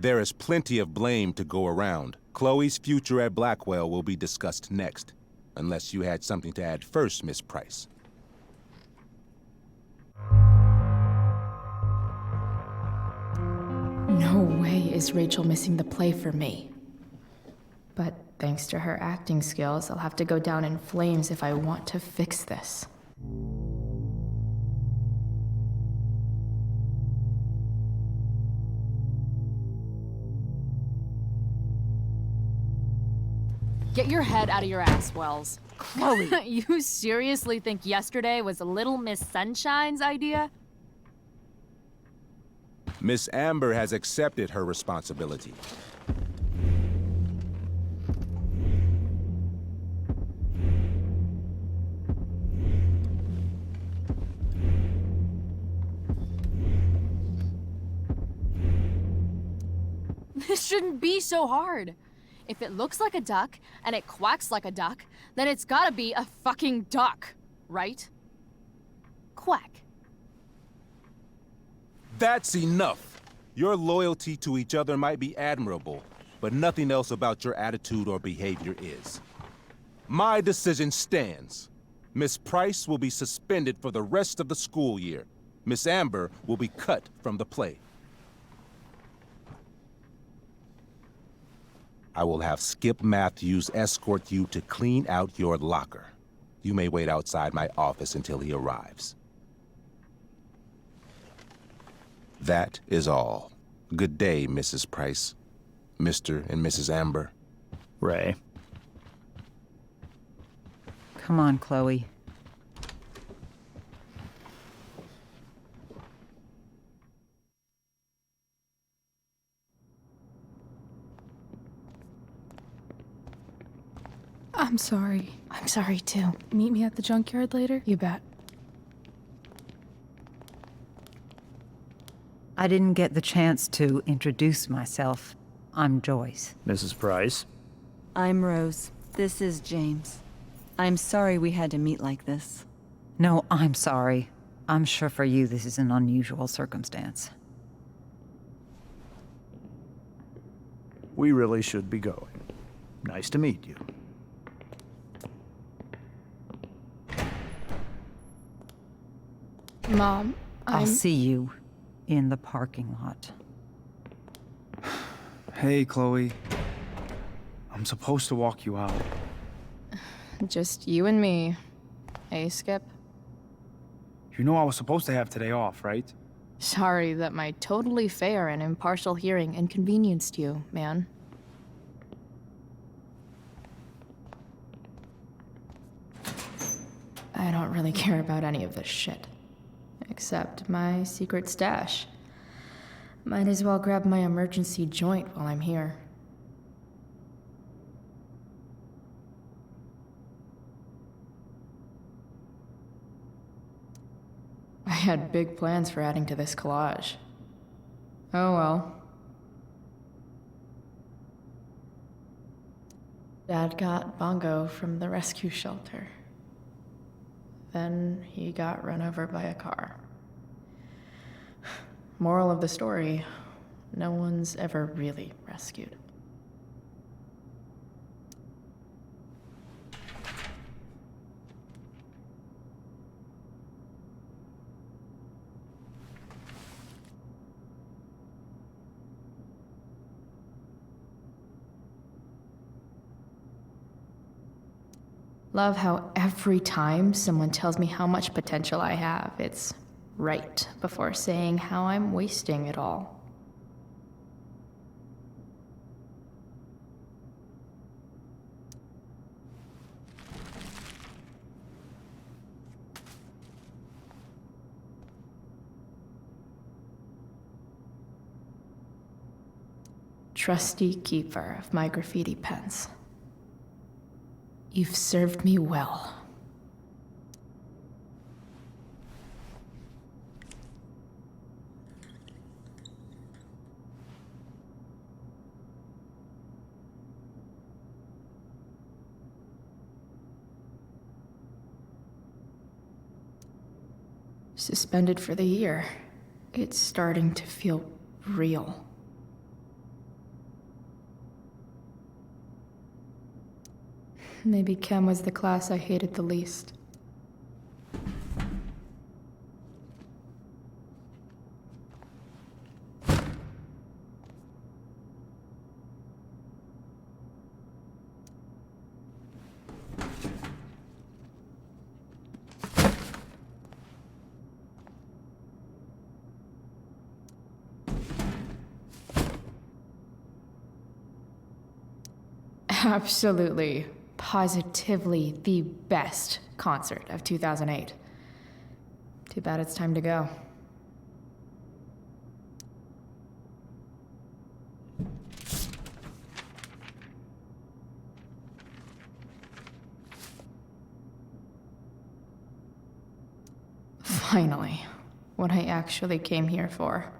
There is plenty of blame to go around. Chloe's future at Blackwell will be discussed next. Unless you had something to add first, Miss Price. No way is Rachel missing the play for me. But thanks to her acting skills, I'll have to go down in flames if I want to fix this. Get your head out of your ass, Wells. Chloe! You seriously think yesterday was Little Miss Sunshine's idea? Miss Amber has accepted her responsibility. This shouldn't be so hard. If it looks like a duck, and it quacks like a duck, then it's gotta be a fucking duck, right? Quack. That's enough. Your loyalty to each other might be admirable, but nothing else about your attitude or behavior is. My decision stands. Miss Price will be suspended for the rest of the school year. Miss Amber will be cut from the play. I will have Skip Matthews escort you to clean out your locker. You may wait outside my office until he arrives. That is all. Good day, Mrs. Price. Mr. and Mrs. Amber. Ray. Come on, Chloe. I'm sorry. I'm sorry too. Meet me at the junkyard later? You bet. I didn't get the chance to introduce myself. I'm Joyce. Mrs. Price. I'm Rose. This is James. I'm sorry we had to meet like this. No, I'm sorry. I'm sure for you this is an unusual circumstance. We really should be going. Nice to meet you. Mom, I'll see you in the parking lot. Hey, Chloe. I'm supposed to walk you out. Just you and me. Hey, Skip. You know I was supposed to have today off, right? Sorry that my totally fair and impartial hearing inconvenienced you, man. I don't really care about any of this shit. Except my secret stash. Might as well grab my emergency joint while I'm here. I had big plans for adding to this collage. Oh well. Dad got Bongo from the rescue shelter. Then he got run over by a car. Moral of the story, no one's ever really rescued. Love how every time someone tells me how much potential I have, it's right before saying how I'm wasting it all. Trusty keeper of my graffiti pens. You've served me well. Suspended for the year. It's starting to feel real. Maybe chem was the class I hated the least. Absolutely, positively the best concert of 2008. Too bad it's time to go. Finally, what I actually came here for.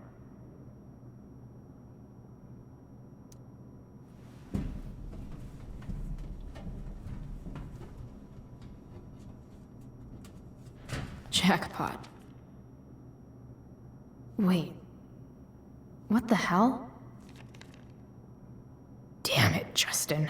Jackpot. Wait. What the hell? Damn it, Justin.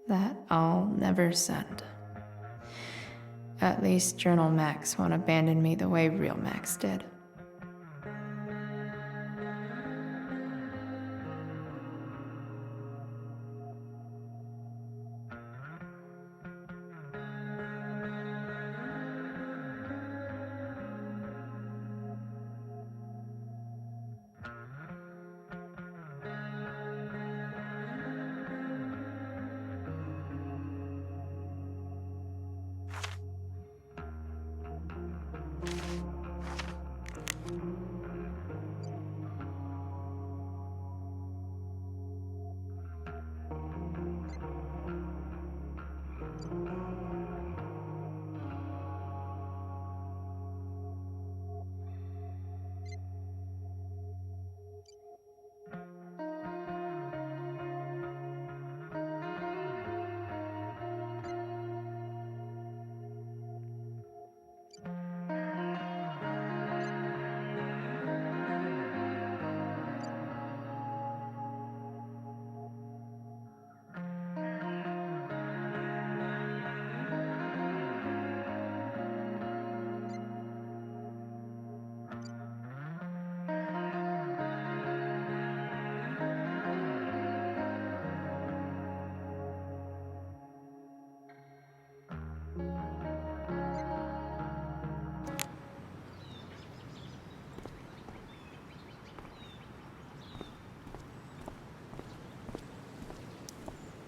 That I'll never send. At least Journal Max won't abandon me the way real Max did.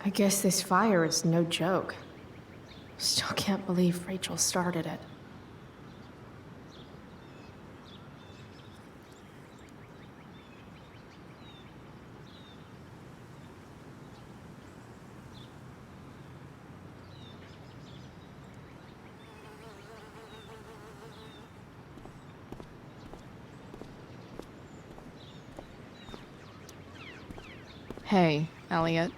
I guess this fire is no joke. Still can't believe Rachel started it. Hey, Elliot.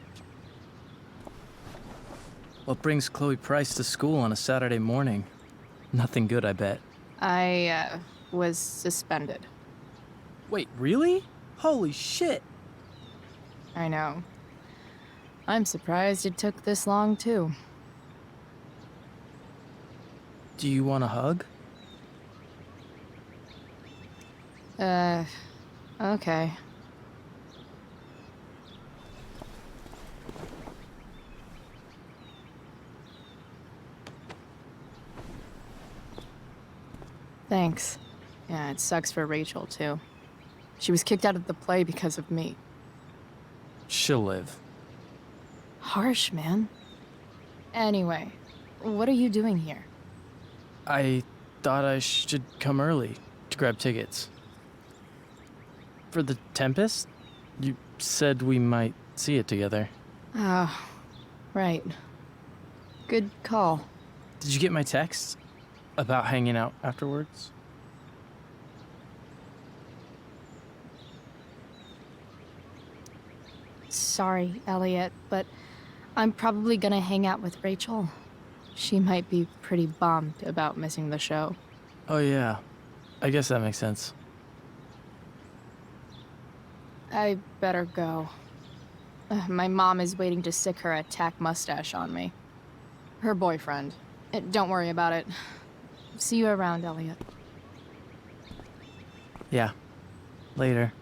What brings Chloe Price to school on a Saturday morning? Nothing good, I bet. I, was suspended. Wait, really? Holy shit! I know. I'm surprised it took this long, too. Do you want a hug? Okay. Thanks. Yeah, it sucks for Rachel, too. She was kicked out of the play because of me. She'll live. Harsh, man. Anyway, what are you doing here? I thought I should come early to grab tickets. For the Tempest? You said we might see it together. Oh, right. Good call. Did you get my text? About hanging out afterwards? Sorry, Elliot, but I'm probably gonna hang out with Rachel. She might be pretty bummed about missing the show. Oh yeah. I guess that makes sense. I better go. My mom is waiting to sick her attack mustache on me. Her boyfriend. Don't worry about it. See you around, Elliot. Yeah. Later.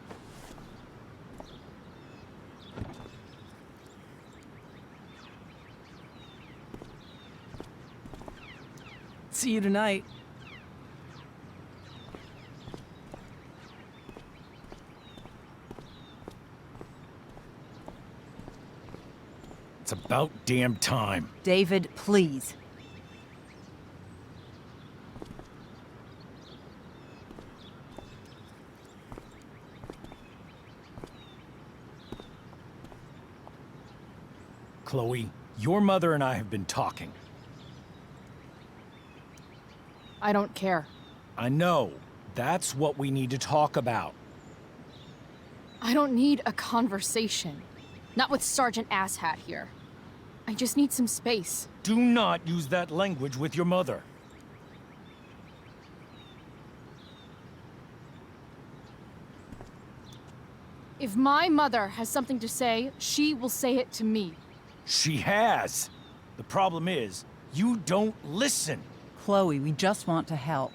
See you tonight. It's about damn time. David, please. Chloe, your mother and I have been talking. I don't care. I know. That's what we need to talk about. I don't need a conversation. Not with Sergeant Asshat here. I just need some space. Do not use that language with your mother. If my mother has something to say, she will say it to me. She has. The problem is, you don't listen. Chloe, we just want to help.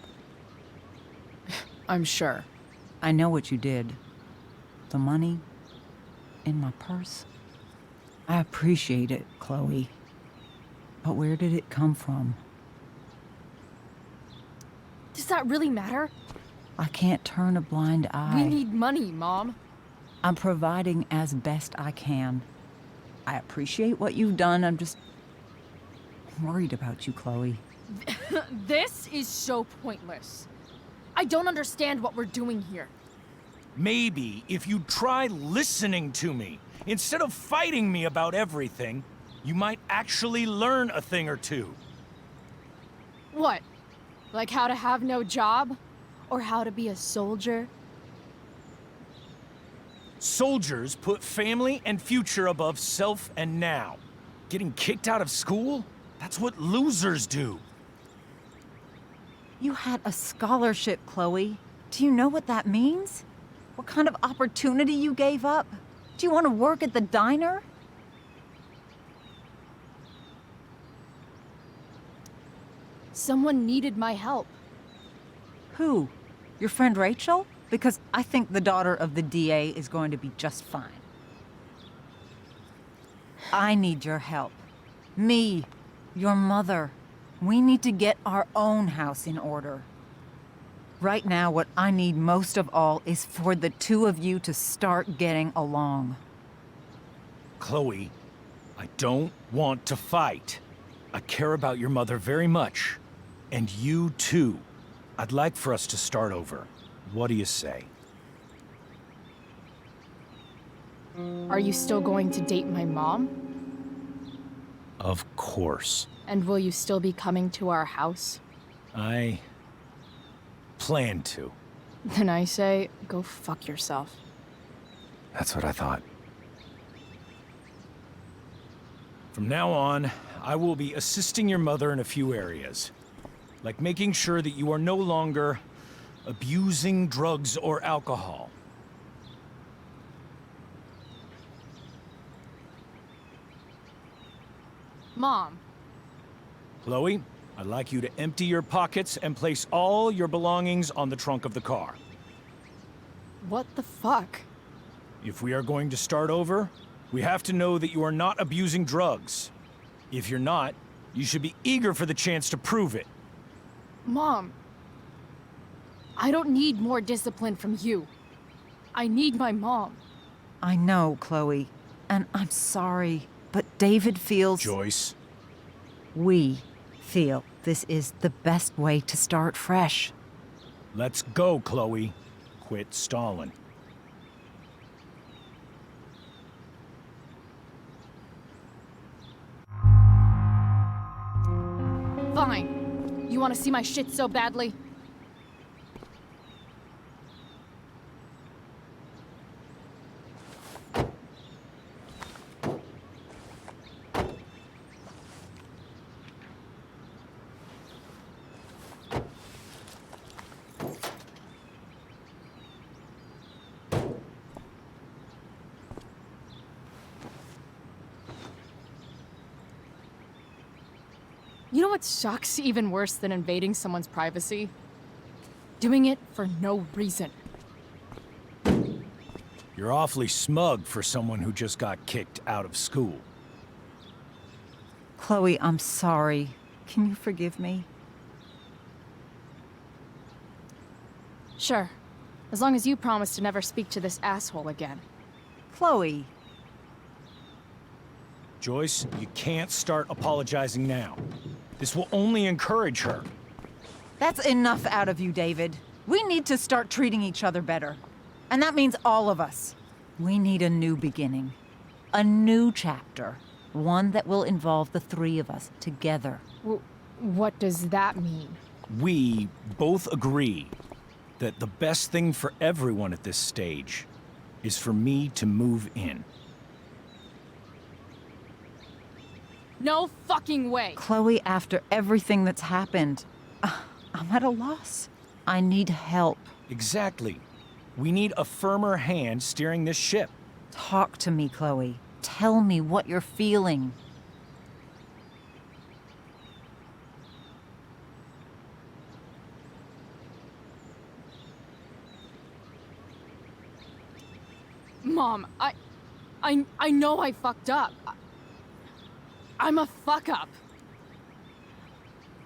I'm sure. I know what you did. The money in my purse. I appreciate it, Chloe. But where did it come from? Does that really matter? I can't turn a blind eye. We need money, Mom. I'm providing as best I can. I appreciate what you've done. I'm worried about you, Chloe. This is so pointless. I don't understand what we're doing here. Maybe if you try listening to me, instead of fighting me about everything, you might actually learn a thing or two. What? Like how to have no job? Or how to be a soldier? Soldiers put family and future above self and now. Getting kicked out of school? That's what losers do. You had a scholarship, Chloe. Do you know what that means? What kind of opportunity you gave up? Do you want to work at the diner? Someone needed my help. Who? Your friend Rachel? Because I think the daughter of the DA is going to be just fine. I need your help. Me, your mother. We need to get our own house in order. Right now, what I need most of all is for the two of you to start getting along. Chloe, I don't want to fight. I care about your mother very much. And you too. I'd like for us to start over. What do you say? Are you still going to date my mom? Of course. And will you still be coming to our house? I plan to. Then I say, go fuck yourself. That's what I thought. From now on, I will be assisting your mother in a few areas. Like making sure that you are no longer abusing drugs or alcohol. Mom. Chloe, I'd like you to empty your pockets and place all your belongings on the trunk of the car. What the fuck? If we are going to start over, we have to know that you are not abusing drugs. If you're not, you should be eager for the chance to prove it. Mom. I don't need more discipline from you. I need my mom. I know, Chloe, and I'm sorry, but David feels... Joyce. We feel this is the best way to start fresh. Let's go, Chloe. Quit stalling. Fine. You want to see my shit so badly? You know what sucks even worse than invading someone's privacy? Doing it for no reason. You're awfully smug for someone who just got kicked out of school. Chloe, I'm sorry. Can you forgive me? Sure. As long as you promise to never speak to this asshole again. Chloe. Joyce, you can't start apologizing now. This will only encourage her. That's enough out of you, David. We need to start treating each other better. And that means all of us. We need a new beginning. A new chapter. One that will involve the three of us together. What does that mean? We both agree that the best thing for everyone at this stage is for me to move in. No fucking way! Chloe, after everything that's happened, I'm at a loss. I need help. Exactly. We need a firmer hand steering this ship. Talk to me, Chloe. Tell me what you're feeling. Mom, I know I fucked up. I'm a fuck-up.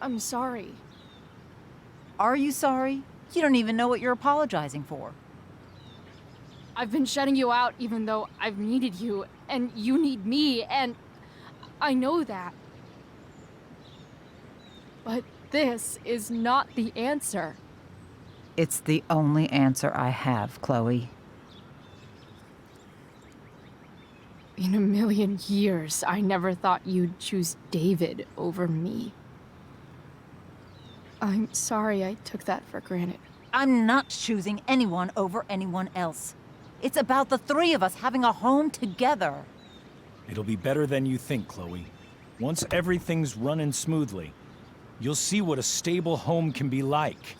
I'm sorry. Are you sorry? You don't even know what you're apologizing for. I've been shutting you out even though I've needed you, and you need me, and I know that. But this is not the answer. It's the only answer I have, Chloe. In a million years, I never thought you'd choose David over me. I'm sorry I took that for granted. I'm not choosing anyone over anyone else. It's about the three of us having a home together. It'll be better than you think, Chloe. Once everything's running smoothly, you'll see what a stable home can be like.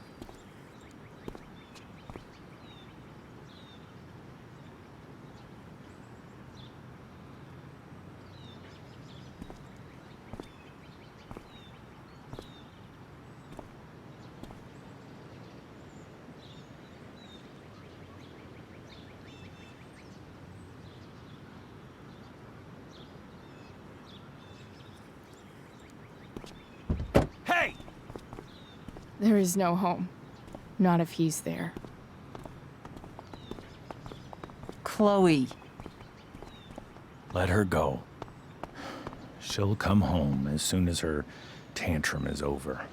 There is no home. Not if he's there. Chloe. Let her go. She'll come home as soon as her tantrum is over.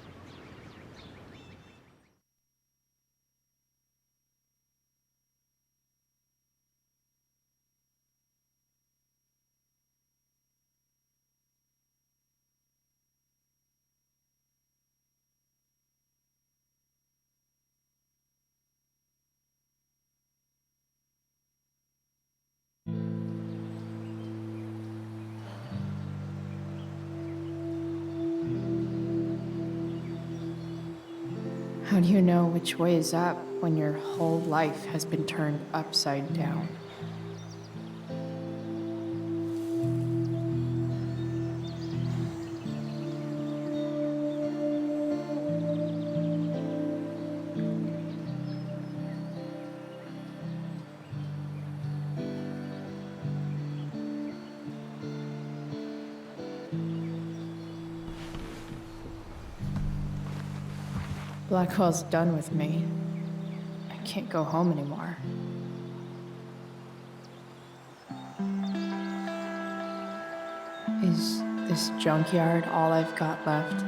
How do you know which way is up when your whole life has been turned upside down? Blackwell's done with me. I can't go home anymore. Is this junkyard all I've got left?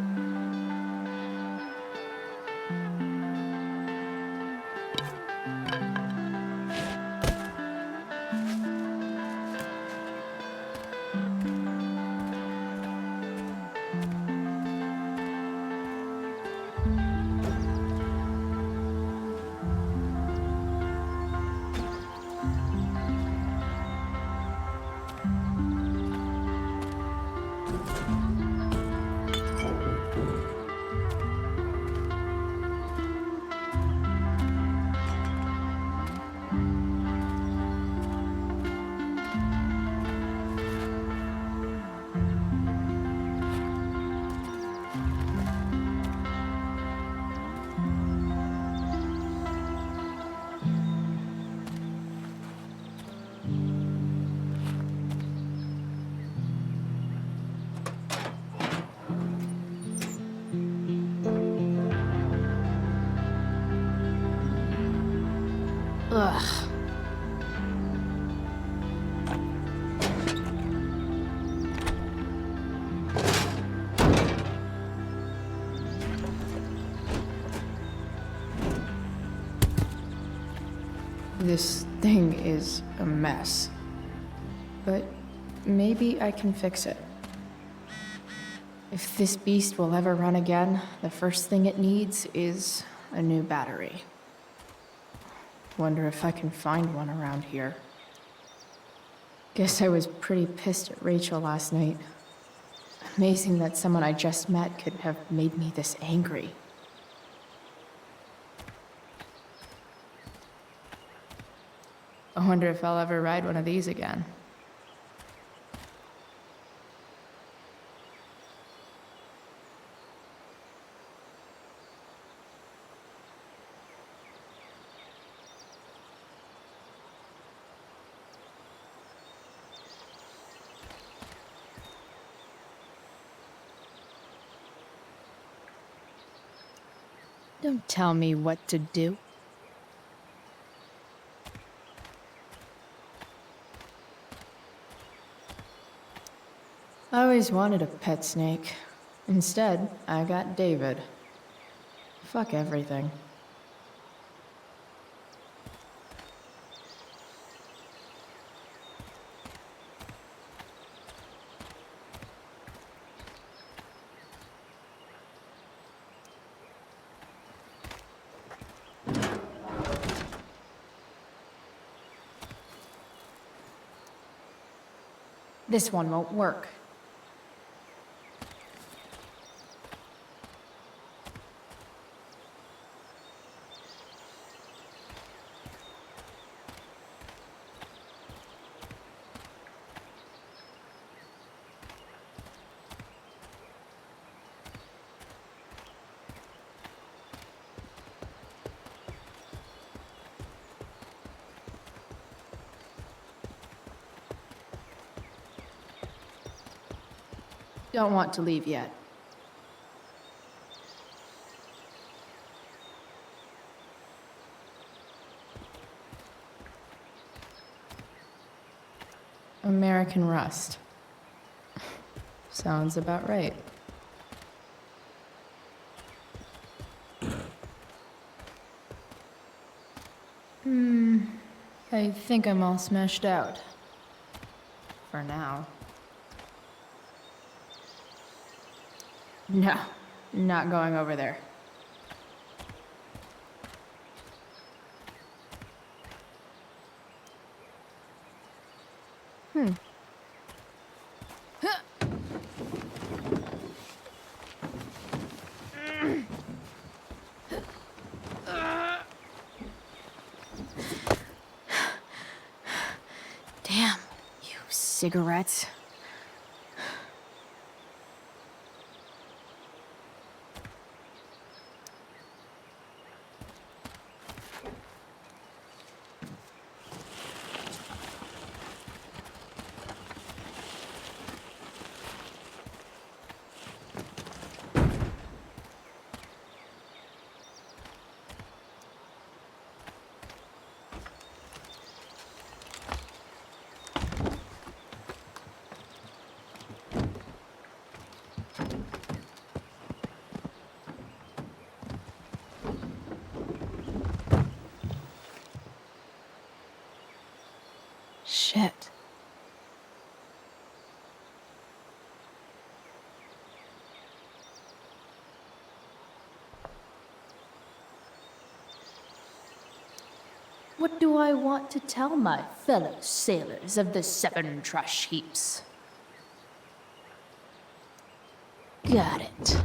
Ugh. This thing is a mess. But maybe I can fix it. If this beast will ever run again, the first thing it needs is a new battery. Wonder if I can find one around here. Guess I was pretty pissed at Rachel last night. Amazing that someone I just met could have made me this angry. I wonder if I'll ever ride one of these again. Don't tell me what to do. I always wanted a pet snake. Instead, I got David. Fuck everything. This one won't work. Don't want to leave yet. American Rust. Sounds about right. I think I'm all smashed out. For now. No, not going over there. Damn, you cigarettes. Shit. What do I want to tell my fellow sailors of the 7 trash heaps? Got it.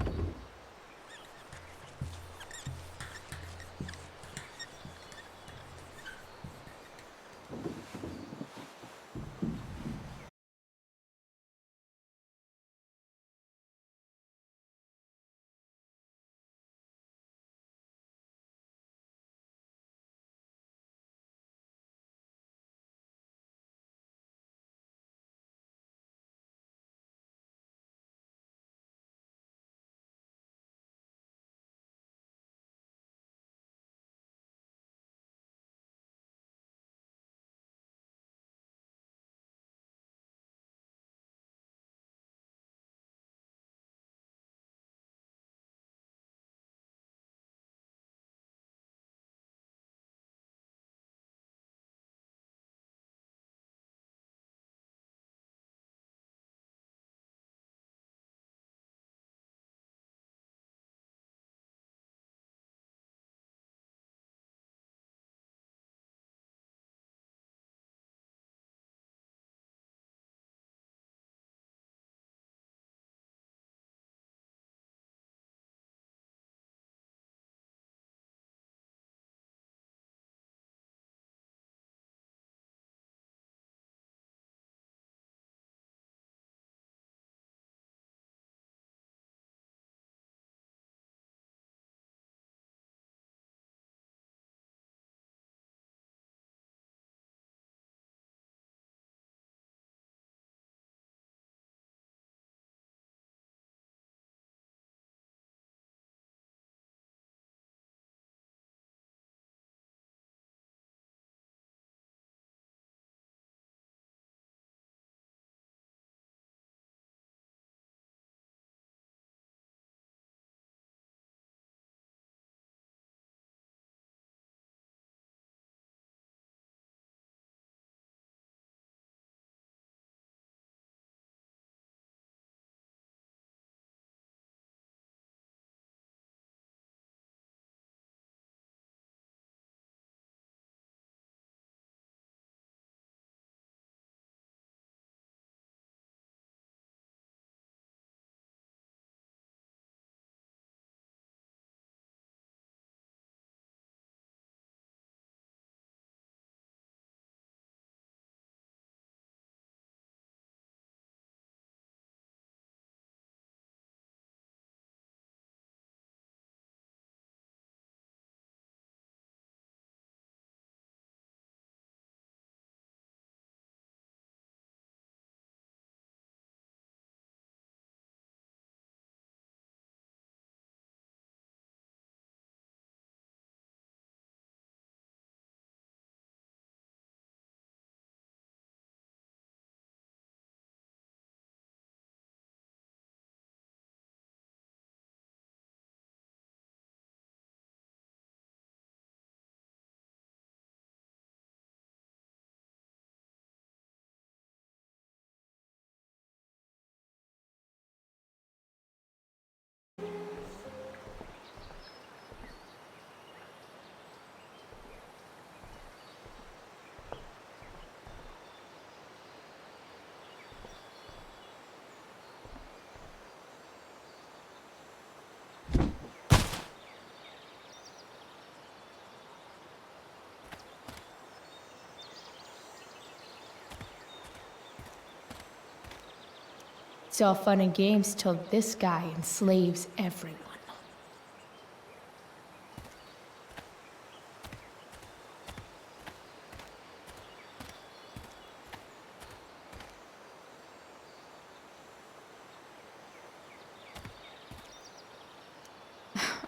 It's all fun and games till this guy enslaves everyone.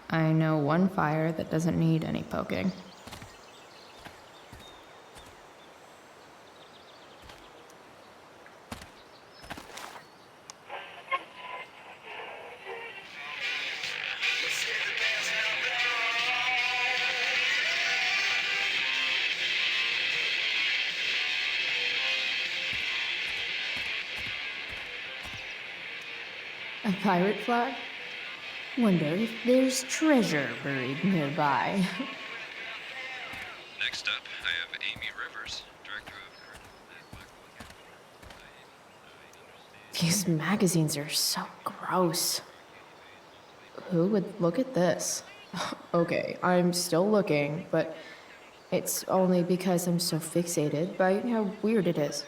I know one fire that doesn't need any poking. A pirate flag? Wonder if there's treasure buried nearby. Next up, I have Amy Rivers, director of These magazines are so gross. Who would look at this? Okay, I'm still looking, but it's only because I'm so fixated by how weird it is.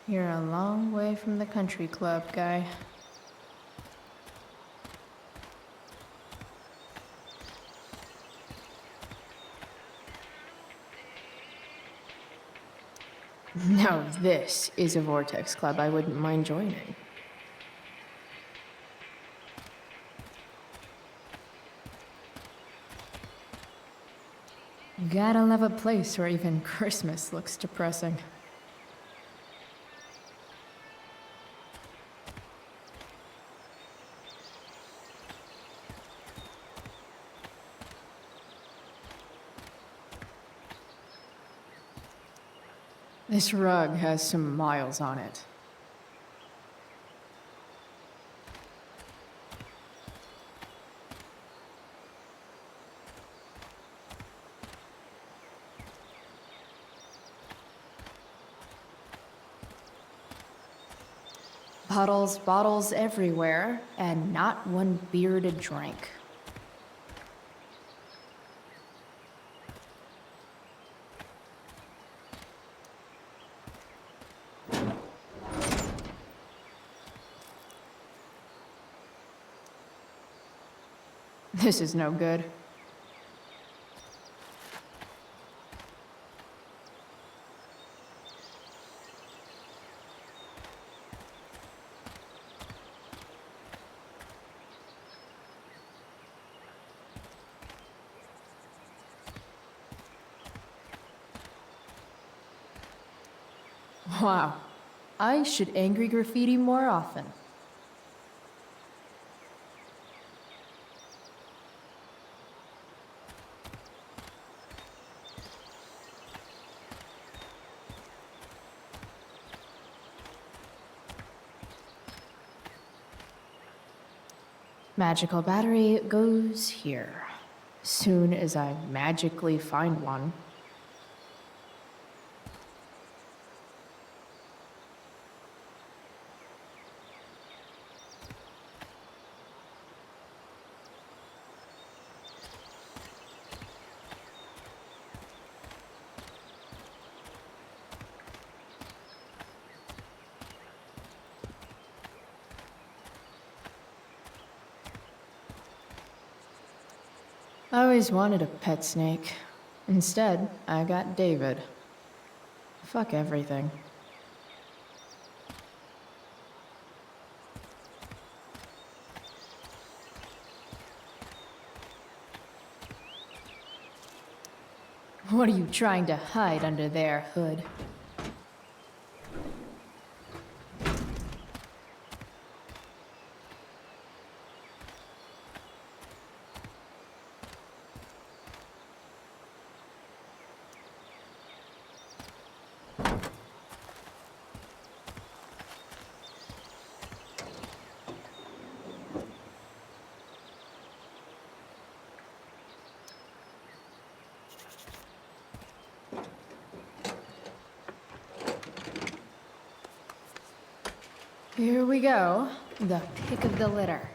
You're a long way from the country club, guy. Now this is a Vortex club I wouldn't mind joining. Gotta love a place where even Christmas looks depressing. This rug has some miles on it. Bottles everywhere, and not one beer to drink. This is no good. Wow. I should angry graffiti more often. Magical battery goes here. Soon as I magically find one. I always wanted a pet snake. Instead, I got David. Fuck everything. What are you trying to hide under there, Hood? Here we go. The pick of the litter.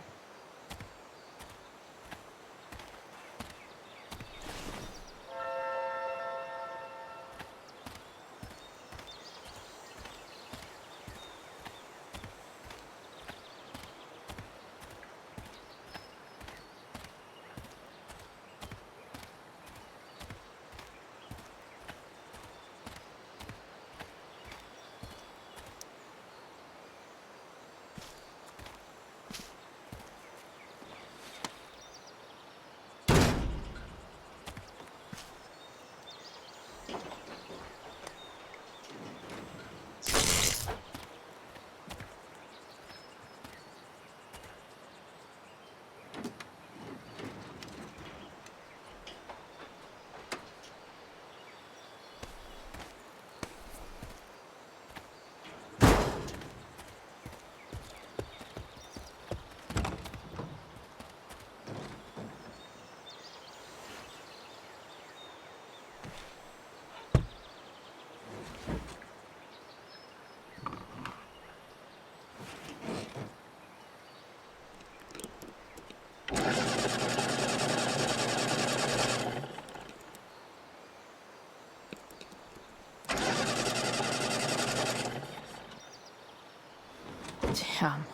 Damn.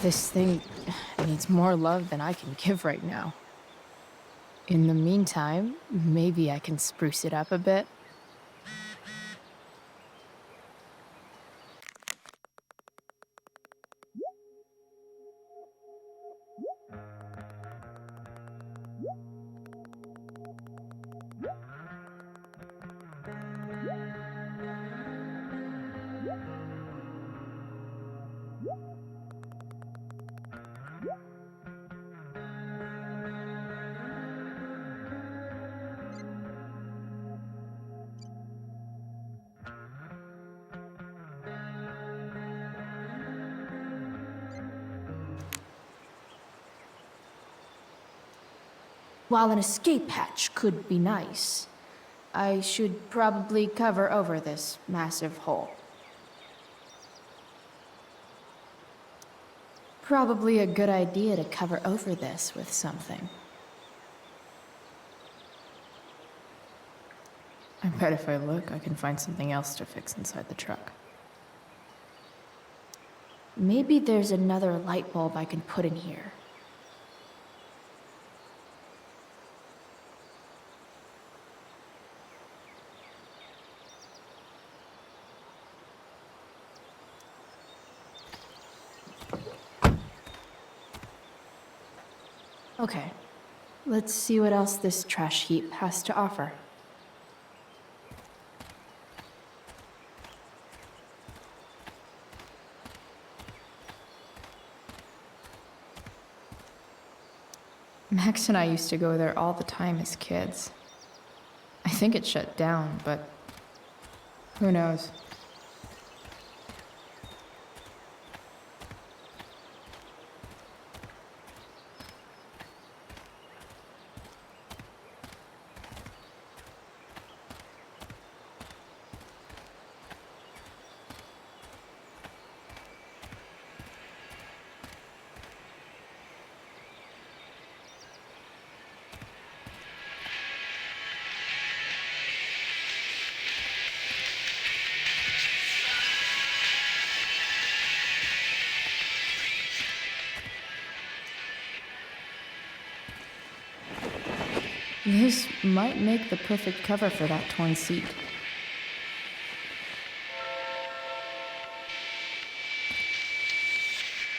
This thing needs more love than I can give right now. In the meantime, maybe I can spruce it up a bit. While an escape hatch could be nice, I should probably cover over this massive hole. Probably a good idea to cover over this with something. I bet if I look, I can find something else to fix inside the truck. Maybe there's another light bulb I can put in here. Okay, let's see what else this trash heap has to offer. Max and I used to go there all the time as kids. I think it shut down, but who knows? This might make the perfect cover for that torn seat.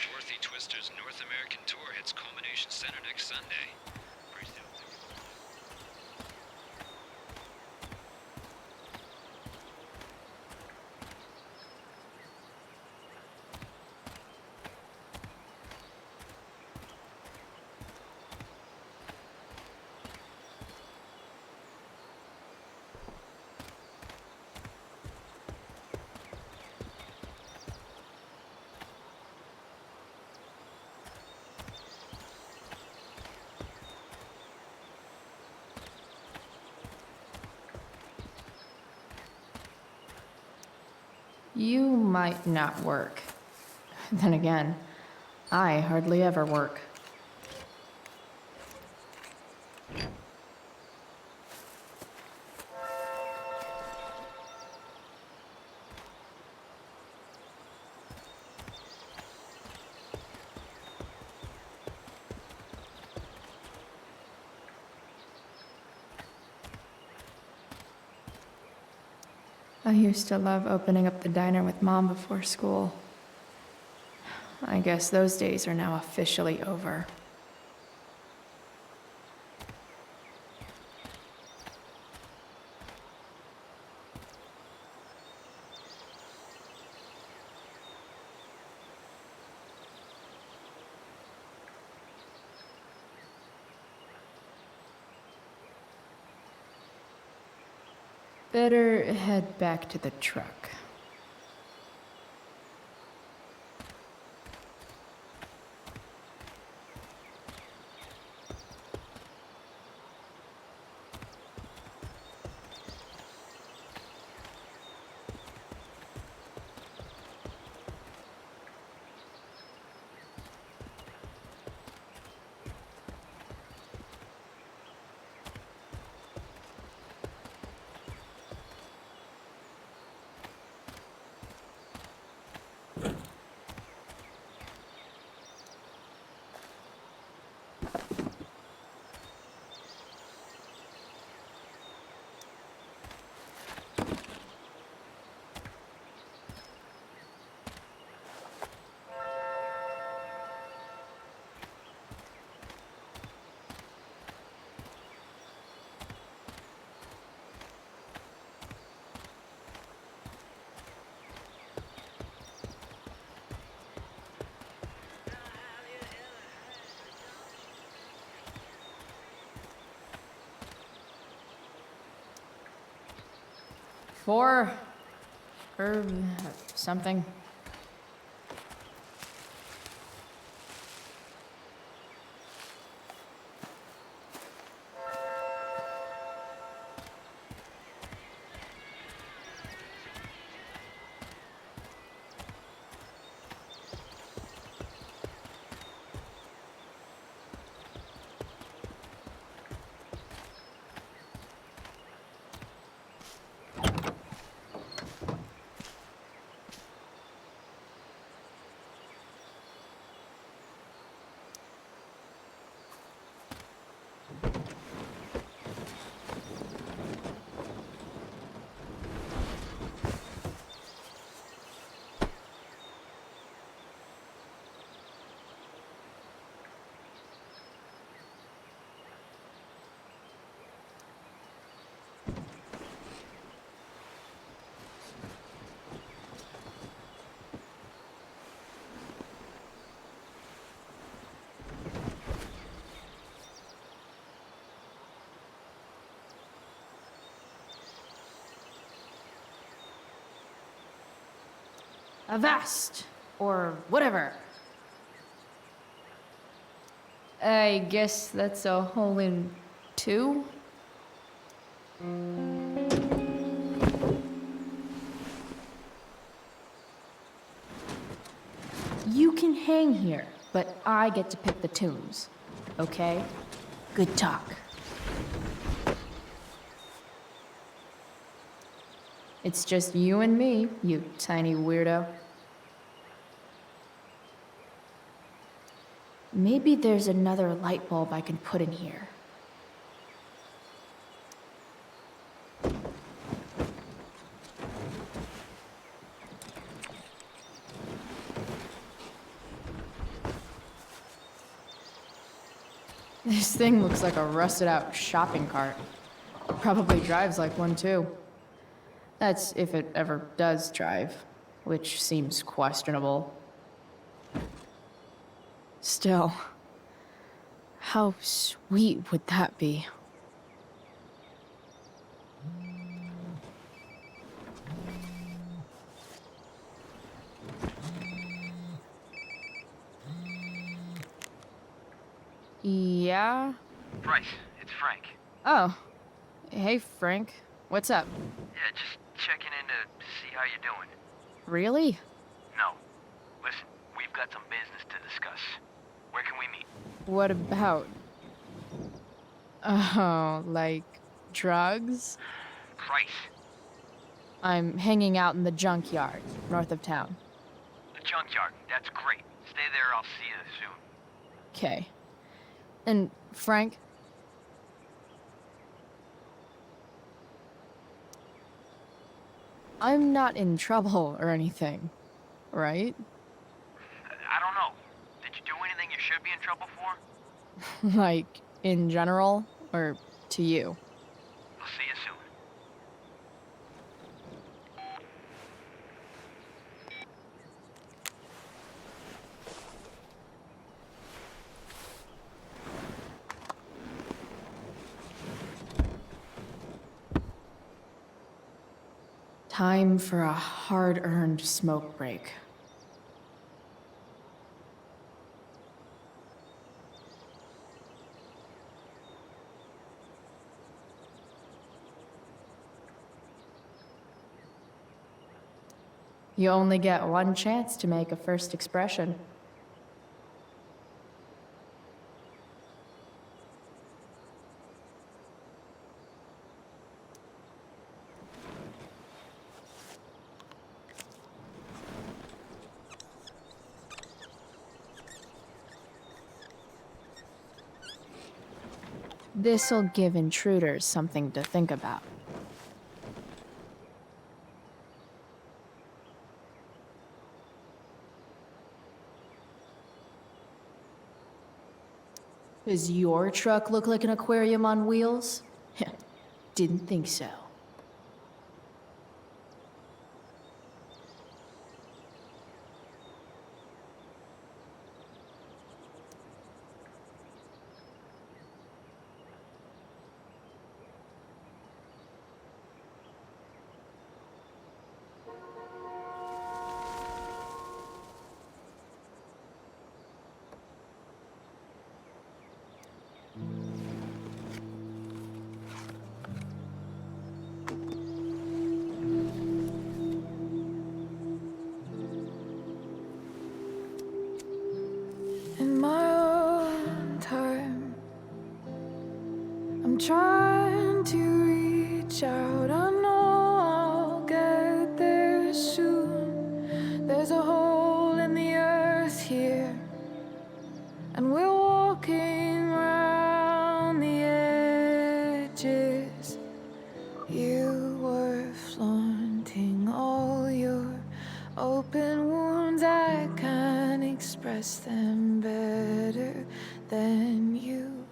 Dorothy Twister's North American tour hits Culmination Center next Sunday. Pre-sale tickets. You might not work. Then again, I hardly ever work. I used to love opening up the diner with Mom before school. I guess those days are now officially over. Better head back to the truck. Four, or something. Avast! Or whatever. I guess that's a hole in two? You can hang here, but I get to pick the tunes. Okay? Good talk. It's just you and me, you tiny weirdo. Maybe there's another light bulb I can put in here. This thing looks like a rusted out shopping cart. Probably drives like one too. That's if it ever does drive, which seems questionable. Still, how sweet would that be? Yeah? Bryce, it's Frank. Oh. Hey, Frank. What's up? Yeah, just checking in to see how you're doing. Really? No. Listen, we've we've got some business to discuss. Where can we meet? What about? Oh, like drugs? Price. I'm hanging out in the junkyard, north of town. The junkyard. That's great. Stay there, I'll see you soon. Okay. And Frank? I'm not in trouble or anything, right? I don't know. Did you do anything you should be in trouble for? Like, in general, or to you? I'll see you soon. Time for a hard-earned smoke break. You only get one chance to make a first expression. This'll give intruders something to think about. Does your truck look like an aquarium on wheels? Didn't think so. In my own time, I'm trying to reach out. I know I'll get there soon. There's a hole in the earth here, and we're walking around the edges. You were flaunting all your open wounds. I can't express them better than you.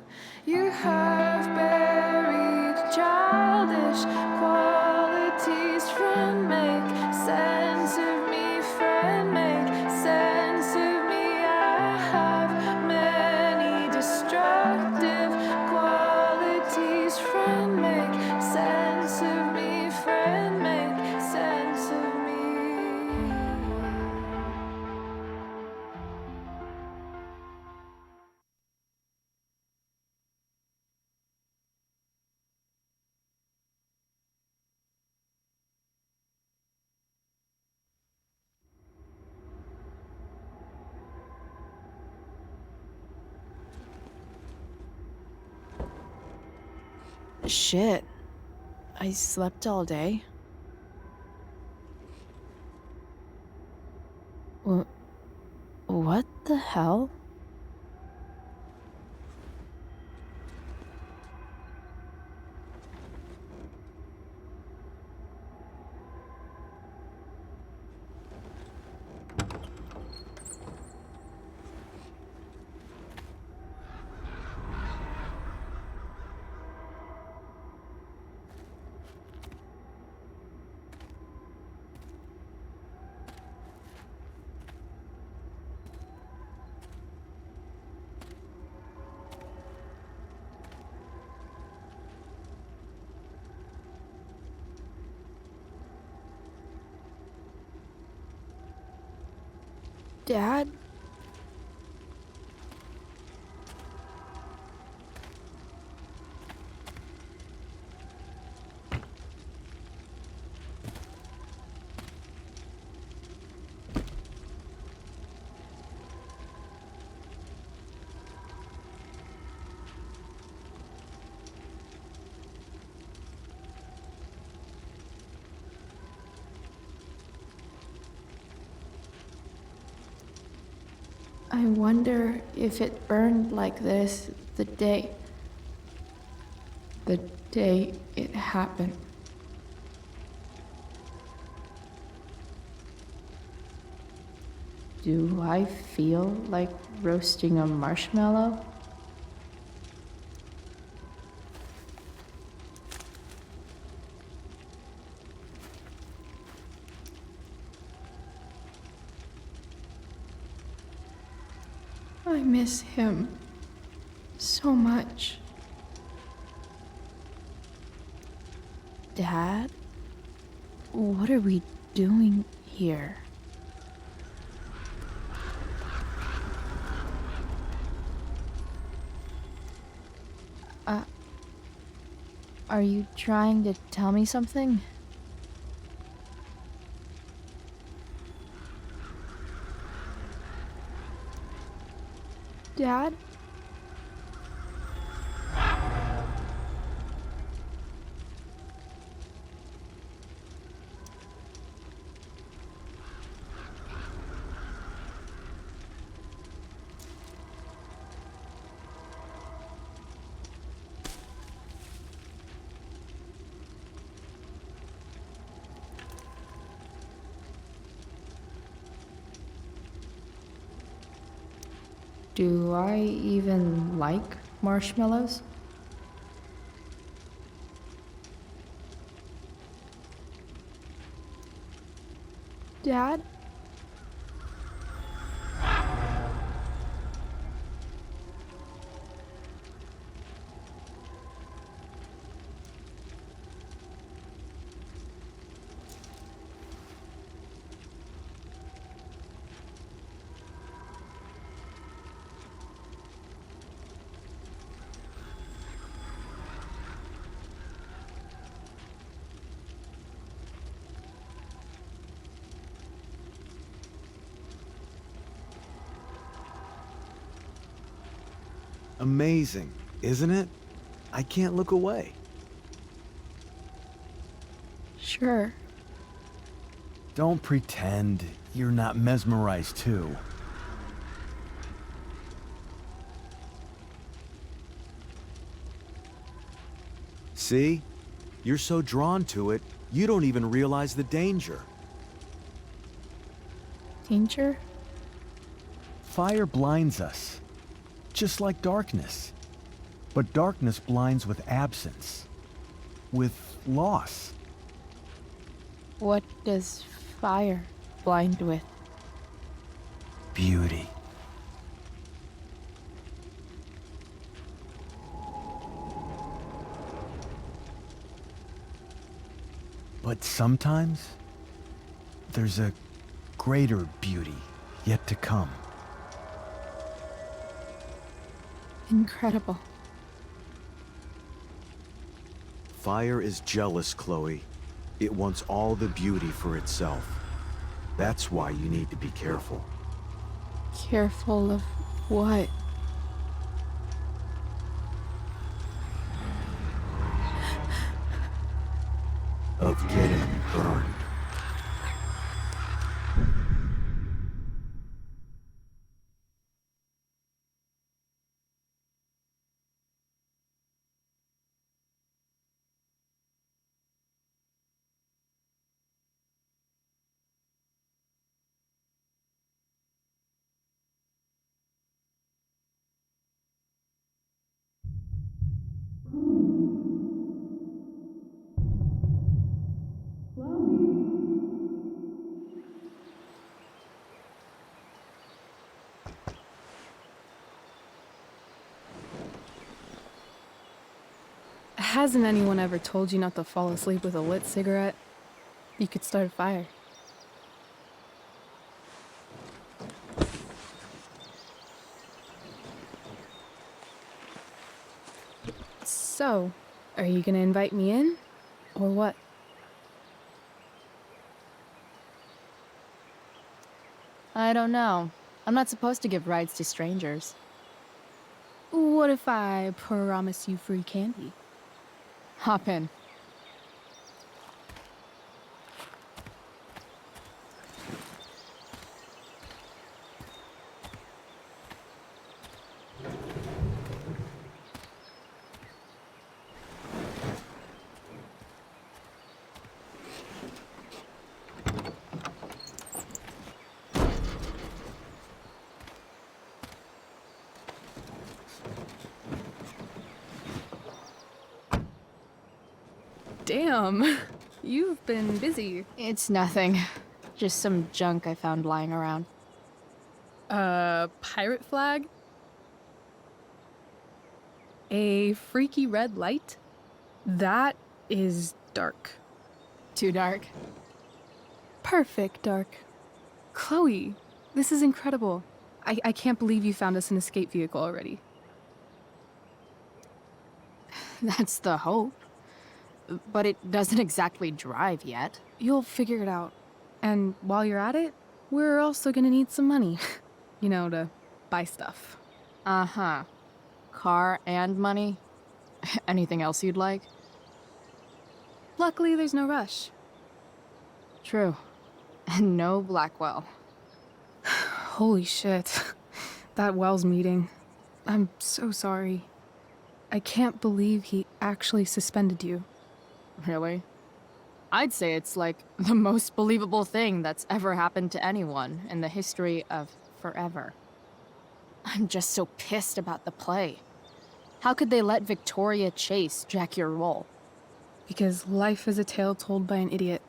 You have buried childish qualities. Friend, make sense of me. Friend, make sense of me. I have many destructive qualities. Friend, make sense of me. Friend, make sense of me. Shit. I slept all day. What the hell? Dad? I wonder if it burned like this the day it happened. Do I feel like roasting a marshmallow? I miss him so much. Dad? What are we doing here? Are you trying to tell me something? Dad? Do I even like marshmallows? Dad? Amazing, isn't it? I can't look away. Sure. Don't pretend you're not mesmerized too. See? You're so drawn to it, you don't even realize the danger. Danger? Fire blinds us, just like darkness. But darkness blinds with absence, with loss. What does fire blind with? Beauty. But sometimes, there's a greater beauty yet to come. Incredible. Fire is jealous, Chloe. It wants all the beauty for itself. That's why you need to be careful. Careful of what? Of getting burned. Hasn't anyone ever told you not to fall asleep with a lit cigarette? You could start a fire. So, are you gonna invite me in? Or what? I don't know. I'm not supposed to give rides to strangers. What if I promise you free candy? Hop in. Damn! You've been busy. It's nothing. Just some junk I found lying around. Pirate flag? A freaky red light? That is dark. Too dark? Perfect dark. Chloe, this is incredible. I can't believe you found us an escape vehicle already. That's the hope. But it doesn't exactly drive yet. You'll figure it out. And while you're at it, we're also gonna need some money. You know, to buy stuff. Uh-huh. Car and money? Anything else you'd like? Luckily, there's no rush. True. And no Blackwell. Holy shit. That Wells meeting. I'm so sorry. I can't believe he actually suspended you. Really? I'd say it's like the most believable thing that's ever happened to anyone in the history of forever. I'm just so pissed about the play. How could they let Victoria Chase jack your role? Because life is a tale told by an idiot,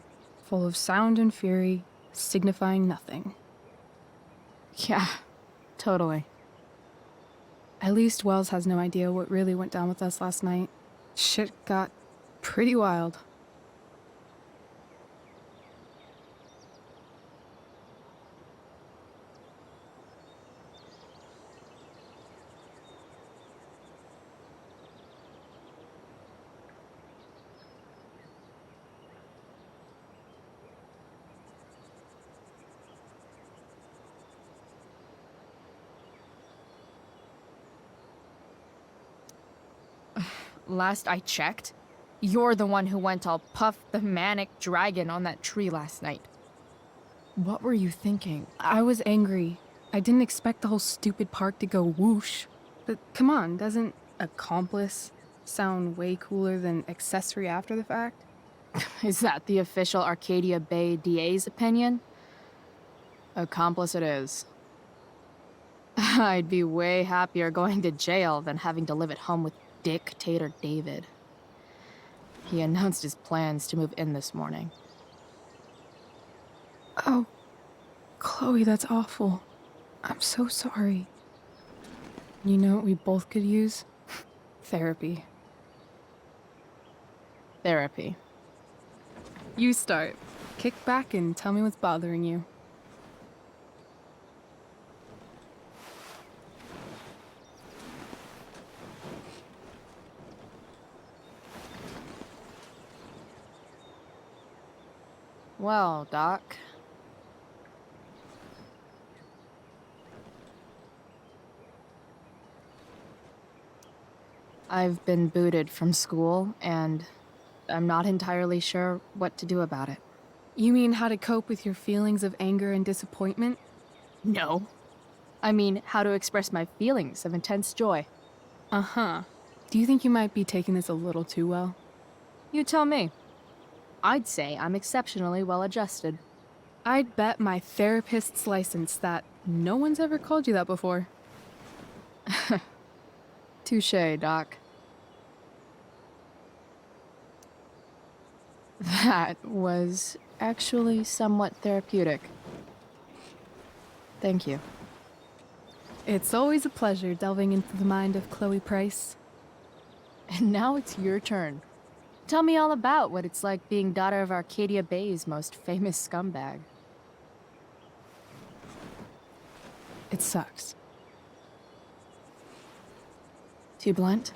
full of sound and fury, signifying nothing. Yeah, totally. At least Wells has no idea what really went down with us last night. Shit got pretty wild. Last I checked, you're the one who went all Puff the Manic Dragon on that tree last night. What were you thinking? I was angry. I didn't expect the whole stupid park to go whoosh. But come on, doesn't accomplice sound way cooler than accessory after the fact? Is that the official Arcadia Bay DA's opinion? Accomplice it is. I'd be way happier going to jail than having to live at home with Dictator David. He announced his plans to move in this morning. Oh, Chloe, that's awful. I'm so sorry. You know what we both could use? Therapy. Therapy. You start. Kick back and tell me what's bothering you. Well, Doc. I've been booted from school, and I'm not entirely sure what to do about it. You mean how to cope with your feelings of anger and disappointment? No. I mean, how to express my feelings of intense joy. Uh-huh. Do you think you might be taking this a little too well? You tell me. I'd say I'm exceptionally well adjusted. I'd bet my therapist's license that no one's ever called you that before. Touché, Doc. That was actually somewhat therapeutic. Thank you. It's always a pleasure delving into the mind of Chloe Price. And now it's your turn. Tell me all about what it's like being daughter of Arcadia Bay's most famous scumbag. It sucks. Too blunt?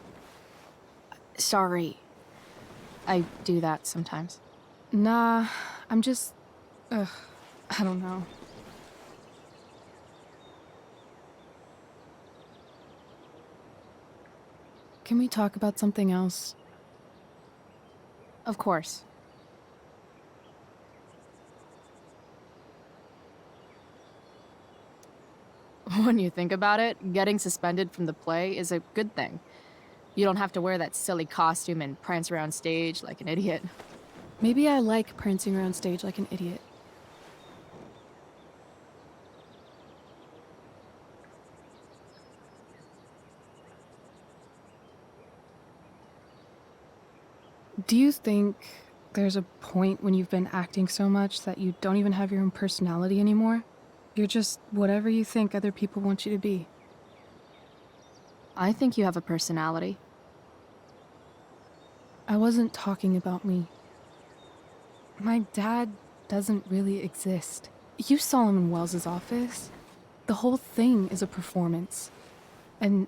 Sorry. I do that sometimes. Nah, I'm just... I don't know. Can we talk about something else? Of course. When you think about it, getting suspended from the play is a good thing. You don't have to wear that silly costume and prance around stage like an idiot. Maybe I like prancing around stage like an idiot. Do you think there's a point when you've been acting so much that you don't even have your own personality anymore. You're just whatever you think other people want you to be. I think you have a personality. I wasn't talking about me. My dad doesn't really exist. You saw him in Wells's office. The whole thing is a performance. And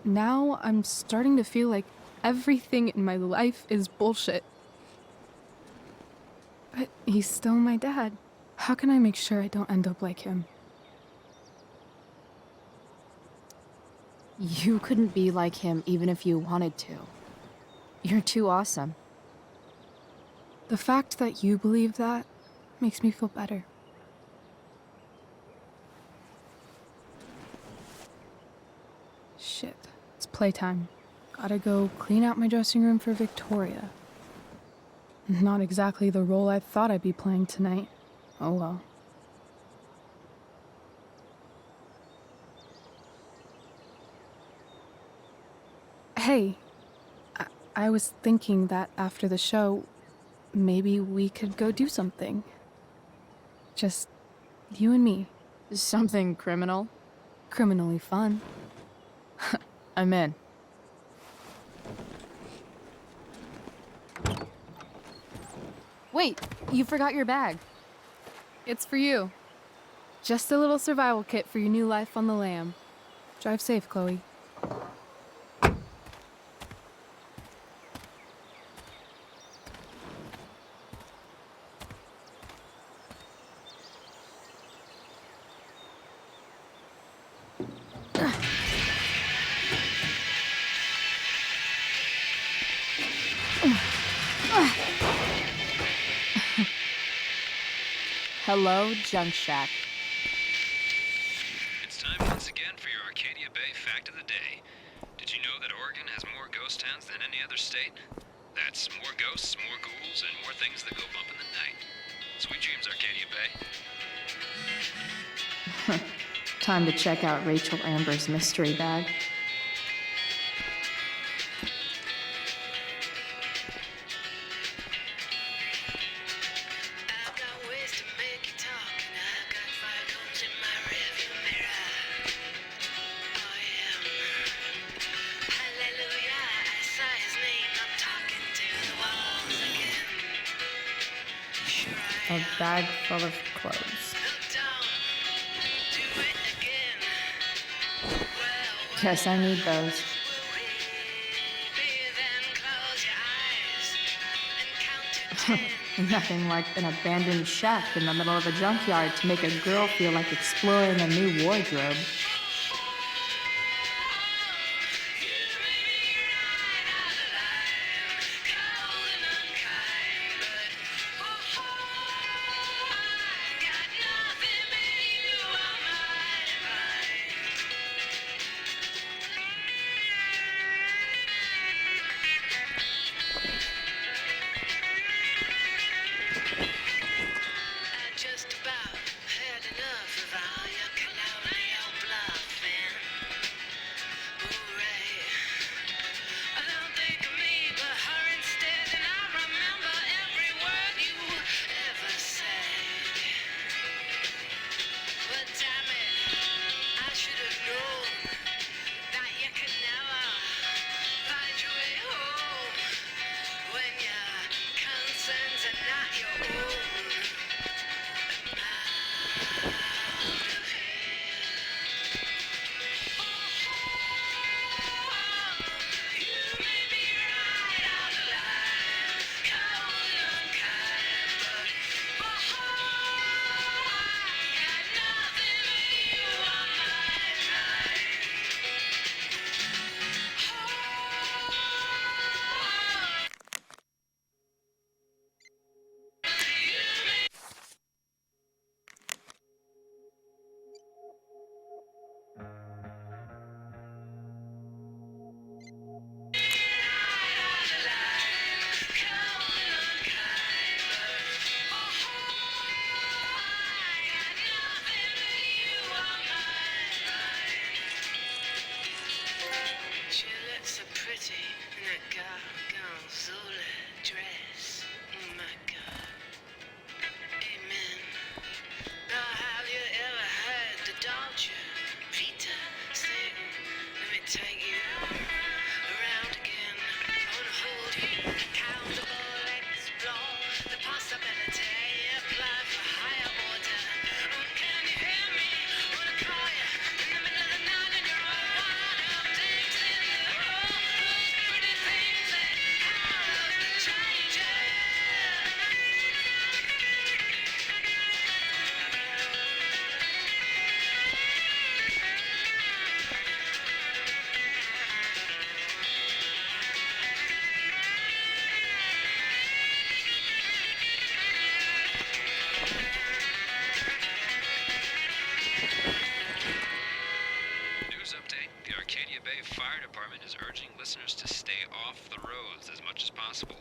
now I'm starting to feel like everything in my life is bullshit. But he's still my dad. How can I make sure I don't end up like him? You couldn't be like him even if you wanted to. You're too awesome. The fact that you believe that makes me feel better. Shit, it's playtime. Gotta go clean out my dressing room for Victoria. Not exactly the role I thought I'd be playing tonight. Oh well. Hey, I was thinking that after the show, maybe we could go do something. Just you and me. Something criminal? Criminally fun. I'm in. Wait, you forgot your bag. It's for you. Just a little survival kit for your new life on the lam. Drive safe, Chloe. Hello, Junk Shack. It's time once again for your Arcadia Bay Fact of the Day. Did you know that Oregon has more ghost towns than any other state? That's more ghosts, more ghouls, and more things that go bump in the night. Sweet dreams, Arcadia Bay. Time to check out Rachel Amber's mystery bag. A bag full of clothes. Guess I need those. Nothing like an abandoned shack in the middle of a junkyard to make a girl feel like exploring a new wardrobe. government is urging listeners to stay off the roads as much as possible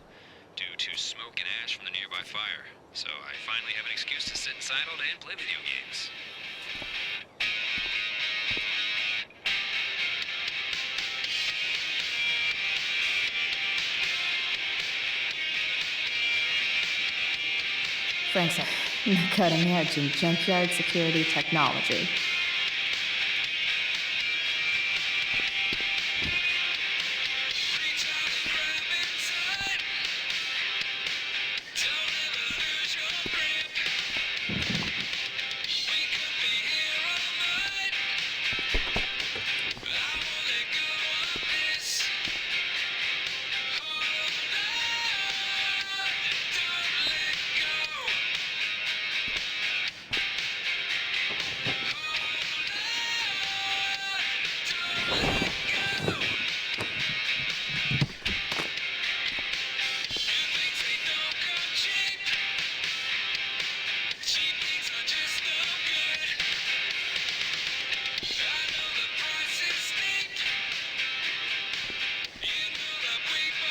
due to smoke and ash from the nearby fire. So I finally have an excuse to sit inside all day and play video games. Frank's cutting edge in junkyard security technology.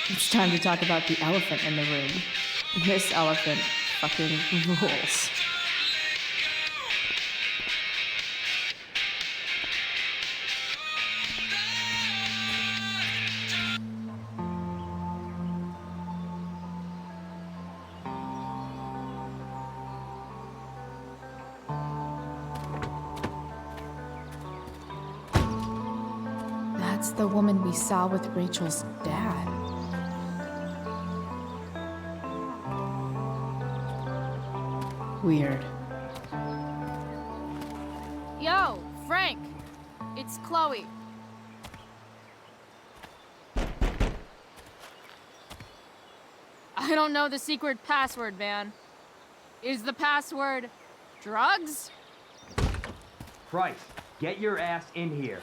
It's time to talk about the elephant in the room. This elephant fucking rules. That's the woman we saw with Rachel's dad. Weird. Yo, Frank! It's Chloe. I don't know the secret password, man. Is the password drugs? Price, get your ass in here.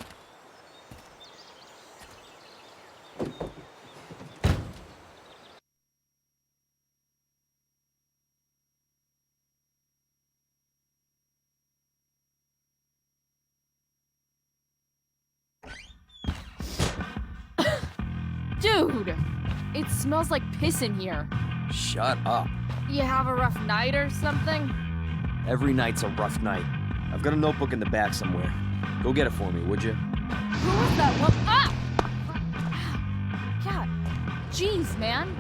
Dude! It smells like piss in here. Shut up. You have a rough night or something? Every night's a rough night. I've got a notebook in the back somewhere. Go get it for me, would you? Who was that one? Ah! God. Jeez, man.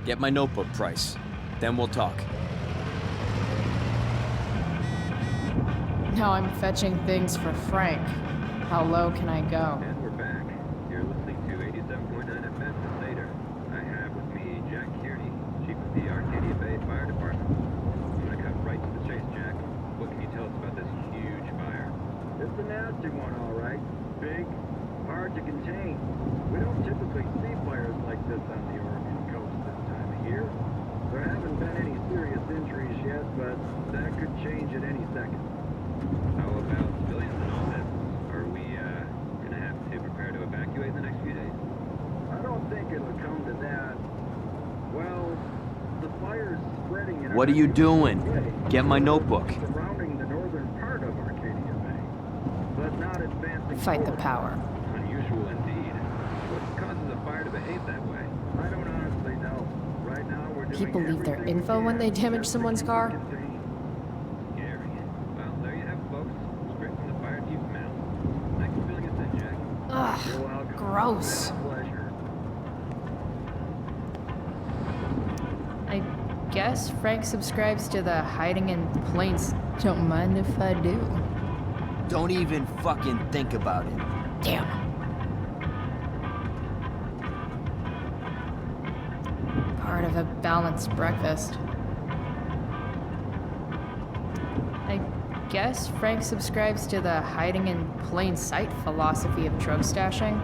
Get my notebook, Price. Then we'll talk. Now I'm fetching things for Frank. How low can I go? And we're back. You're listening to 87.9 FM Crusader. I have with me Jack Kearney, chief of the Arcadia Bay Fire Department. I'm gonna cut right to the chase, Jack. What can you tell us about this huge fire? It's a nasty one, all right. Big, hard to contain. We don't typically see fires like this on the Oregon coast this time of year. There haven't been any serious injuries yet, but that could change at any second. How about civilians and all this? Are we, gonna have to prepare to evacuate in the next few days? I don't think it'll come to that. Well, the fire's spreading in What are you doing? Get my notebook. surrounding the northern part of Arcadia Bay, but not advancing Fight the forward. power. Unusual indeed. What causes a fire to behave that way? I don't honestly know. Right now we're doing People leave their everything we info when can they to damage keep someone's it car. contained. Scary. Well, there you have it, folks. Straight from the fire chief's mouth. Thanks for filling us in, Jack. Ugh, gross. Pleasure. I guess Frank subscribes to the hiding in plain don't mind if I do. Don't even fucking think about it. Damn. Part of a balanced breakfast. I guess Frank subscribes to the hiding in plain sight philosophy of drug stashing.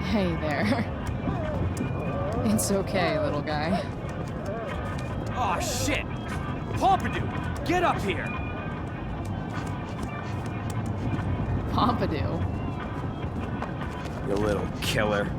Hey there. It's okay, little guy. Oh shit! Pompidou, get up here! Pompidou. You little killer.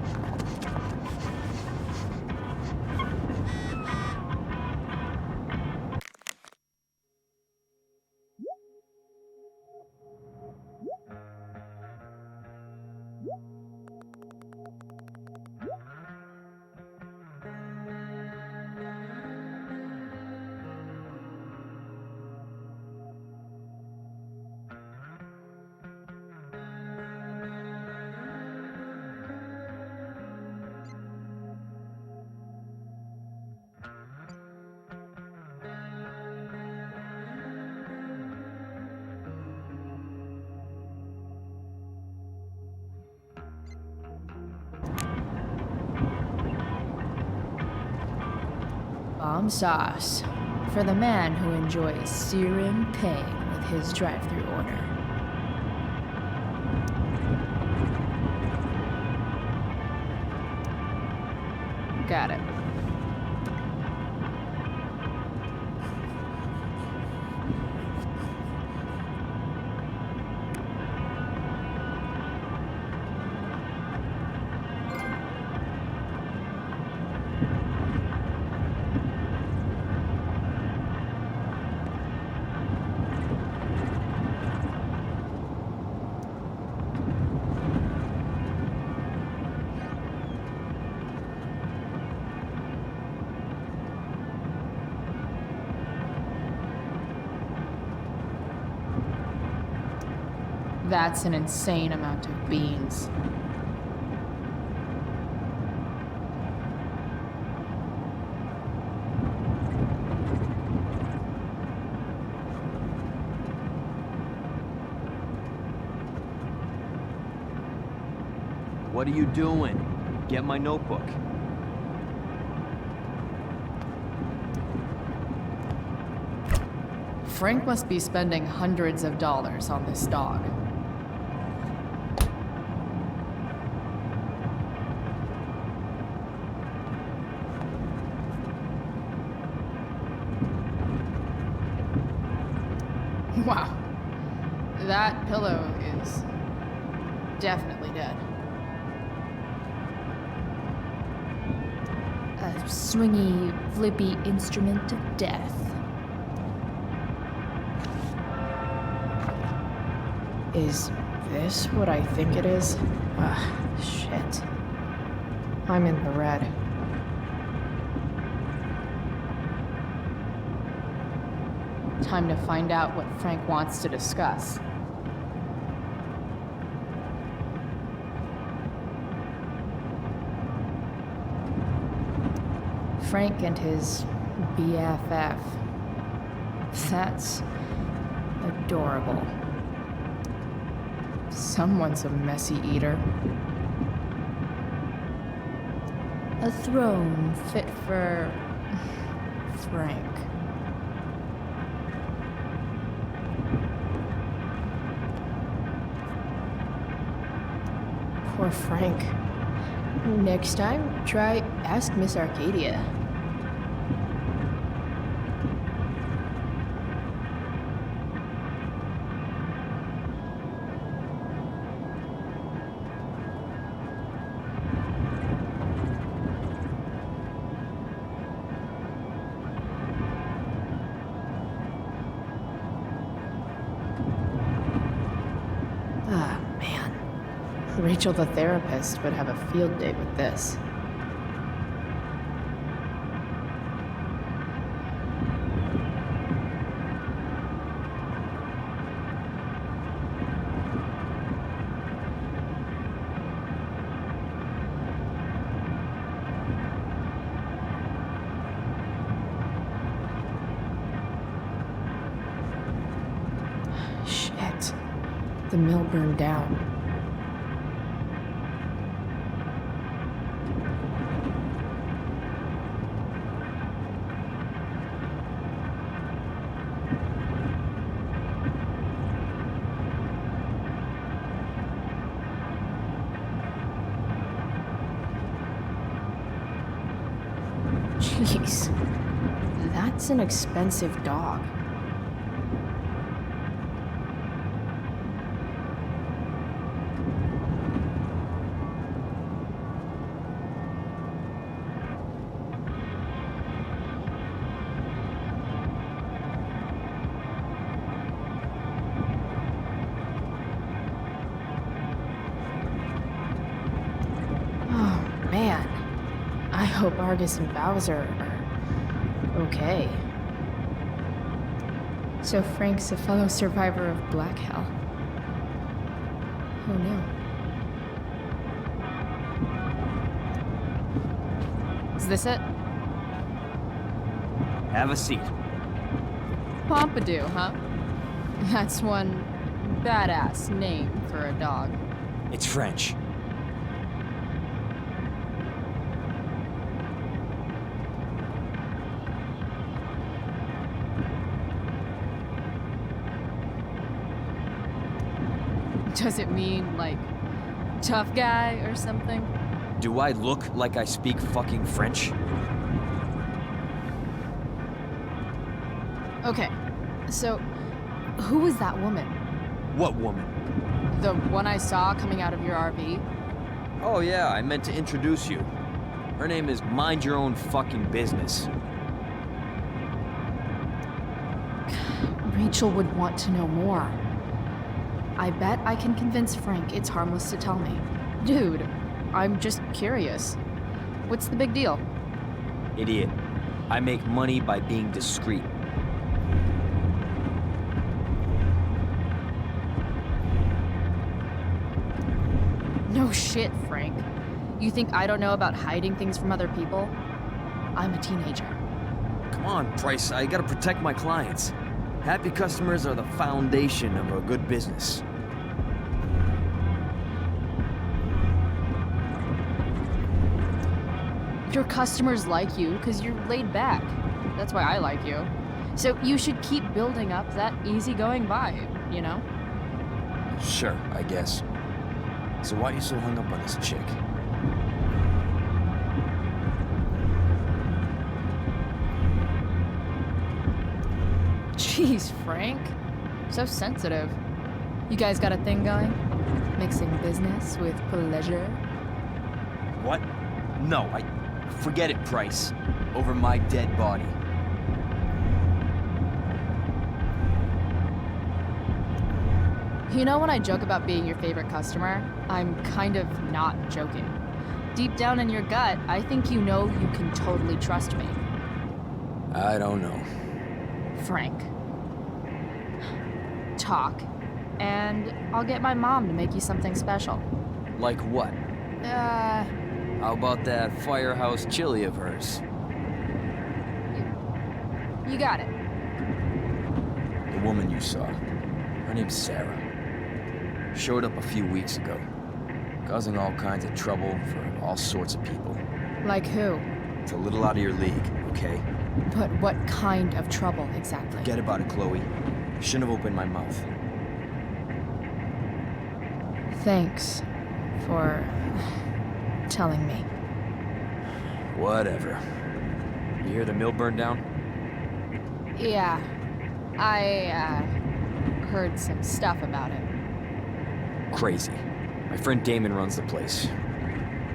Bomb sauce for the man who enjoys searing pain with his drive-thru order. Got it. That's an insane amount of beans. What are you doing? Get my notebook. Frank must be spending hundreds of dollars on this dog. Wow. That pillow is definitely dead. A swingy, flippy instrument of death. Is this what I think it is? Shit. I'm in the red. Time to find out what Frank wants to discuss. Frank and his BFF. That's adorable. Someone's a messy eater. A throne fit for Frank. Poor Frank. Next time, try ask Miss Arcadia. Rachel the therapist would have a field day with this. Shit. The mill burned down. Jeez, that's an expensive dog. hope Argus and Bowser are okay. So Frank's a fellow survivor of Black Hell. Who knew? Is this it? Have a seat. Pompidou, huh? That's one badass name for a dog. It's French. Does it mean, like, tough guy or something? Do I look like I speak fucking French? Okay, so who was that woman? What woman? The one I saw coming out of your RV? Oh yeah, I meant to introduce you. Her name is Mind Your Own Fucking Business. Rachel would want to know more. I bet I can convince Frank it's harmless to tell me. Dude, I'm just curious. What's the big deal? Idiot. I make money by being discreet. No shit, Frank. You think I don't know about hiding things from other people? I'm a teenager. Come on, Price, I gotta protect my clients. Happy customers are the foundation of a good business. Your customers like you because you're laid back. That's why I like you. So you should keep building up that easygoing vibe, you know? Sure, I guess. So why are you so hung up on this chick? Jeez, Frank. So sensitive. You guys got a thing going? Mixing business with pleasure? What? No, forget it, Price. Over my dead body. You know when I joke about being your favorite customer, I'm kind of not joking. Deep down in your gut, I think you know you can totally trust me. I don't know. Frank. Talk, and I'll get my mom to make you something special. Like what? How about that firehouse chili of hers? You got it. The woman you saw. Her name's Sarah. Showed up a few weeks ago. Causing all kinds of trouble for all sorts of people. Like who? It's a little out of your league, okay? But what kind of trouble, exactly? Forget about it, Chloe. I shouldn't have opened my mouth. Thanks for telling me. Whatever. You hear the mill burned down? Yeah. I, heard some stuff about it. Crazy. My friend Damon runs the place.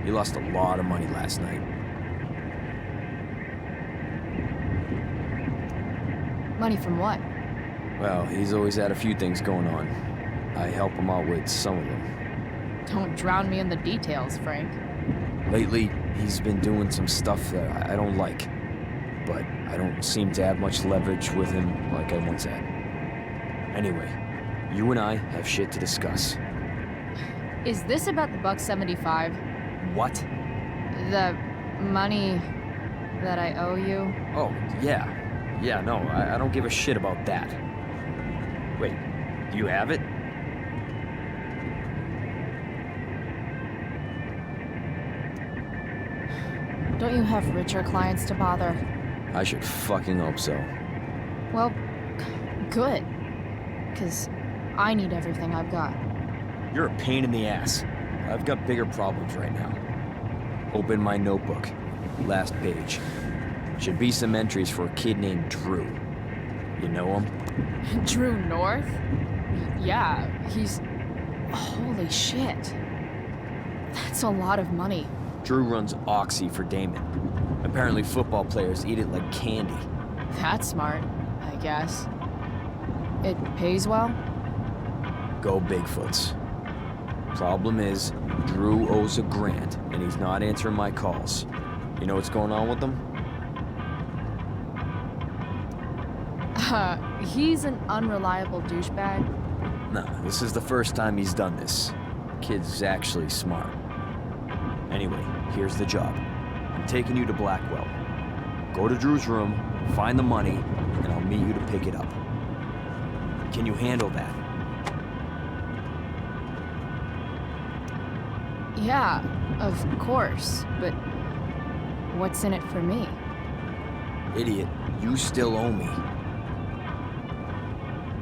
He lost a lot of money last night. Money from what? Well, he's always had a few things going on. I help him out with some of them. Don't drown me in the details, Frank. Lately, he's been doing some stuff that I don't like. But I don't seem to have much leverage with him like I once had. Anyway, you and I have shit to discuss. Is this about the $175? What? The money that I owe you? Oh, yeah. Yeah, no, I don't give a shit about that. Wait, do you have it? Don't you have richer clients to bother? I should fucking hope so. Well, good. 'Cause I need everything I've got. You're a pain in the ass. I've got bigger problems right now. Open my notebook. Last page. Should be some entries for a kid named Drew. You know him? Drew North? Yeah, he's... Holy shit. That's a lot of money. Drew runs Oxy for Damon. Apparently football players eat it like candy. That's smart, I guess. It pays well? Go Bigfoots. Problem is, Drew owes $1,000, and he's not answering my calls. You know what's going on with them? He's an unreliable douchebag. Nah, this is the first time he's done this. Kid's actually smart. Anyway, here's the job. I'm taking you to Blackwell. Go to Drew's room, find the money, and I'll meet you to pick it up. Can you handle that? Yeah, of course, but what's in it for me? Idiot, you still owe me.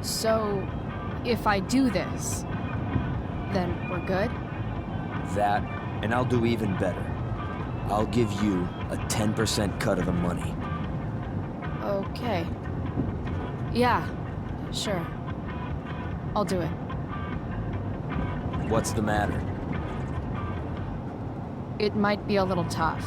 So, if I do this, then we're good? That, and I'll do even better. I'll give you a 10% cut of the money. Okay. Yeah, sure. I'll do it. What's the matter? It might be a little tough.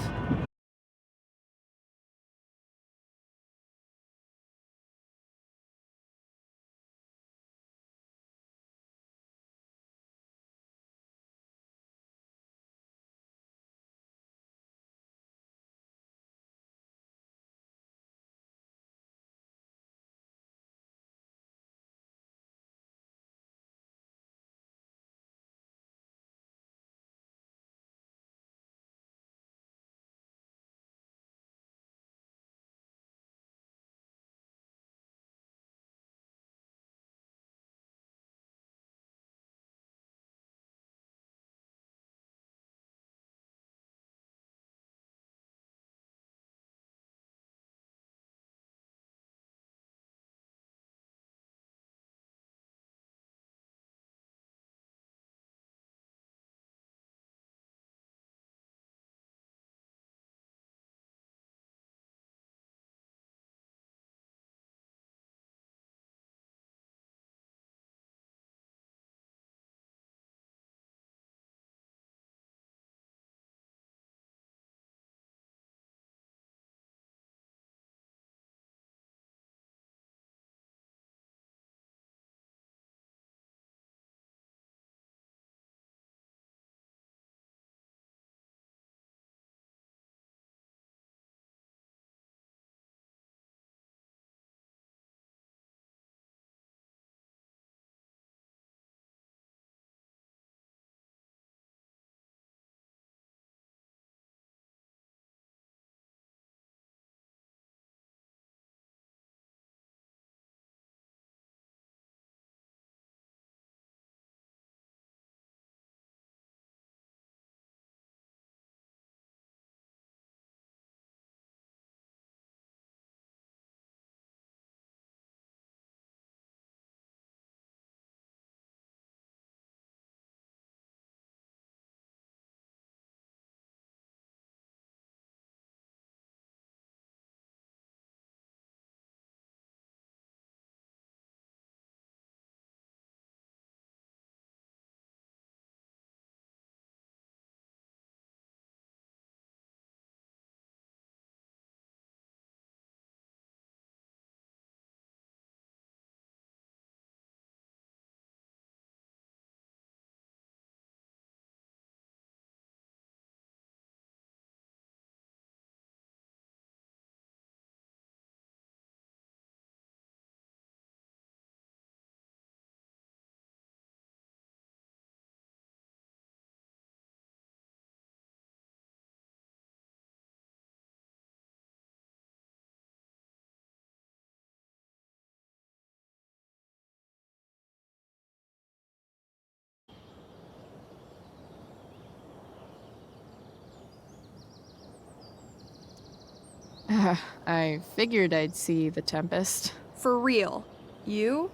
I figured I'd see the Tempest. For real. You?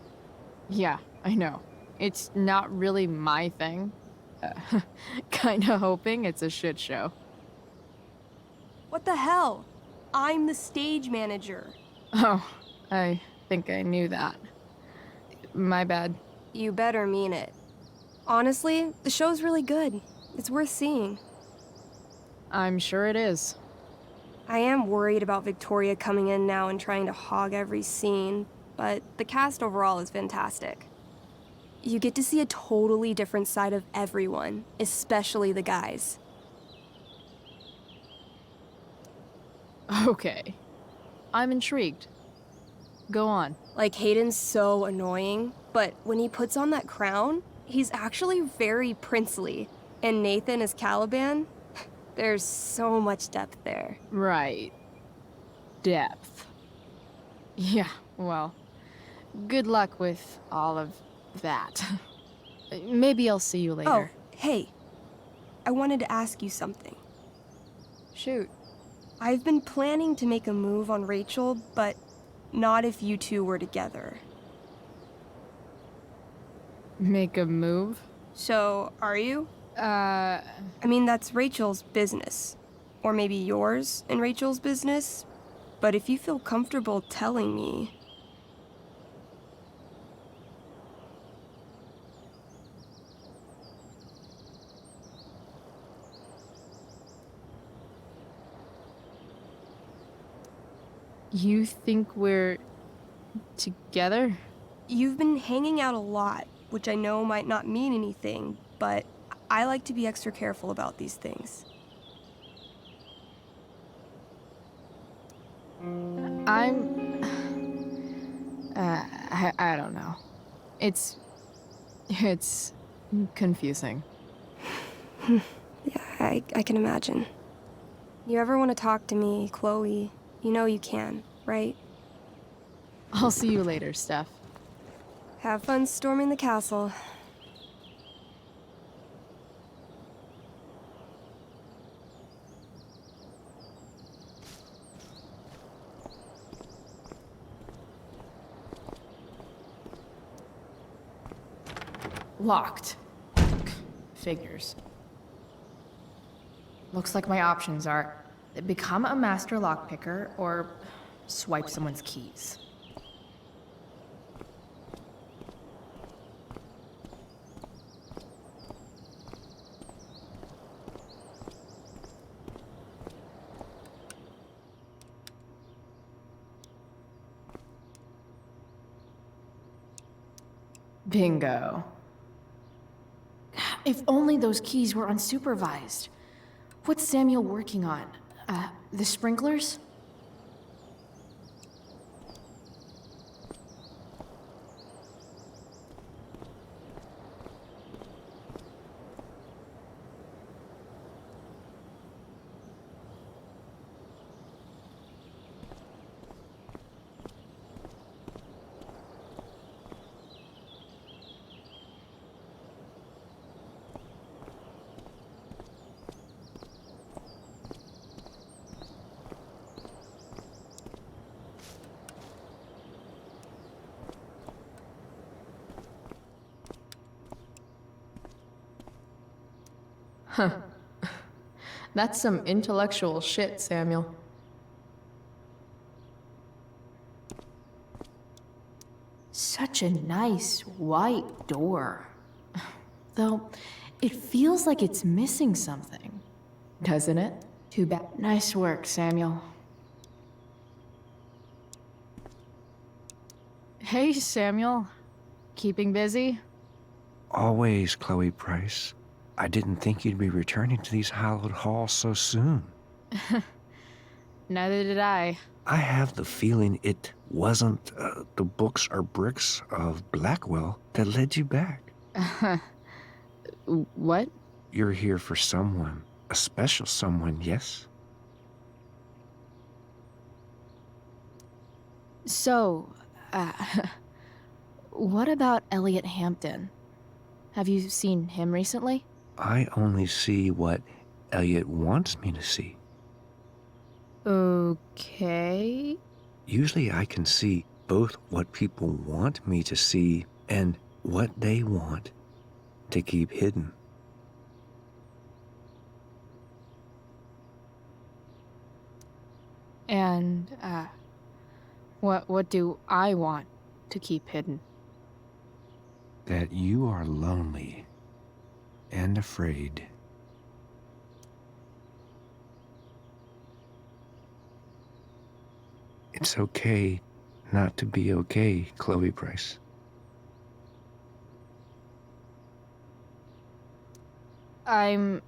Yeah, I know. It's not really my thing. Kinda hoping it's a shit show. What the hell? I'm the stage manager. Oh, I think I knew that. My bad. You better mean it. Honestly, the show's really good. It's worth seeing. I'm sure it is. I am worried about Victoria coming in now and trying to hog every scene, but the cast overall is fantastic. You get to see a totally different side of everyone, especially the guys. Okay. I'm intrigued. Go on. Like, Hayden's so annoying, but when he puts on that crown, he's actually very princely. And Nathan as Caliban, there's so much depth there. Right. Depth. Yeah, well, good luck with all of that. Maybe I'll see you later. Oh, hey. I wanted to ask you something. Shoot. I've been planning to make a move on Rachel, but not if you two were together. Make a move? So, are you? I mean, that's Rachel's business. Or maybe yours and Rachel's business. But if you feel comfortable telling me... You think we're together? You've been hanging out a lot, which I know might not mean anything, but I like to be extra careful about these things. I don't know. It's confusing. Yeah, I can imagine. You ever want to talk to me, Chloe, you know you can, right? I'll see you later, Steph. Have fun storming the castle. Locked. Figures. Looks like my options are become a master lockpicker or swipe someone's keys. Bingo. If only those keys were unsupervised. What's Samuel working on? The sprinklers? Huh. That's some intellectual shit, Samuel. Such a nice white door. Though, it feels like it's missing something. Doesn't it? Too bad. Nice work, Samuel. Hey, Samuel. Keeping busy? Always, Chloe Price. I didn't think you'd be returning to these hallowed halls so soon. Neither did I. I have the feeling it wasn't the books or bricks of Blackwell that led you back. What? You're here for someone, a special someone, yes? So, what about Elliot Hampton? Have you seen him recently? I only see what Elliot wants me to see. Okay. Usually I can see both what people want me to see and what they want to keep hidden. And, what do I want to keep hidden? That you are lonely and afraid. It's okay not to be okay, Chloe Price. I'm,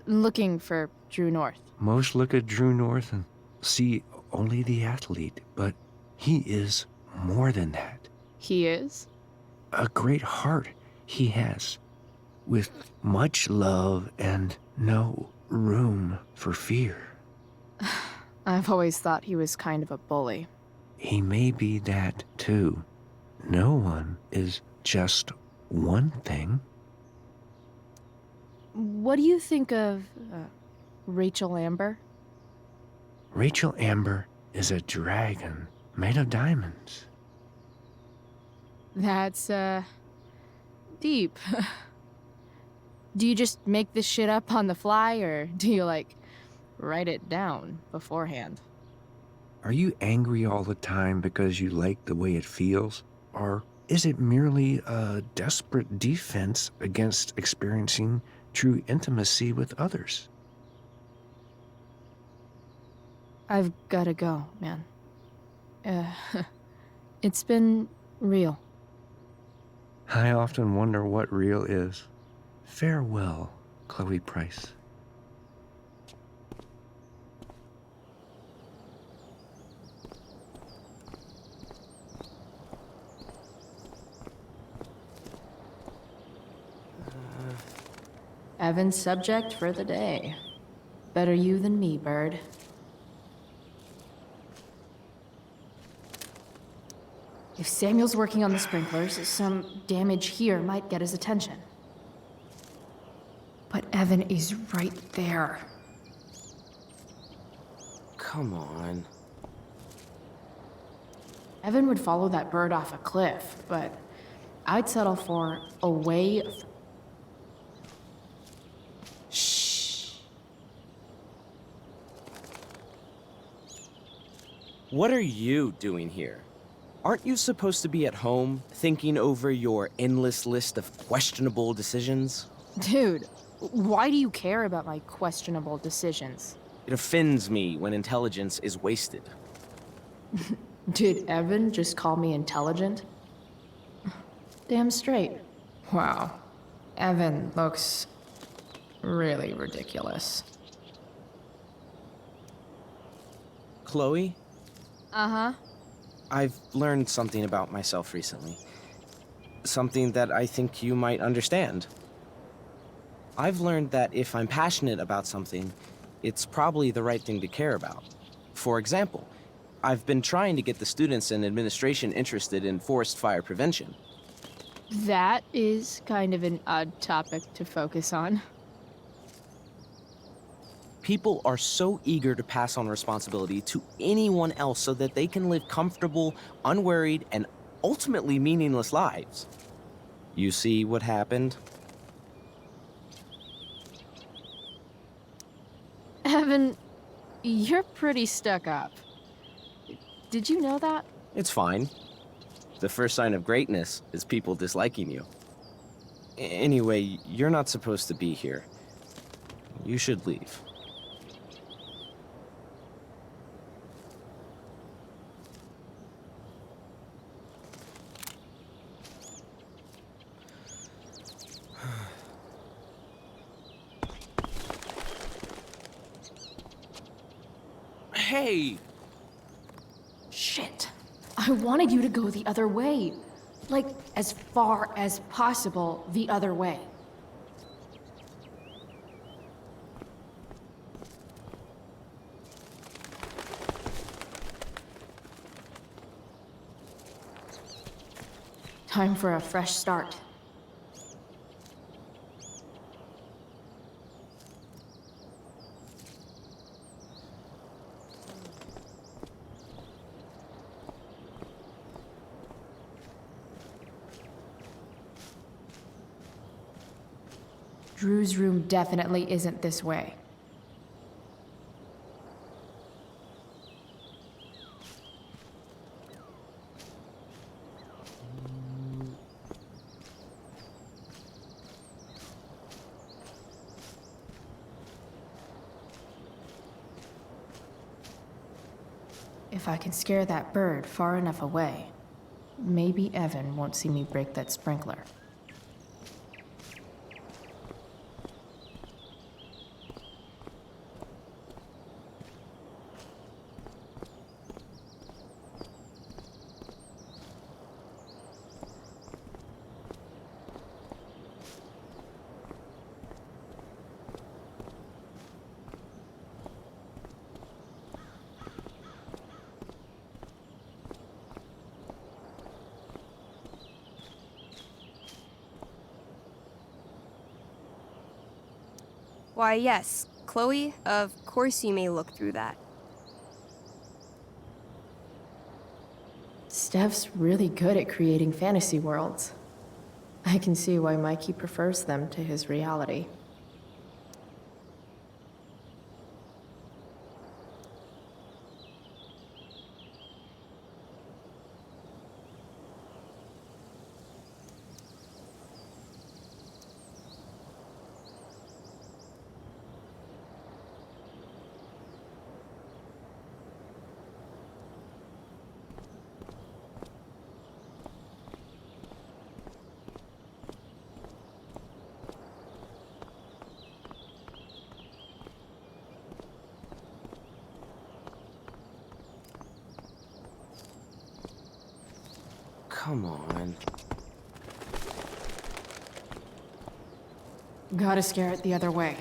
Looking for Drew North. Most look at Drew North and see only the athlete, but he is more than that. He is? A great heart he has, with much love and no room for fear. I've always thought he was kind of a bully. He may be that too. No one is just one thing. What do you think of Rachel Amber? Rachel Amber is a dragon made of diamonds. That's, deep. Do you just make this shit up on the fly, or do you, like, write it down beforehand? Are you angry all the time because you like the way it feels? Or is it merely a desperate defense against experiencing true intimacy with others? I've gotta go, man. It's been real. I often wonder what real is. Farewell, Chloe Price. Evan's subject for the day. Better you than me, bird. If Samuel's working on the sprinklers, some damage here might get his attention. But Evan is right there. Come on. Evan would follow that bird off a cliff, but I'd settle for away. Shh. What are you doing here? Aren't you supposed to be at home, thinking over your endless list of questionable decisions? Dude, why do you care about my questionable decisions? It offends me when intelligence is wasted. Did Evan just call me intelligent? Damn straight. Wow. Evan looks really ridiculous. Chloe? Uh-huh. I've learned something about myself recently. Something that I think you might understand. I've learned that if I'm passionate about something, it's probably the right thing to care about. For example, I've been trying to get the students and administration interested in forest fire prevention. That is kind of an odd topic to focus on. People are so eager to pass on responsibility to anyone else so that they can live comfortable, unworried, and ultimately meaningless lives. You see what happened? Evan, you're pretty stuck up. Did you know that? It's fine. The first sign of greatness is people disliking you. Anyway, you're not supposed to be here. You should leave. Hey! Shit. I wanted you to go the other way. Like, as far as possible the other way. Time for a fresh start. Drew's room definitely isn't this way. If I can scare that bird far enough away, maybe Evan won't see me break that sprinkler. Why, yes, Chloe, of course you may look through that. Steph's really good at creating fantasy worlds. I can see why Mikey prefers them to his reality. Come on. Gotta scare it the other way.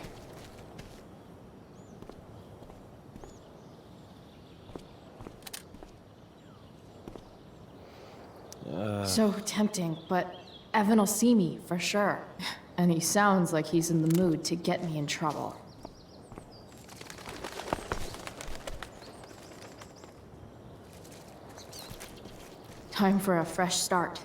So tempting, but Evan will see me, for sure. And he sounds like he's in the mood to get me in trouble. Time for a fresh start.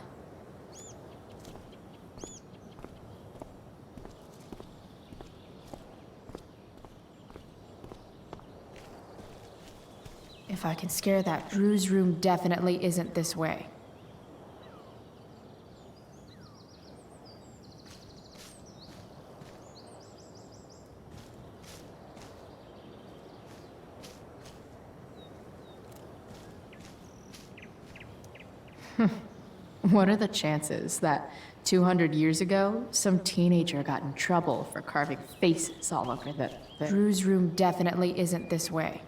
If I can scare that, Drew's room definitely isn't this way. What are the chances that 200 years ago, some teenager got in trouble for carving faces all over the... Drew's room definitely isn't this way.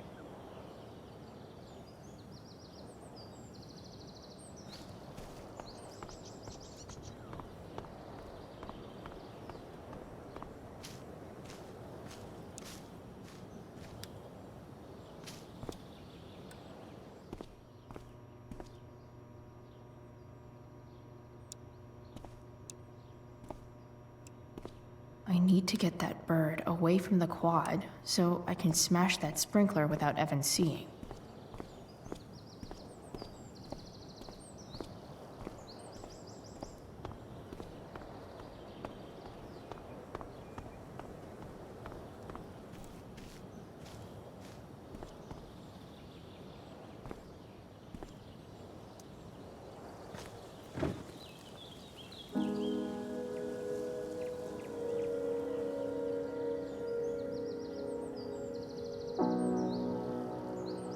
I need to get that bird away from the quad so I can smash that sprinkler without Evan seeing.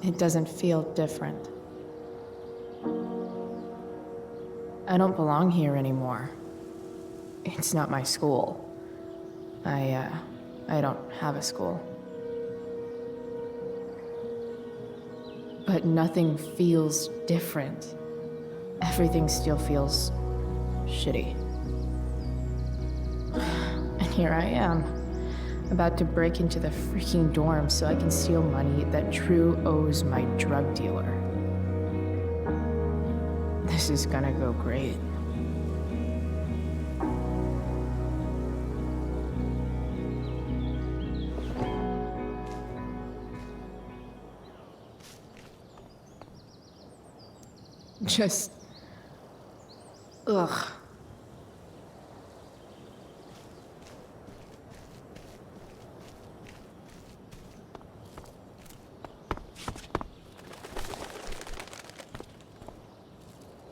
It doesn't feel different. I don't belong here anymore. It's not my school. I don't have a school. But nothing feels different. Everything still feels shitty. And here I am, about to break into the freaking dorm so I can steal money that Drew owes my drug dealer. This is gonna go great. Just... ugh.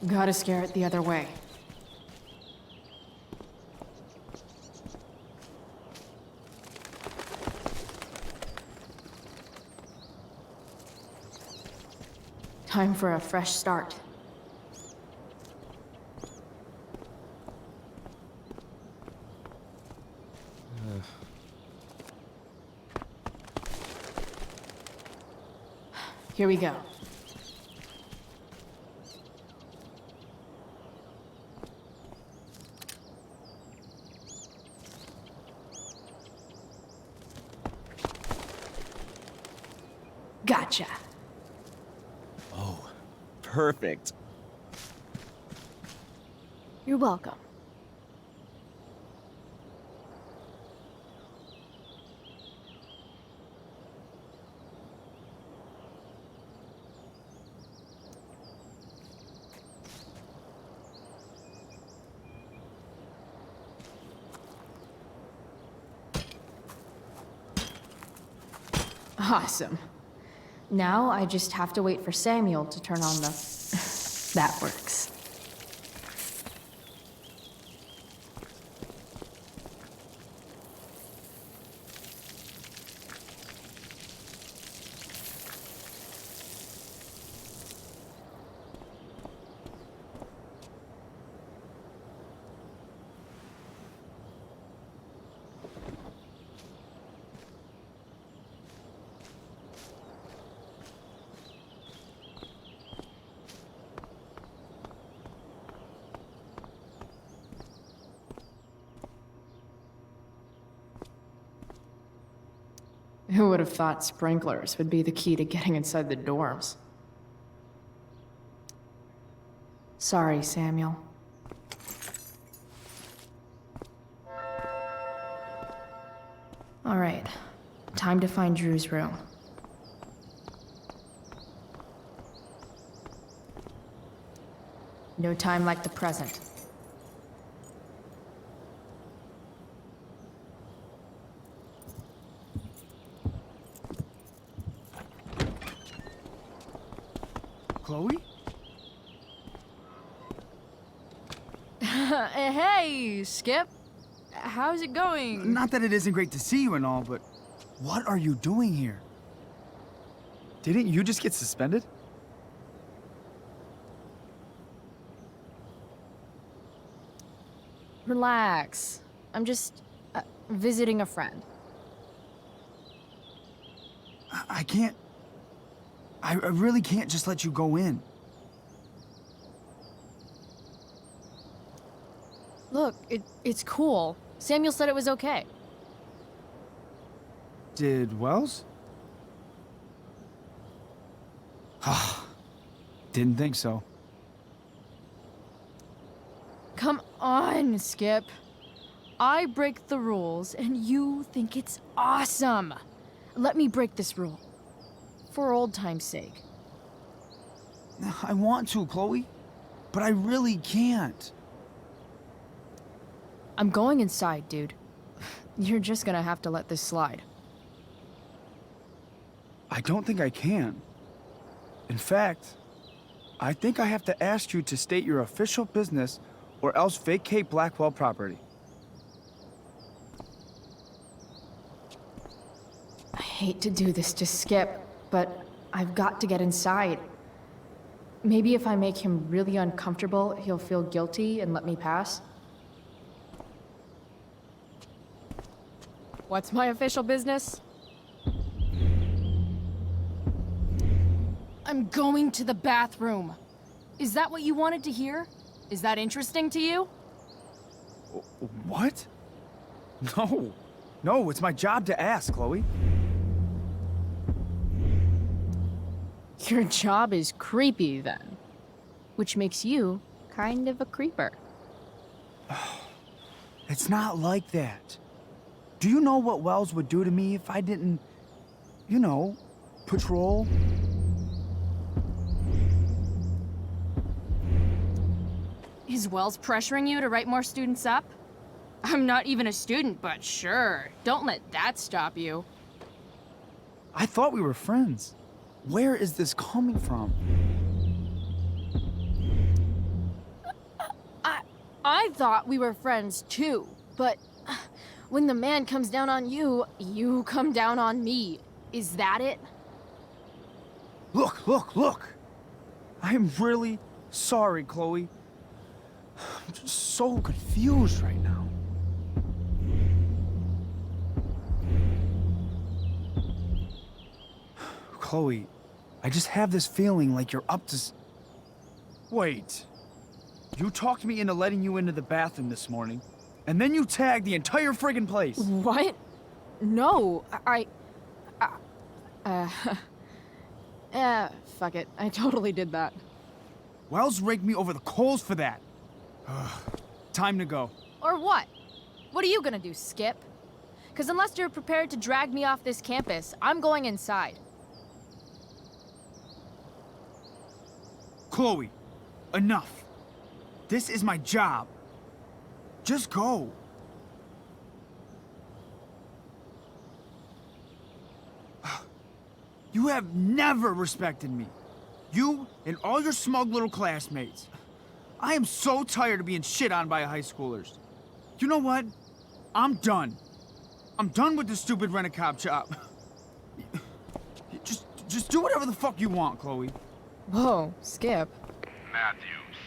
Gotta scare it the other way. Time for a fresh start. Here we go. Gotcha. Oh, perfect. You're welcome. Awesome. Now I just have to wait for Samuel to turn on the... That works. Who would have thought sprinklers would be the key to getting inside the dorms? Sorry, Samuel. All right, time to find Drew's room. No time like the present. Chloe? Hey, Skip. How's it going? Not that it isn't great to see you and all, but what are you doing here? Didn't you just get suspended? Relax. I'm just visiting a friend. I can't... I really can't just let you go in. Look, it's cool. Samuel said it was okay. Did Wells? Didn't think so. Come on, Skip. I break the rules, and you think it's awesome. Let me break this rule. For old time's sake. I want to, Chloe, but I really can't. I'm going inside, dude. You're just gonna have to let this slide. I don't think I can. In fact, I think I have to ask you to state your official business or else vacate Blackwell property. I hate to do this to Skip, but I've got to get inside. Maybe if I make him really uncomfortable, he'll feel guilty and let me pass. What's my official business? I'm going to the bathroom. Is that what you wanted to hear? Is that interesting to you? What? No. No, it's my job to ask, Chloe. Your job is creepy, then. Which makes you kind of a creeper. It's not like that. Do you know what Wells would do to me if I didn't, you know, patrol? Is Wells pressuring you to write more students up? I'm not even a student, but sure. Don't let that stop you. I thought we were friends. Where is this coming from? I thought we were friends too, but when the man comes down on you, you come down on me. Is that it? Look! I'm really sorry, Chloe. I'm just so confused right now. Chloe, I just have this feeling like you're up to Wait. You talked me into letting you into the bathroom this morning, and then you tagged the entire friggin' place. What? No, fuck it. I totally did that. Wells raked me over the coals for that. Time to go. Or what? What are you gonna do, Skip? Because unless you're prepared to drag me off this campus, I'm going inside. Chloe, enough. This is my job. Just go. You have never respected me. You and all your smug little classmates. I am so tired of being shit on by high schoolers. You know what? I'm done. I'm done with this stupid rent-a-cop job. Just do whatever the fuck you want, Chloe. Whoa, Skip. Matthews,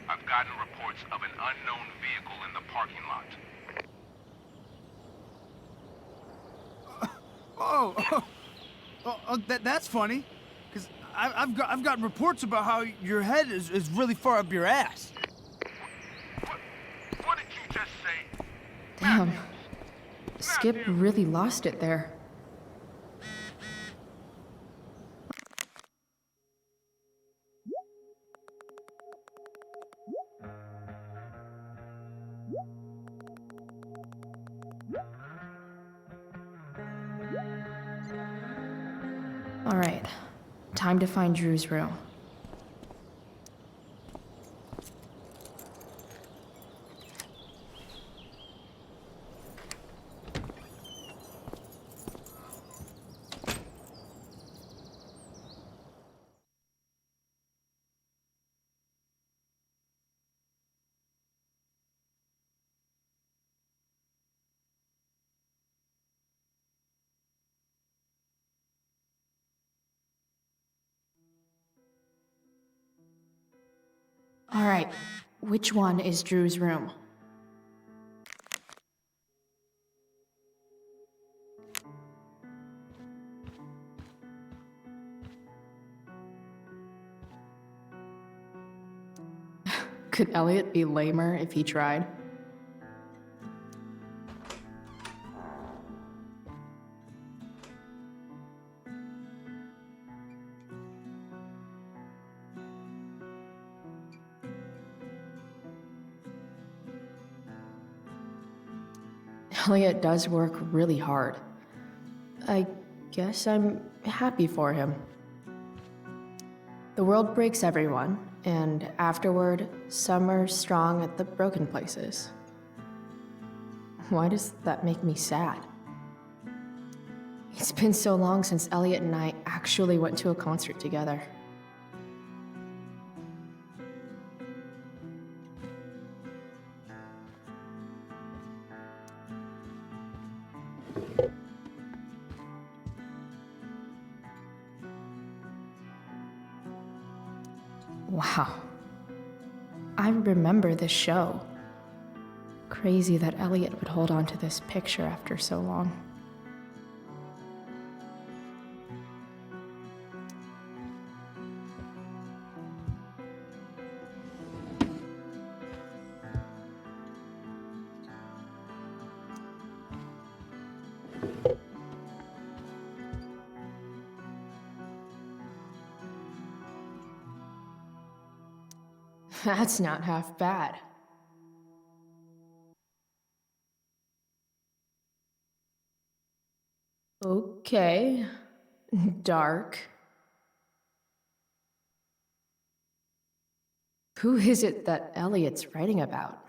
I've gotten reports of an unknown vehicle in the parking lot. That's funny. Because I've got reports about how your head is really far up your ass. What did you just say? Damn. Skip really lost it there. All right, time to find Drew's room. All right, which one is Drew's room? Could Elliot be lamer if he tried? Elliot does work really hard. I guess I'm happy for him. The world breaks everyone, and afterward, some are strong at the broken places. Why does that make me sad? It's been so long since Elliot and I actually went to a concert together. Wow. I remember this show. Crazy that Elliot would hold on to this picture after so long. That's not half bad. Okay. Dark. Who is it that Elliot's writing about?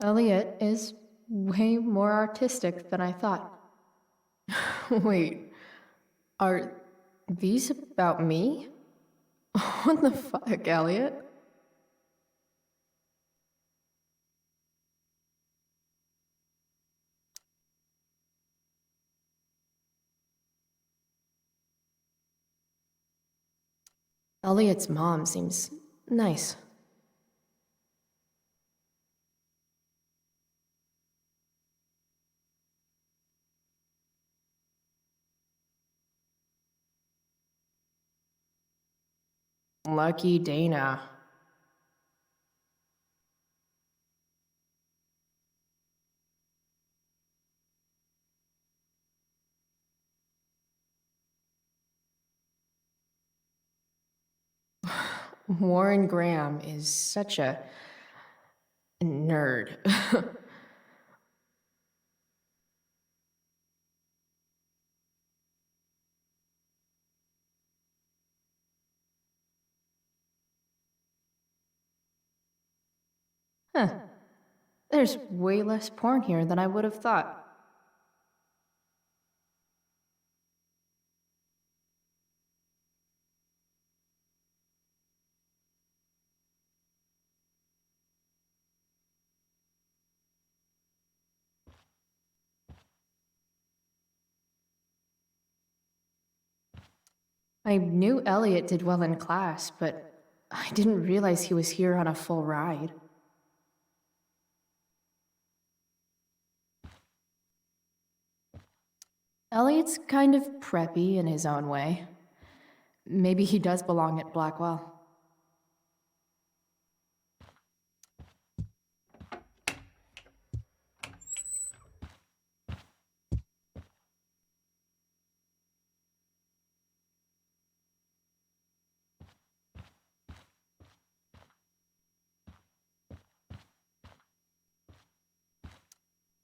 Elliot is way more artistic than I thought. Wait, are these about me? What the fuck, Elliot? Elliot's mom seems nice. Lucky Dana. Warren Graham is such a nerd. Huh. There's way less porn here than I would have thought. I knew Elliot did well in class, but I didn't realize he was here on a full ride. Elliot's kind of preppy in his own way. Maybe he does belong at Blackwell.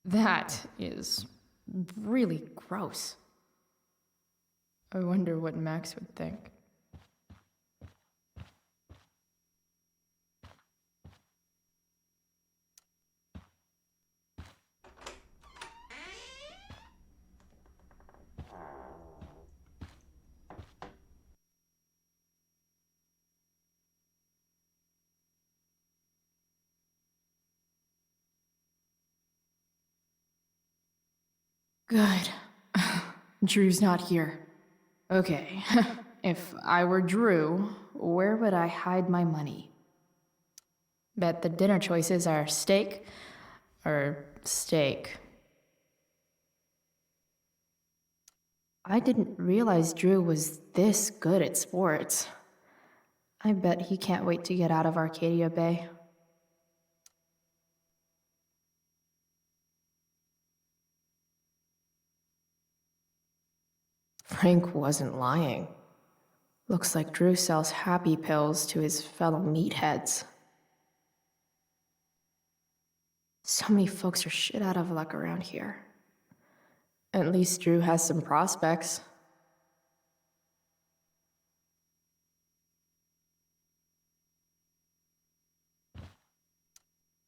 That is really gross. I wonder what Max would think. Good. Drew's not here. Okay, if I were Drew, where would I hide my money? Bet the dinner choices are steak or steak. I didn't realize Drew was this good at sports. I bet he can't wait to get out of Arcadia Bay. Frank wasn't lying. Looks like Drew sells happy pills to his fellow meatheads. So many folks are shit out of luck around here. At least Drew has some prospects.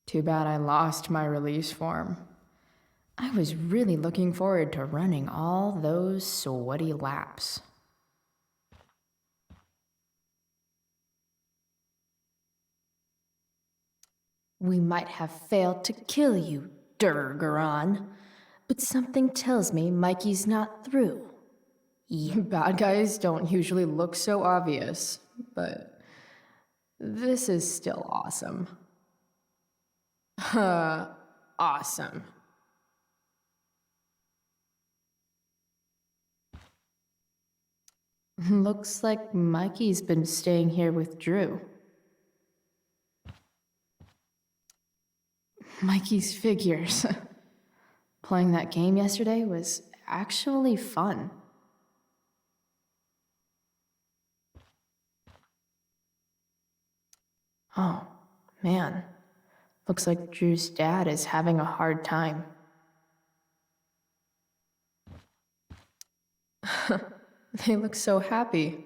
Too bad I lost my release form. I was really looking forward to running all those sweaty laps. We might have failed to kill you, Durgaron, but something tells me Mikey's not through. Yeah, bad guys don't usually look so obvious, but this is still awesome. Awesome. Looks like Mikey's been staying here with Drew. Mikey's figures. Playing that game yesterday was actually fun. Oh, man. Looks like Drew's dad is having a hard time. They look so happy.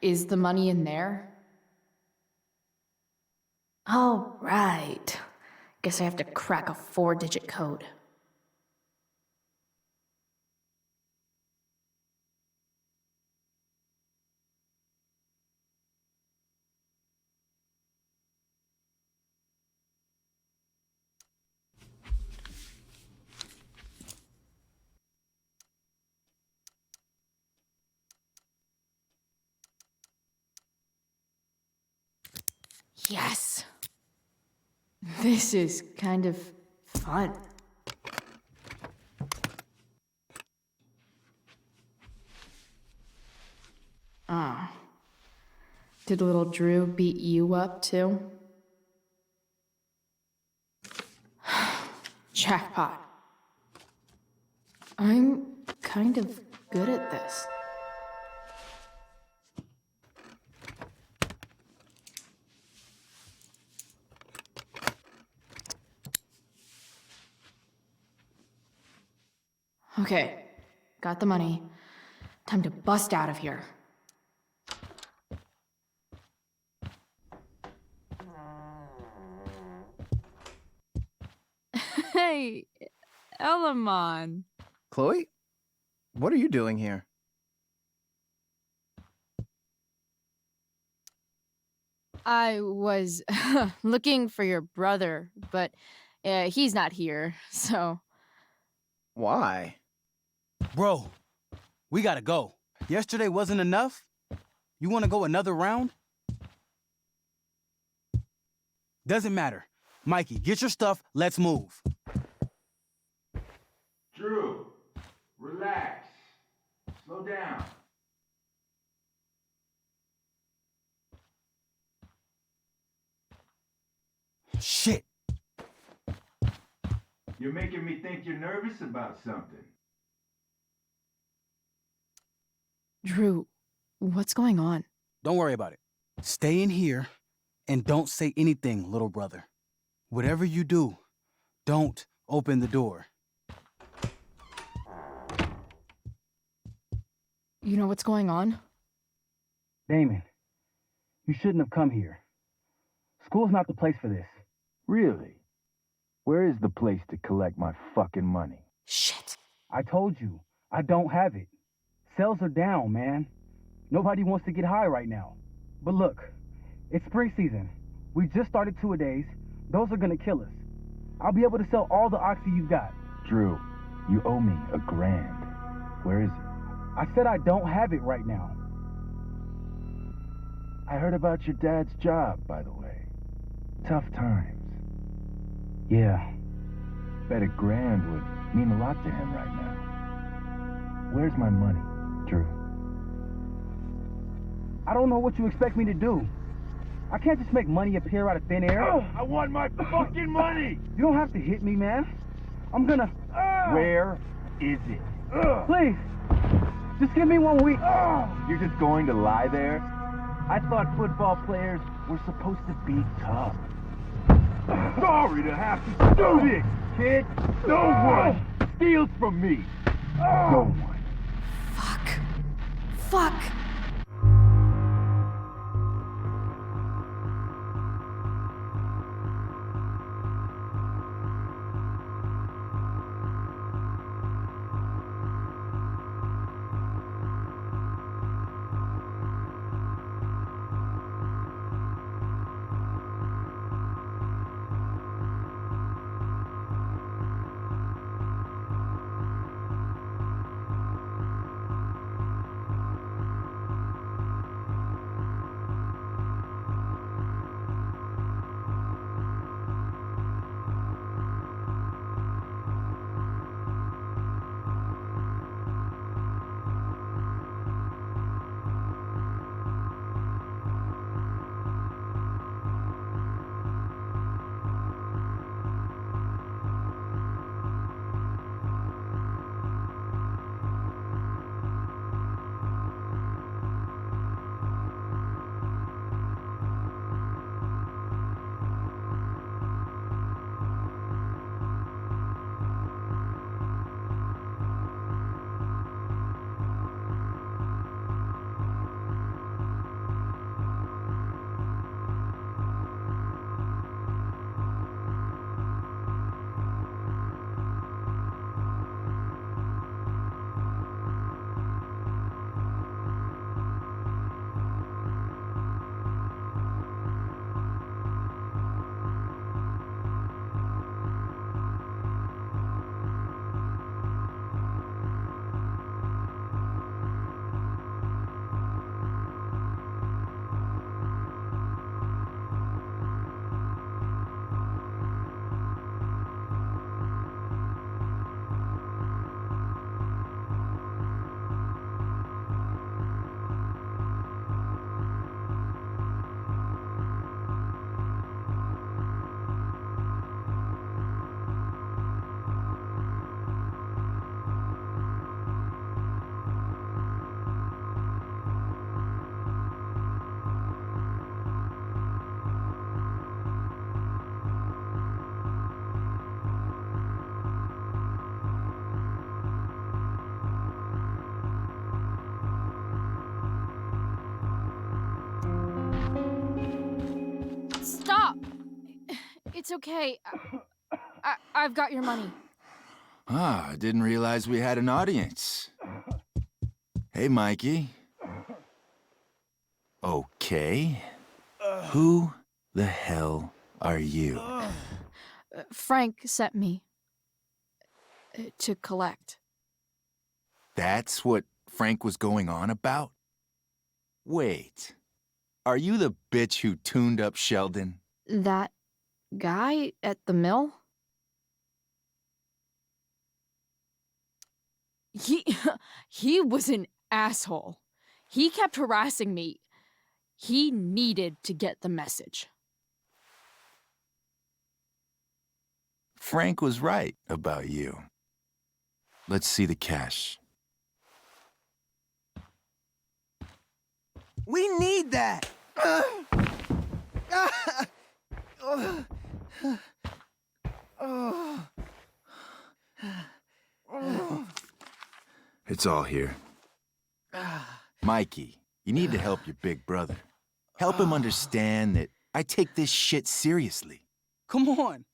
Is the money in there? All right. Guess I have to crack a 4-digit code. Yes! This is kind of fun. Ah. Did little Drew beat you up too? Jackpot. I'm kind of good at this. Okay, got the money. Time to bust out of here. Hey, Elamon. Chloe? What are you doing here? I was looking for your brother, but he's not here, so... Why? Bro, we gotta go. Yesterday wasn't enough? You wanna go another round? Doesn't matter. Mikey, get your stuff, let's move. Drew, relax. Slow down. Shit. You're making me think you're nervous about something. Drew, what's going on? Don't worry about it. Stay in here and don't say anything, little brother. Whatever you do, don't open the door. You know what's going on? Damon, you shouldn't have come here. School's not the place for this. Really? Where is the place to collect my fucking money? Shit. I told you, I don't have it. Sales are down, man. Nobody wants to get high right now. But look, it's spring season. We just started two-a-days. Those are gonna kill us. I'll be able to sell all the oxy you've got. Drew, you owe me $1,000. Where is it? I said I don't have it right now. I heard about your dad's job, by the way. Tough times. Yeah. Bet $1,000 would mean a lot to him right now. Where's my money, Drew? I don't know what you expect me to do. I can't just make money appear out of thin air. I want my fucking money! You don't have to hit me, man. I'm gonna... Where is it? Please, just give me 1 week. You're just going to lie there? I thought football players were supposed to be tough. Sorry to have to do this, kid. No one steals from me. No one. Fuck! It's okay. I've got your money. Ah, I didn't realize we had an audience. Hey, Mikey. Okay. Who the hell are you? Frank sent me to collect. That's what Frank was going on about? Wait. Are you the bitch who tuned up Sheldon? That guy at the mill? He was an asshole. He kept harassing me. He needed to get the message. Frank was right about you. Let's see the cash. We need that! It's all here. Mikey, you need to help your big brother. Help him understand that I take this shit seriously. Come on.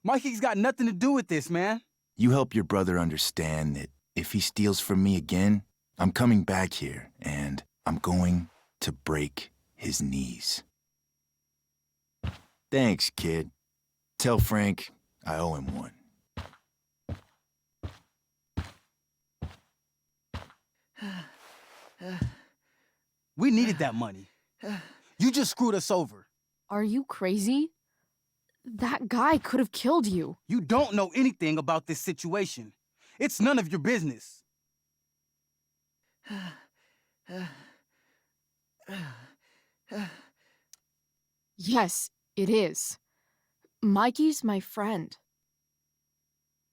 Mikey's got nothing to do with this, man. You help your brother understand that if he steals from me again, I'm coming back here and I'm going to break his knees. Thanks, kid. Tell Frank I owe him one. We needed that money. You just screwed us over. Are you crazy? That guy could have killed you. You don't know anything about this situation. It's none of your business. Yes, it is. Mikey's my friend.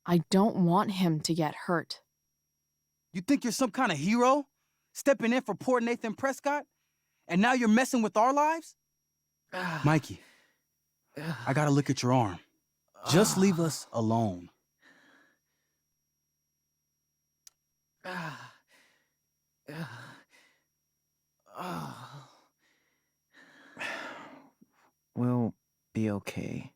I don't want him to get hurt. You think you're some kind of hero? Stepping in for poor Nathan Prescott? And now you're messing with our lives? Mikey, I gotta look at your arm. Just leave us alone. We'll be okay.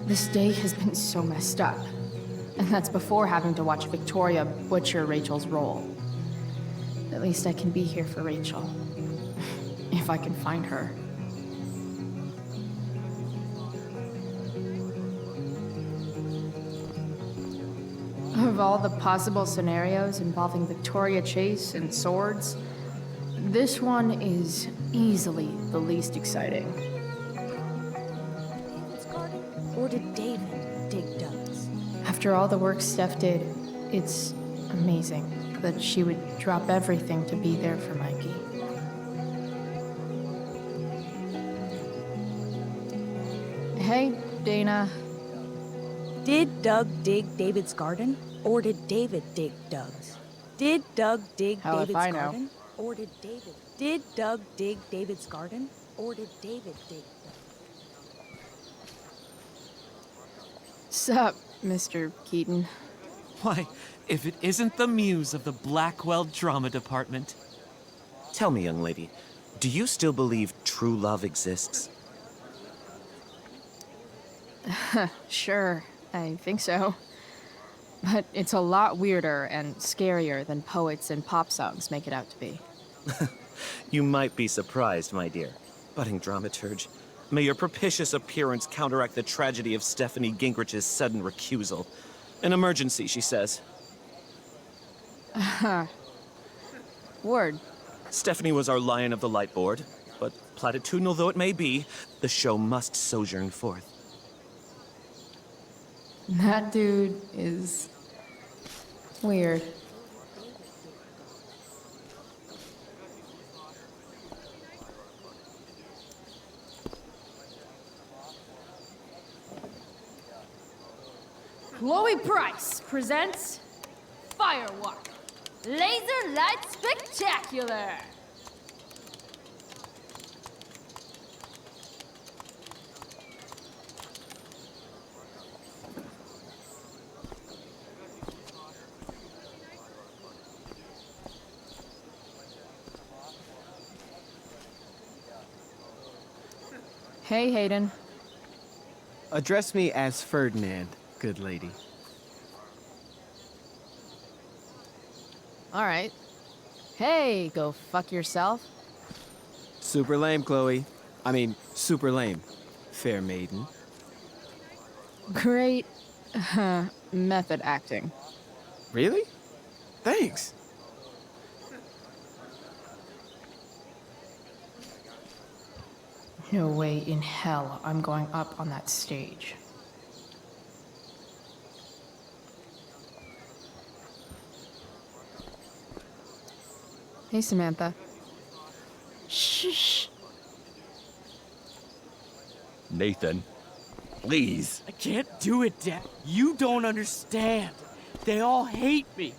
This day has been so messed up. And that's before having to watch Victoria butcher Rachel's role. At least I can be here for Rachel. If I can find her. Of all the possible scenarios involving Victoria Chase and swords, this one is easily the least exciting. Or did David dig Doug's? After all the work Steph did, it's amazing that she would drop everything to be there for Mikey. Hey, Dana. Did Doug dig David's garden, or did David dig Doug's? Did Doug dig Hell if David's I know. garden, or did David? Did Doug dig David's garden, or did David dig Doug's? Sup, Mr. Keaton? Why, if it isn't the muse of the Blackwell Drama Department. Tell me, young lady, do you still believe true love exists? Sure, I think so. But it's a lot weirder and scarier than poets and pop songs make it out to be. You might be surprised, my dear. Budding dramaturge, may your propitious appearance counteract the tragedy of Stephanie Gingrich's sudden recusal. An emergency, she says. Word. Stephanie was our lion of the light board, but platitudinal though it may be, the show must sojourn forth. That dude is weird. Chloe Price presents Firewalk, Laser Light Spectacular. Hey, Hayden. Address me as Ferdinand, good lady. All right. Hey, go fuck yourself. Super lame, Chloe. I mean, super lame. Fair maiden. Great method acting. Really? Thanks. No way in hell I'm going up on that stage. Hey, Samantha. Shh. Nathan, please. I can't do it, Dad. You don't understand. They all hate me.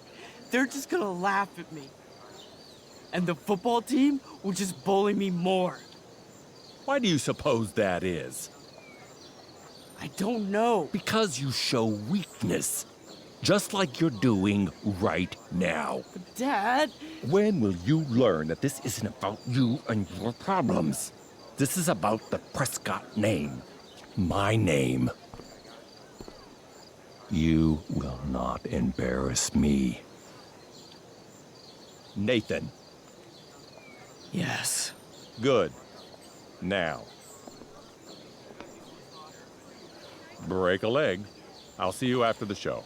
They're just gonna laugh at me. And the football team will just bully me more. Why do you suppose that is? I don't know. Because you show weakness. Just like you're doing right now. But Dad... When will you learn that this isn't about you and your problems? This is about the Prescott name. My name. You will not embarrass me. Nathan. Yes. Good. Now. Break a leg. I'll see you after the show.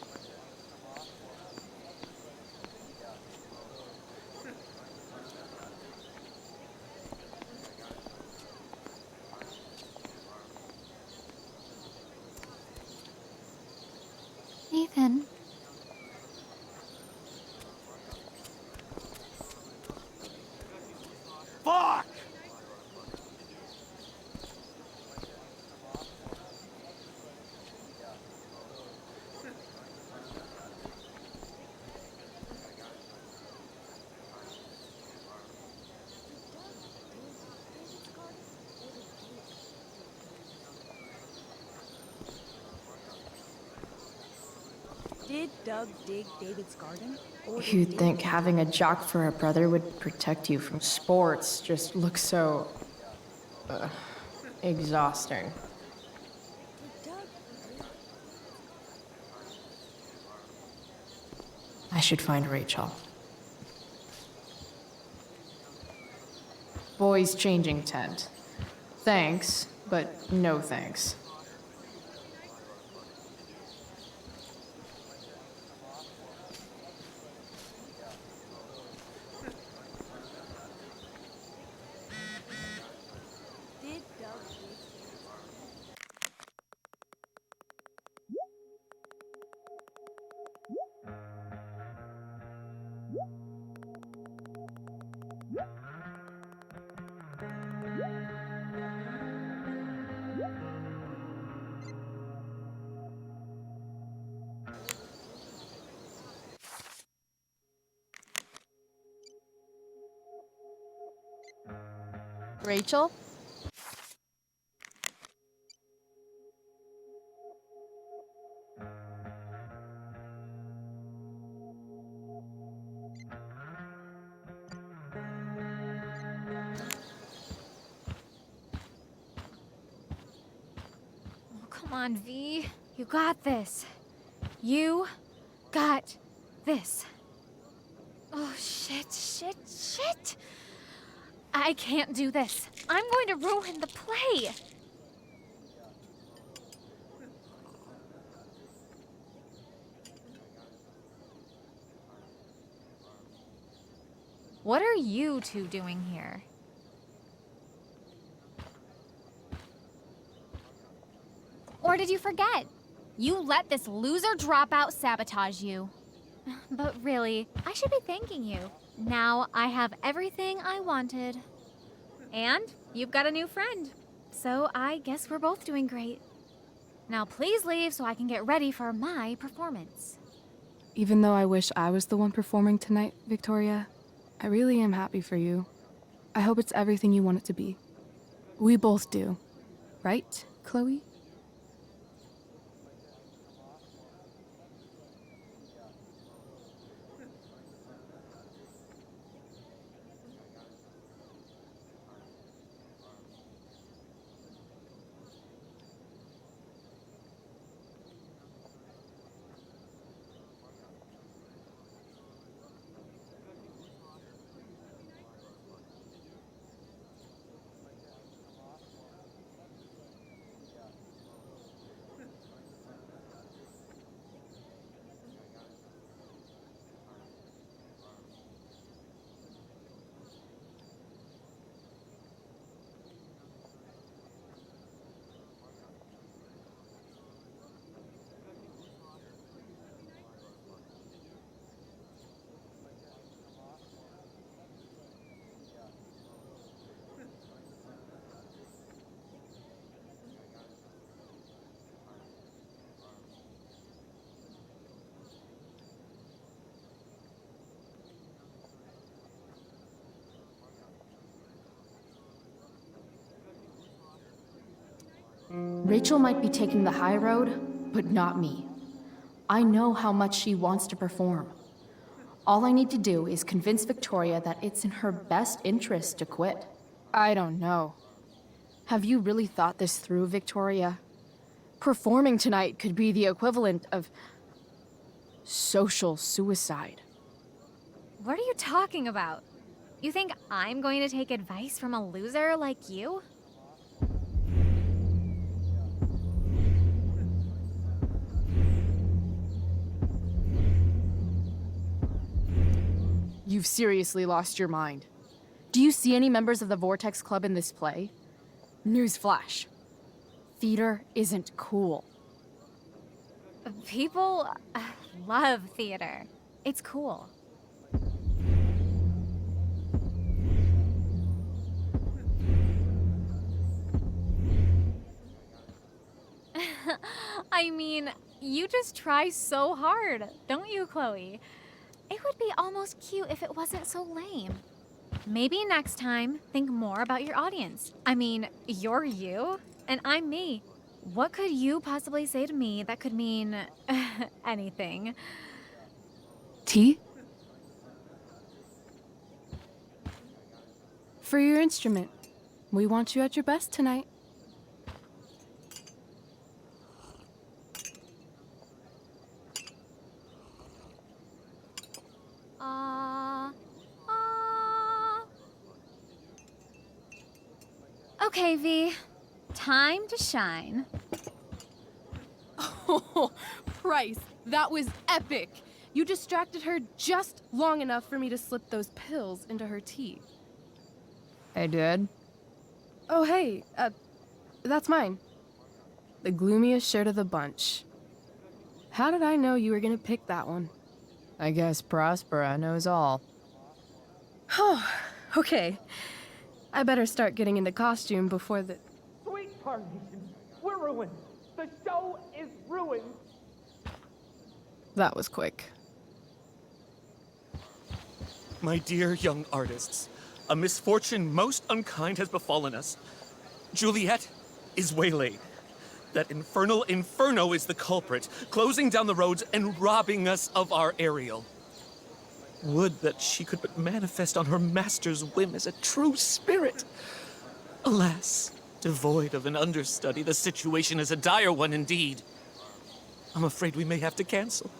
Nathan. Fuck! Did Doug dig David's garden? Or did You'd David think dig having a Doug's? jock for a brother would protect you from sports just looks so... exhausting. I should find Rachel. Boys changing tent. Thanks, but no thanks. Did Doug dig David's garden? Rachel? Oh, come on, V. You got this. You got this. Oh, shit. I can't do this. I'm going to ruin the play. What are you two doing here? Or did you forget? You let this loser dropout sabotage you. But really, I should be thanking you. Now I have everything I wanted. And you've got a new friend. So I guess we're both doing great. Now please leave so I can get ready for my performance. Even though I wish I was the one performing tonight, Victoria, I really am happy for you. I hope it's everything you want it to be. We both do. Right, Chloe? Rachel might be taking the high road, but not me. I know how much she wants to perform. All I need to do is convince Victoria that it's in her best interest to quit. I don't know. Have you really thought this through, Victoria? Performing tonight could be the equivalent of social suicide. What are you talking about? You think I'm going to take advice from a loser like you? You've seriously lost your mind. Do you see any members of the Vortex Club in this play? Newsflash. Theater isn't cool. People love theater. It's cool. I mean, you just try so hard, don't you, Chloe? It would be almost cute if it wasn't so lame. Maybe next time, think more about your audience. I mean, you're you, and I'm me. What could you possibly say to me that could mean anything? Tea? For your instrument. We want you at your best tonight. Okay, V. Time to shine. Oh, Price, that was epic. You distracted her just long enough for me to slip those pills into her tea. I did? Oh, hey, that's mine. The gloomiest shirt of the bunch. How did I know you were gonna pick that one? I guess Prospera knows all. Oh, okay. I better start getting into costume before the... Sweet Carnation, we're ruined. The show is ruined. That was quick. My dear young artists, A misfortune most unkind has befallen us. Juliet is waylaid. That infernal inferno is the culprit, closing down the roads and robbing us of our Ariel. Would that she could but manifest on her master's whim as a true spirit. Alas, devoid of an understudy, the situation is a dire one indeed. I'm afraid we may have to cancel.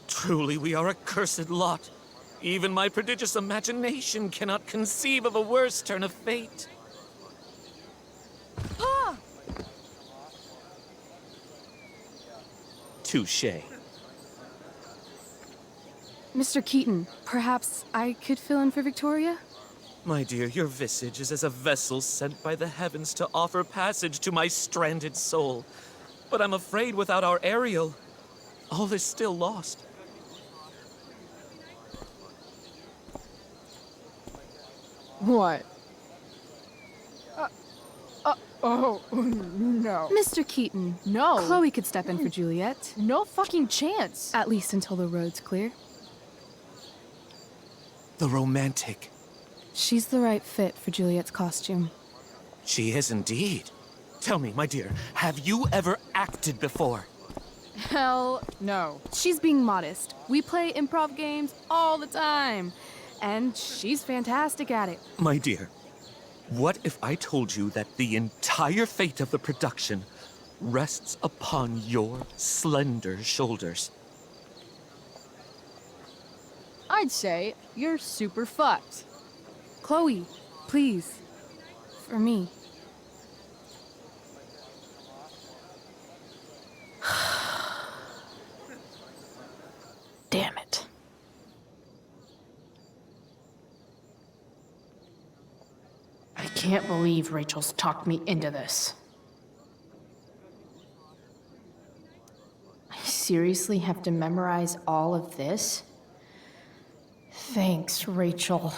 Truly, we are a cursed lot. Even my prodigious imagination cannot conceive of a worse turn of fate. Ah! Touché. Mr. Keaton, perhaps I could fill in for Victoria? My dear, your visage is as a vessel sent by the heavens to offer passage to my stranded soul. But I'm afraid without our Ariel, all is still lost. What? Oh, no. Mr. Keaton. No. Chloe could step in for Juliet. No fucking chance. At least until the road's clear. The romantic. She's the right fit for Juliet's costume. She is indeed. Tell me, my dear, have you ever acted before? Hell no. She's being modest. We play improv games all the time. And she's fantastic at it. My dear, what if I told you that the entire fate of the production rests upon your slender shoulders? I'd say you're super fucked. Chloe, please. For me. Damn it. I can't believe Rachel's talked me into this. I seriously have to memorize all of this? Thanks, Rachel.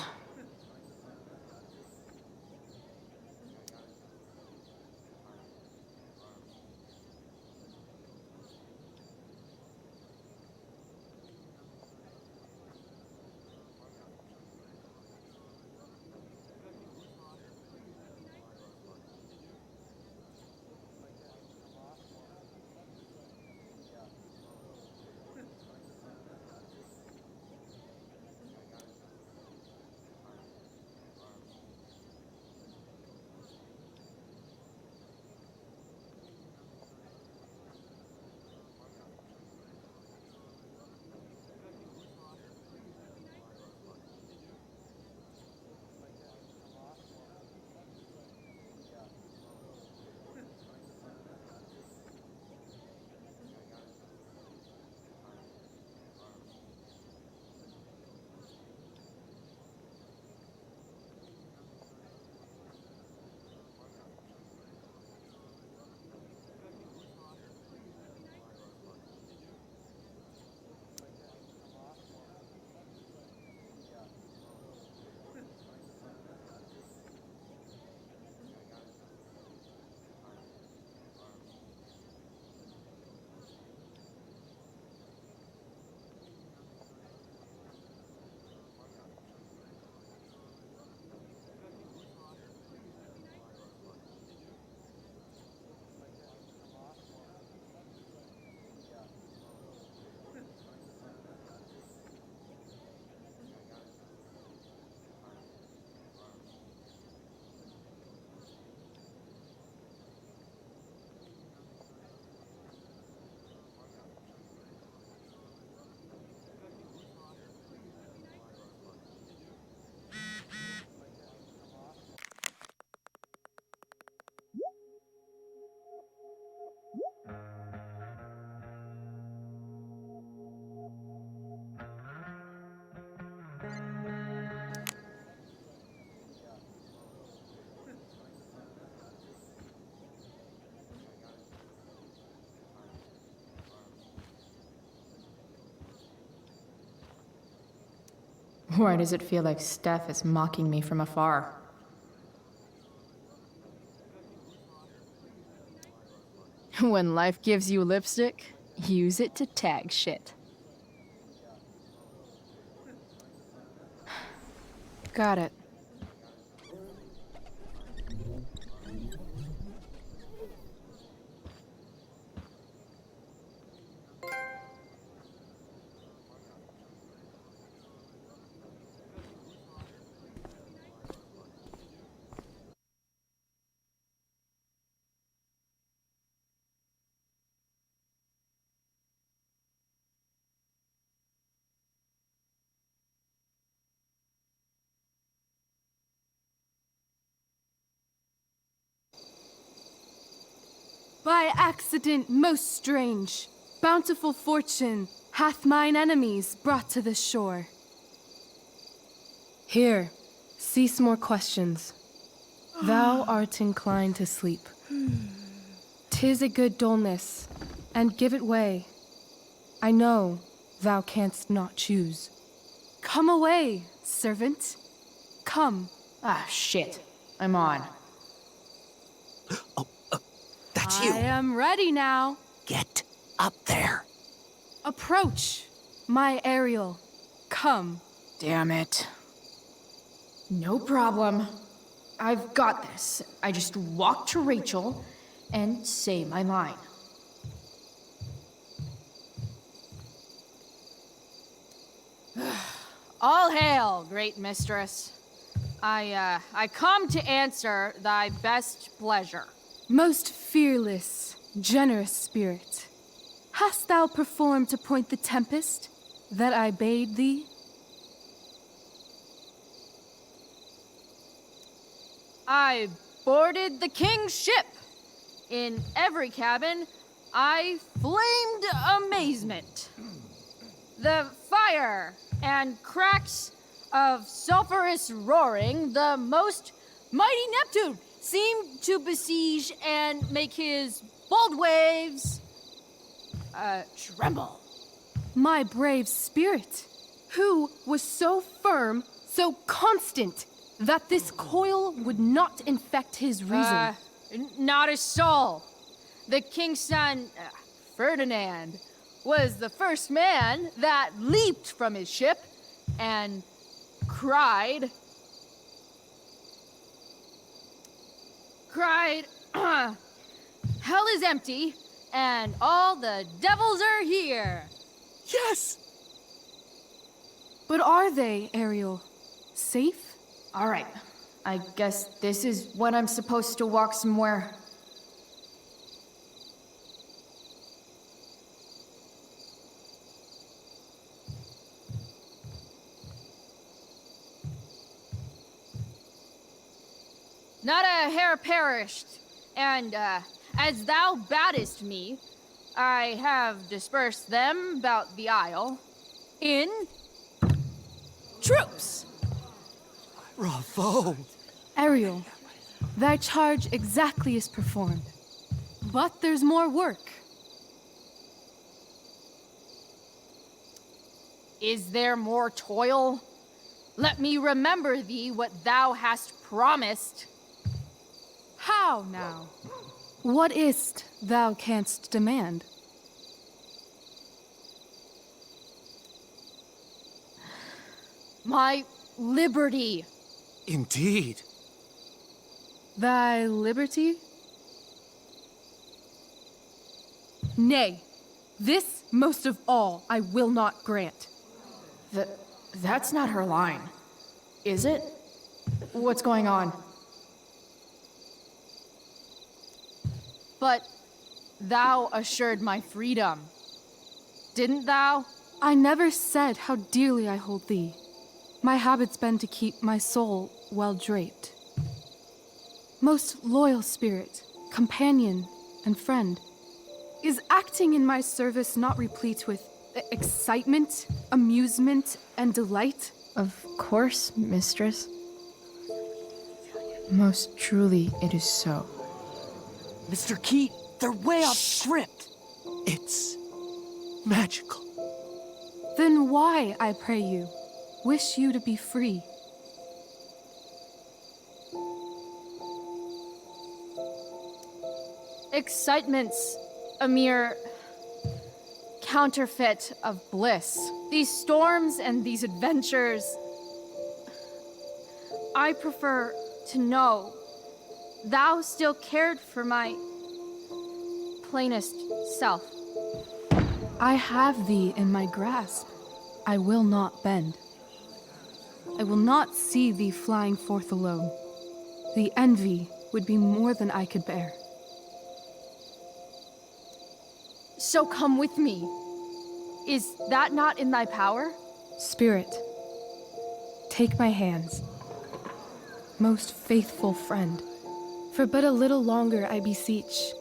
Why does it feel like Steph is mocking me from afar? When life gives you lipstick, use it to tag shit. Got it. By accident most strange, bountiful fortune hath mine enemies brought to this shore. Here, cease more questions. Thou art inclined to sleep. 'Tis a good dullness, and give it way. I know thou canst not choose. Come away, servant. Come. Ah, shit. I'm on. That's I am ready now. Get up there. Approach, my Ariel. Come. Damn it. No problem. I've got this. I just walk to Rachel and say my line. All hail, great mistress. I come to answer thy best pleasure. Most fearless, generous spirit, hast thou performed to point the tempest that I bade thee? I boarded the king's ship. In every cabin, I flamed amazement. The fire and cracks of sulphurous roaring, the most mighty Neptune seemed to besiege and make his bold waves tremble. My brave spirit, who was so firm, so constant, that this coil would not infect his reason. Not a soul. The king's son, Ferdinand, was the first man that leaped from his ship and cried, hell is empty, and all the devils are here. Yes! But are they, Ariel? Safe? All right. I guess this is when I'm supposed to walk somewhere. Not a hair perished, and as thou badest me, I have dispersed them about the isle in troops. Bravo! Ariel, thy charge exactly is performed. But there's more work. Is there more toil? Let me remember thee what thou hast promised. How now? What is't thou canst demand? My liberty. Indeed. Thy liberty? Nay, this most of all I will not grant. That's not her line, is it? What's going on? But thou assured my freedom, didn't thou? I never said how dearly I hold thee. My habit's been to keep my soul well draped. Most loyal spirit, companion, and friend, is acting in my service not replete with excitement, amusement, and delight? Of course, mistress. Most truly it is so. Mr. Keat, they're way off script. It's magical. Then why, I pray you, wish you to be free? Excitement's a mere counterfeit of bliss. These storms and these adventures, I prefer to know thou still cared for my plainest self. I have thee in my grasp. I will not bend. I will not see thee flying forth alone. The envy would be more than I could bear. So come with me. Is that not in thy power? Spirit, take my hands. Most faithful friend, for but a little longer I beseech.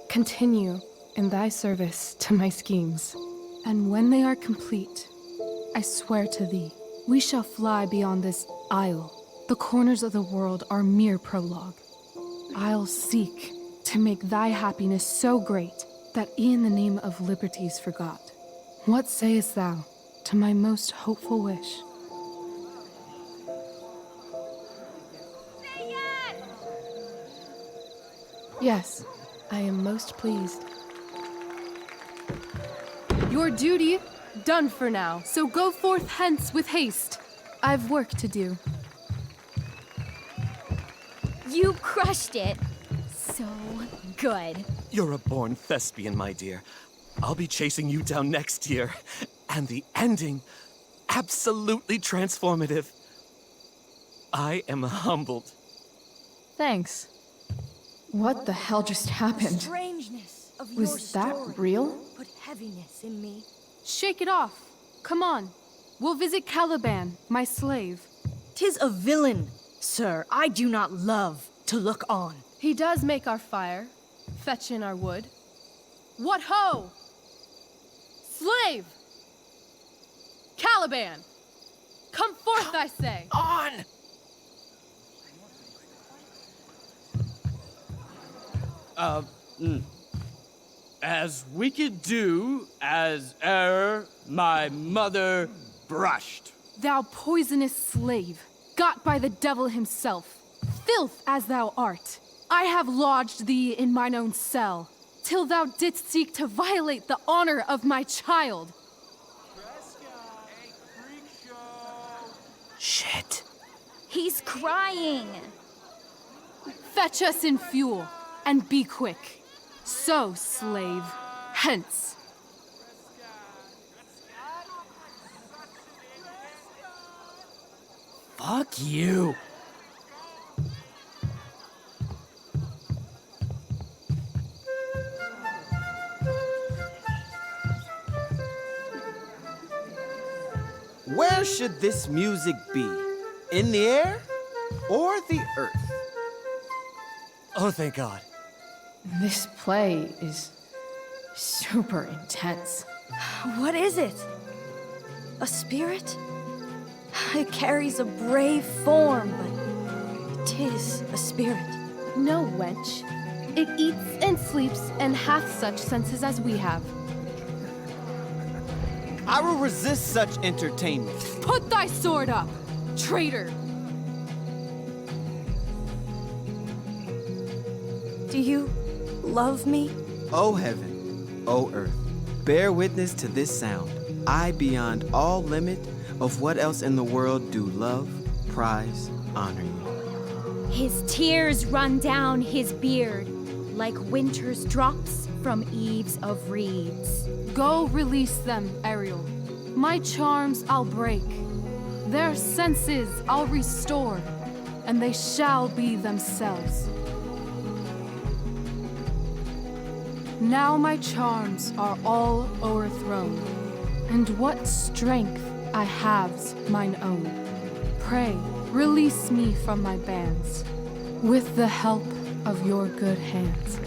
Continue in thy service to my schemes, and when they are complete, I swear to thee, we shall fly beyond this isle. The corners of the world are mere prologue. I'll seek to make thy happiness so great that e'en the name of liberty's forgot. What sayest thou to my most hopeful wish? Say yes! Yes, I am most pleased. Your duty done for now, so go forth hence with haste. I've work to do. You crushed it. So good. You're a born thespian, my dear. I'll be chasing you down next year. And the ending, absolutely transformative. I am humbled. Thanks. What the hell just happened? Strangeness of your Was that story real? Put heaviness in me. Shake it off. Come on. We'll visit Caliban, my slave. 'Tis a villain, sir, I do not love to look on. He does make our fire, fetch in our wood. What ho! Slave! Caliban! Come forth, I say! On! As we could do as e'er my mother brushed. Thou poisonous slave, got by the devil himself, filth as thou art, I have lodged thee in mine own cell, till thou didst seek to violate the honor of my child. Shit. He's crying. Fetch us in fuel, and be quick. So, slave, hence. Fuck you. Where should this music be? In the air or the earth? Oh, thank God. This play is super intense. What is it? A spirit? It carries a brave form, but 'tis a spirit. No, wench. It eats and sleeps and hath such senses as we have. I will resist such entertainment. Put thy sword up, traitor! Do you love me? O heaven, O earth, bear witness to this sound. I, beyond all limit of what else in the world do love, prize, honor you. His tears run down his beard like winter's drops from eaves of reeds. Go release them, Ariel. My charms I'll break. Their senses I'll restore, and they shall be themselves. Now my charms are all o'erthrown, and what strength I have's mine own. Pray, release me from my bands, with the help of your good hands.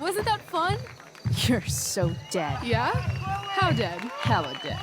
Wasn't that fun? You're so dead. Yeah? How dead? Hella dead.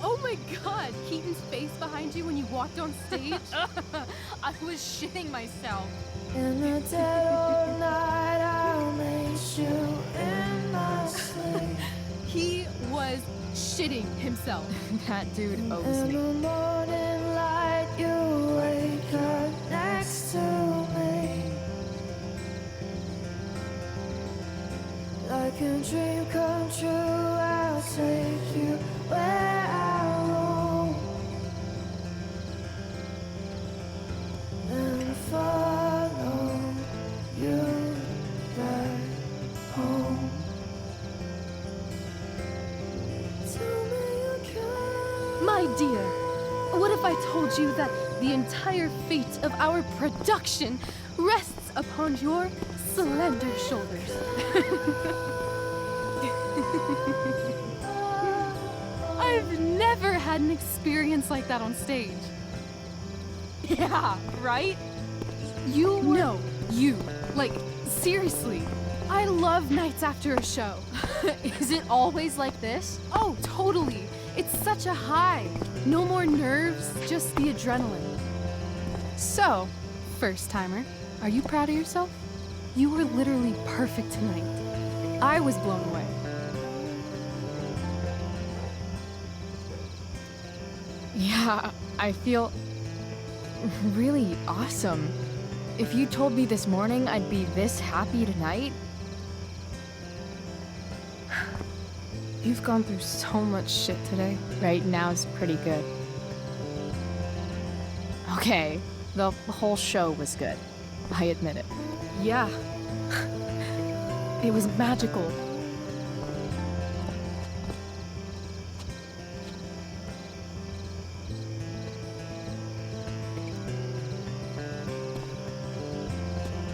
Oh my god, Keaton's face behind you when you walked on stage? I was shitting myself. In the dead of night, I'll make you in my sleep. He was shitting himself. That dude owes In me. the morning light, you wake up next to me. Like a dream come true, I'll take you where I roam. And follow you back home. Tell me you can. My dear, what if I told you that the entire fate of our production rests upon your slender shoulders? I've never had an experience like that on stage. Yeah, right? You were... No, you. Like, seriously. I love nights after a show. Is it always like this? Oh, totally. It's such a high. No more nerves, just the adrenaline. So, first timer, are you proud of yourself? You were literally perfect tonight. I was blown away. Yeah, I feel really awesome. If you told me this morning I'd be this happy tonight. You've gone through so much shit today. Right now's pretty good. Okay, the whole show was good. I admit it. Yeah. It was magical.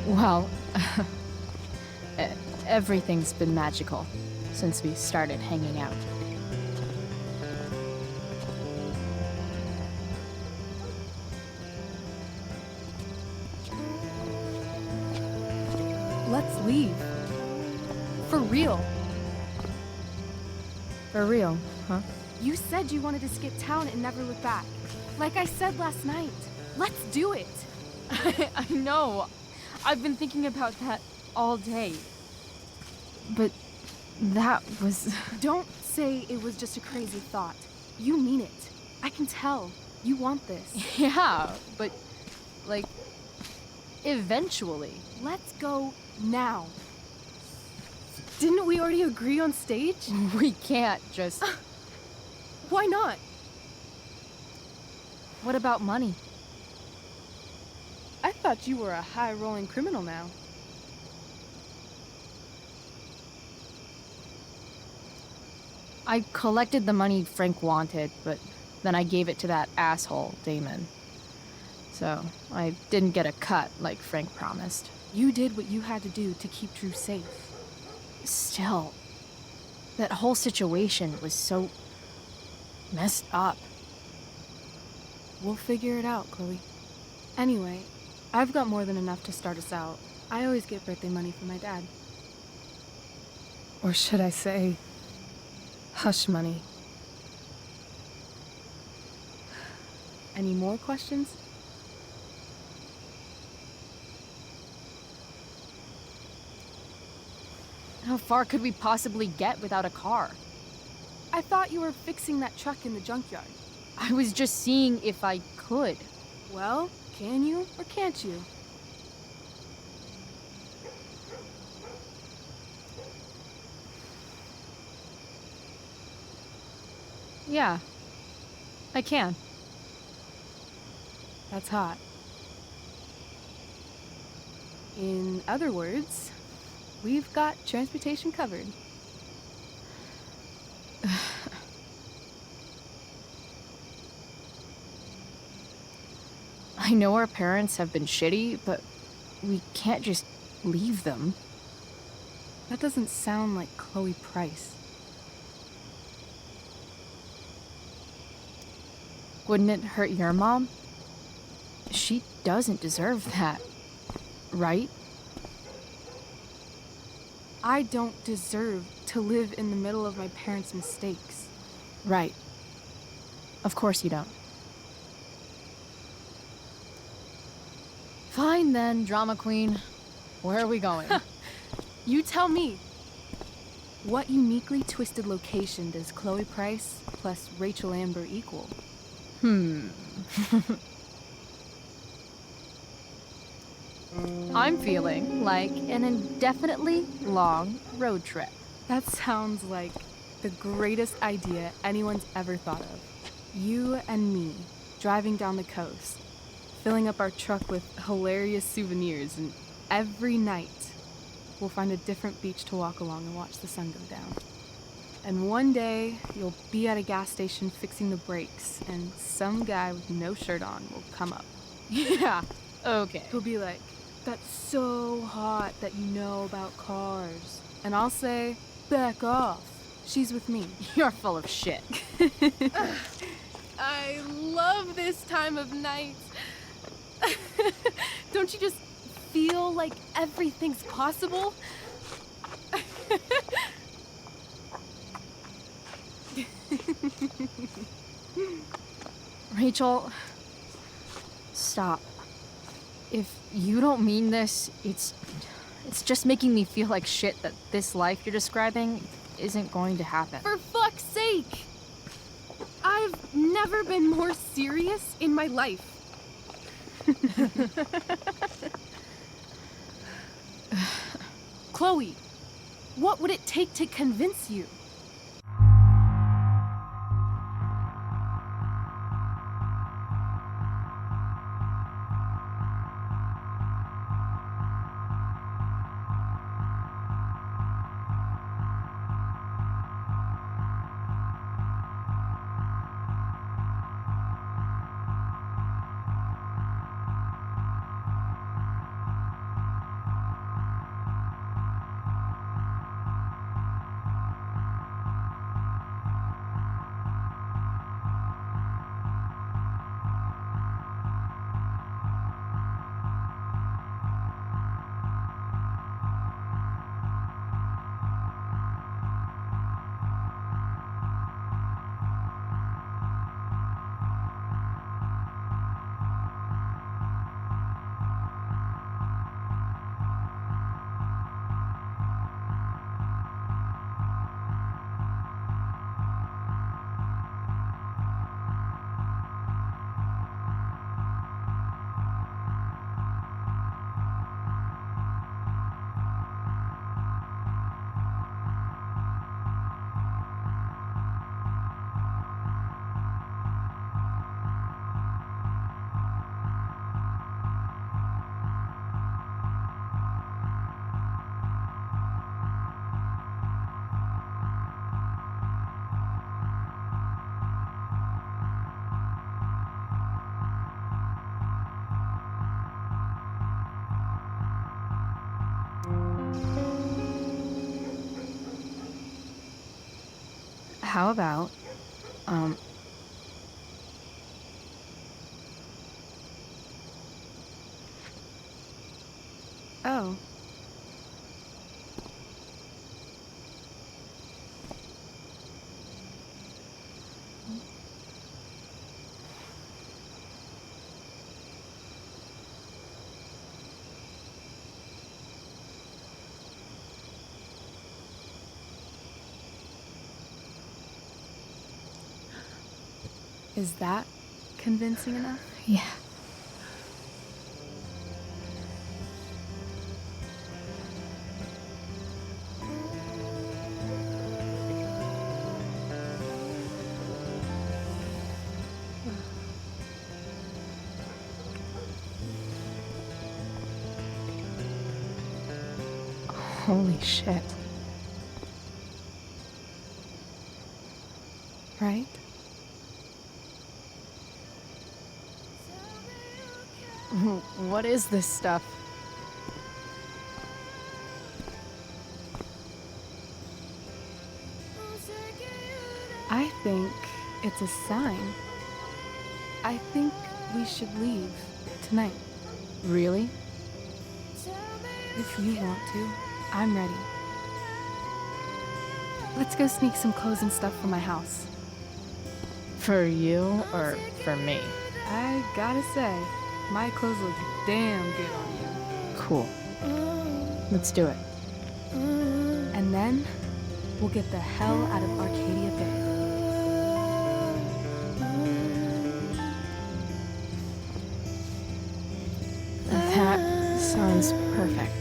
Well, everything's been magical since we started hanging out. Let's leave. For real. For real, huh? You said you wanted to skip town and never look back. Like I said last night. Let's do it. I know. I've been thinking about that all day. But that was... Don't say it was just a crazy thought. You mean it. I can tell. You want this. Yeah, but, like, eventually. Let's go now. Didn't we already agree on stage? We can't just... Why not? What about money? I thought you were a high-rolling criminal now. I collected the money Frank wanted, but then I gave it to that asshole, Damon. So, I didn't get a cut like Frank promised. You did what you had to do to keep Drew safe. Still, that whole situation was so... messed up. We'll figure it out, Chloe. Anyway, I've got more than enough to start us out. I always get birthday money from my dad. Or should I say, hush money. Any more questions? How far could we possibly get without a car? I thought you were fixing that truck in the junkyard. I was just seeing if I could. Well, can you or can't you? Yeah, I can. That's hot. In other words, we've got transportation covered. I know our parents have been shitty, but we can't just leave them. That doesn't sound like Chloe Price. Wouldn't it hurt your mom? She doesn't deserve that, right? I don't deserve to live in the middle of my parents' mistakes. Right. Of course you don't. Fine then, drama queen. Where are we going? You tell me. What uniquely twisted location does Chloe Price plus Rachel Amber equal? I'm feeling like an indefinitely long road trip. That sounds like the greatest idea anyone's ever thought of. You and me, driving down the coast, filling up our truck with hilarious souvenirs, and every night we'll find a different beach to walk along and watch the sun go down. And one day, you'll be at a gas station fixing the brakes, and some guy with no shirt on will come up. Yeah, okay. He'll be like, "That's so hot that you know about cars." And I'll say, "Back off. She's with me." You're full of shit. I love this time of night. Don't you just feel like everything's possible? Rachel, stop. If you don't mean this, it's just making me feel like shit that this life you're describing isn't going to happen. For fuck's sake! I've never been more serious in my life. Chloe, what would it take to convince you? How about, Oh. Is that convincing enough? yeah. Holy shit. Right? What is this stuff? I think it's a sign. I think we should leave tonight. Really? If you want to, I'm ready. Let's go sneak some clothes and stuff from my house. For you or for me? I gotta say, my clothes look damn good on you. Cool. Let's do it. And then, we'll get the hell out of Arcadia Bay. That sounds perfect.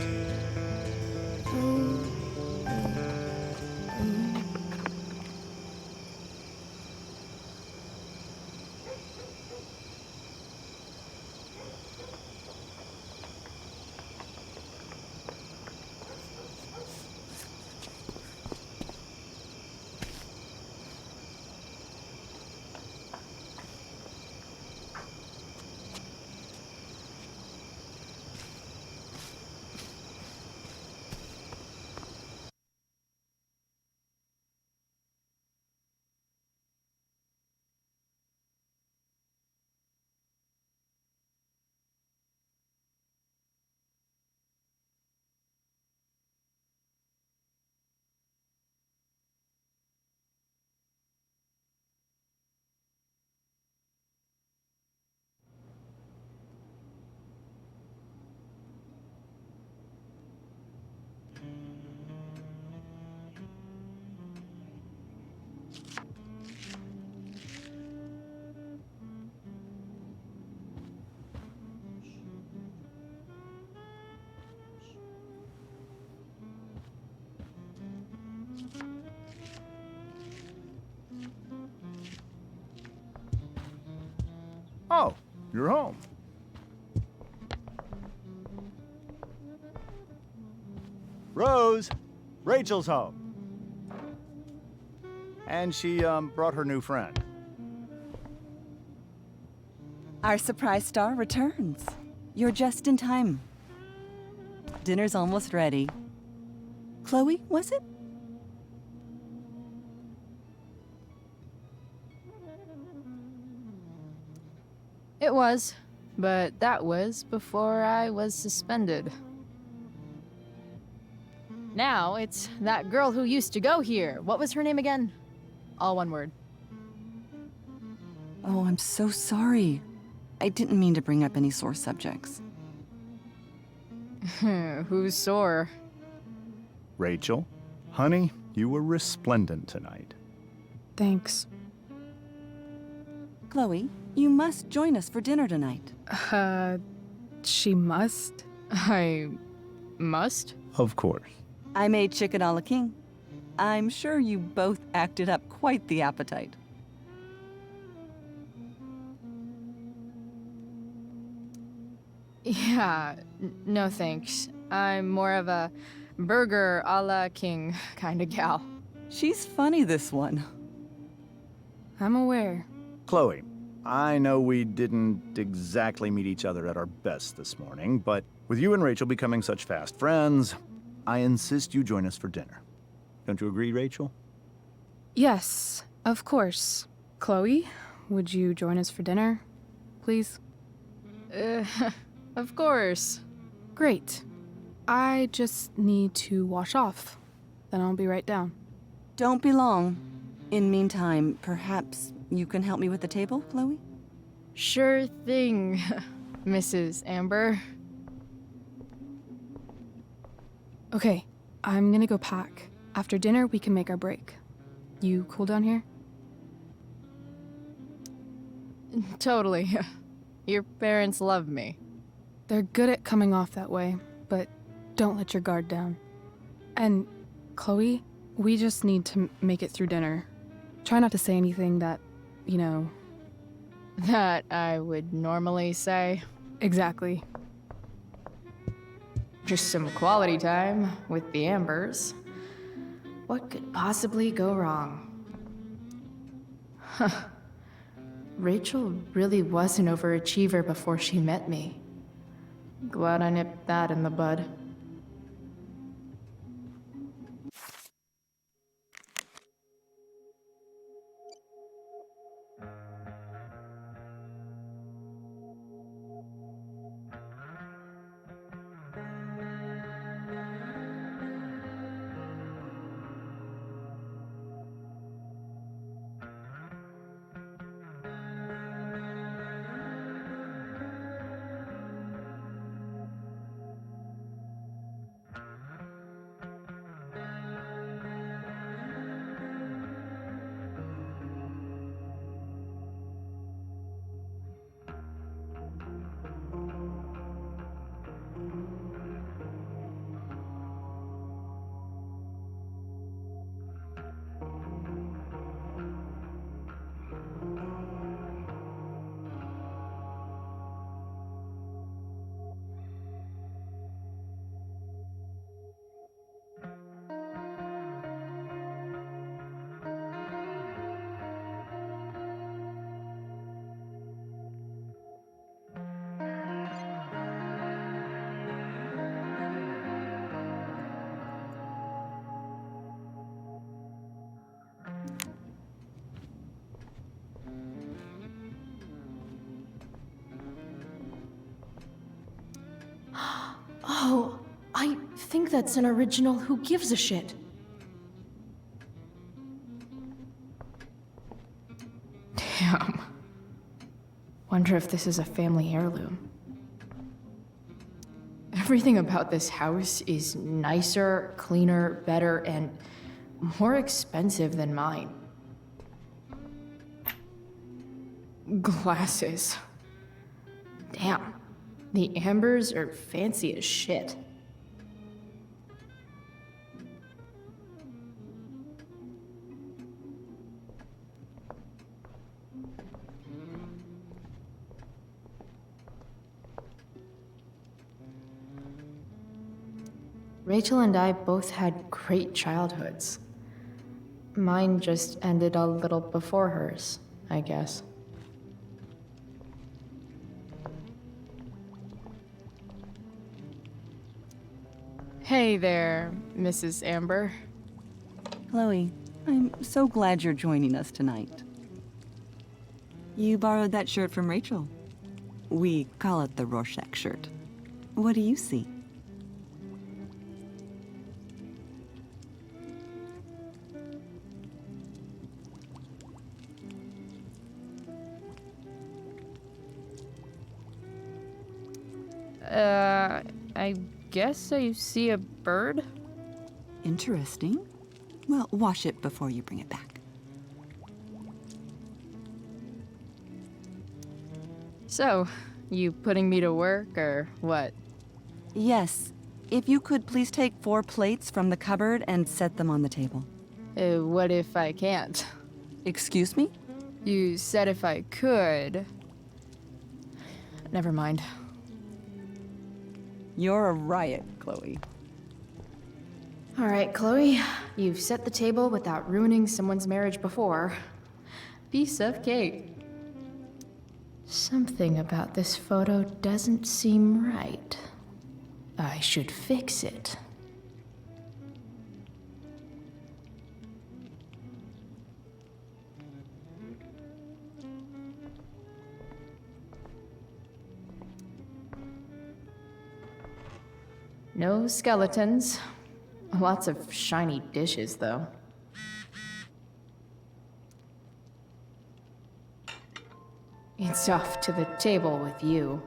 Oh, you're home. Rose, Rachel's home. And she, brought her new friend. Our surprise star returns. You're just in time. Dinner's almost ready. Chloe, was it? It was, but that was before I was suspended. Now it's that girl who used to go here. What was her name again? All one word. Oh, I'm so sorry. I didn't mean to bring up any sore subjects. Who's sore? Rachel, honey, you were resplendent tonight. Thanks. Chloe, you must join us for dinner tonight. She must? I must? Of course. I made chicken a la king. I'm sure you both acted up quite the appetite. Yeah, no thanks. I'm more of a burger a la king kind of gal. She's funny, this one. I'm aware. Chloe, I know we didn't exactly meet each other at our best this morning, but with you and Rachel becoming such fast friends, I insist you join us for dinner. Don't you agree, Rachel? Yes, of course. Chloe, would you join us for dinner, please? Of course. Great. I just need to wash off. Then I'll be right down. Don't be long. In meantime, perhaps you can help me with the table, Chloe? Sure thing, Mrs. Amber. Okay, I'm gonna go pack. After dinner, we can make our break. You cool down here? Totally. Your parents love me. They're good at coming off that way, but don't let your guard down. And, Chloe, we just need to make it through dinner. Try not to say anything that, That I would normally say. Exactly. Just some quality time with the Ambers. What could possibly go wrong? Huh. Rachel really was an overachiever before she met me. Glad I nipped that in the bud. Oh, I think that's an original Who Gives a Shit. Damn. Wonder if this is a family heirloom. Everything about this house is nicer, cleaner, better, and more expensive than mine. Glasses. Damn. The Ambers are fancy as shit. Rachel and I both had great childhoods. Mine just ended a little before hers, I guess. Hey there, Mrs. Amber. Chloe, I'm so glad you're joining us tonight. You borrowed that shirt from Rachel. We call it the Rorschach shirt. What do you see? I guess I see a bird? Interesting. Well, wash it before you bring it back. So, you putting me to work, or what? Yes. If you could please take 4 plates from the cupboard and set them on the table. What if I can't? Excuse me? You said if I could. Never mind. You're a riot, Chloe. All right, Chloe. You've set the table without ruining someone's marriage before. Piece of cake. Something about this photo doesn't seem right. I should fix it. No skeletons. Lots of shiny dishes, though. It's off to the table with you.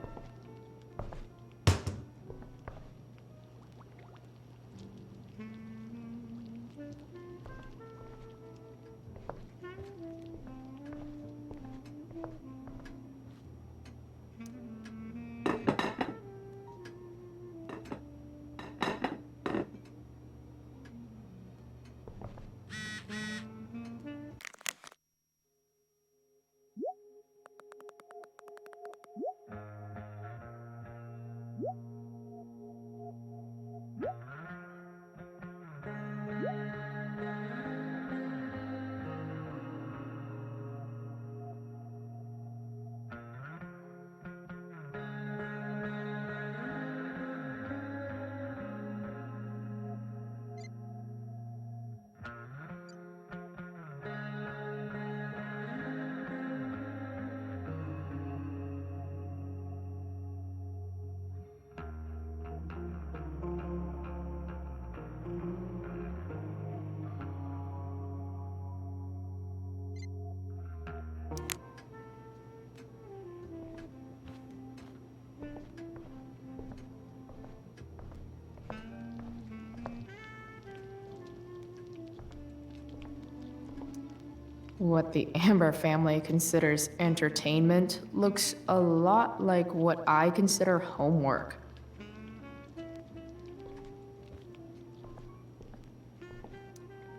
What the Amber family considers entertainment looks a lot like what I consider homework.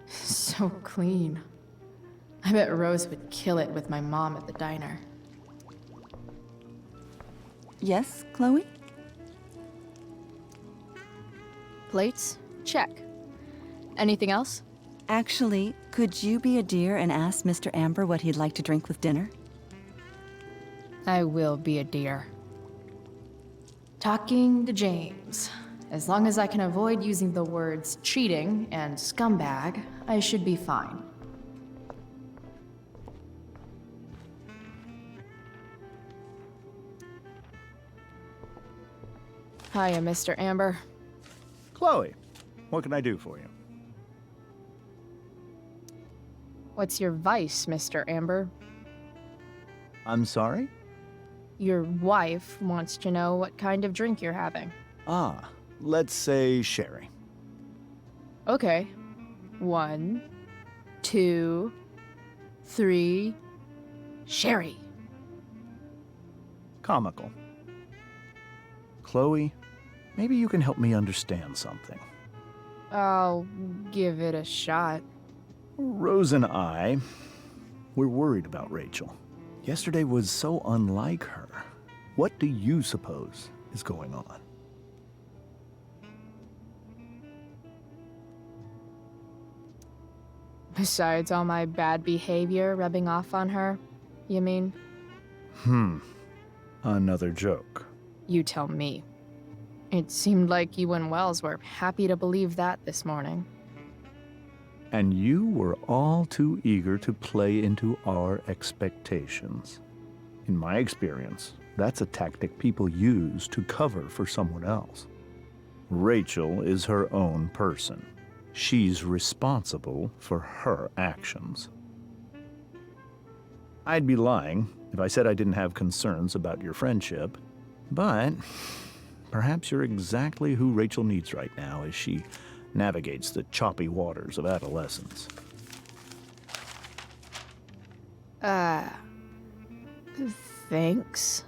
So clean. I bet Rose would kill it with my mom at the diner. Yes, Chloe? Plates? Check. Anything else? Actually, could you be a dear and ask Mr. Amber what he'd like to drink with dinner? I will be a dear. Talking to James. As long as I can avoid using the words cheating and scumbag, I should be fine. Hiya, Mr. Amber. Chloe, what can I do for you? What's your vice, Mr. Amber? I'm sorry? Your wife wants to know what kind of drink you're having. Ah, let's say sherry. Okay. 1, 2, 3. Sherry. Comical. Chloe, maybe you can help me understand something. I'll give it a shot. Rose and I, we're worried about Rachel. Yesterday was so unlike her. What do you suppose is going on? Besides all my bad behavior rubbing off on her, you mean? Another joke. You tell me. It seemed like you and Wells were happy to believe that this morning. And you were all too eager to play into our expectations. In my experience, that's a tactic people use to cover for someone else. Rachel is her own person. She's responsible for her actions. I'd be lying if I said I didn't have concerns about your friendship, but perhaps you're exactly who Rachel needs right now as she navigates the choppy waters of adolescence. Thanks.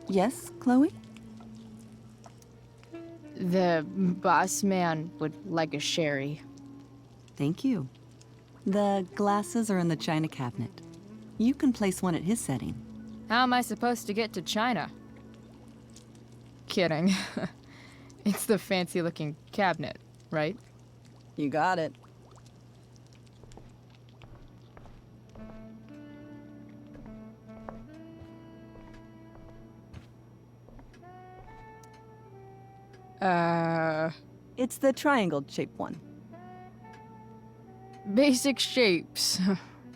Yes, Chloe? The boss man would like a sherry. Thank you. The glasses are in the china cabinet. You can place one at his setting. How am I supposed to get to China? Kidding. It's the fancy-looking cabinet, right? You got it. It's the triangle-shaped one. Basic shapes.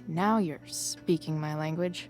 Now you're speaking my language.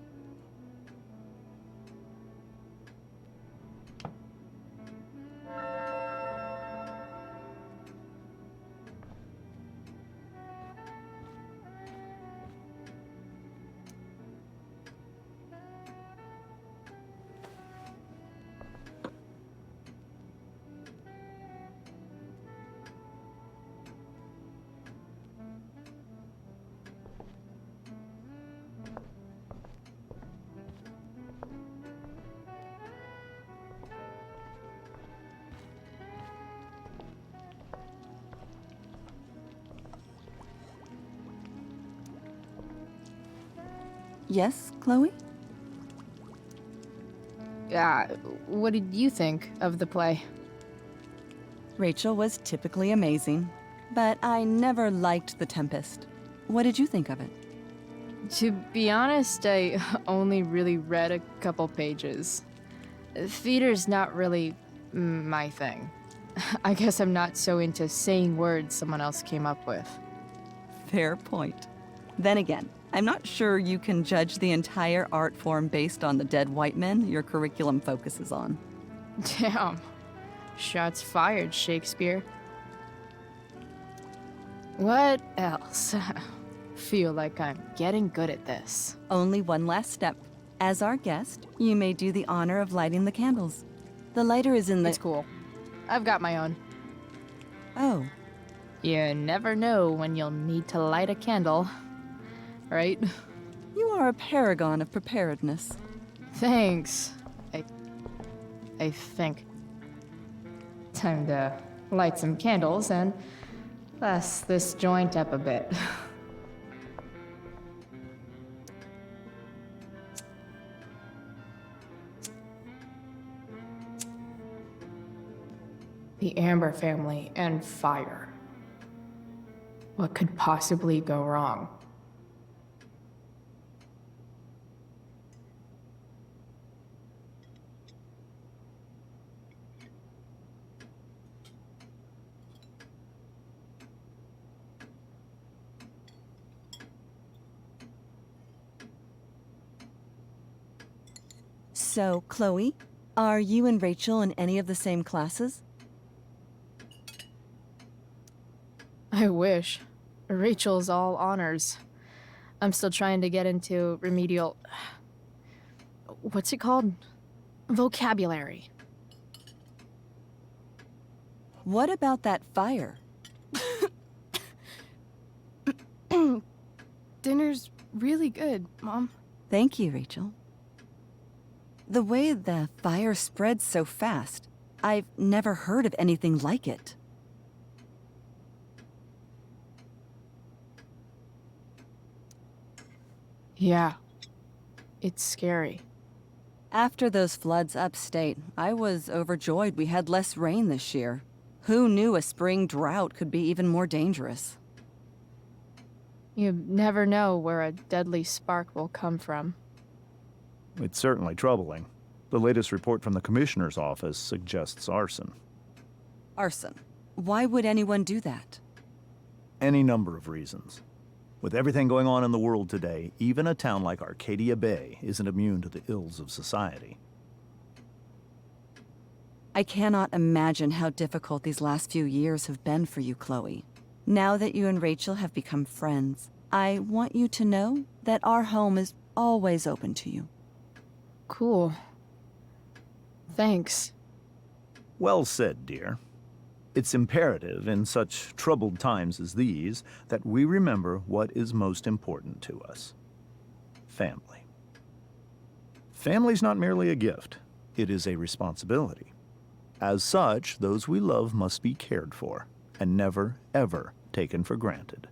Yes, Chloe? What did you think of the play? Rachel was typically amazing, but I never liked The Tempest. What did you think of it? To be honest, I only really read a couple pages. Theater's not really my thing. I guess I'm not so into saying words someone else came up with. Fair point. Then again, I'm not sure you can judge the entire art form based on the dead white men your curriculum focuses on. Damn. Shots fired, Shakespeare. What else? Feel like I'm getting good at this. Only one last step. As our guest, you may do the honor of lighting the candles. The lighter is in the... It's cool. I've got my own. Oh. You never know when you'll need to light a candle, right? You are a paragon of preparedness. Thanks. I think. Time to light some candles and bless this joint up a bit. The Amber family and fire. What could possibly go wrong? So, Chloe, are you and Rachel in any of the same classes? I wish. Rachel's all honors. I'm still trying to get into remedial... What's it called? Vocabulary. What about that fire? Dinner's really good, Mom. Thank you, Rachel. The way the fire spreads so fast, I've never heard of anything like it. Yeah. It's scary. After those floods upstate, I was overjoyed we had less rain this year. Who knew a spring drought could be even more dangerous? You never know where a deadly spark will come from. It's certainly troubling. The latest report from the Commissioner's office suggests arson. Arson. Why would anyone do that? Any number of reasons. With everything going on in the world today, even a town like Arcadia Bay isn't immune to the ills of society. I cannot imagine how difficult these last few years have been for you, Chloe. Now that you and Rachel have become friends, I want you to know that our home is always open to you. Cool. Thanks. Well said, dear. It's imperative in such troubled times as these that we remember what is most important to us. Family. Family's not merely a gift, it is a responsibility. As such, those we love must be cared for and never, ever taken for granted.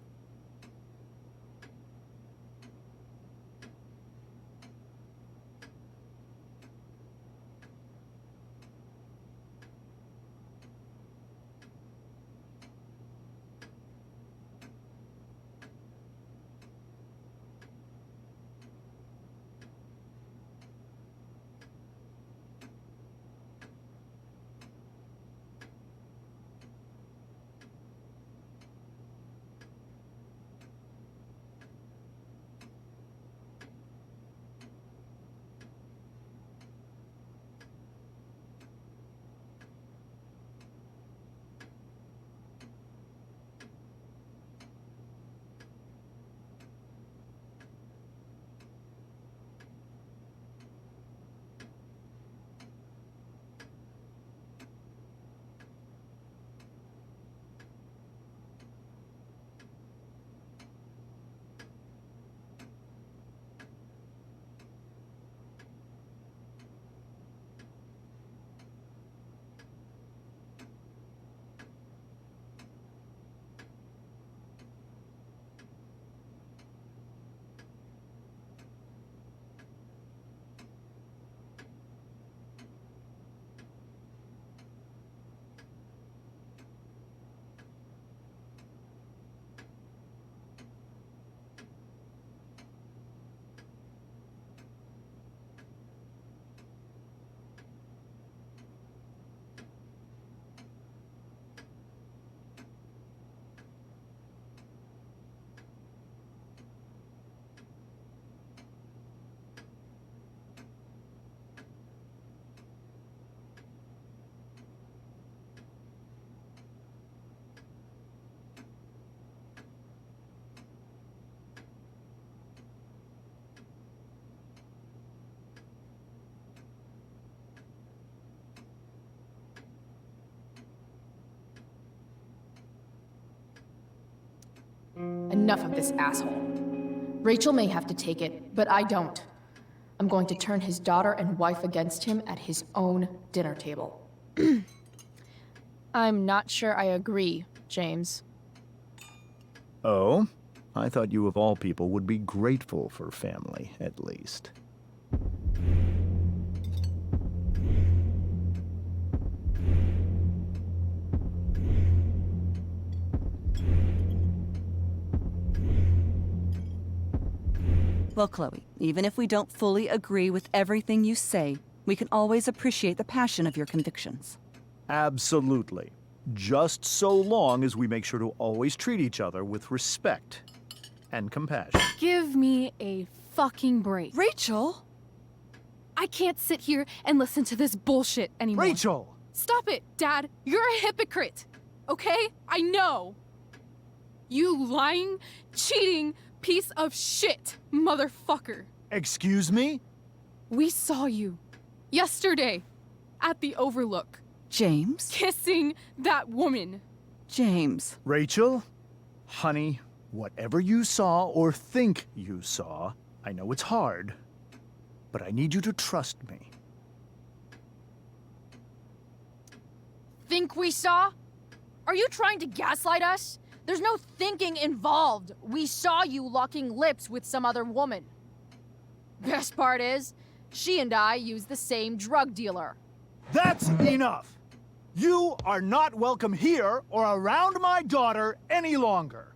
Enough of this asshole. Rachel may have to take it, but I don't. I'm going to turn his daughter and wife against him at his own dinner table. I'm not sure I agree, James. Oh? I thought you of all people would be grateful for family, at least. Well, Chloe, even if we don't fully agree with everything you say, we can always appreciate the passion of your convictions. Absolutely. Just so long as we make sure to always treat each other with respect and compassion. Give me a fucking break. Rachel! I can't sit here and listen to this bullshit anymore. Rachel! Stop it, Dad. You're a hypocrite. Okay? I know. You lying, cheating piece of shit, motherfucker. Excuse me? We saw you yesterday at the Overlook. James? Kissing that woman. James. Rachel? Honey, whatever you saw or think you saw, I know it's hard, but I need you to trust me. Think we saw? Are you trying to gaslight us? There's no thinking involved. We saw you locking lips with some other woman. Best part is, she and I use the same drug dealer. That's enough! You are not welcome here or around my daughter any longer.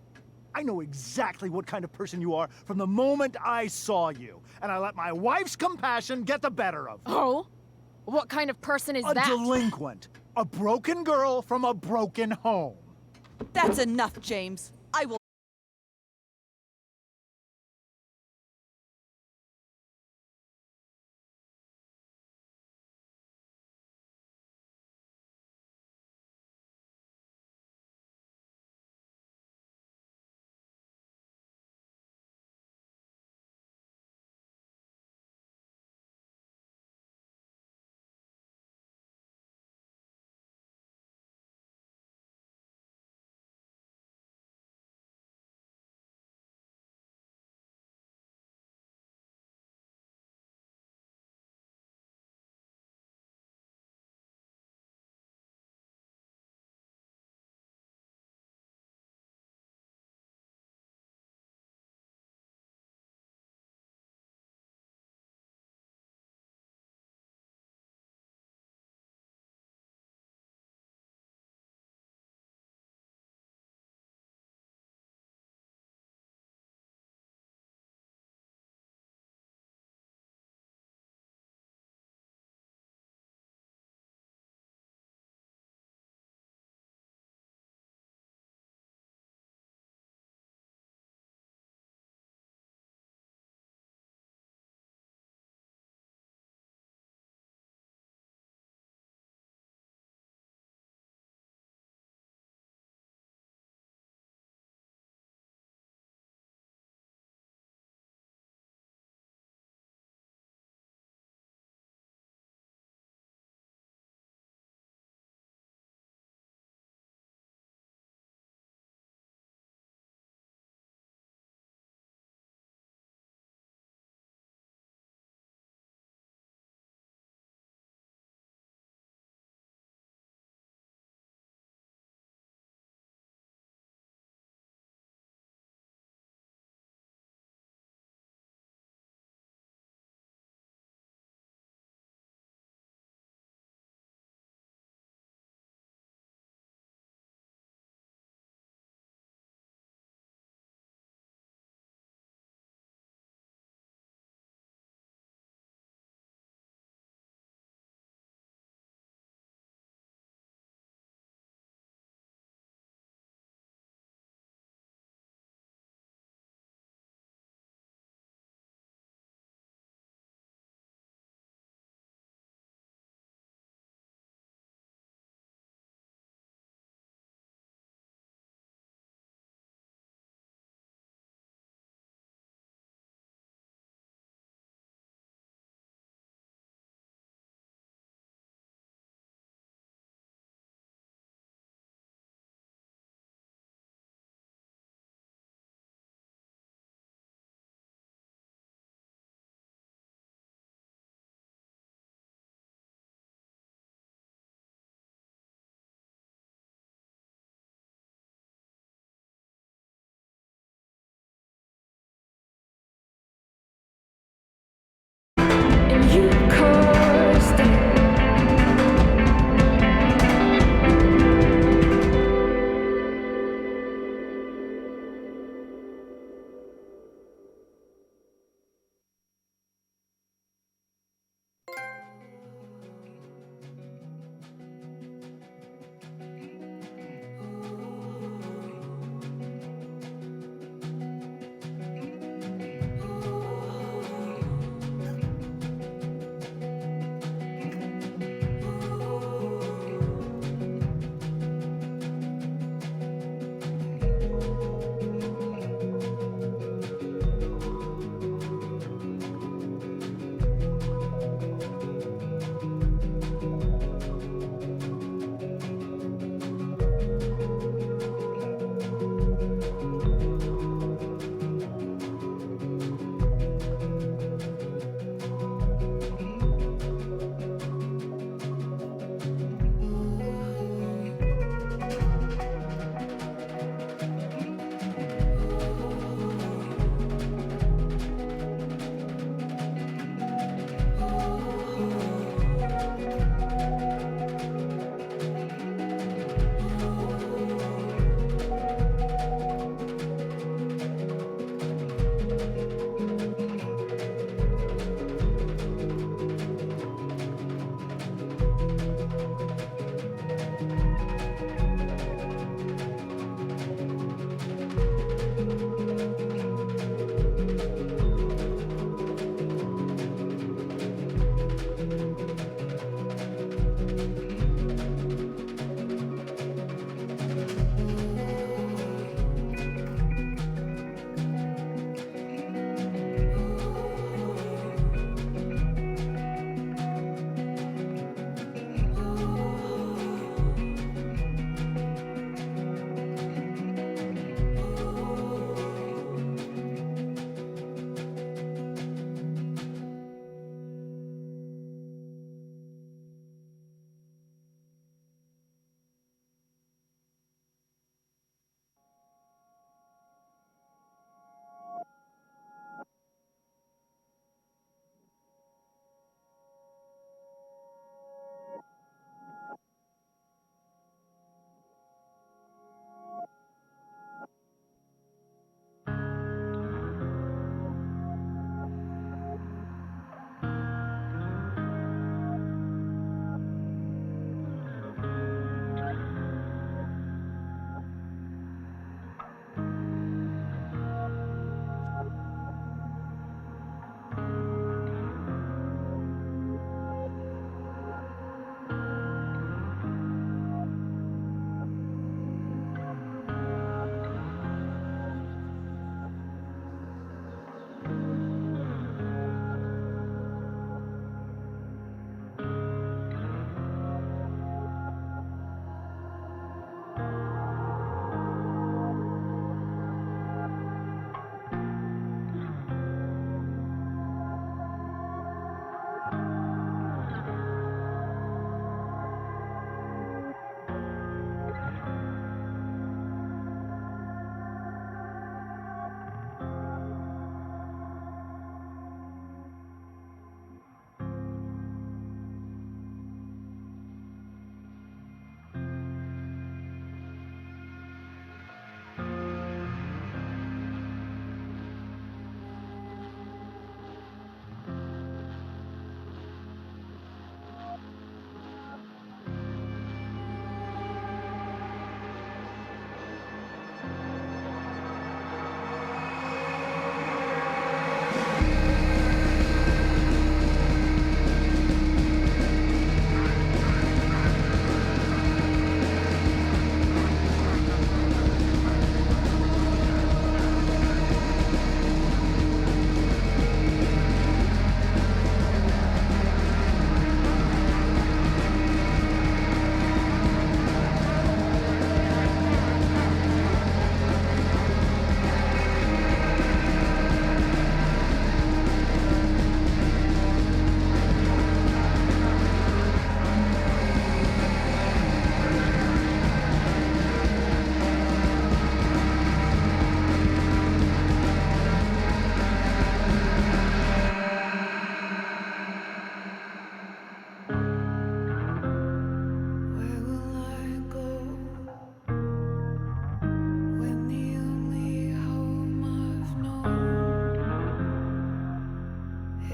I know exactly what kind of person you are from the moment I saw you, and I let my wife's compassion get the better of me. Oh? What kind of person is that? A delinquent. A broken girl from a broken home. That's enough, James. I will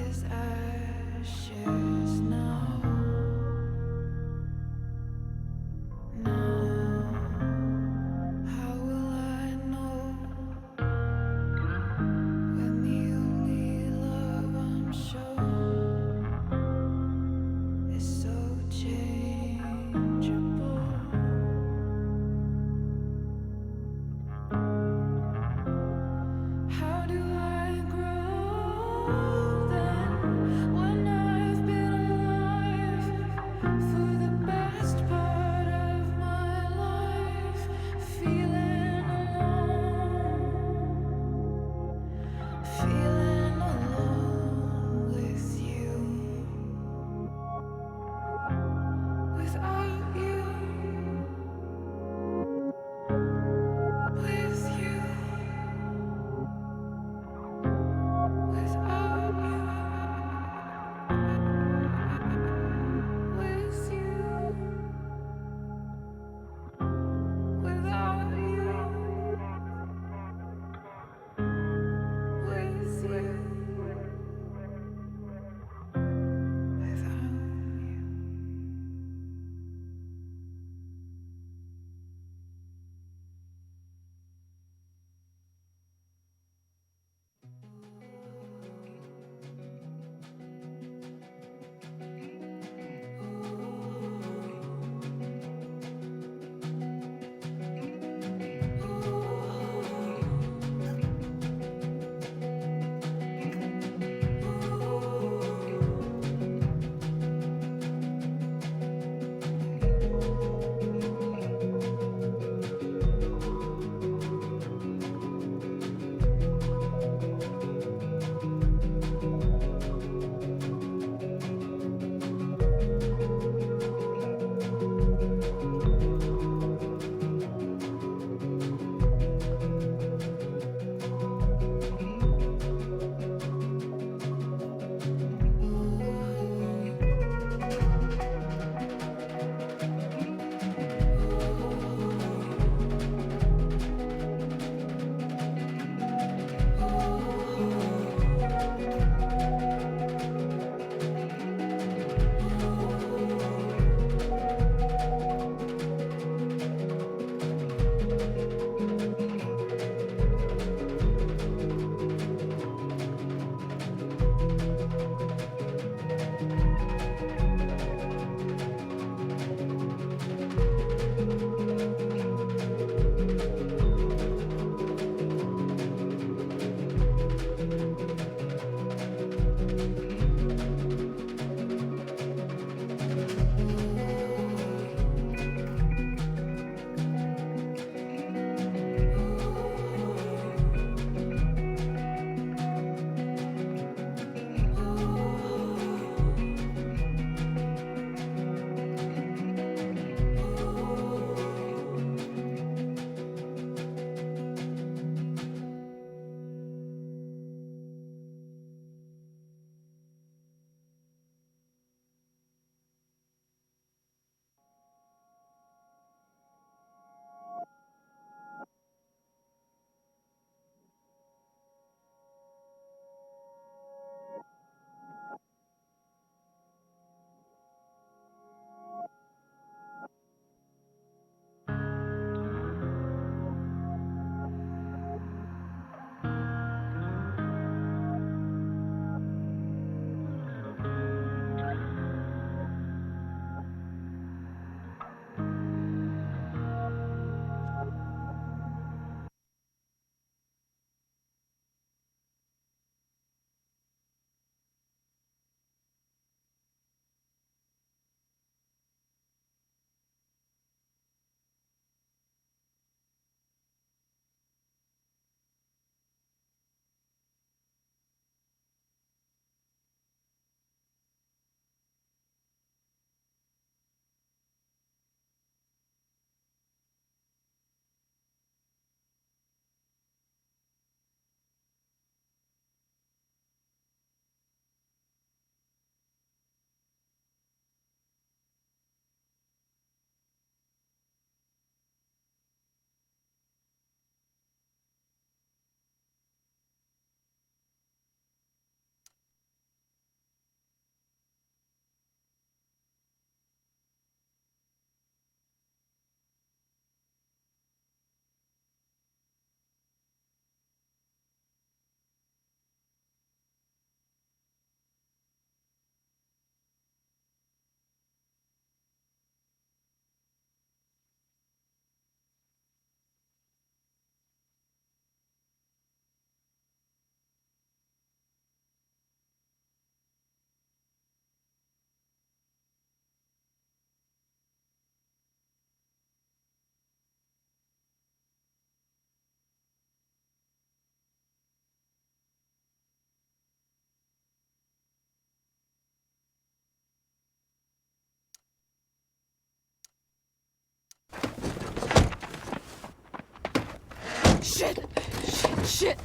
as ashes now. How will I know when the only love I'm shown is so changeable? How do I grow then? Shit! Shit!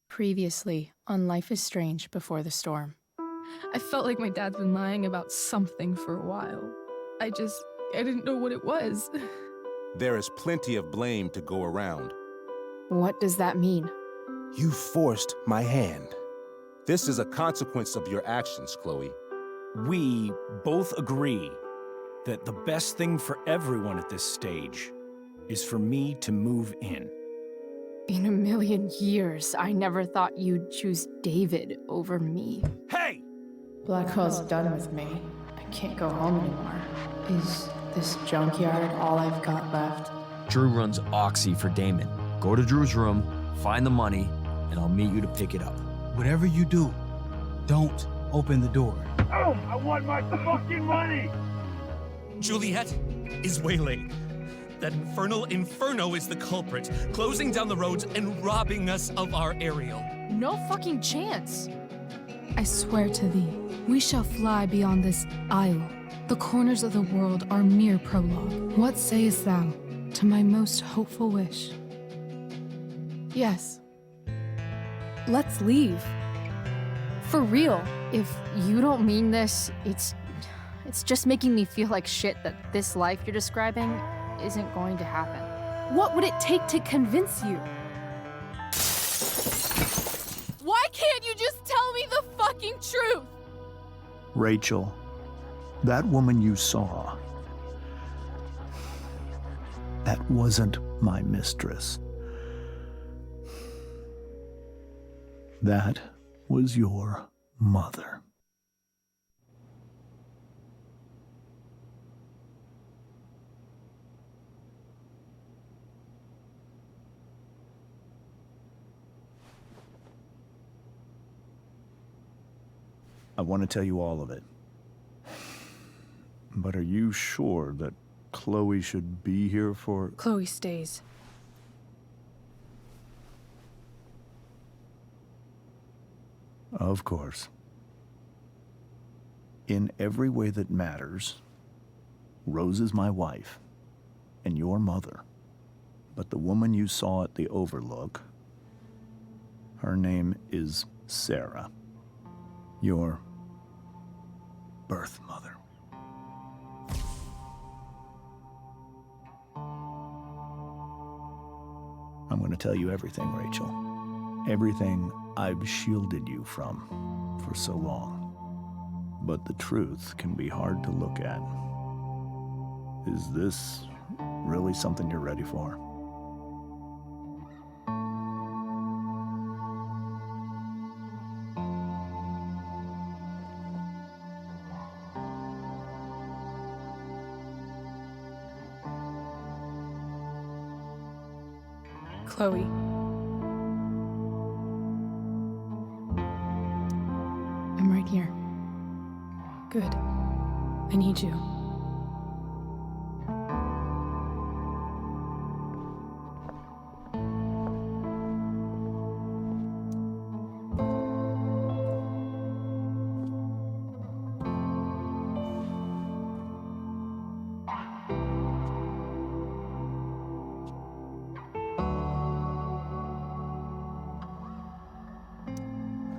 Previously on Life is Strange Before the Storm. I felt like my dad's been lying about something for a while. I didn't know what it was. There is plenty of blame to go around. What does that mean? You forced my hand. This is a consequence of your actions, Chloe. We both agree that the best thing for everyone at this stage is for me to move in. In a million years, I never thought you'd choose David over me. Hey! Blackwell's done with me. I can't go home anymore. Is this junkyard all I've got left? Drew runs Oxy for Damon. Go to Drew's room, find the money, and I'll meet you to pick it up. Whatever you do, don't open the door. Oh, I want my fucking money! Juliet is waylaid. That infernal Inferno is the culprit, closing down the roads and robbing us of our aerial. No fucking chance. I swear to thee, we shall fly beyond this isle. The corners of the world are mere prologue. What sayest thou to my most hopeful wish? Yes. Let's leave. For real. If you don't mean this, it's just making me feel like shit that this life you're describing isn't going to happen. What would it take to convince you? Why can't you just tell me the fucking truth? Rachel, that woman you saw, that wasn't my mistress. That was your mother. I want to tell you all of it. But are you sure that Chloe should be here for... Chloe stays. Of course. In every way that matters, Rose is my wife and your mother. But the woman you saw at the Overlook, her name is Sarah. Your birth mother. I'm going to tell you everything, Rachel. Everything I've shielded you from for so long. But the truth can be hard to look at. Is this really something you're ready for? Chloe. I'm right here. Good. I need you.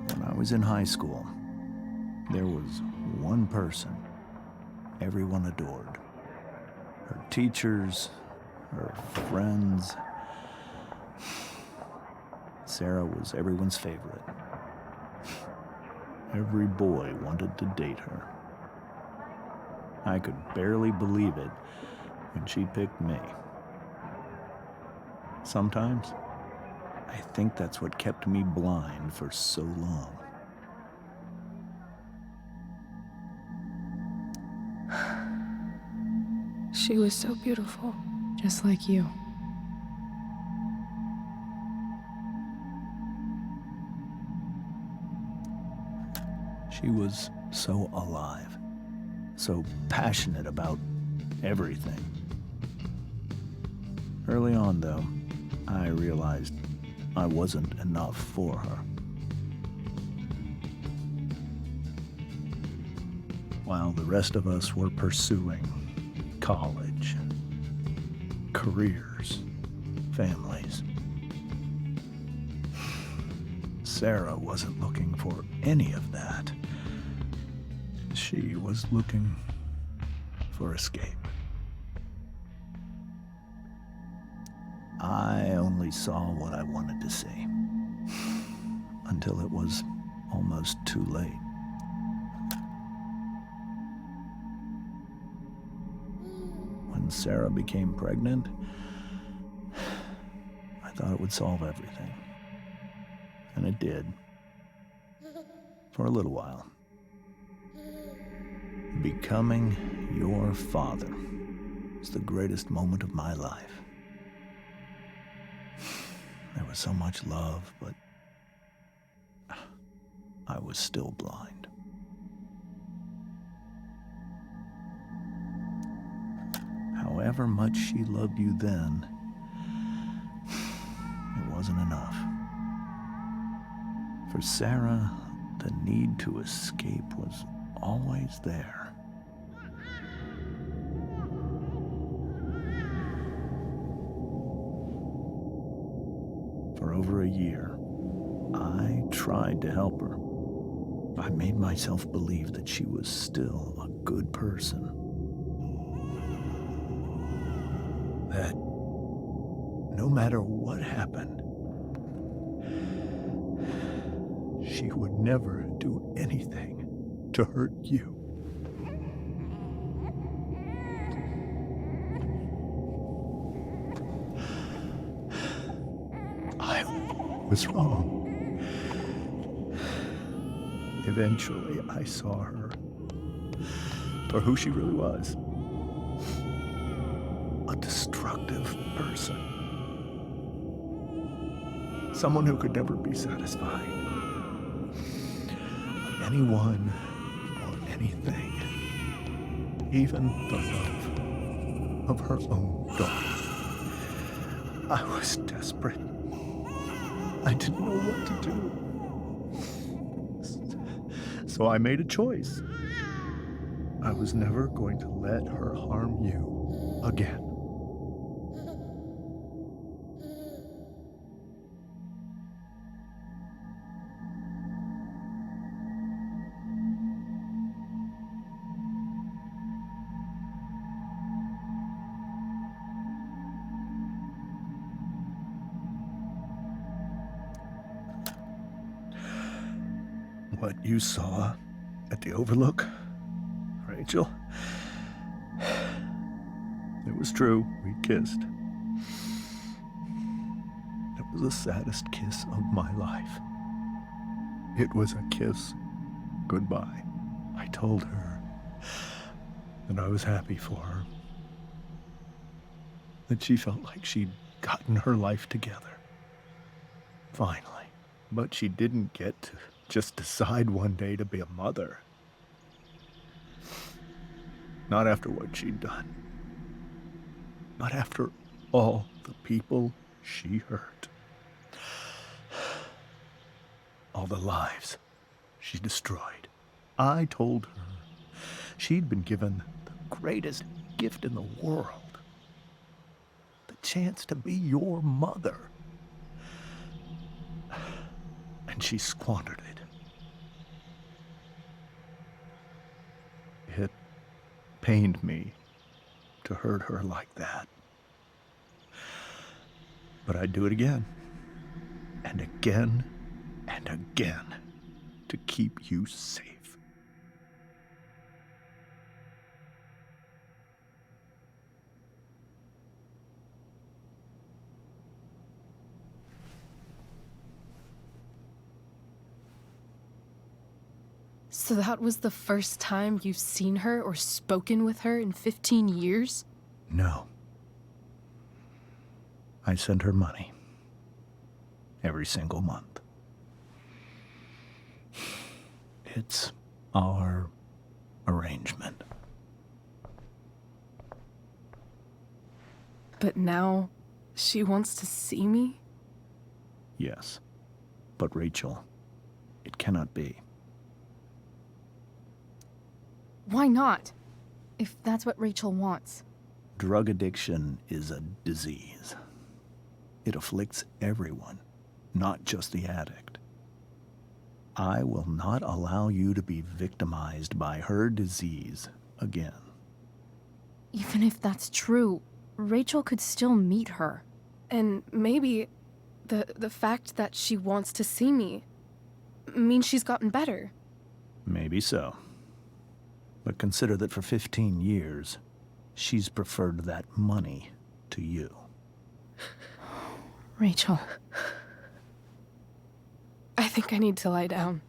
When I was in high school, there was one person everyone adored. Her teachers, her friends. Sarah was everyone's favorite. Every boy wanted to date her. I could barely believe it when she picked me. Sometimes, I think that's what kept me blind for so long. She was so beautiful, just like you. She was so alive, so passionate about everything. Early on, though, I realized I wasn't enough for her. While the rest of us were pursuing college, careers, families, Sarah wasn't looking for any of that. She was looking for escape. I only saw what I wanted to see, until it was almost too late. When Sarah became pregnant, I thought it would solve everything. And it did. For a little while. Becoming your father was the greatest moment of my life. There was so much love, but I was still blind. However much she loved you then, it wasn't enough. For Sarah, the need to escape was always there. For over a year, I tried to help her. I made myself believe that she was still a good person. That no matter what happened, she would never do anything to hurt you. I was wrong. Eventually, I saw her for who she really was. A destructive person. Someone who could never be satisfied. With anyone or anything. Even the love of her own daughter. I was desperate. I didn't know what to do. So I made a choice. I was never going to let her harm you again. What you saw at the Overlook, Rachel, it was true. We kissed. It was the saddest kiss of my life. It was a kiss goodbye. I told her that I was happy for her. That she felt like she'd gotten her life together. Finally. But she didn't get to just decide one day to be a mother. Not after what she'd done. Not after all the people she hurt. All the lives she destroyed. I told her she'd been given the greatest gift in the world. The chance to be your mother. And she squandered it. It pained me to hurt her like that. But I'd do it again. And again and again to keep you safe. So that was the first time you've seen her or spoken with her in 15 years? No. I send her money. Every single month. It's our arrangement. But now, she wants to see me? Yes. But Rachel, it cannot be. Why not? If that's what Rachel wants. Drug addiction is a disease. It afflicts everyone, not just the addict. I will not allow you to be victimized by her disease again. Even if that's true, Rachel could still meet her. And maybe the fact that she wants to see me means she's gotten better. Maybe so. But consider that for 15 years, she's preferred that money to you. Rachel. I think I need to lie down.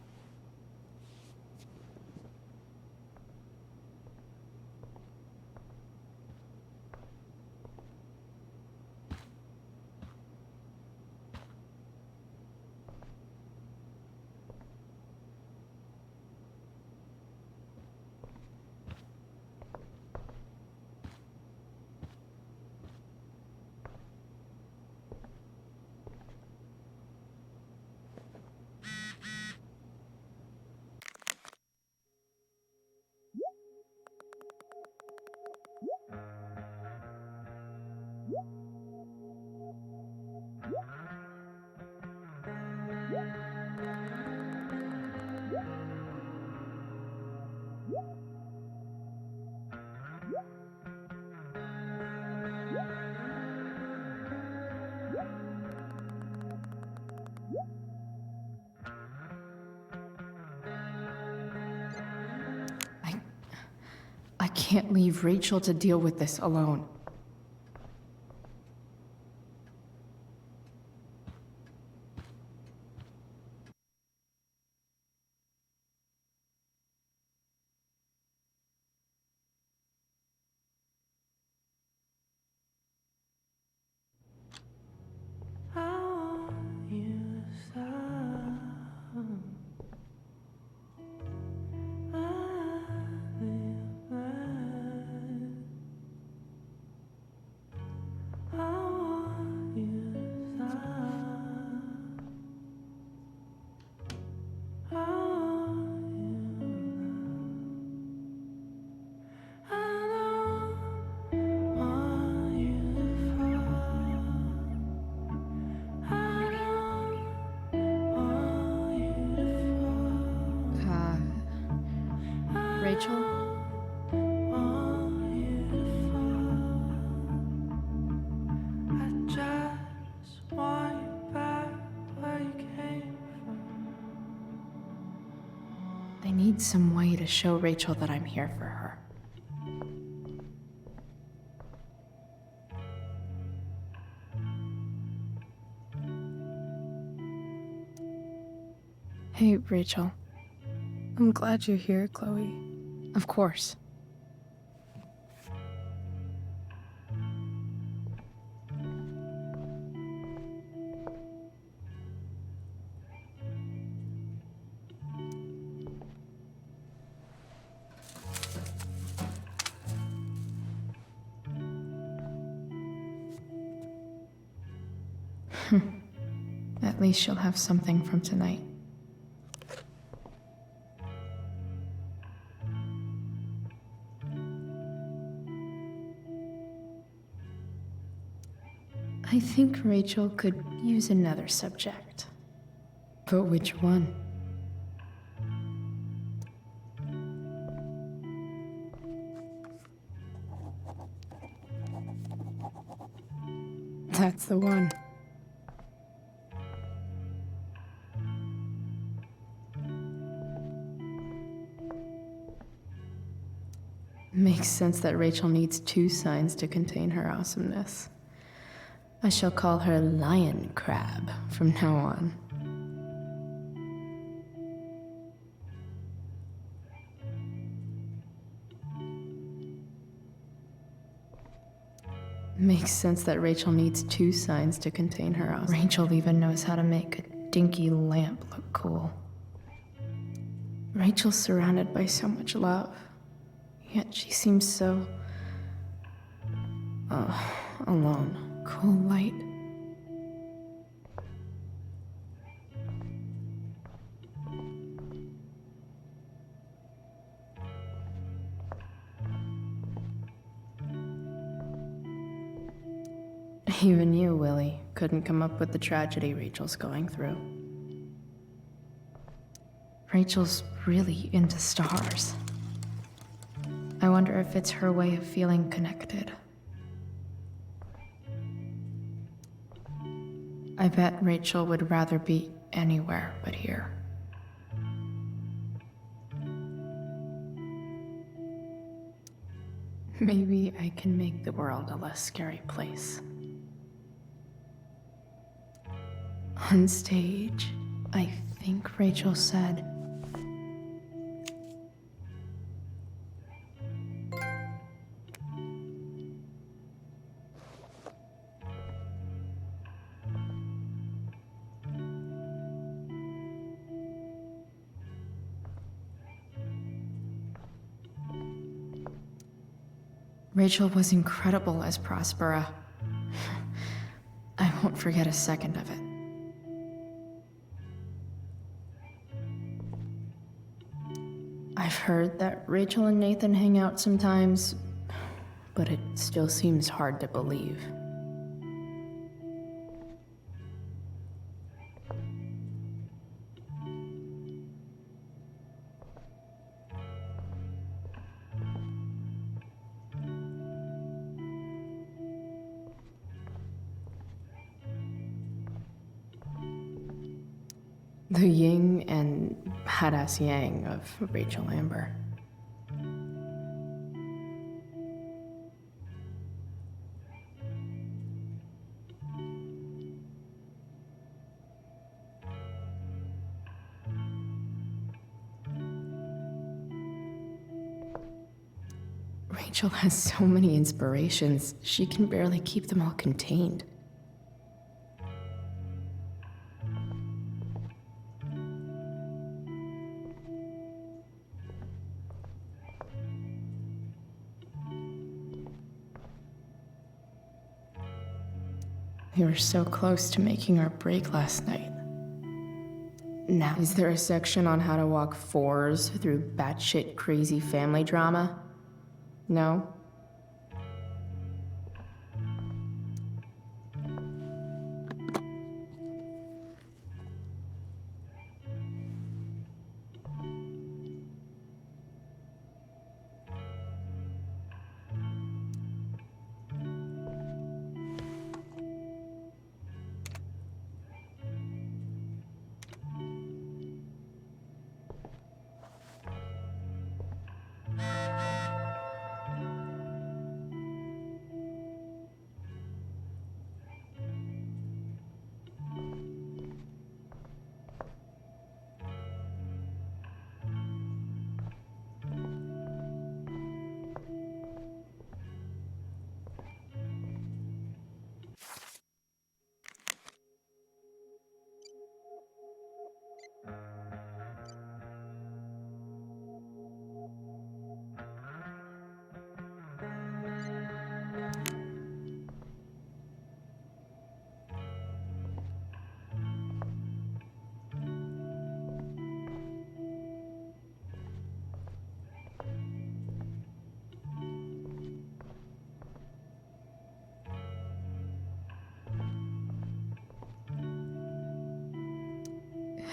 I can't leave Rachel to deal with this alone. Rachel? I need some way to show Rachel that I'm here for her. Hey, Rachel. I'm glad you're here, Chloe. Of course. At least she'll have something from tonight. I think Rachel could use another subject. But which one? That's the one. Makes sense that Rachel needs two signs to contain her awesomeness. I shall call her Lion Crab from now on. Makes sense that Rachel needs 2 signs to contain her house. Rachel even knows how to make a dinky lamp look cool. Rachel's surrounded by so much love, yet she seems so... alone. Cool light. Even you, Willie, couldn't come up with the tragedy Rachel's going through. Rachel's really into stars. I wonder if it's her way of feeling connected. I bet Rachel would rather be anywhere but here. Maybe I can make the world a less scary place. On stage, I think Rachel said, Rachel was incredible as Prospera. I won't forget a second of it. I've heard that Rachel and Nathan hang out sometimes, but it still seems hard to believe. The yin and badass yang of Rachel Amber. Rachel has so many inspirations, she can barely keep them all contained. We were so close to making our break last night. Now, is there a section on how to walk 4s through batshit crazy family drama? No?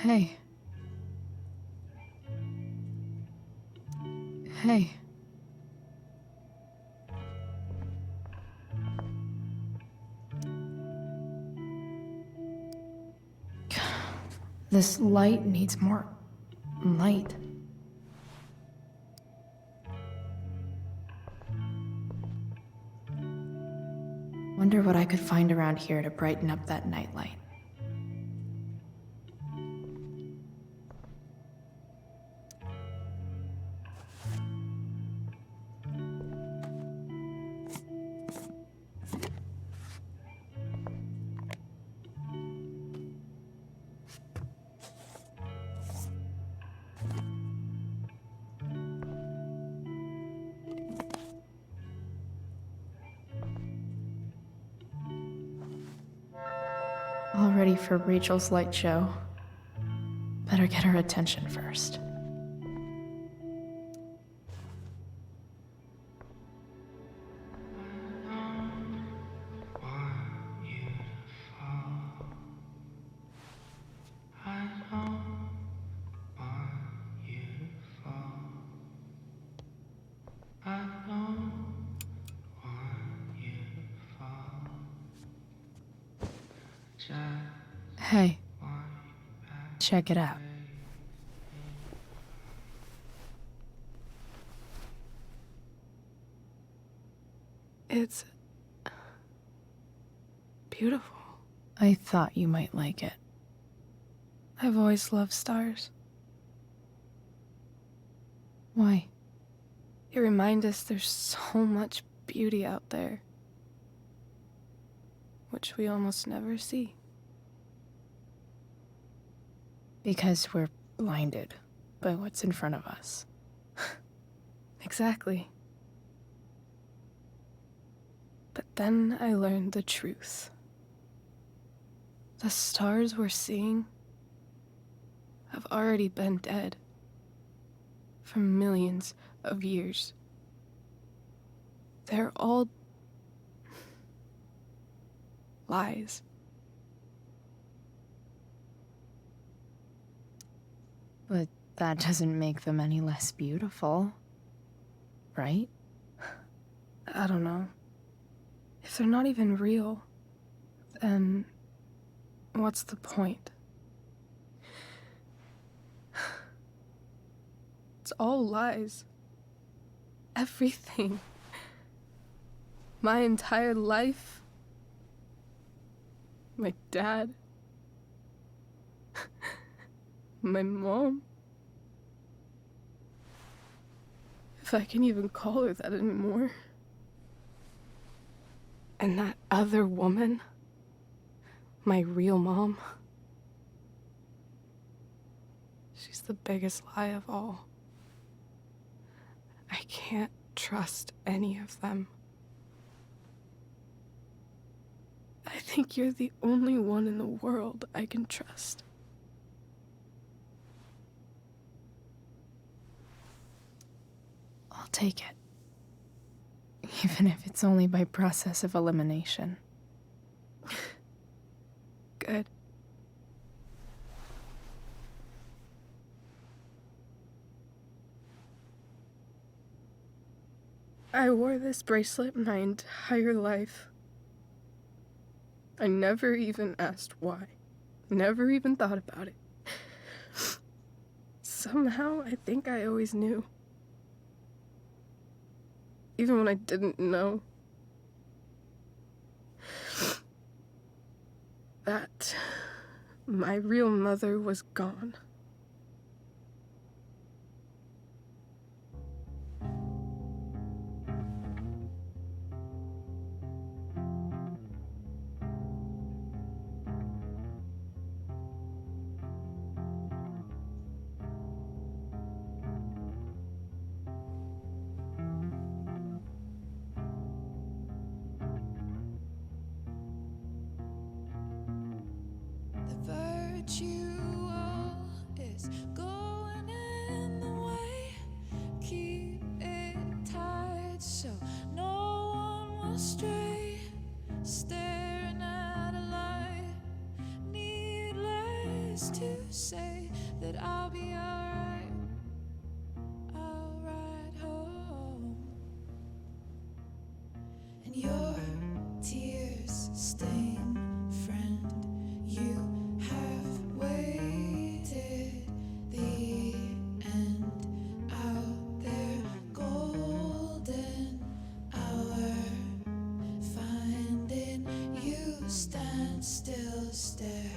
Hey. Hey. This light needs more light. Wonder what I could find around here to brighten up that nightlight. All ready for Rachel's light show. Better get her attention first. Hey, check it out. It's beautiful. I thought you might like it. I've always loved stars. Why? They remind us there's so much beauty out there, which we almost never see. Because we're blinded by what's in front of us. Exactly. But then I learned the truth. The stars we're seeing have already been dead for millions of years. They're all lies. But that doesn't make them any less beautiful, right? I don't know. If they're not even real, then what's the point? It's all lies. Everything. My entire life. My dad. My mom. If I can even call her that anymore. And that other woman, my real mom, she's the biggest lie of all. I can't trust any of them. I think you're the only one in the world I can trust. I'll take it. Even if it's only by process of elimination. Good. I wore this bracelet my entire life. I never even asked why. Never even thought about it. Somehow, I think I always knew. Even when I didn't know. That my real mother was gone. Virtual is going in the way. Keep it tight so no one will stray. Staring at a light. Needless to say that I'll be alright. I'll ride home. And your tears stain, friend. You have waited the end out there, golden hour. Finding you stand still, stare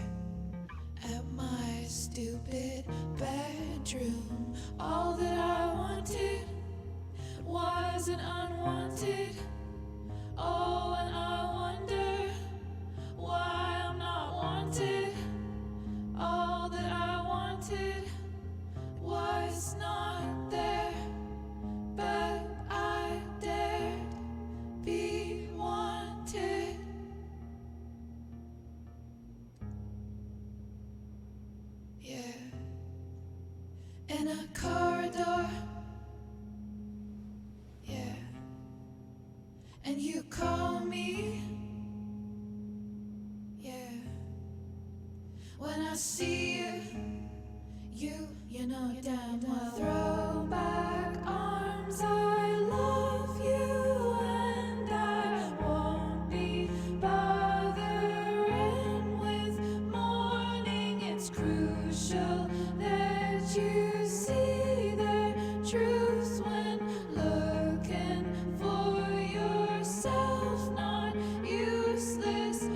at my stupid bedroom. All that I wanted wasn't unwanted. Oh, and I wonder why I'm not wanted. All that I wanted was not there, but I dared be wanted. in a corridor. Yeah. And you call me. Yeah. When I see you know damn well. Throw back arms, I love you, and I won't be bothering with mourning. It's crucial that you see the truth when looking for yourself, not useless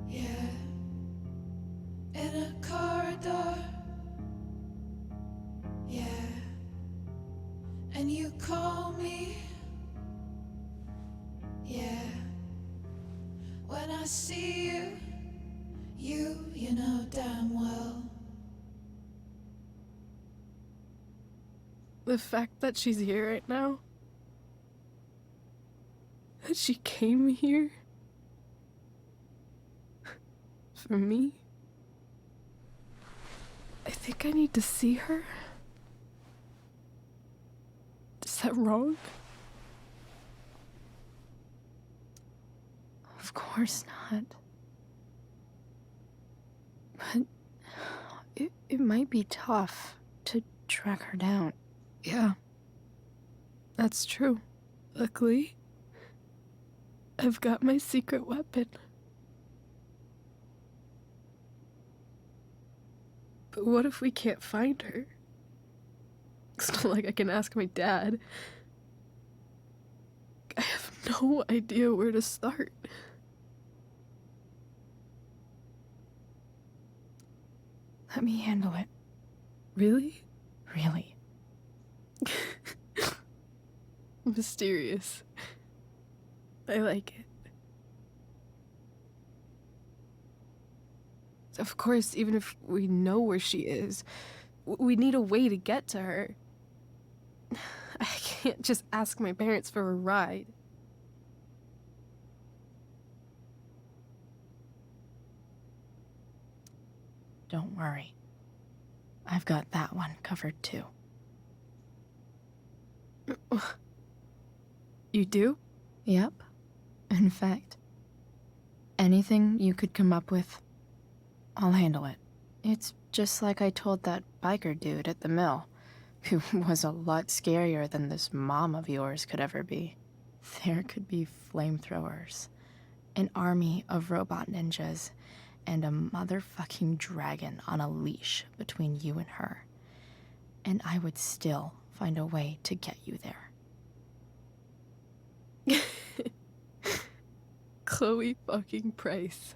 yeah, in a corridor. Yeah, and you call me. Yeah, when I see you know damn well. The fact that she's here right now, that she came here for me, I think I need to see her. Is that wrong? Of course not. But it might be tough to track her down. Yeah, that's true. Luckily, I've got my secret weapon. But what if we can't find her? It's not like I can ask my dad. I have no idea where to start. Let me handle it. Really? Really. Mysterious. I like it. Of course, even if we know where she is, we need a way to get to her. I can't just ask my parents for a ride. Don't worry. I've got that one covered too. You do? Yep. In fact, anything you could come up with, I'll handle it. It's just like I told that biker dude at the mill, who was a lot scarier than this mom of yours could ever be. There could be flamethrowers, an army of robot ninjas, and a motherfucking dragon on a leash between you and her. And I would still find a way to get you there. Chloe fucking Price.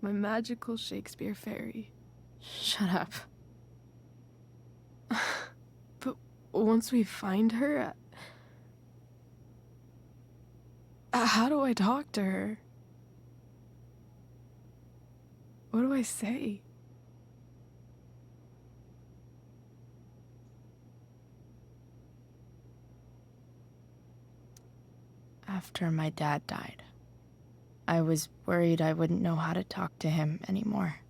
My magical Shakespeare fairy. Shut up. But once we find her, how do I talk to her? What do I say? After my dad died, I was worried I wouldn't know how to talk to him anymore.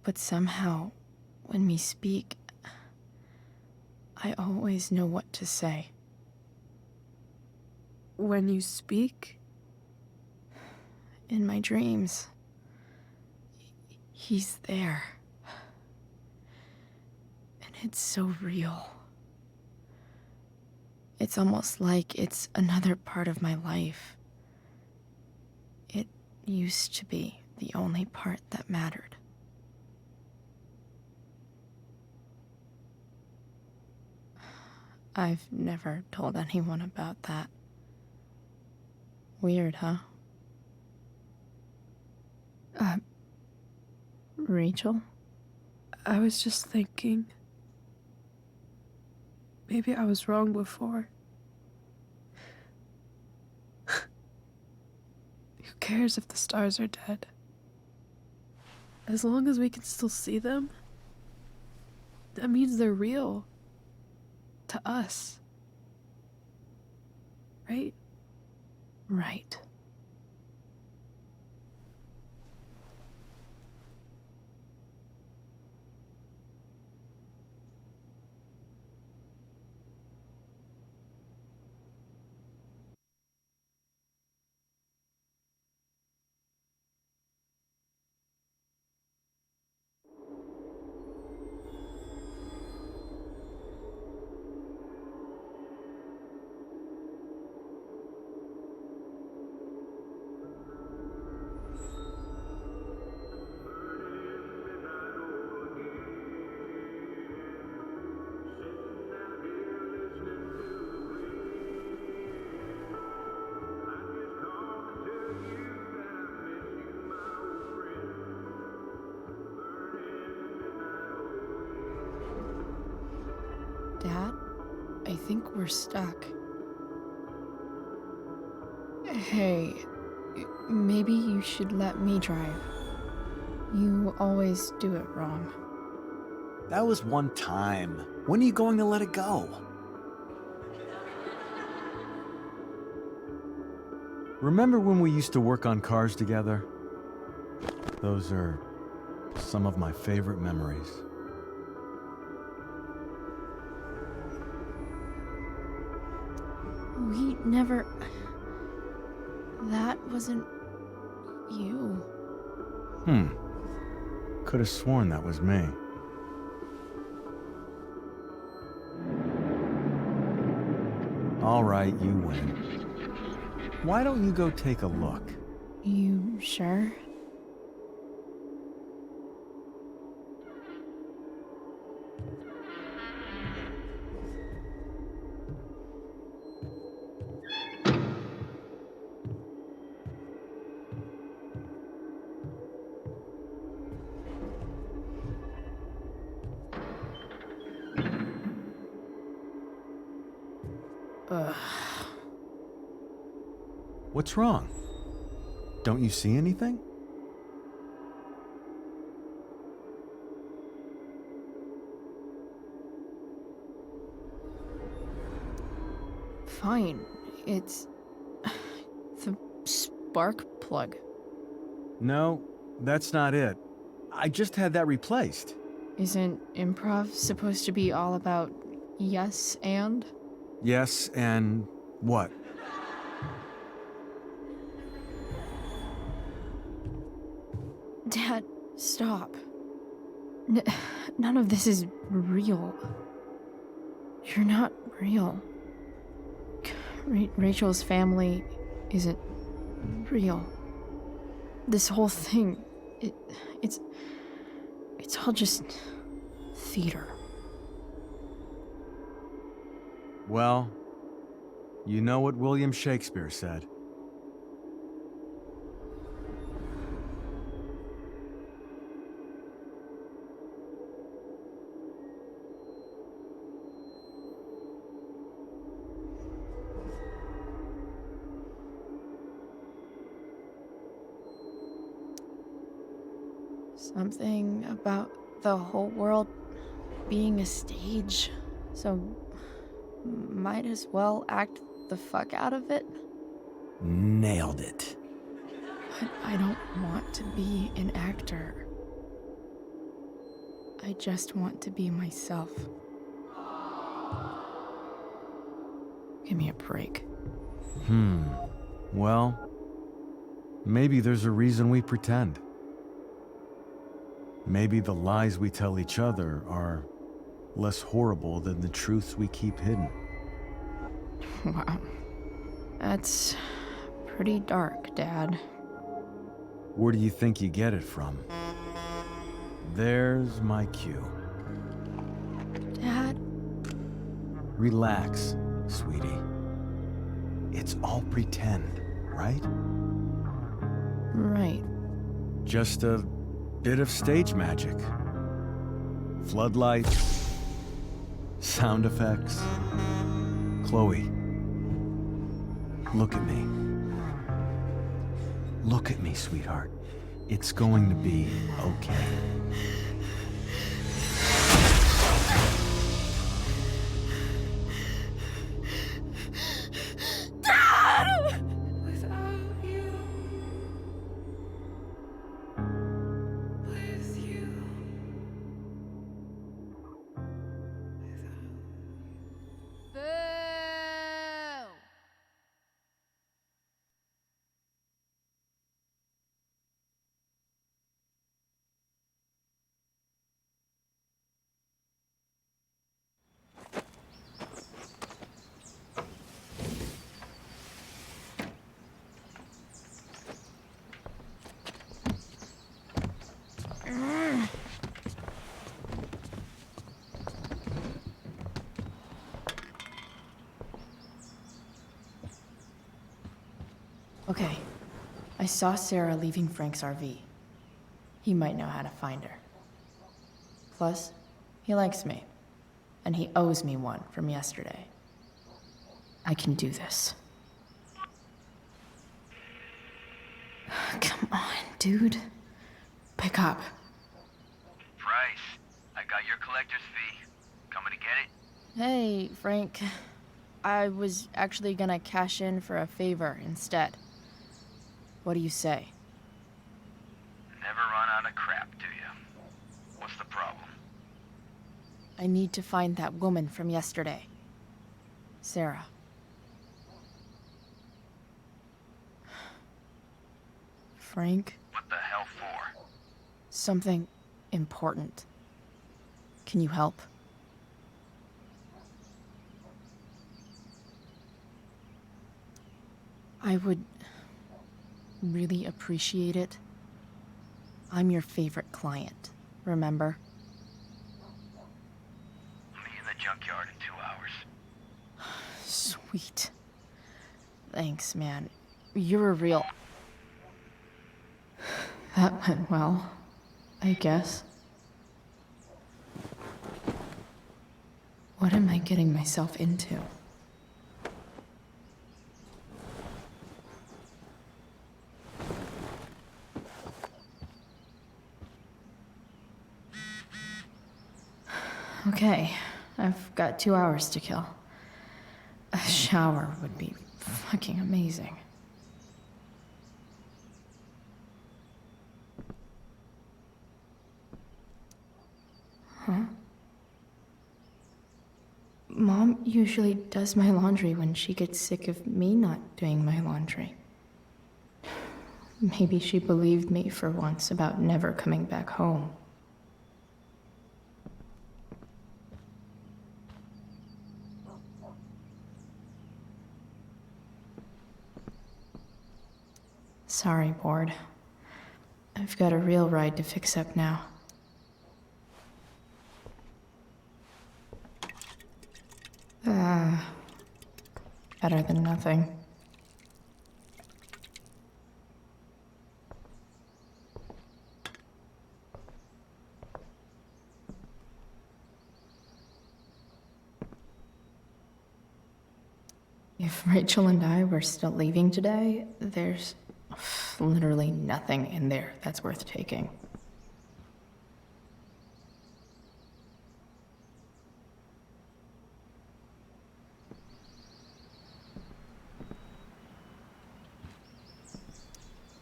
But somehow, when we speak, I always know what to say. When you speak? In my dreams. He's there. And it's so real. It's almost like it's another part of my life. It used to be the only part that mattered. I've never told anyone about that. Weird, huh? Rachel? I was just thinking. Maybe I was wrong before. Who cares if the stars are dead? As long as we can still see them, that means they're real. To us. Right? Right. Dad, I think we're stuck. Hey, maybe you should let me drive. You always do it wrong. That was one time. When are you going to let it go? Remember when we used to work on cars together? Those are some of my favorite memories. We never... That wasn't... you. Could have sworn that was me. All right, you win. Why don't you go take a look? You sure? Ugh. What's wrong? Don't you see anything? Fine. It's... the spark plug. No, that's not it. I just had that replaced. Isn't improv supposed to be all about yes and? Yes, and what? Dad, stop. None of this is real. You're not real. Rachel's family isn't real. This whole thing, it's all just theater. Well, you know what William Shakespeare said. Something about the whole world being a stage, so might as well act the fuck out of it. Nailed it. But I don't want to be an actor. I just want to be myself. Give me a break. Well, maybe there's a reason we pretend. Maybe the lies we tell each other are less horrible than the truths we keep hidden. Wow. That's pretty dark, Dad. Where do you think you get it from? There's my cue. Dad? Relax, sweetie. It's all pretend, right? Right. Just a bit of stage magic. Floodlights, Sound effects. Chloe, look at me. Look at me, sweetheart. It's going to be okay. Without you, with you. Boo! Okay, I saw Sarah leaving Frank's RV. He might know how to find her. Plus, he likes me, and he owes me one from yesterday. I can do this. Come on, dude. Pick up. Price, I got your collector's fee. Coming to get it? Hey, Frank. I was actually gonna cash in for a favor instead. What do you say? Never run out of crap, do you? What's the problem? I need to find that woman from yesterday. Sarah. Frank? What the hell for? Something important. Can you help? I would really appreciate it. I'm your favorite client, remember? I'll meet you in the junkyard in 2 hours. Sweet. Thanks, man. You're a real... That went well, I guess. What am I getting myself into? Okay, I've got 2 hours to kill. A shower would be fucking amazing. Huh? Mom usually does my laundry when she gets sick of me not doing my laundry. Maybe she believed me for once about never coming back home. Sorry, bored. I've got a real ride to fix up now. Better than nothing. If Rachel and I were still leaving today, there's literally nothing in there that's worth taking.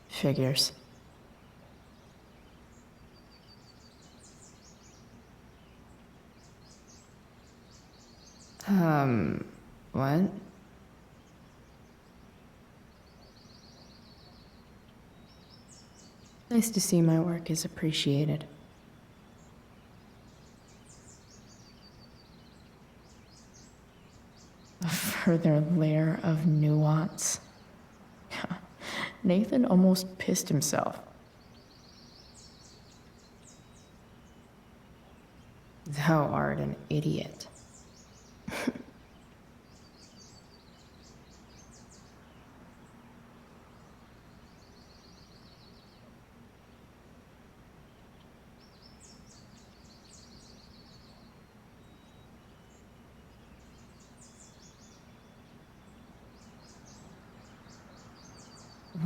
Figures. What? Nice to see my work is appreciated. A further layer of nuance. Nathan almost pissed himself. Thou art an idiot.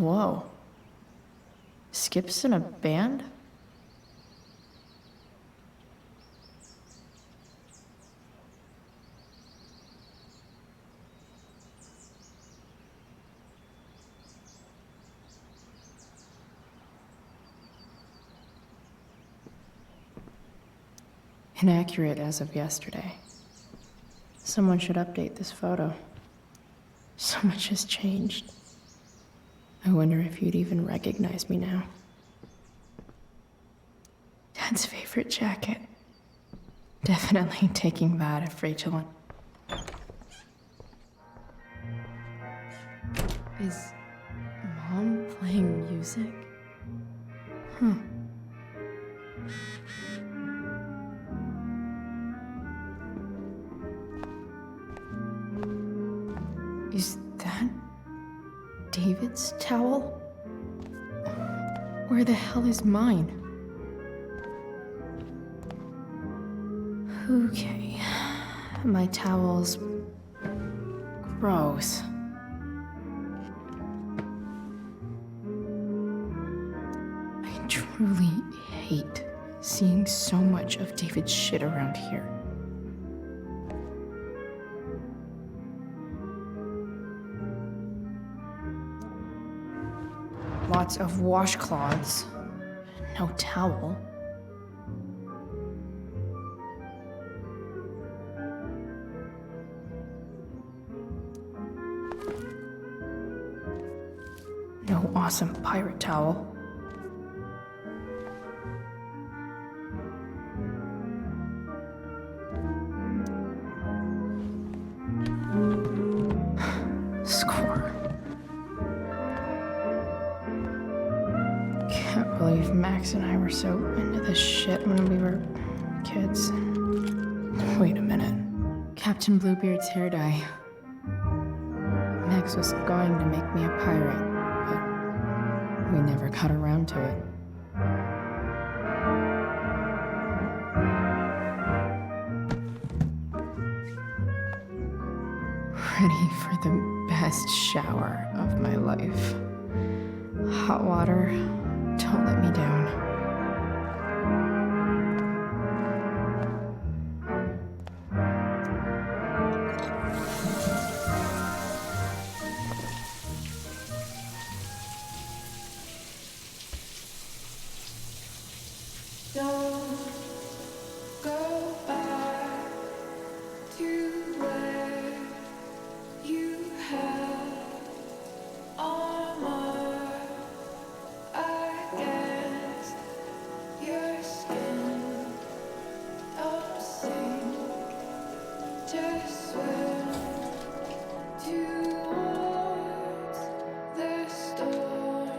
Whoa. Skip's in a band? Inaccurate as of yesterday. Someone should update this photo. So much has changed. I wonder if you'd even recognize me now. Dad's favorite jacket. Definitely taking that if Rachel Is Mom playing music? Huh. Is that David's towel? Where the hell is mine? Okay. My towel's gross. I truly hate seeing so much of David's shit around here. Lots of washcloths. No towel. No awesome pirate towel. Score. Can't believe Max and I were so into this shit when we were kids. Wait a minute. Captain Bluebeard's hair dye. Max was going to make me a pirate, but we never got around to it. Ready for the best shower of my life. Hot water, don't let me down. Don't go back to where you had armor against your skin. Don't sink, just swim towards the storm.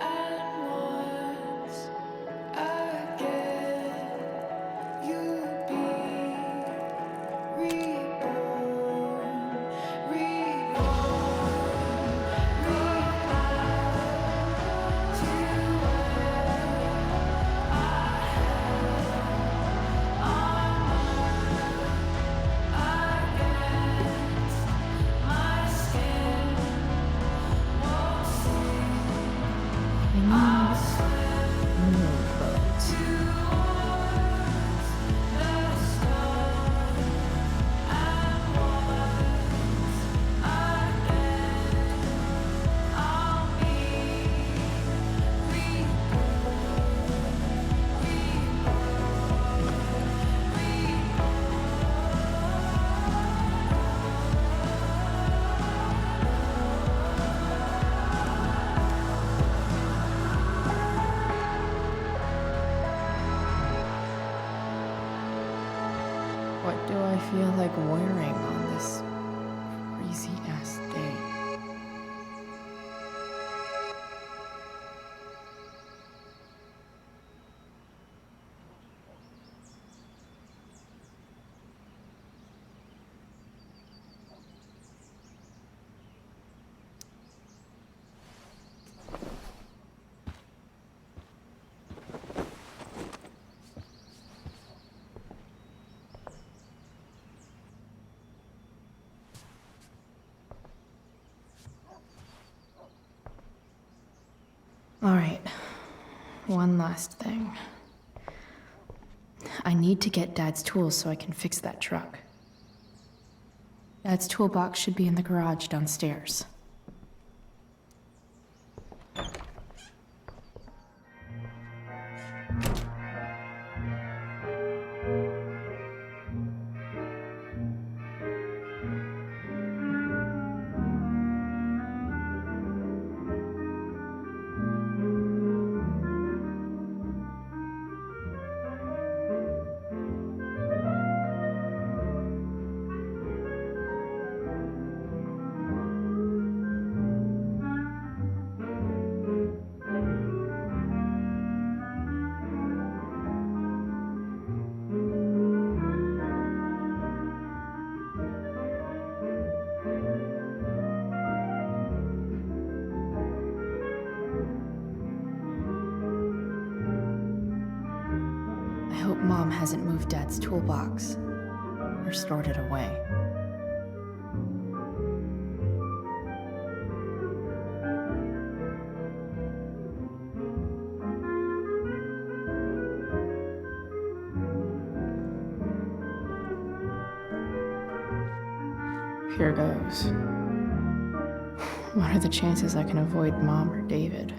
And once again, you'll be reborn, reborn, reborn to my skin won't What do I feel like wearing on this crazy-ass day? Alright. One last thing. I need to get Dad's tools so I can fix that truck. Dad's toolbox should be in the garage downstairs. I hope Mom hasn't moved Dad's toolbox or stored it away. Here goes. What are the chances I can avoid Mom or David?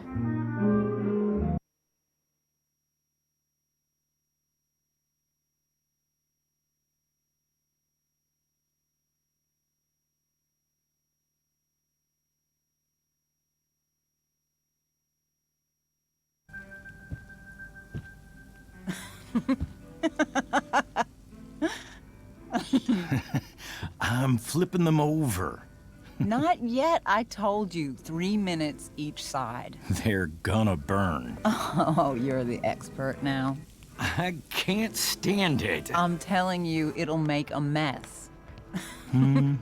I'm flipping them over. Not yet. I told you, 3 minutes each side. They're gonna burn. Oh, you're the expert now. I can't stand it. I'm telling you, it'll make a mess. You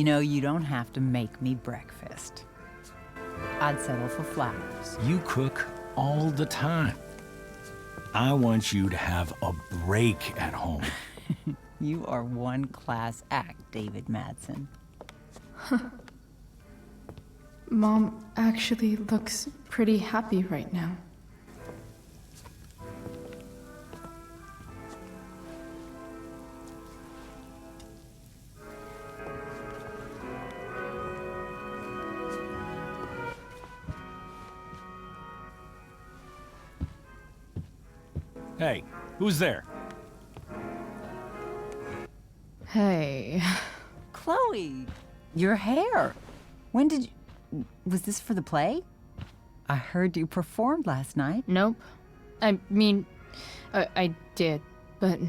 know, you don't have to make me breakfast. I'd settle for flowers. You cook all the time. I want you to have a break at home. You are one class act, David Madsen. Mom actually looks pretty happy right now. Hey, who's there? Hey. Chloe, your hair. When did you... Was this for the play? I heard you performed last night. Nope. I mean, I did, but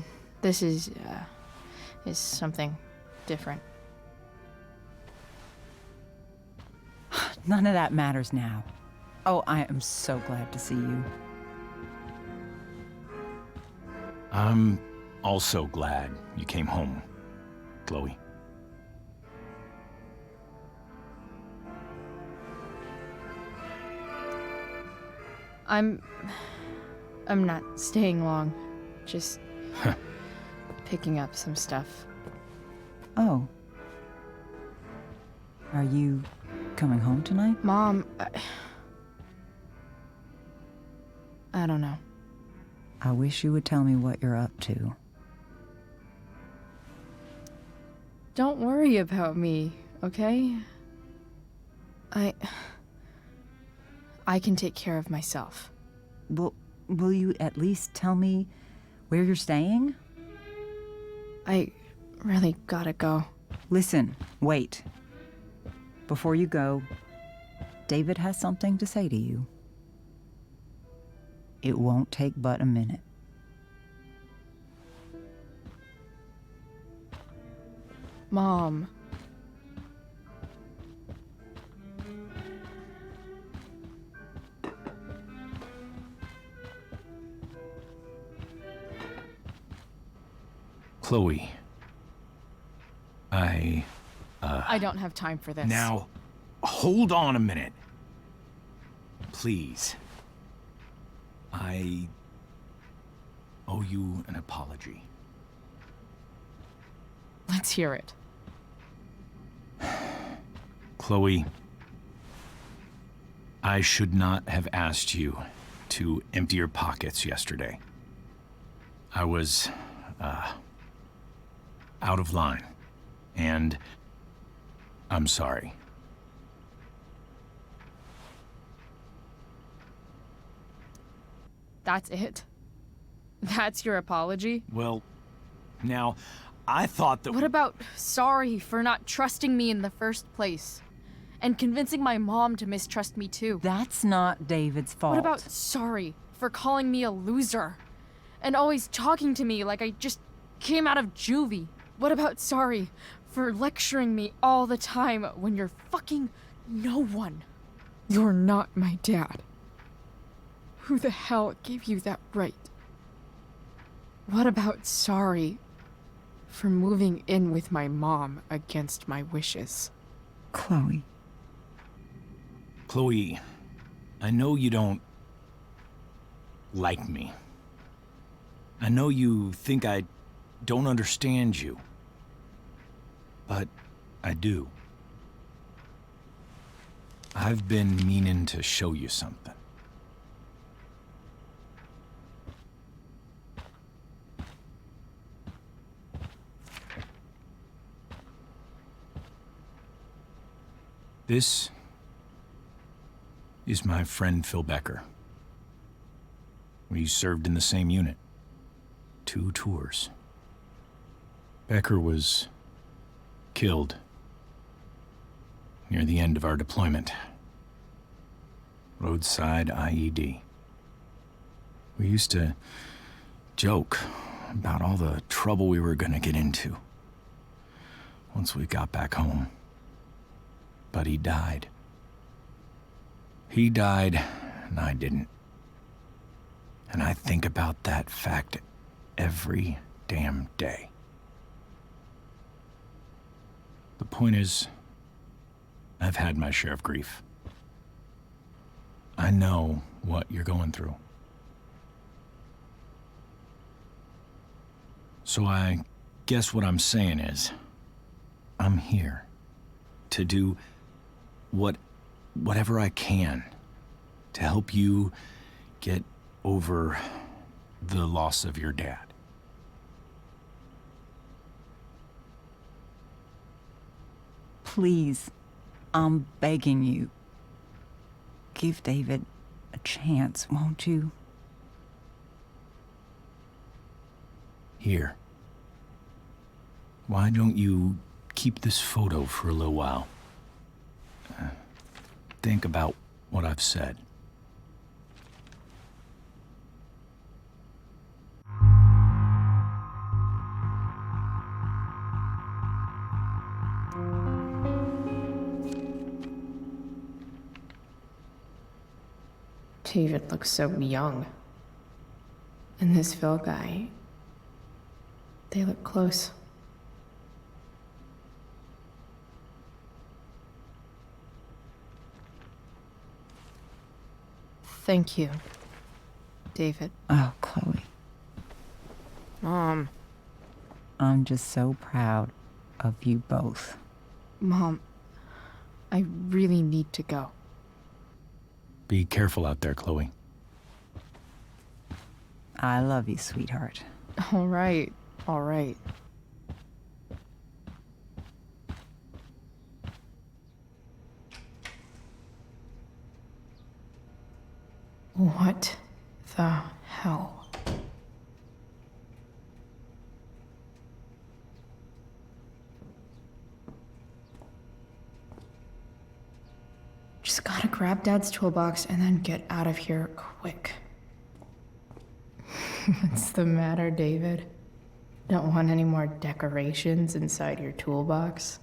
this is something different. None of that matters now. Oh, I am so glad to see you. I'm also glad you came home, Chloe. I'm not staying long. Just picking up some stuff. Oh. Are you coming home tonight? Mom, I don't know. I wish you would tell me what you're up to. Don't worry about me, okay? I can take care of myself. Will you at least tell me where you're staying? I really gotta go. Listen, wait. Before you go, David has something to say to you. It won't take but a minute. Mom. Chloe. I don't have time for this. Now, hold on a minute. Please. I owe you an apology. Let's hear it. Chloe, I should not have asked you to empty your pockets yesterday. I was, out of line, and I'm sorry. That's it? That's your apology? Well, now, I thought that... What about sorry for not trusting me in the first place? And convincing my mom to mistrust me too? That's not David's fault. What about sorry for calling me a loser? And always talking to me like I just came out of juvie? What about sorry for lecturing me all the time when you're fucking no one? You're not my dad. Who the hell gave you that right? What about sorry for moving in with my mom against my wishes? Chloe. Chloe, I know you don't like me. I know you think I don't understand you. But I do. I've been meaning to show you something. This is my friend Phil Becker. We served in the same unit. 2 tours. Becker was killed near the end of our deployment. Roadside IED. We used to joke about all the trouble we were gonna get into once we got back home. But he died. He died, and I didn't. And I think about that fact every damn day. The point is, I've had my share of grief. I know what you're going through. So I guess what I'm saying is, I'm here to do whatever I can to help you get over the loss of your dad. Please, I'm begging you. Give David a chance, won't you? Here. Why don't you keep this photo for a little while? Think about what I've said. David looks so young. And this Phil guy, they look close. Thank you, David. Oh, Chloe. Mom. I'm just so proud of you both. Mom, I really need to go. Be careful out there, Chloe. I love you, sweetheart. All right, all right. What the hell? Just gotta grab Dad's toolbox and then get out of here quick. What's the matter, David? Don't want any more decorations inside your toolbox?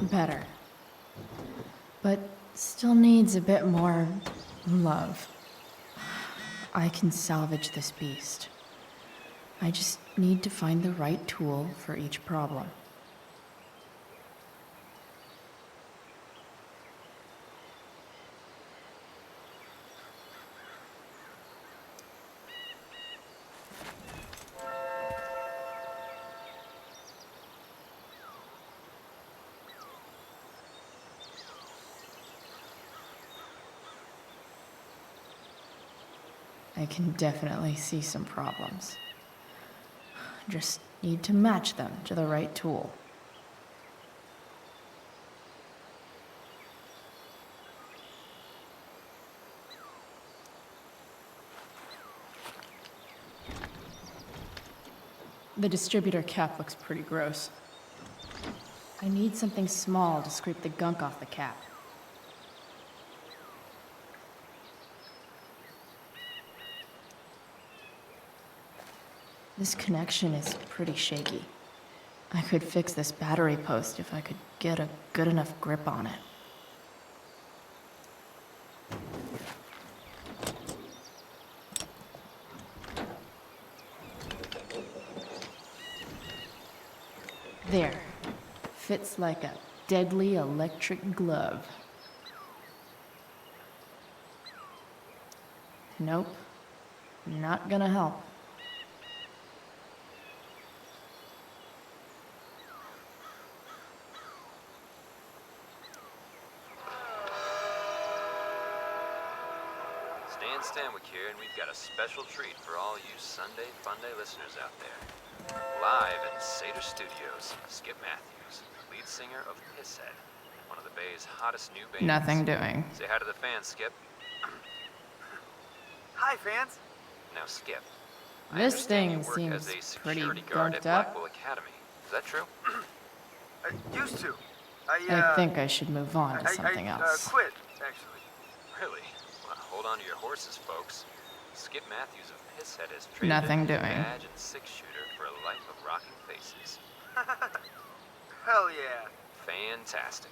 Better. But still needs a bit more love. I can salvage this beast. I just need to find the right tool for each problem. I can definitely see some problems. Just need to match them to the right tool. The distributor cap looks pretty gross. I need something small to scrape the gunk off the cap. This connection is pretty shaky. I could fix this battery post if I could get a good enough grip on it. There. Fits like a deadly electric glove. Nope. Not gonna help. Stan Stanwyck here, and we've got a special treat for all you Sunday Funday listeners out there. Live in Seder Studios, Skip Matthews, lead singer of Pisshead, one of the Bay's hottest new bands. Nothing doing. Say hi to the fans, Skip. Hi, fans. Now, Skip. This thing you work seems as a pretty security guard gunked at up. Blackwell Academy. Is that true? I used to. I think I should move on to something I else. quit, actually. Really? Well, hold on to your horses, folks. Skip Matthews of Pisshead has traded Nothing in his doing. badge and six-shooter for a life of rocking faces. Hell yeah. Fantastic.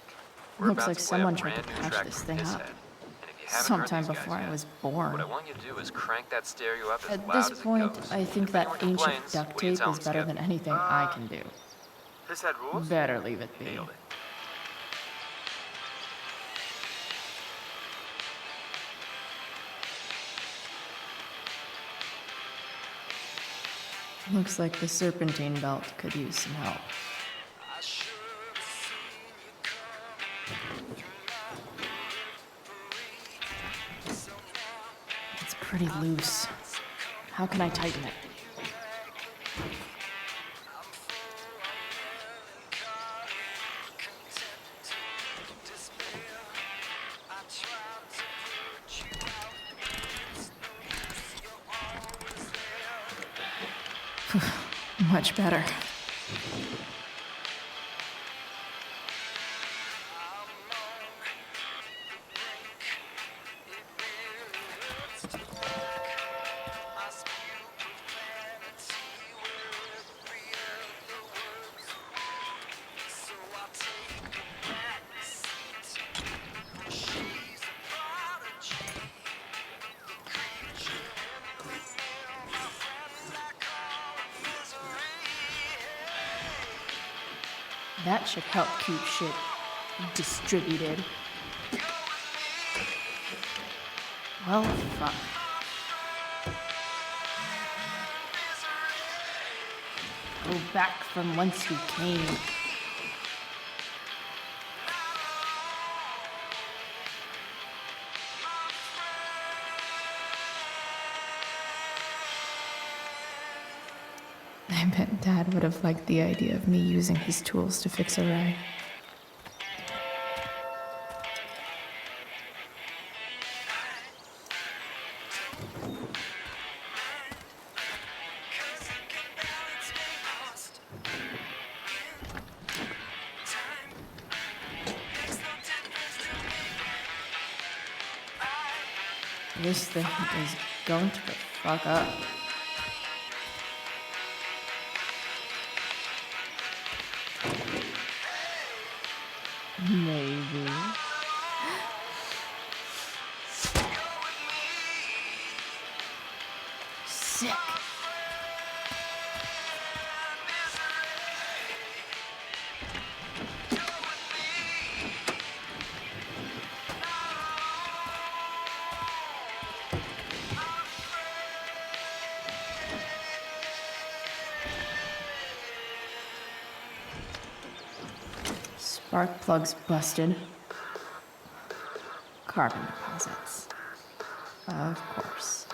Looks about like to play a someone tried to brand new patch track this from thing up. Pisshead. And if you haven't Sometime heard these before guys I was yet, born. what I want you to do is crank that stereo up as At loud this as point, it goes. I think If that anyone ancient complains, duct what do you tape tell is 'em, better Skip? than anything I can do. This had rules? Better leave it be. Nailed it. Looks like the serpentine belt could use some help. It's pretty loose. How can I tighten it? Much better. That should help keep shit distributed. Well, fuck. Go back from whence we came. I bet Dad would have liked the idea of me using his tools to fix a ray. This thing is going to fuck up. Spark plug's busted. Carbon deposits. Of course.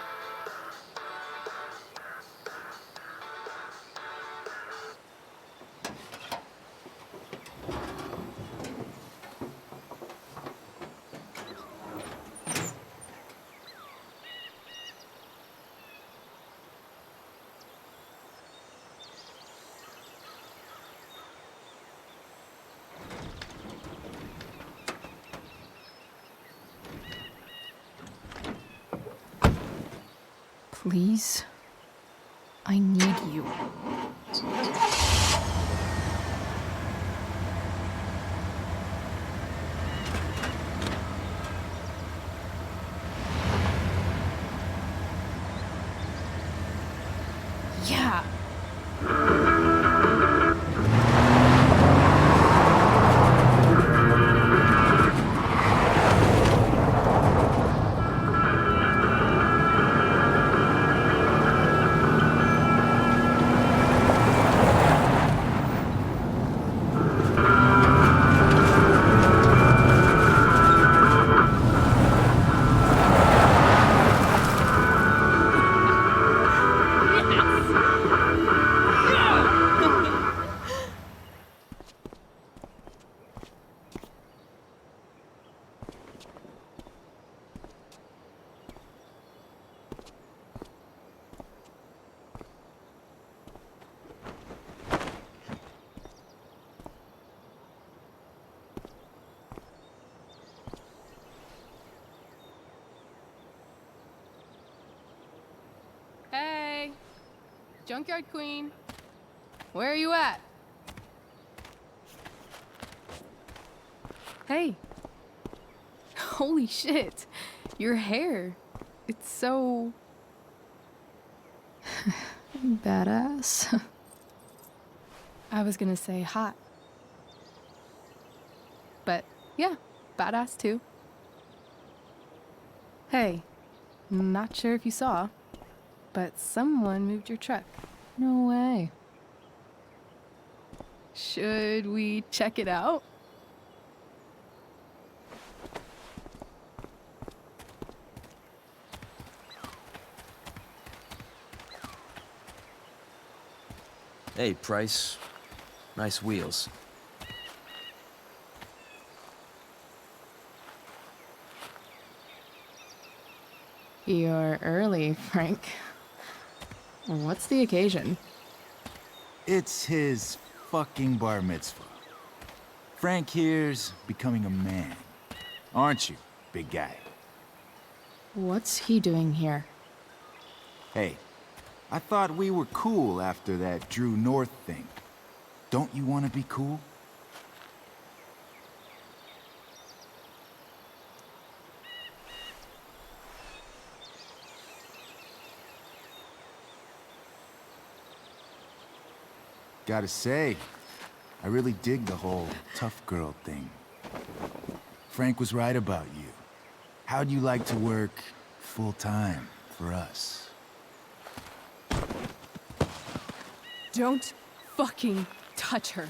Please? I need you. Yeah. Hey! Junkyard Queen! Where are you at? Hey! Holy shit! Your hair! It's so... Badass. I was gonna say hot. But yeah, badass too. Hey, not sure if you saw, but someone moved your truck. No way. Should we check it out? Hey, Price. Nice wheels. You're early, Frank. What's the occasion? It's his fucking bar mitzvah. Frank here's becoming a man. Aren't you, big guy? What's he doing here? Hey, I thought we were cool after that Drew North thing. Don't you want to be cool? Gotta say, I really dig the whole tough girl thing. Frank was right about you. How'd you like to work full-time for us? Don't fucking touch her.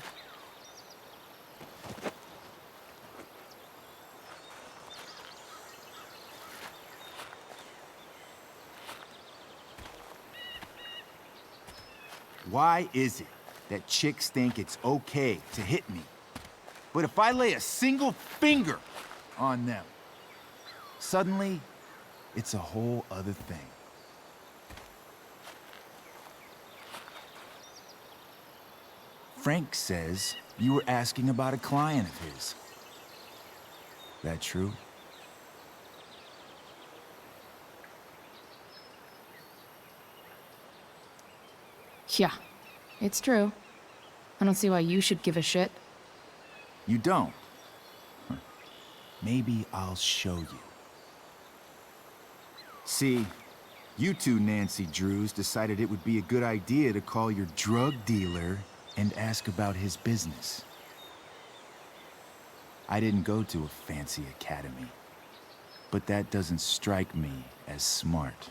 Why is it that chicks think it's okay to hit me? But if I lay a single finger on them, suddenly, it's a whole other thing. Frank says you were asking about a client of his. That true? Yeah, it's true. I don't see why you should give a shit. You don't? Huh. Maybe I'll show you. See, you two Nancy Drews decided it would be a good idea to call your drug dealer and ask about his business. I didn't go to a fancy academy, but that doesn't strike me as smart.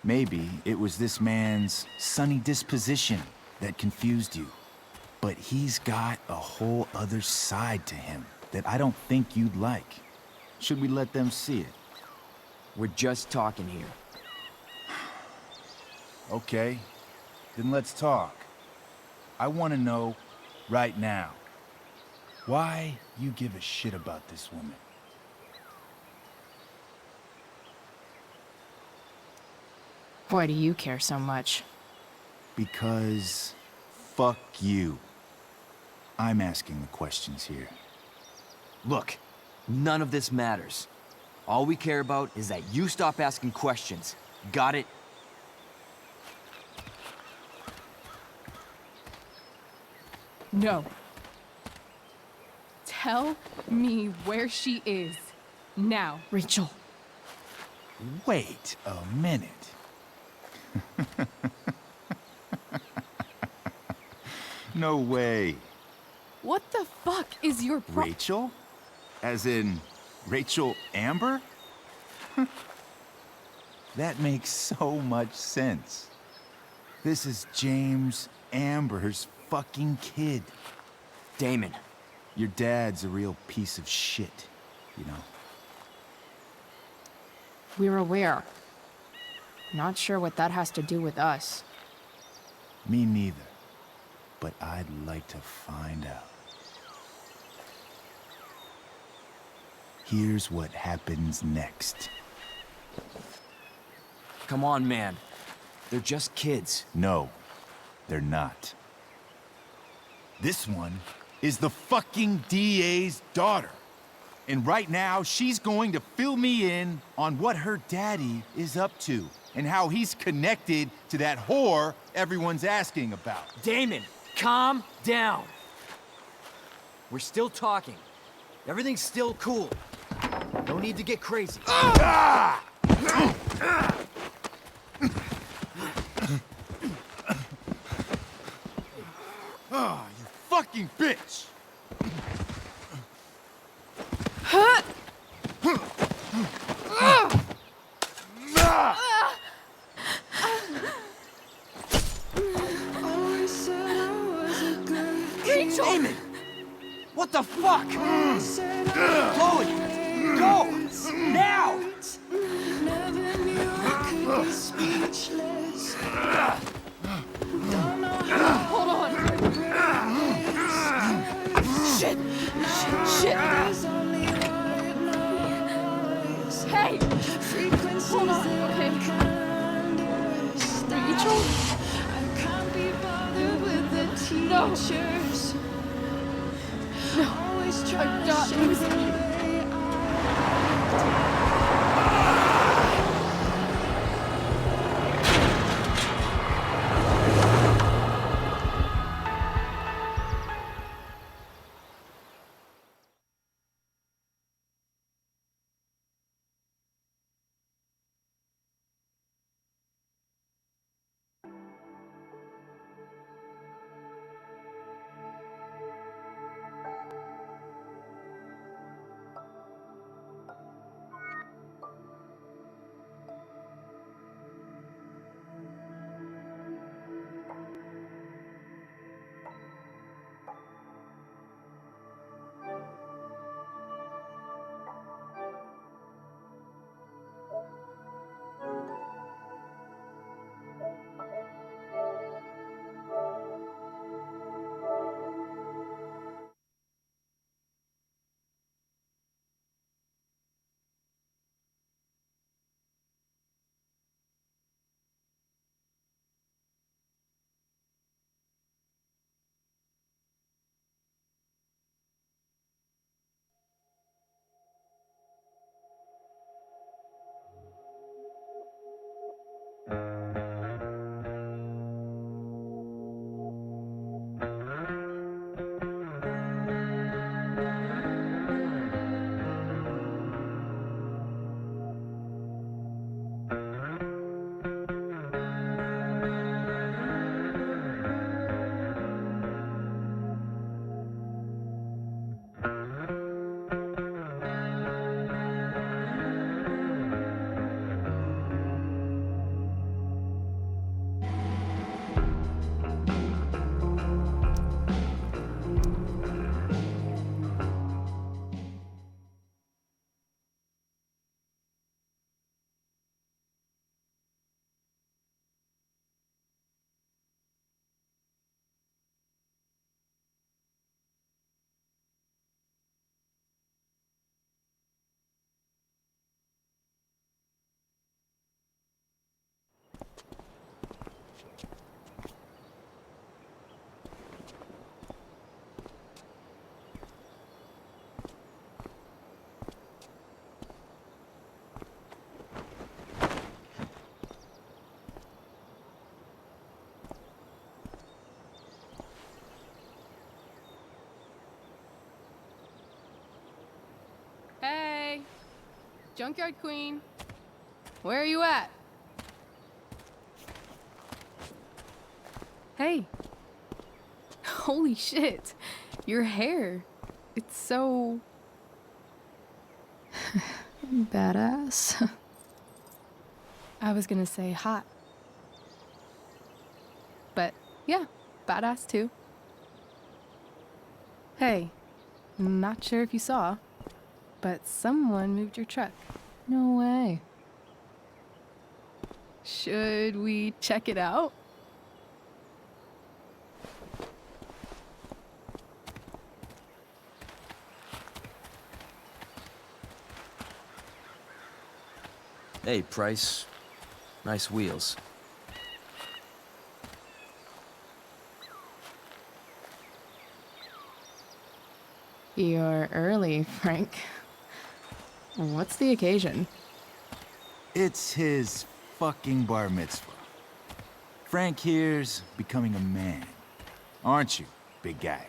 Maybe it was this man's sunny disposition that confused you. But he's got a whole other side to him that I don't think you'd like. Should we let them see it? We're just talking here. Okay, then let's talk. I want to know right now why you give a shit about this woman. Why do you care so much? Because fuck you. I'm asking the questions here. Look, none of this matters. All we care about is that you stop asking questions. Got it? No. Tell me where she is. Now. Rachel. Wait a minute. No way. What the fuck is your Rachel? As in, Rachel Amber? That makes so much sense. This is James Amber's fucking kid. Damon. Your dad's a real piece of shit, you know? We're aware. Not sure what that has to do with us. Me neither. But I'd like to find out. Here's what happens next. Come on, man. They're just kids. No, they're not. This one is the fucking DA's daughter. And right now, she's going to fill me in on what her daddy is up to and how he's connected to that whore everyone's asking about. Damon, calm down. We're still talking. Everything's still cool. No need to get crazy. Ah! Oh, you fucking bitch! Rachel! Damon! What the fuck? Chloe! Go! Now! Hold on. Shit! Shit! Hey! Hold on, okay? Rachel? No! No! I'm not losing you. Junkyard Queen. Where are you at? Hey. Holy shit. Your hair. It's so... Badass. I was gonna say hot. But yeah, badass too. Hey, not sure if you saw, but someone moved your truck. No way. Should we check it out? Hey, Price. Nice wheels. You're early, Frank. What's the occasion? It's his fucking bar mitzvah. Frank here's becoming a man. Aren't you, big guy?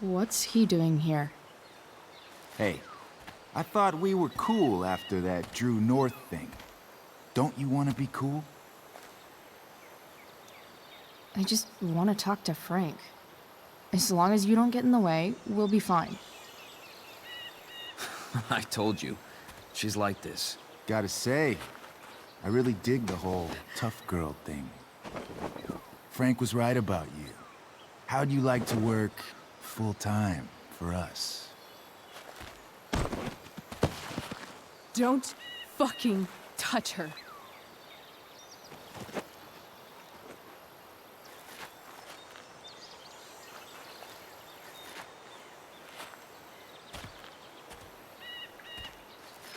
What's he doing here? Hey, I thought we were cool after that Drew North thing. Don't you want to be cool? I just want to talk to Frank. As long as you don't get in the way, we'll be fine. I told you. She's like this. Gotta say, I really dig the whole tough girl thing. Frank was right about you. How'd you like to work full-time for us? Don't fucking touch her.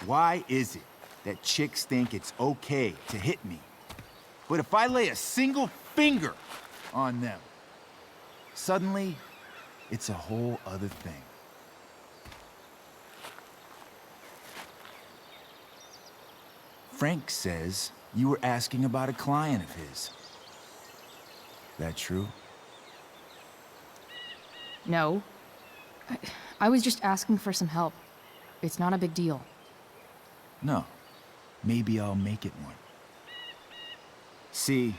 Why is it that chicks think it's okay to hit me? But if I lay a single finger on them, suddenly it's a whole other thing. Frank says you were asking about a client of his. That true? No. I was just asking for some help. It's not a big deal. No. Maybe I'll make it one. See,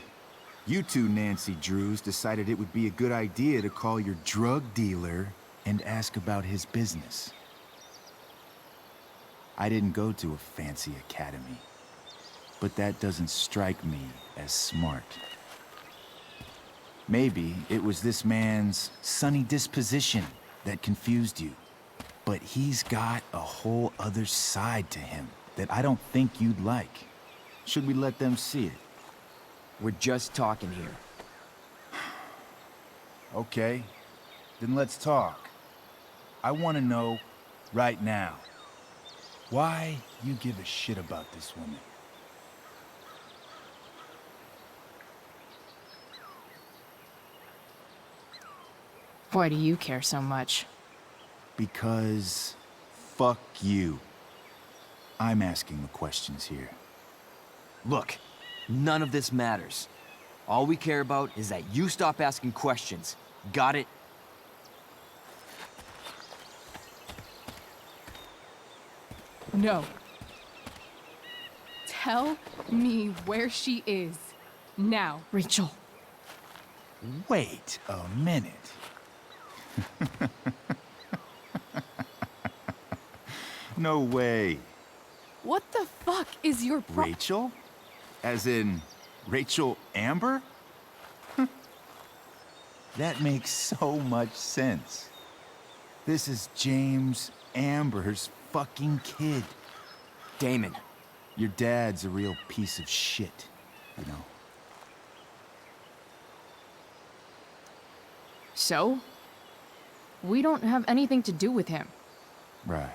you two Nancy Drews decided it would be a good idea to call your drug dealer and ask about his business. I didn't go to a fancy academy, but that doesn't strike me as smart. Maybe it was this man's sunny disposition that confused you, but he's got a whole other side to him that I don't think you'd like. Should we let them see it? We're just talking here. Okay, then let's talk. I want to know right now why you give a shit about this woman. Why do you care so much? Because fuck you. I'm asking the questions here. Look, none of this matters. All we care about is that you stop asking questions. Got it? No. Tell me where she is. Now. Rachel. Wait a minute. No way. What the fuck is your Rachel? As in, Rachel Amber? That makes so much sense. This is James Amber's fucking kid. Damon. Your dad's a real piece of shit, you know. So? We don't have anything to do with him. Right.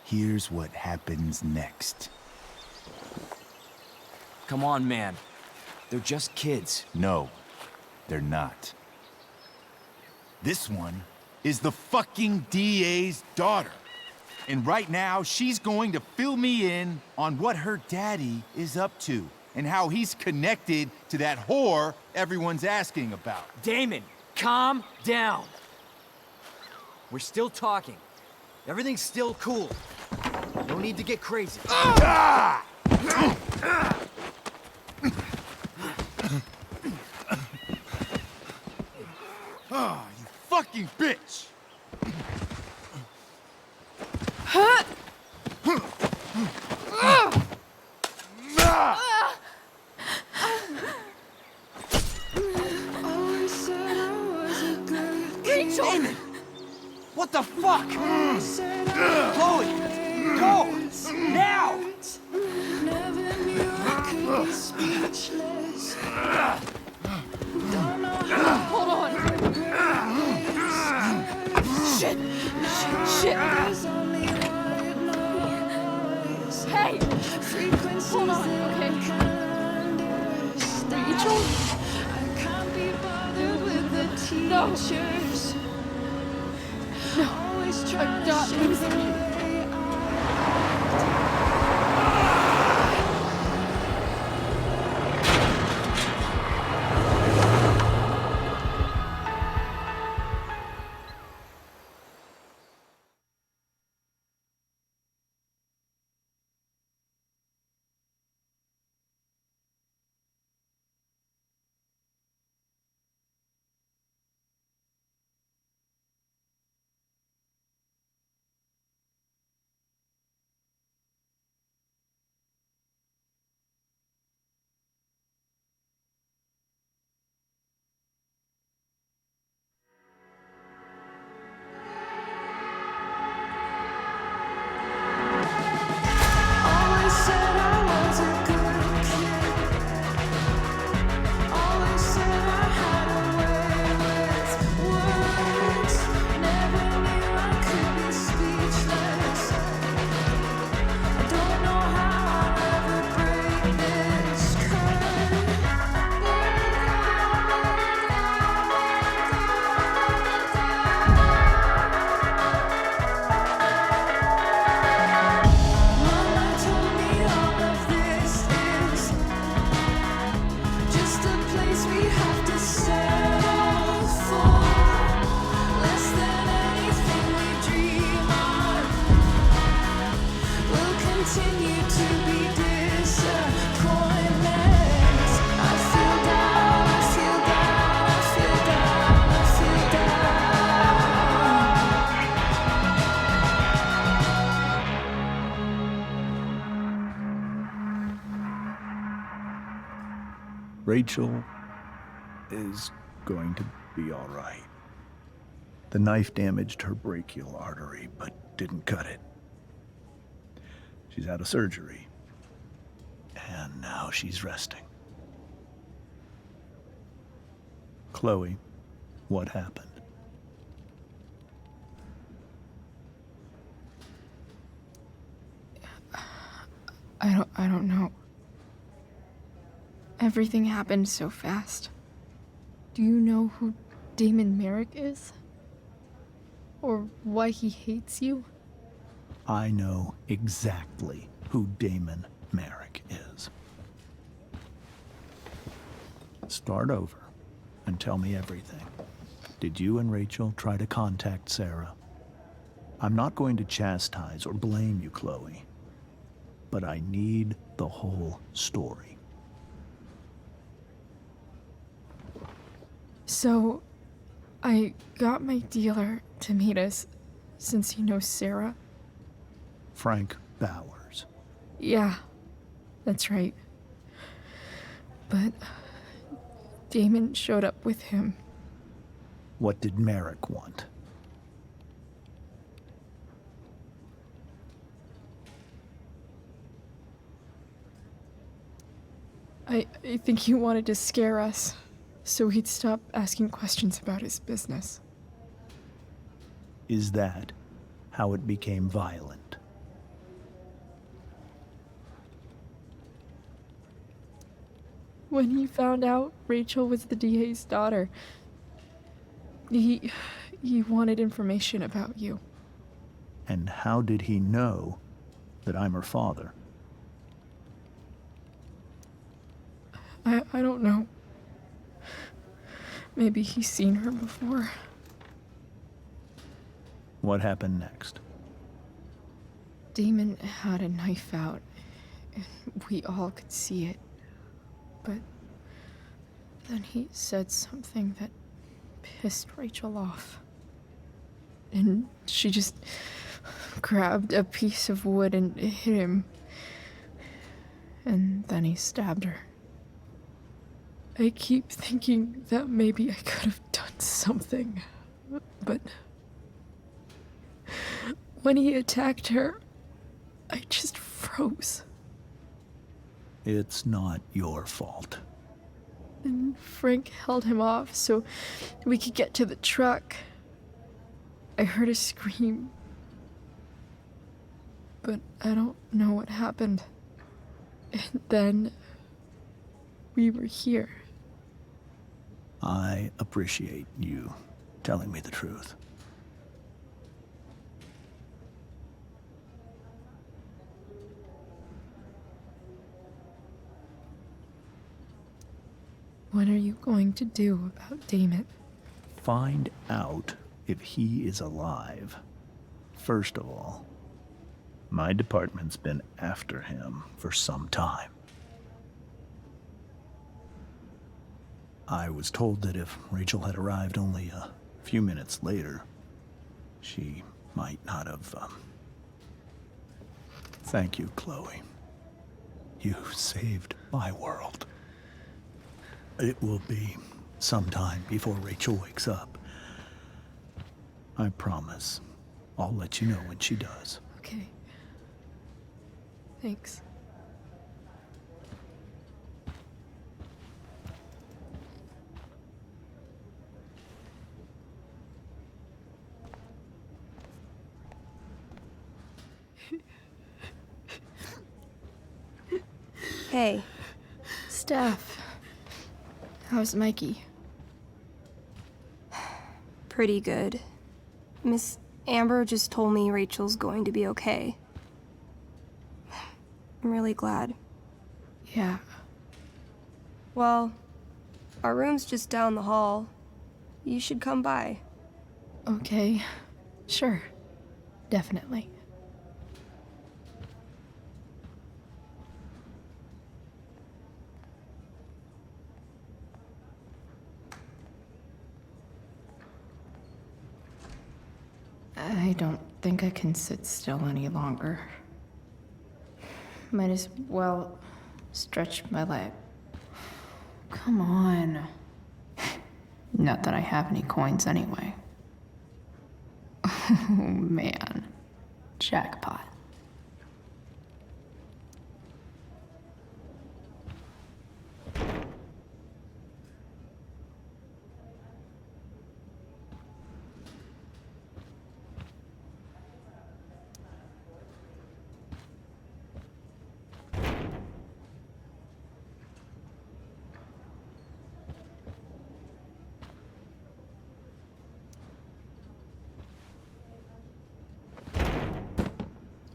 Here's what happens next. Come on, man. They're just kids. No, they're not. This one is the fucking DA's daughter. And right now, she's going to fill me in on what her daddy is up to and how he's connected to that whore everyone's asking about. Damon, calm down. We're still talking. Everything's still cool. No need to get crazy. Ah, you fucking bitch! Rachel! What the fuck? Chloe! Go! Now! Hold on. Shit! Shit! Hey! Hold on, okay? Rachel? No! No! I'm not losing you. Rachel is going to be all right. The knife damaged her brachial artery, but didn't cut it. She's had a surgery, and now she's resting. Chloe, what happened? I don't know. Everything happened so fast. Do you know who Damon Merrick is? Or why he hates you? I know exactly who Damon Merrick is. Start over and tell me everything. Did you and Rachel try to contact Sarah? I'm not going to chastise or blame you, Chloe, but I need the whole story. So, I got my dealer to meet us, since he knows Sarah. Frank Bowers. Yeah, that's right. But Damon showed up with him. What did Merrick want? I think he wanted to scare us, so he'd stop asking questions about his business. Is that how it became violent? When he found out Rachel was the DA's daughter, he wanted information about you. And how did he know that I'm her father? I don't know. Maybe he's seen her before. What happened next? Damon had a knife out, and we all could see it. But then he said something that pissed Rachel off. And she just grabbed a piece of wood and hit him. And then he stabbed her. I keep thinking that maybe I could have done something, but when he attacked her, I just froze. It's not your fault. And Frank held him off so we could get to the truck. I heard a scream, but I don't know what happened. And then we were here. I appreciate you telling me the truth. What are you going to do about Damon? Find out if he is alive. First of all, my department's been after him for some time. I was told that if Rachel had arrived only a few minutes later, she might not have, Thank you, Chloe. You saved my world. It will be some time before Rachel wakes up. I promise. I'll let you know when she does. Okay. Thanks. Hey. Steph. How's Mikey? Pretty good. Miss Amber just told me Rachel's going to be okay. I'm really glad. Yeah. Well, our room's just down the hall. You should come by. Okay. Sure. Definitely. I don't think I can sit still any longer. Might as well stretch my leg. Come on. Not that I have any coins anyway. Oh man. Jackpot.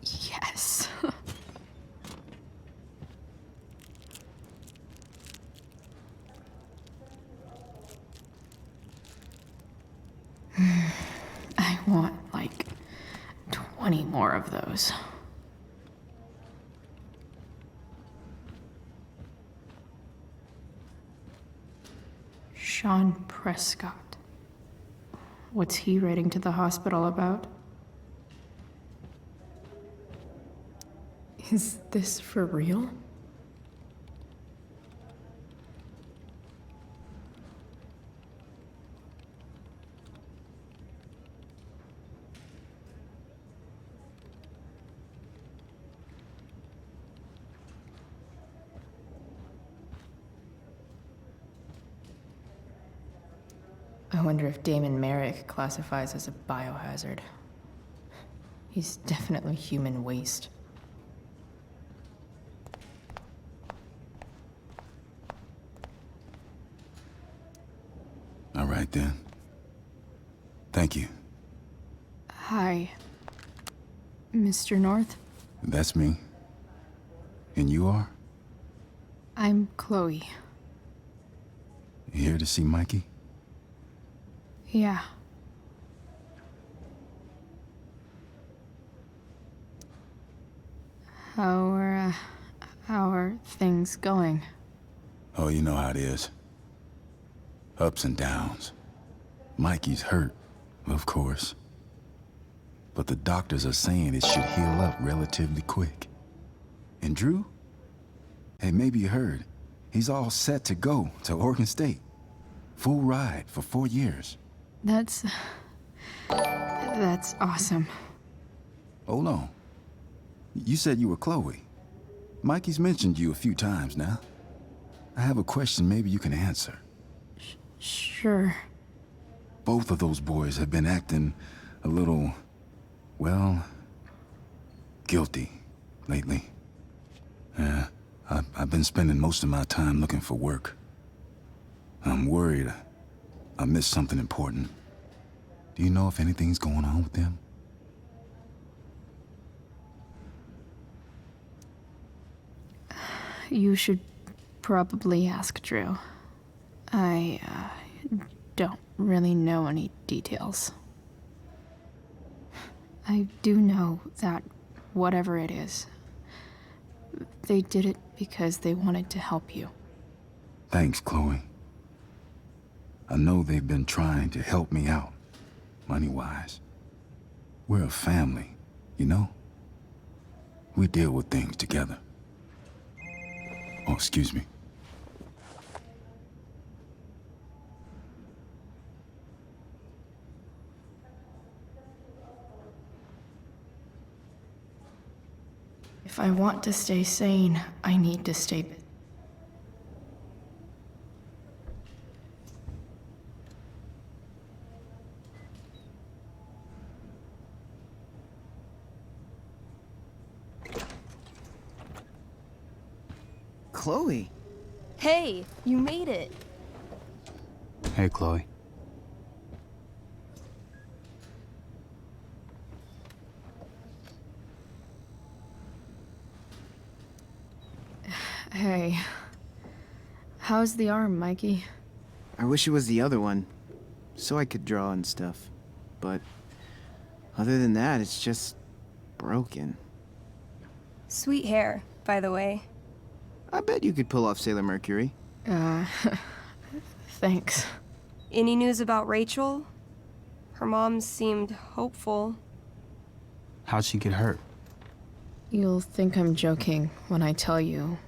Yes. I want like 20 more of those. Sean Prescott. What's he writing to the hospital about? Is this for real? I wonder if Damon Merrick classifies as a biohazard. He's definitely human waste. All right, then. Thank you. Hi, Mr. North. That's me. And you are? I'm Chloe. Here to see Mikey? Yeah. How are things going? Oh, you know how it is. Ups and downs. Mikey's hurt, of course. But the doctors are saying it should heal up relatively quick. And Drew? Hey, maybe you heard. He's all set to go to Oregon State. Full ride for 4 years. That's awesome. Hold on. You said you were Chloe. Mikey's mentioned you a few times now. I have a question maybe you can answer. Sure. Both of those boys have been acting a little, well, guilty lately. Yeah, I've been spending most of my time looking for work. I'm worried I missed something important. Do you know if anything's going on with them? You should probably ask Drew. I don't really know any details. I do know that whatever it is, they did it because they wanted to help you. Thanks, Chloe. I know they've been trying to help me out, money-wise. We're a family, you know? We deal with things together. Oh, excuse me. If I want to stay sane, I need to stay busy. Chloe. Hey, you made it. Hey, Chloe. Hey. How's the arm, Mikey? I wish it was the other one, so I could draw and stuff. But other than that, it's just broken. Sweet hair, by the way. I bet you could pull off Sailor Mercury. Thanks. Any news about Rachel? Her mom seemed hopeful. How'd she get hurt? You'll think I'm joking when I tell you,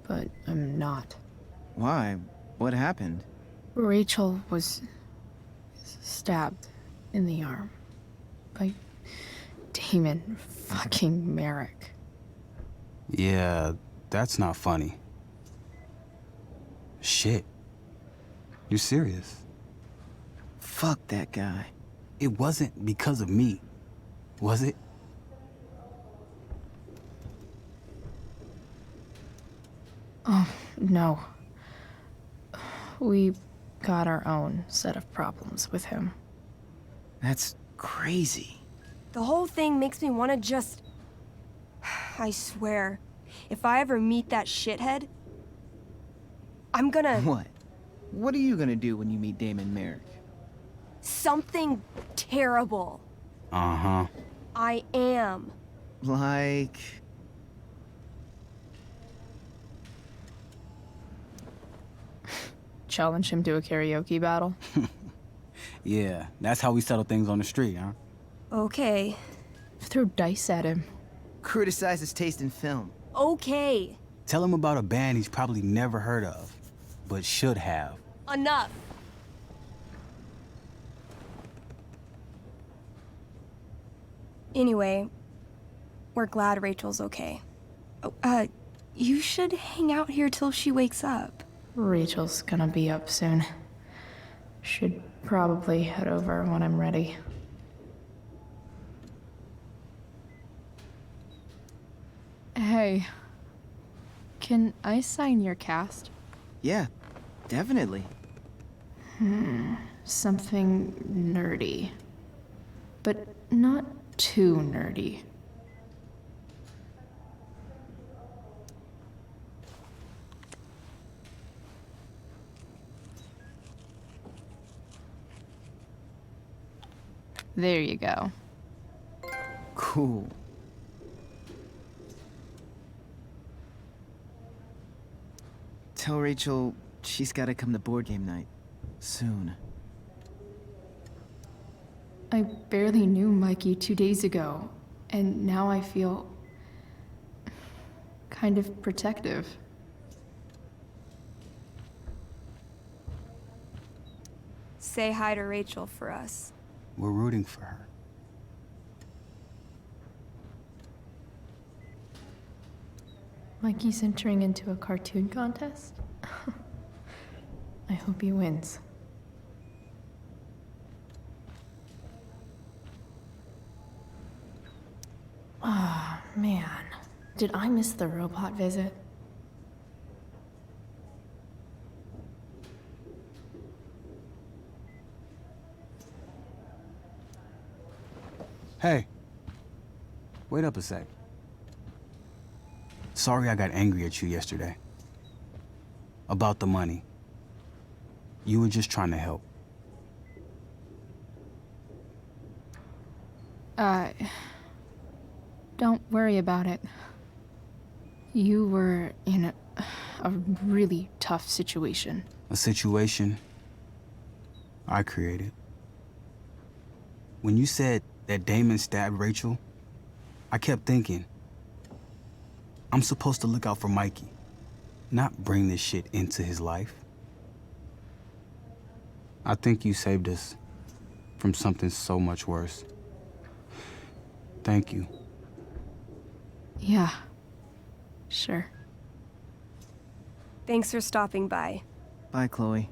but I'm not. Why? What happened? Rachel was stabbed in the arm by Damon fucking Merrick. Yeah, that's not funny. Shit. You serious? Fuck that guy. It wasn't because of me, was it? Oh, no. We got our own set of problems with him. That's crazy. The whole thing makes me want to just... I swear, if I ever meet that shithead, I'm gonna... What? What are you gonna do when you meet Damon Merrick? Something terrible. Uh-huh. I am. Like... Challenge him to a karaoke battle? Yeah, that's how we settle things on the street, huh? Okay. Throw dice at him. Criticize his taste in film. Okay. Tell him about a band he's probably never heard of, but should have. Enough. Anyway, we're glad Rachel's okay. Oh, you should hang out here till she wakes up. Rachel's gonna be up soon. Should probably head over when I'm ready. Hey, can I sign your cast? Yeah, definitely. Something nerdy. But not too nerdy. There you go. Cool. tell Rachel she's gotta come to board game night. Soon. I barely knew Mikey 2 days ago, and now I feel kind of protective. Say hi to Rachel for us. We're rooting for her. Mikey's entering into a cartoon contest? I hope he wins. Ah, man. Did I miss the robot visit? Hey. Wait up a sec. Sorry I got angry at you yesterday. About the money. You were just trying to help. Don't worry about it. You were in a really tough situation. A situation I created. When you said that Damon stabbed Rachel, I kept thinking, I'm supposed to look out for Mikey, not bring this shit into his life. I think you saved us from something so much worse. Thank you. Yeah, sure. Thanks for stopping by. Bye, Chloe.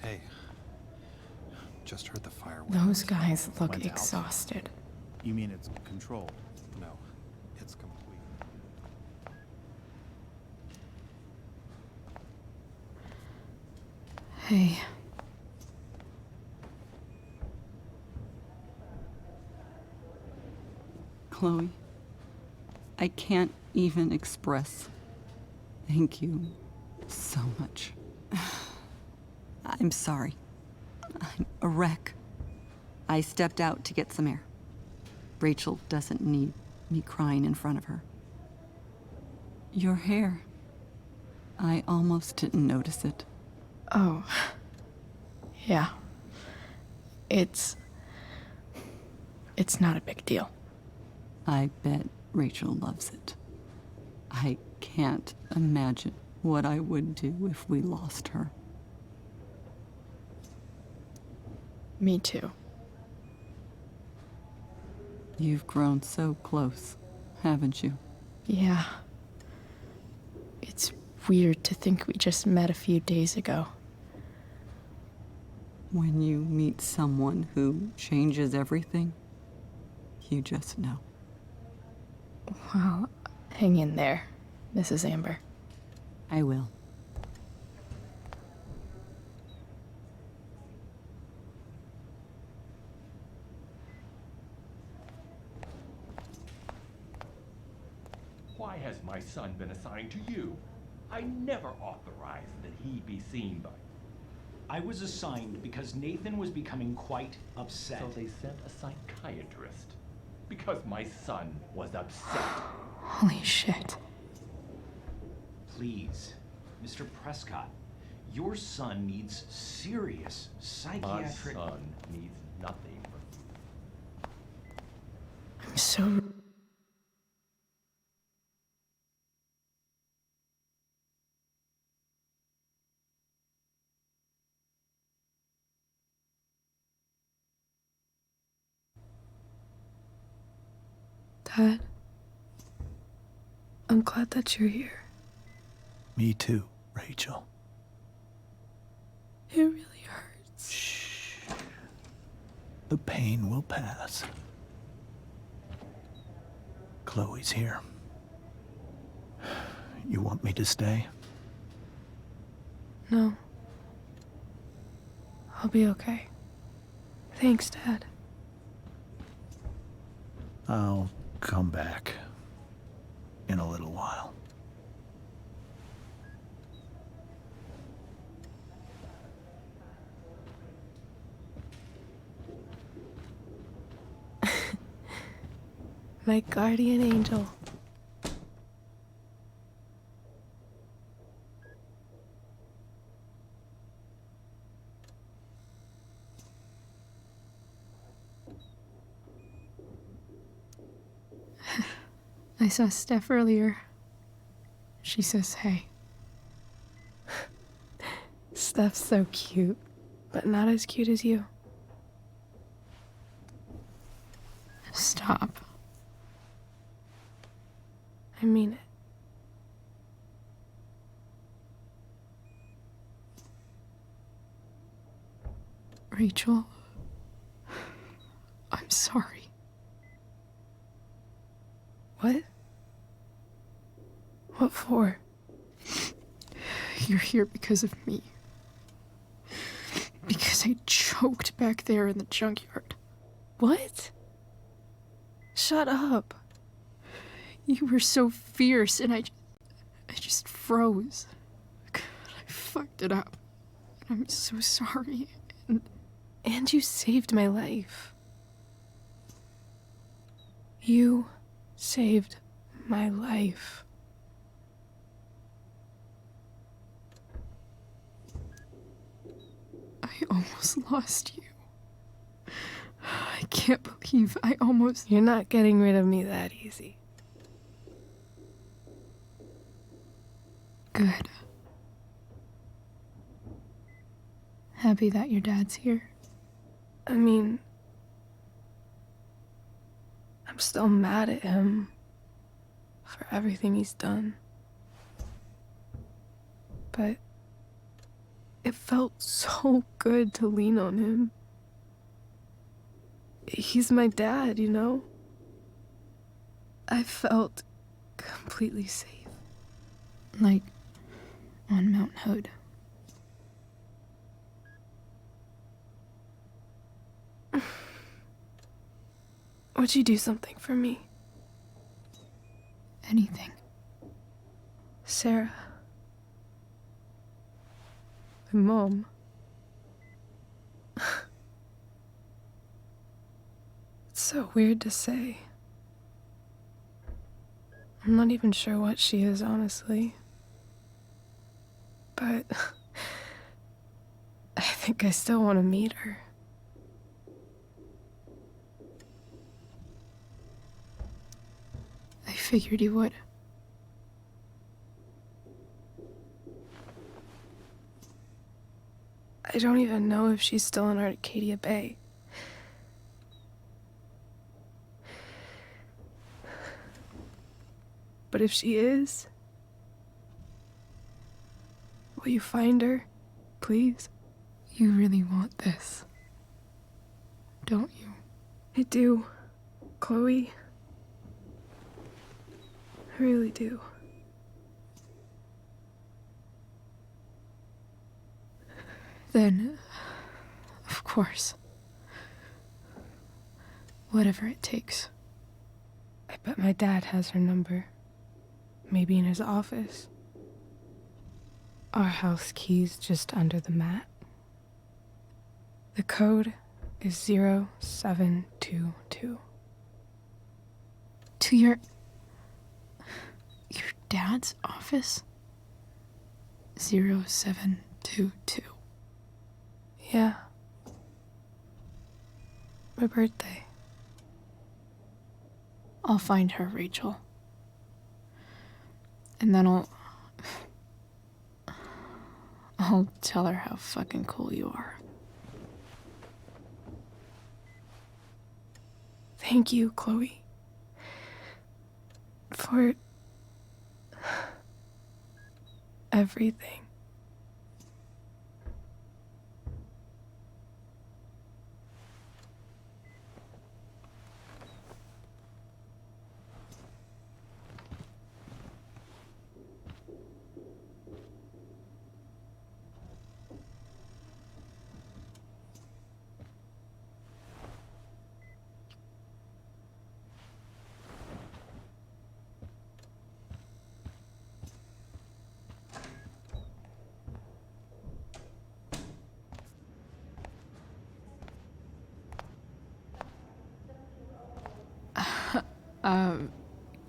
Hey, just heard the fire. Those guys look Went out. exhausted. You mean it's controlled? No, it's complete. Hey. Chloe, I can't even express thank you so much. I'm sorry. I'm a wreck. I stepped out to get some air. Rachel doesn't need me crying in front of her. Your hair. I almost didn't notice it. Oh. Yeah. It's not a big deal. I bet Rachel loves it. I can't imagine what I would do if we lost her. Me too. You've grown so close, haven't you? Yeah. It's weird to think we just met a few days ago. When you meet someone who changes everything, you just know. Well, hang in there, Mrs. Amber. I will. Why has my son been assigned to you? I never authorized that he be seen by. I was assigned because Nathan was becoming quite upset. So they sent a psychiatrist. Because my son was upset. Holy shit. Please, Mr. Prescott, Your son needs serious psychiatric... My son needs nothing from I'm so... Dad, I'm glad that you're here. Me too, Rachel. It really hurts. Shh. The pain will pass. Chloe's here. You want me to stay? No. I'll be okay. Thanks, Dad. I'll come back in a little while. My guardian angel. I saw Steph earlier. She says hey. Steph's so cute, but not as cute as you. Stop. I mean it. Rachel, I'm sorry. What? What for? You're here because of me. Because I choked back there in the junkyard. What? Shut up. You were so fierce and I just froze. God, I fucked it up. I'm so sorry. And you saved my life. You saved my life. I almost lost you. I can't believe I almost... You're not getting rid of me that easy. Good. Happy that your dad's here. I mean, I'm still mad at him for everything he's done. But it felt so good to lean on him. He's my dad, you know? I felt completely safe. Like on Mount Hood. Would you do something for me? Anything. Sarah. My mom. It's so weird to say. I'm not even sure what she is, honestly. But I think I still want to meet her. I figured you would. I don't even know if she's still in Arcadia Bay. But if she is, will you find her, please? You really want this, don't you? I do, Chloe. I really do. Then, of course, whatever it takes. I bet my dad has her number. Maybe in his office. Our house key's just under the mat. The code is 0722. To your dad's office? 0722. 2-2. Yeah. My birthday. I'll find her, Rachel. And then I'll tell her how fucking cool you are. Thank you, Chloe. For everything.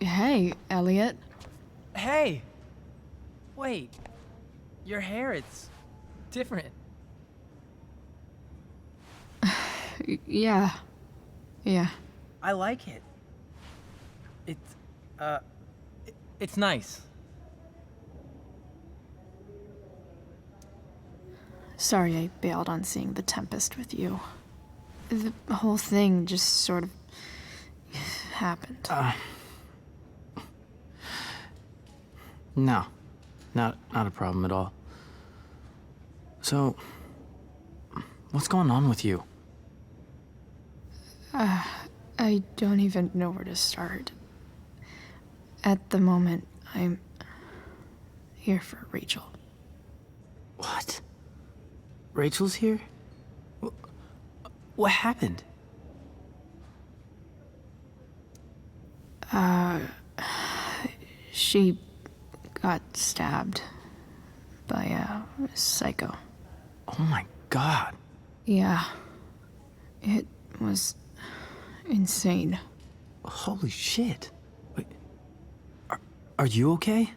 Hey, Elliot. Hey! Wait. Your hair, it's different. Yeah. Yeah. I like it. It's nice. Sorry I bailed on seeing The Tempest with you. The whole thing just sort of happened. No. Not a problem at all. So, what's going on with you? I don't even know where to start. At the moment, I'm here for Rachel. What? Rachel's here? What happened? She got stabbed by a psycho. Oh my god. Yeah. It was insane. Holy shit. Wait. Are you okay?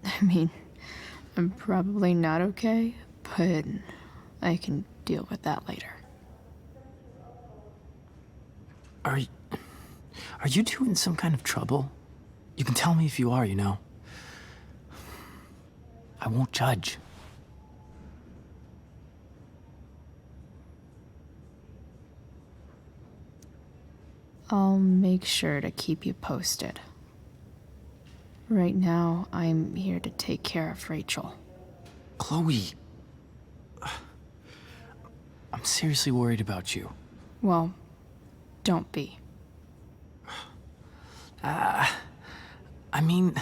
I mean, I'm probably not okay, but I can deal with that later. Are you two in some kind of trouble? You can tell me if you are, you know. I won't judge. I'll make sure to keep you posted. Right now, I'm here to take care of Rachel. Chloe. I'm seriously worried about you. Well, don't be. I mean,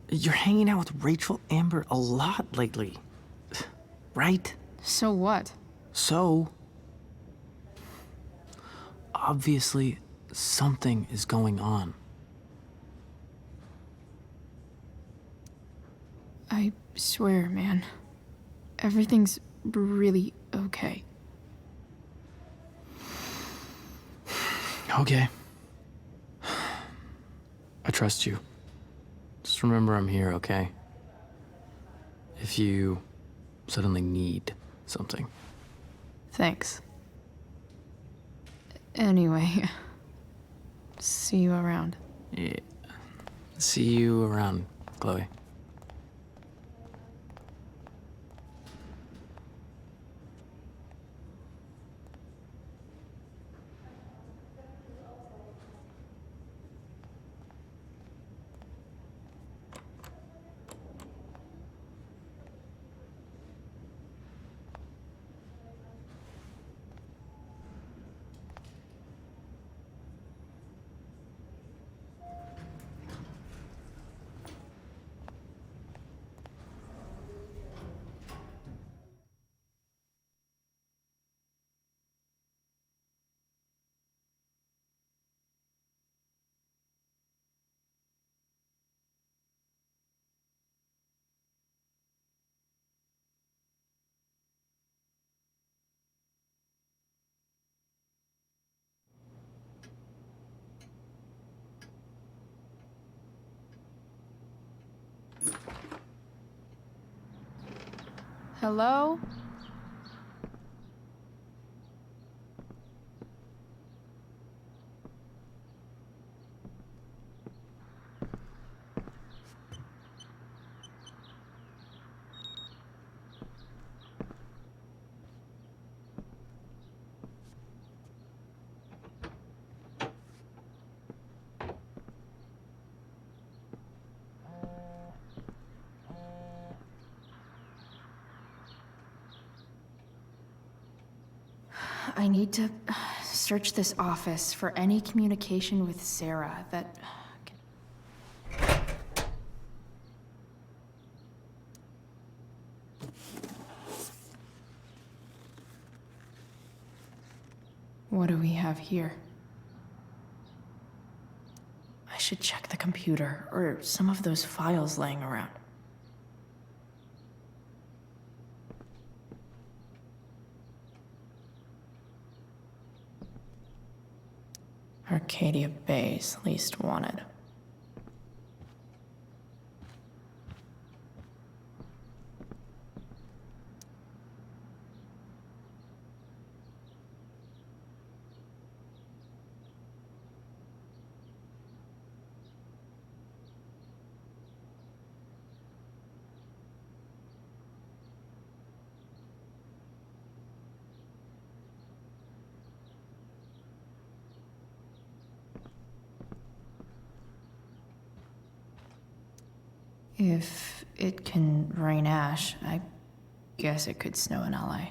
you're hanging out with Rachel Amber a lot lately, right? So what? So, obviously, something is going on. I swear, man. Everything's really okay. Okay. I trust you. Just remember I'm here, okay? If you suddenly need something. Thanks. Anyway, see you around. Yeah. See you around, Chloe. Hello? I need to search this office for any communication with Sarah that... What do we have here? I should check the computer or some of those files laying around. Arcadia Bay's least wanted. If it can rain ash, I guess it could snow in LA.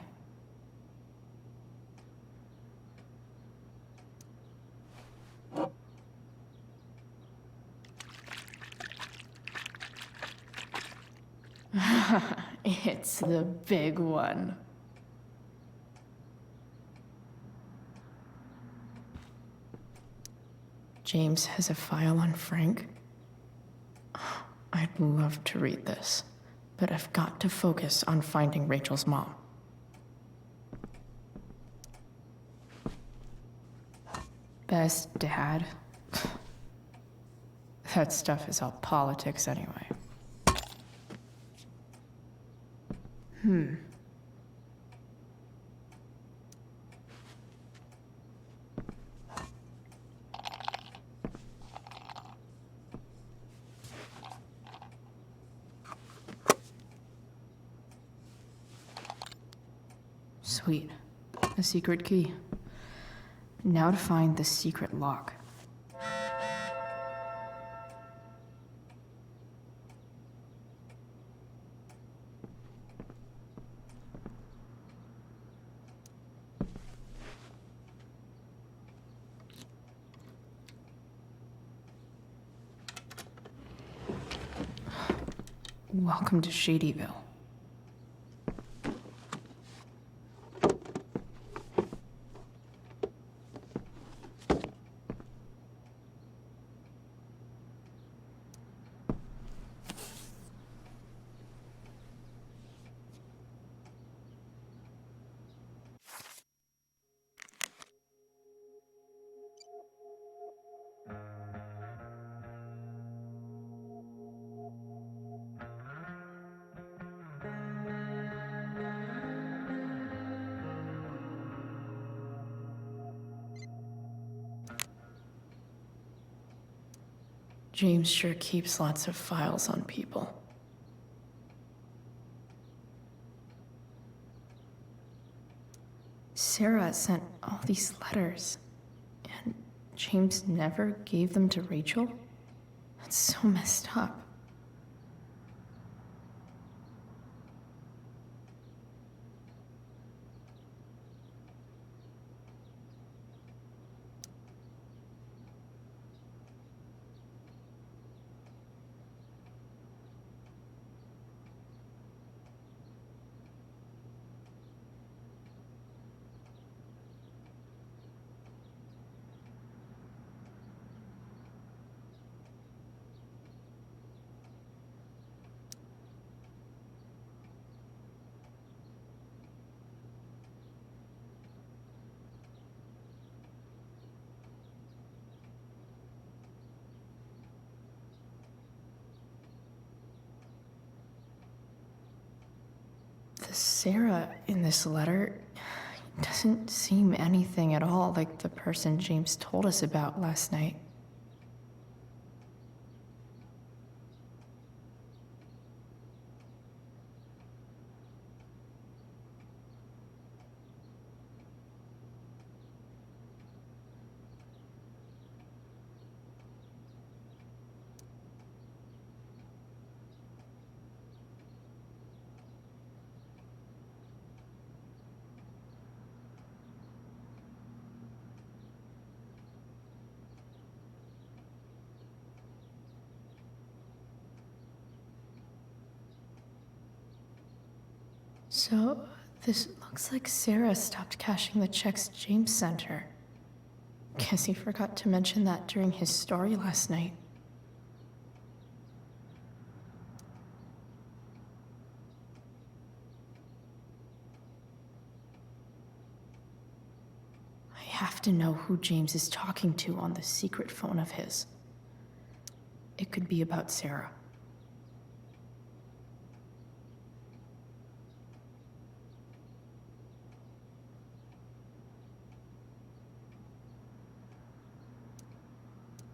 It's the big one. James has a file on Frank. I'd love to read this, but I've got to focus on finding Rachel's mom. Best dad? That stuff is all politics anyway. Sweet. A secret key. Now to find the secret lock. Welcome to Shadyville. James sure keeps lots of files on people. Sarah sent all these letters, and James never gave them to Rachel? That's so messed up. The Sarah in this letter doesn't seem anything at all like the person James told us about last night. So, this looks like Sarah stopped cashing the checks James sent her. Guess he forgot to mention that during his story last night. I have to know who James is talking to on the secret phone of his. It could be about Sarah.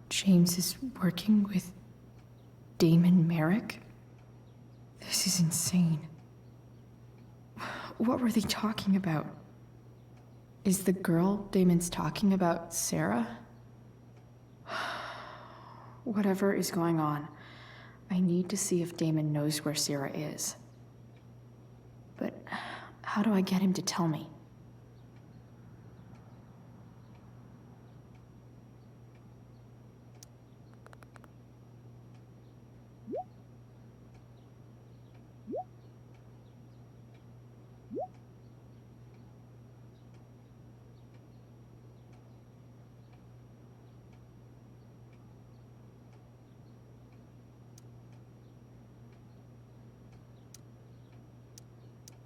James is working with Damon Merrick? This is insane. What were they talking about? Is the girl Damon's talking about Sarah? Whatever is going on, I need to see if Damon knows where Sarah is. But how do I get him to tell me?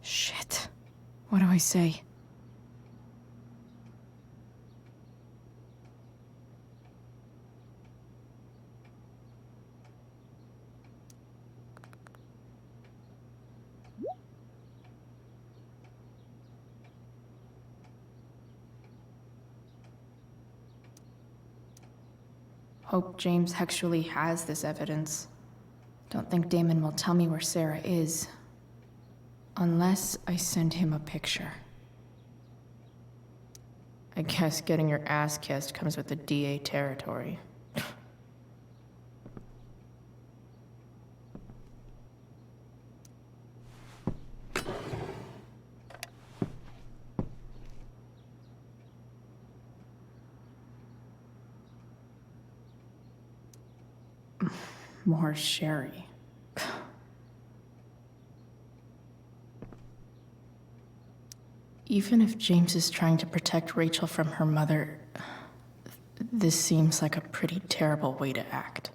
Shit. What do I say? Hope James actually has this evidence. Don't think Damon will tell me where Sarah is. Unless I send him a picture. I guess getting your ass kissed comes with the DA territory. More sherry. Even if James is trying to protect Rachel from her mother, this seems like a pretty terrible way to act.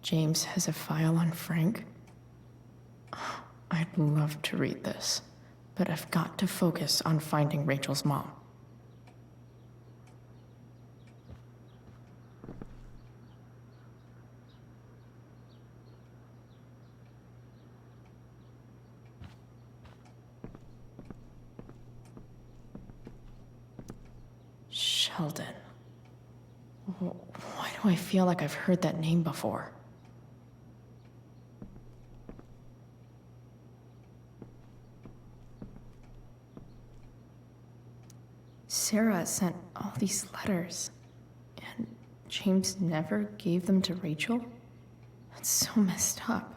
James has a file on Frank. I'd love to read this, but I've got to focus on finding Rachel's mom. Sheldon. Why do I feel like I've heard that name before? Sarah sent all these letters, and James never gave them to Rachel? That's so messed up.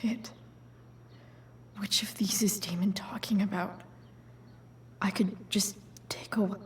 Shit. Which of these is Damon talking about? I could just take a...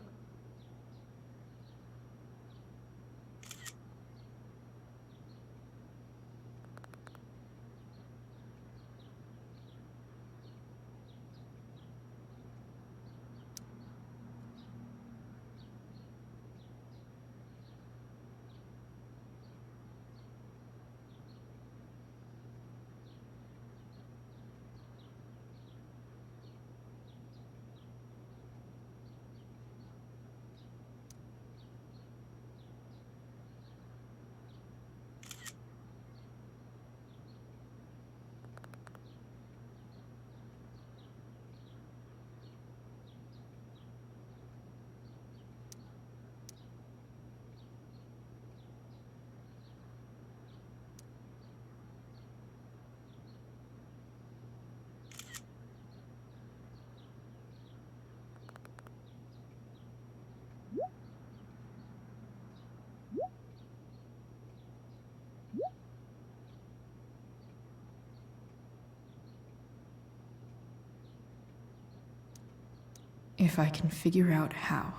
If I can figure out how.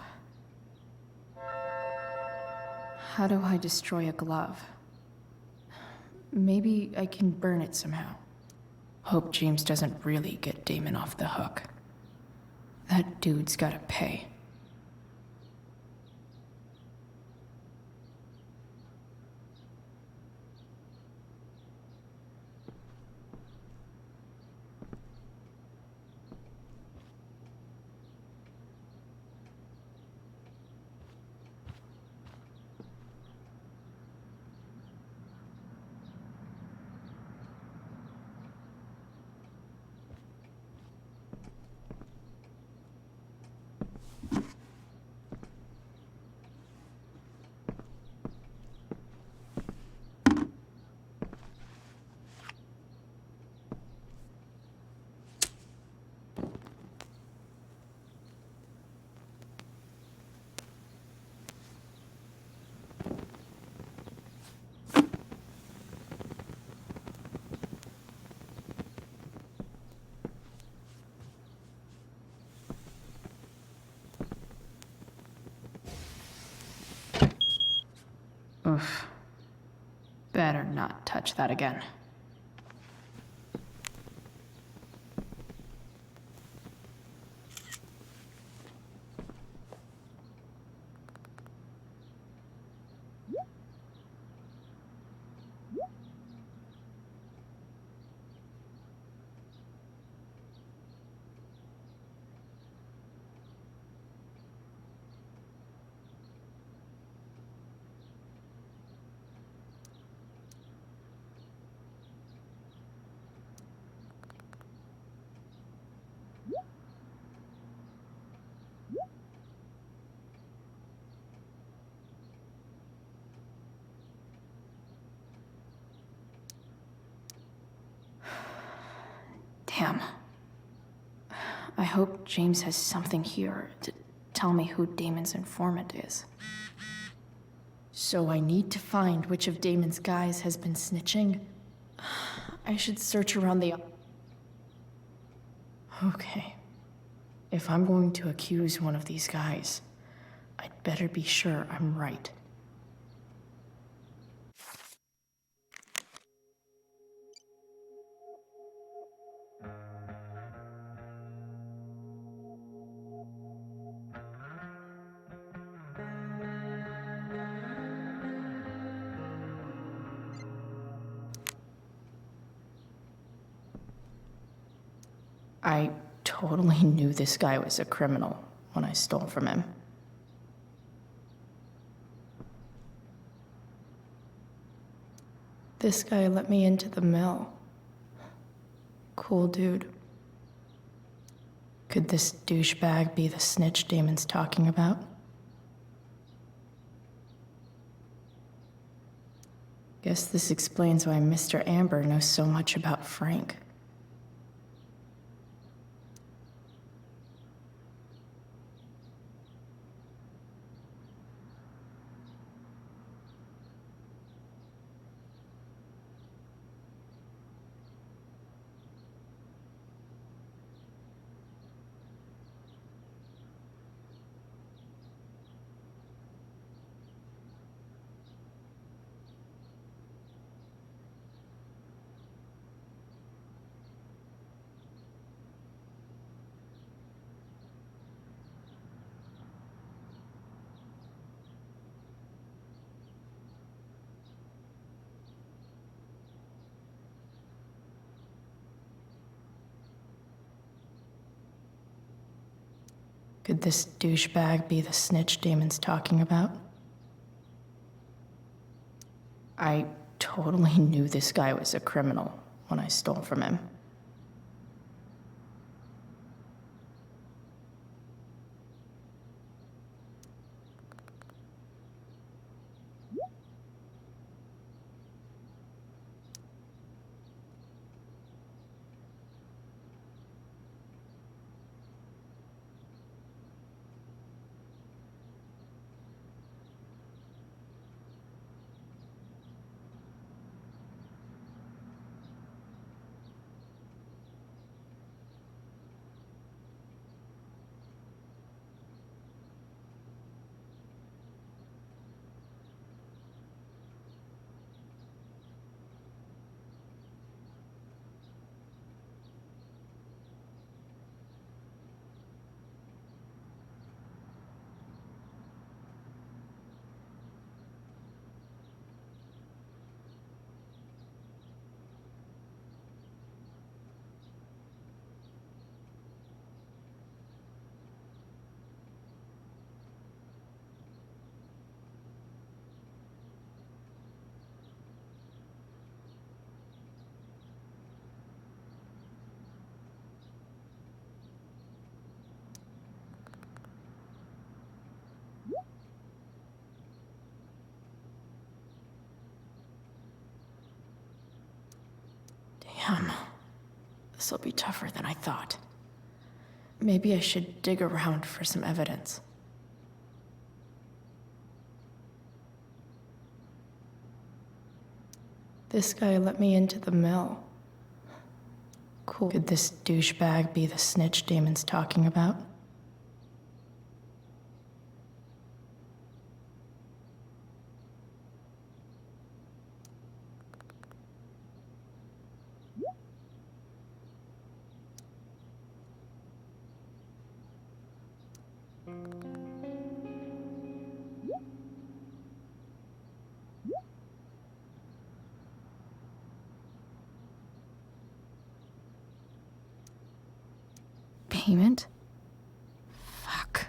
How do I destroy a glove? Maybe I can burn it somehow. Hope James doesn't really get Damon off the hook. That dude's gotta pay. Oof. Better not touch that again. Damn. I hope James has something here to tell me who Damon's informant is. So I need to find which of Damon's guys has been snitching. I should search around the... Okay. If I'm going to accuse one of these guys, I'd better be sure I'm right. I totally knew this guy was a criminal when I stole from him. This guy let me into the mill. Cool dude. Could this douchebag be the snitch Damon's talking about? Guess this explains why Mr. Amber knows so much about Frank. Could this douchebag be the snitch Damon's talking about? I totally knew this guy was a criminal when I stole from him. Damn. This'll be tougher than I thought. Maybe I should dig around for some evidence. This guy let me into the mill. Cool. Could this douchebag be the snitch Damon's talking about? Payment? Fuck.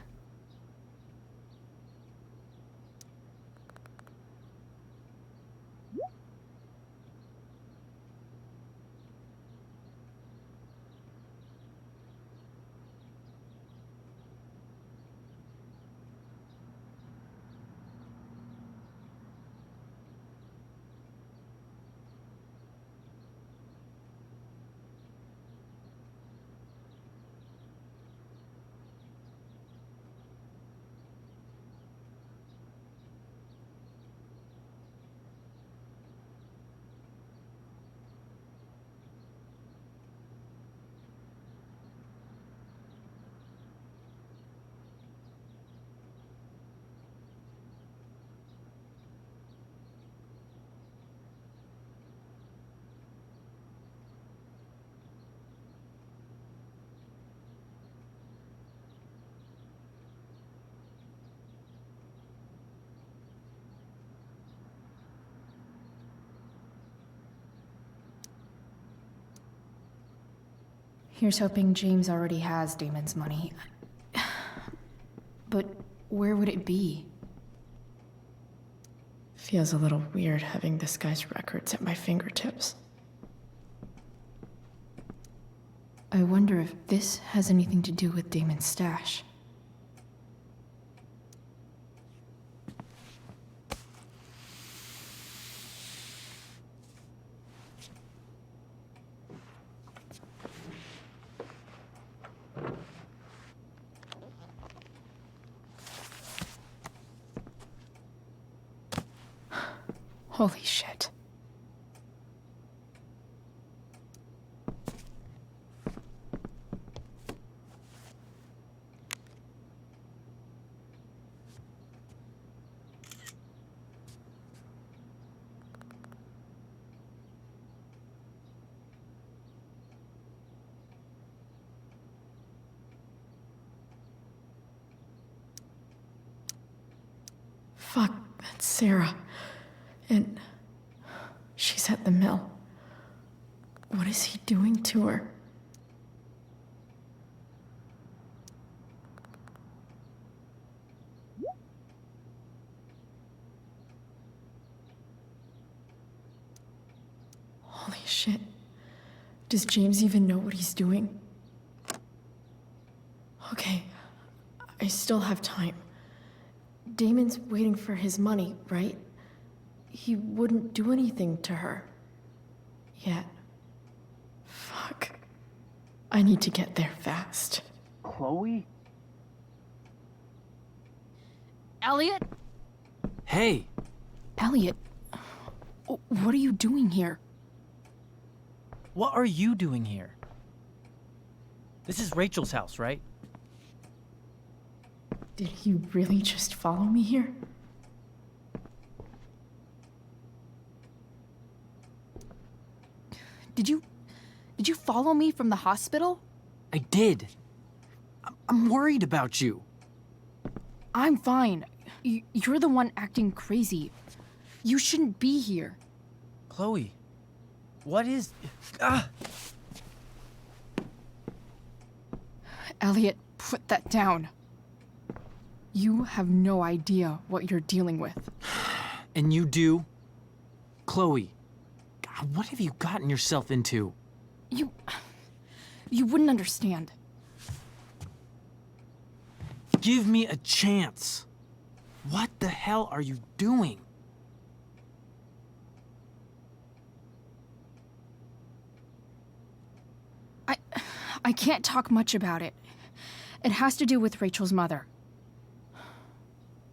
Here's hoping James already has Damon's money. But where would it be? Feels a little weird having this guy's records at my fingertips. I wonder if this has anything to do with Damon's stash. Holy shit. Fuck, that's Sarah. And she's at the mill. What is he doing to her? Shit. Does James even know what he's doing? Okay, I still have time. Damon's waiting for his money, right? He wouldn't do anything to her. Yet. Fuck. I need to get there fast. Chloe? Elliot? Hey! Elliot, what are you doing here? What are you doing here? This is Rachel's house, right? Did he really just follow me here? Did you follow me from the hospital? I did. I'm worried about you. I'm fine. You're the one acting crazy. You shouldn't be here. Chloe, what is... Ah! Elliot, put that down. You have no idea what you're dealing with. And you do? Chloe, God, what have you gotten yourself into? You wouldn't understand. Give me a chance. What the hell are you doing? I can't talk much about it. It has to do with Rachel's mother.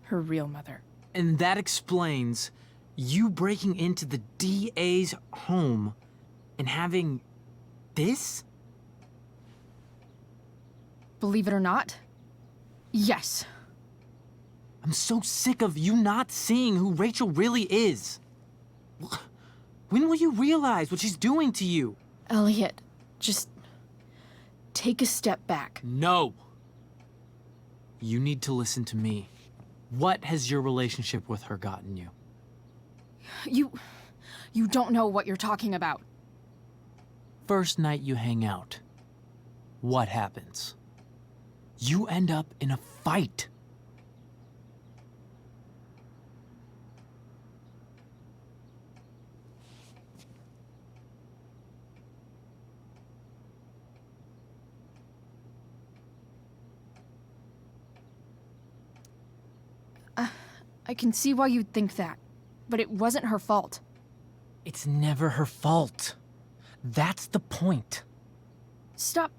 Her real mother. And that explains you breaking into the DA's home and having this? Believe it or not, yes. I'm so sick of you not seeing who Rachel really is. When will you realize what she's doing to you? Elliot, just take a step back. No. You need to listen to me. What has your relationship with her gotten you? You don't know what you're talking about. First night you hang out, what happens? You end up in a fight. I can see why you'd think that, but it wasn't her fault. It's never her fault. That's the point. Stop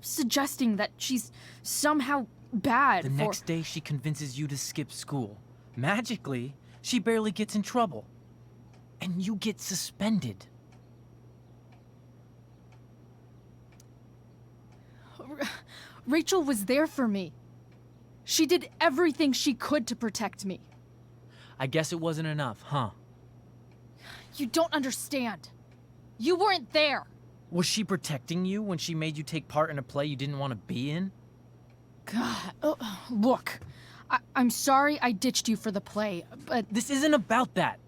suggesting that she's somehow bad. The next day she convinces you to skip school. Magically, she barely gets in trouble. And you get suspended. Rachel was there for me. She did everything she could to protect me. I guess it wasn't enough, huh? You don't understand. You weren't there. Was she protecting you when she made you take part in a play you didn't want to be in? God, look. I'm sorry I ditched you for the play, but... This isn't about that.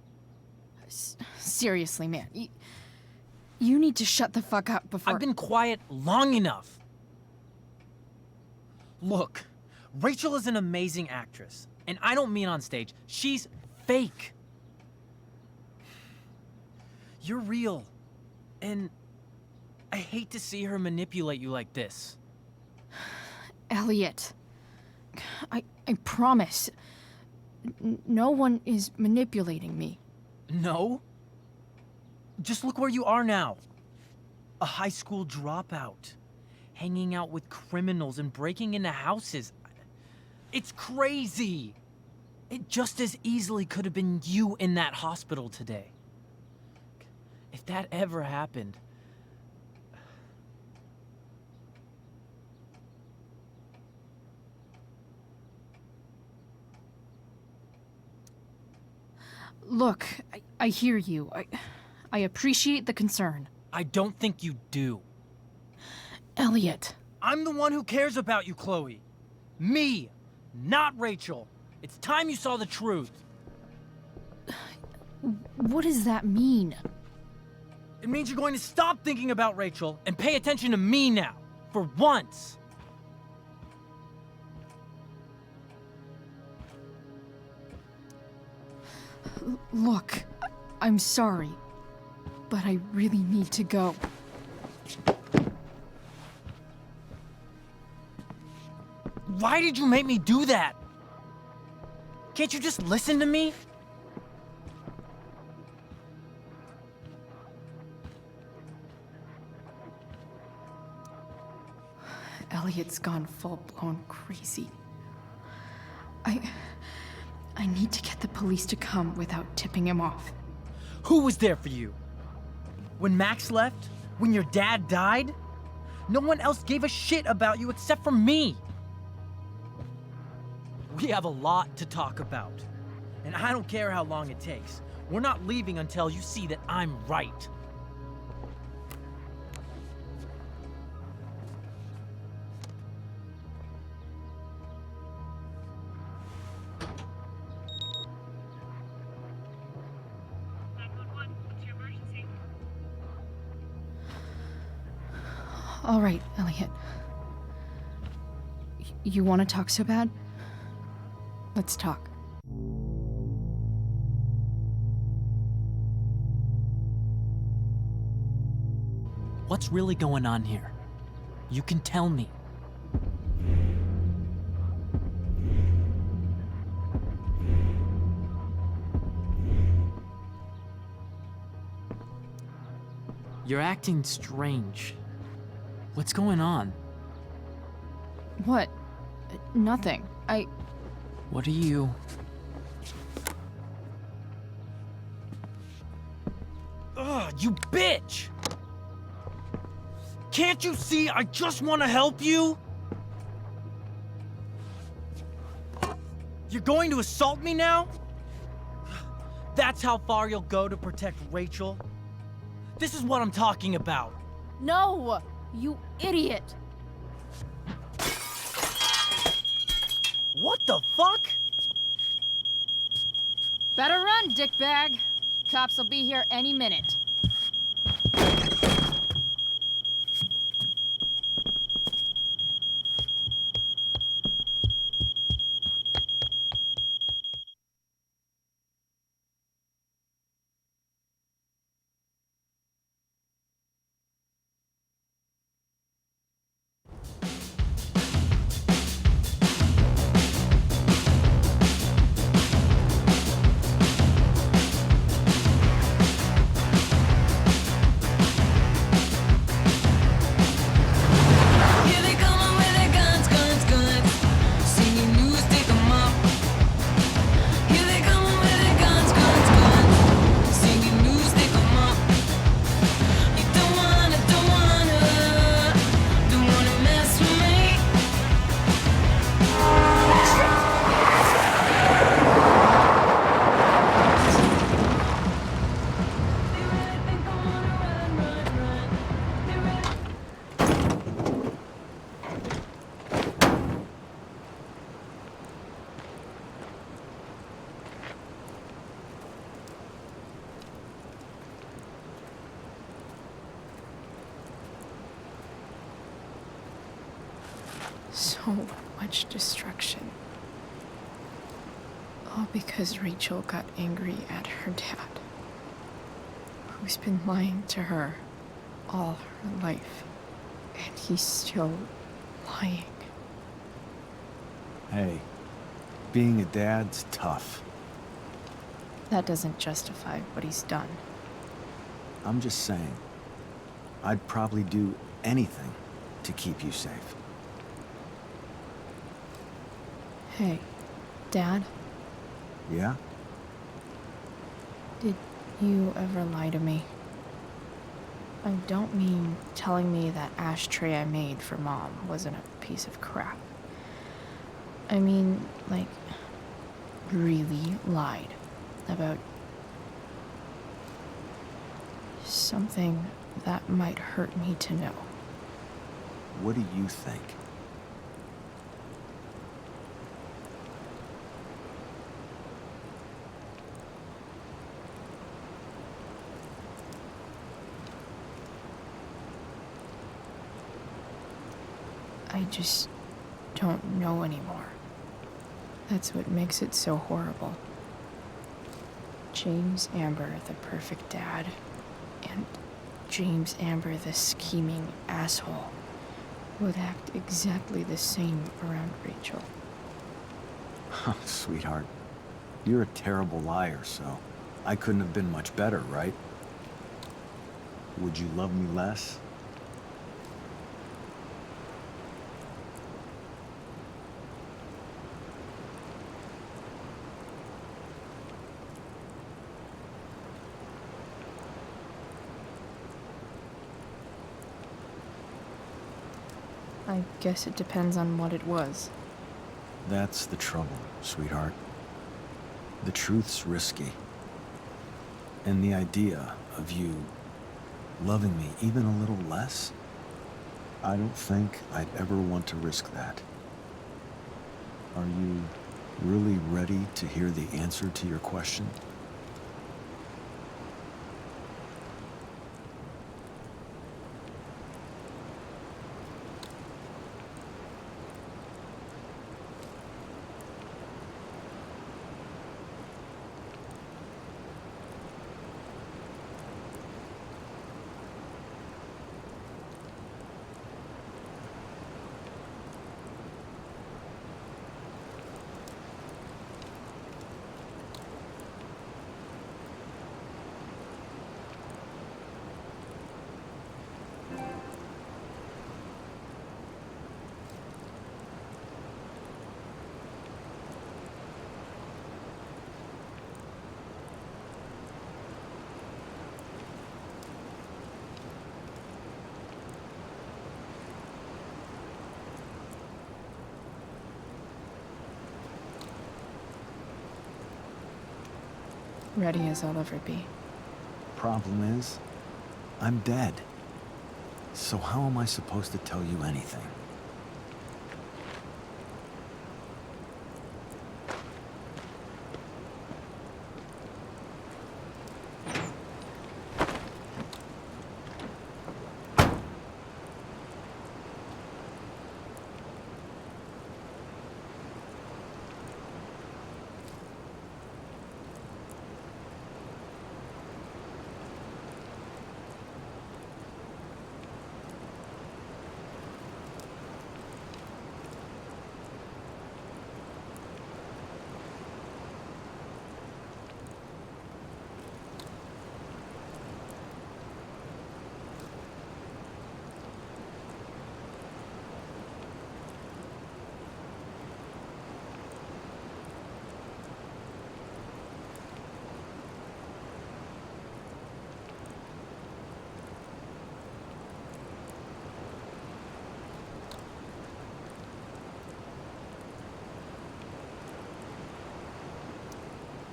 Seriously, man. You need to shut the fuck up before... I've been quiet long enough. Look, Rachel is an amazing actress. And I don't mean on stage. She's fake. You're real. And I hate to see her manipulate you like this. Elliot, I promise. No one is manipulating me. No? Just look where you are now. A high school dropout. Hanging out with criminals and breaking into houses. It's crazy. It just as easily could have been you in that hospital today. If that ever happened... Look, I hear you. I appreciate the concern. I don't think you do. Elliot. I'm the one who cares about you, Chloe. Me, not Rachel. It's time you saw the truth. What does that mean? It means you're going to stop thinking about Rachel and pay attention to me now, for once. Look, I'm sorry. but I really need to go. Why did you make me do that? Can't you just listen to me? Elliot's gone full-blown crazy. I need to get the police to come without tipping him off. Who was there for you? When Max left? When your dad died? No one else gave a shit about you except for me. We have a lot to talk about. And I don't care how long it takes. We're not leaving until you see that I'm right. All right, Elliot. You want to talk so bad? Let's talk. What's really going on here? You can tell me. You're acting strange. What's going on? What? Nothing. What are you... Ugh, you bitch! Can't you see I just want to help you? You're going to assault me now? That's how far you'll go to protect Rachel? This is what I'm talking about. No! You idiot! What the fuck? Better run, dickbag. Cops will be here any minute. So much destruction. All because Rachel got angry at her dad, who's been lying to her all her life, and he's still lying. Hey, being a dad's tough. That doesn't justify what he's done. I'm just saying, I'd probably do anything to keep you safe. Hey, Dad, Yeah? did you ever lie to me? I don't mean telling me that ashtray I made for Mom wasn't a piece of crap. I mean, like, really lied about something that might hurt me to know. What do you think? I just don't know anymore. That's what makes it so horrible. James Amber, the perfect dad. And James Amber, the scheming asshole, would act exactly the same around Rachel. Sweetheart, you're a terrible liar, so I couldn't have been much better, right? Would you love me less? I guess it depends on what it was. That's the trouble, sweetheart. The truth's risky. And the idea of you loving me even a little less, I don't think I'd ever want to risk that. Are you really ready to hear the answer to your question? Ready as I'll ever be. Problem is, I'm dead. So how am I supposed to tell you anything?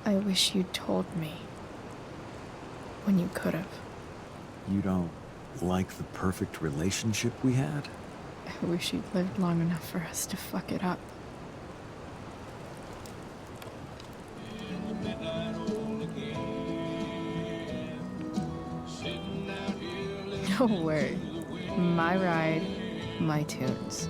I wish you'd told me. When you could have. You don't like the perfect relationship we had? I wish you'd lived long enough for us to fuck it up. Don't worry. My ride, my tunes.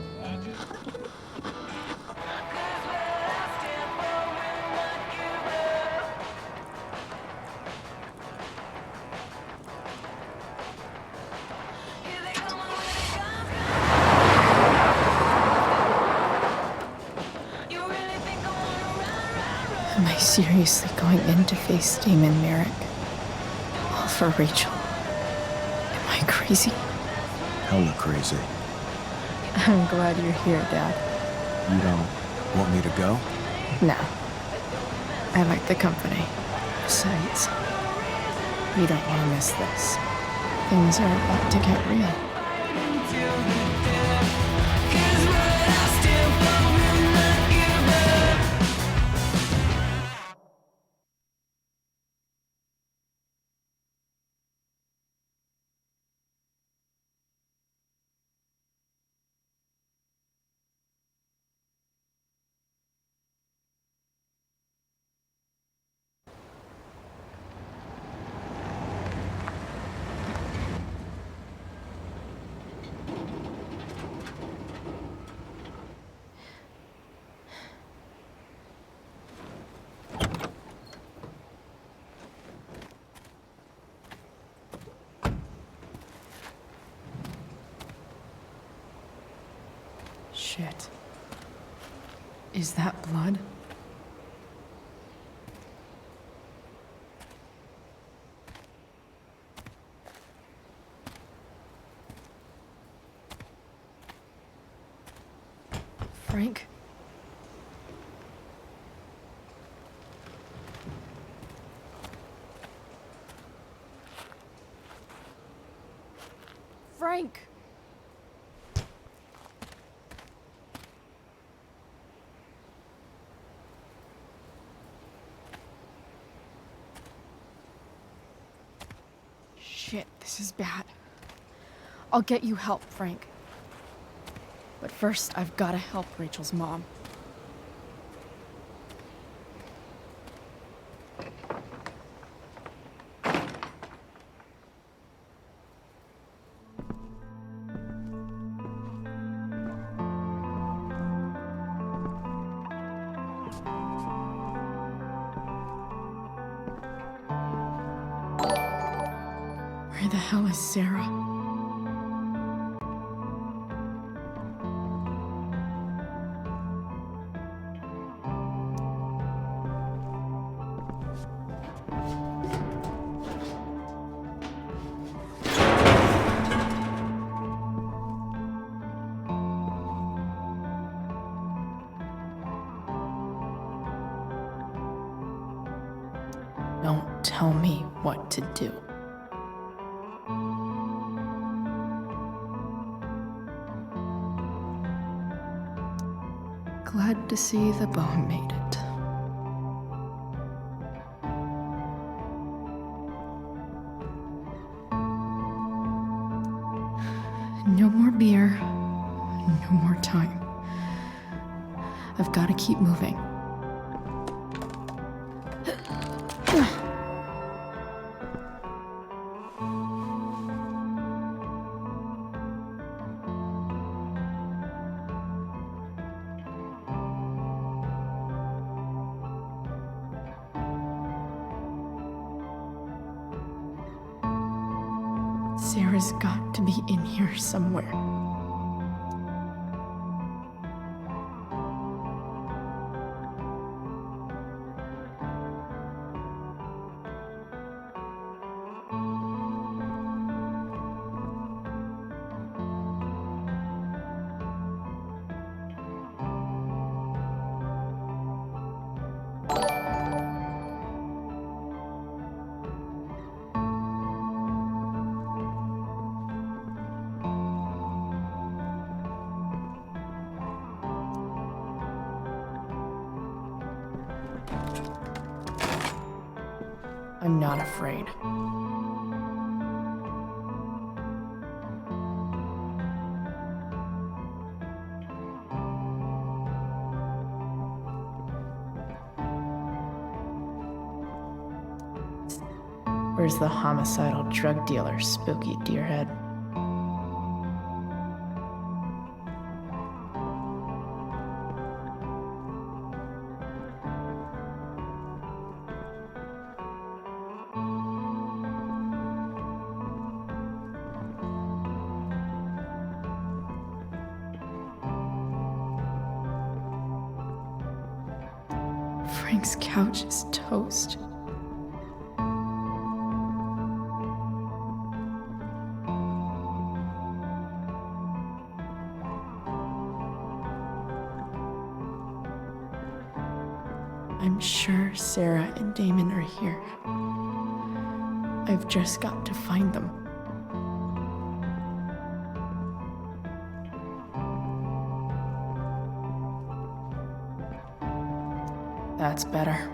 Am I seriously going in to face Damon Merrick? All for Rachel? Am I crazy? Hella crazy. I'm glad you're here, Dad. You don't want me to go? No. I like the company. Besides, you don't want to miss this. Things are about to get real. Shit. Is that blood? Frank? Frank! Shit, this is bad. I'll get you help, Frank. But first, I've gotta help Rachel's mom. Where the hell is Sarah? Don't tell me what to do. Glad to see the bone made it. No more beer, no more time. I've got to keep moving. Sarah's got to be in here somewhere. I'm not afraid. Where's the homicidal drug dealer, Spooky Deerhead? Frank's couch is toast. I'm sure Sarah and Damon are here. I've just got to find them. That's better.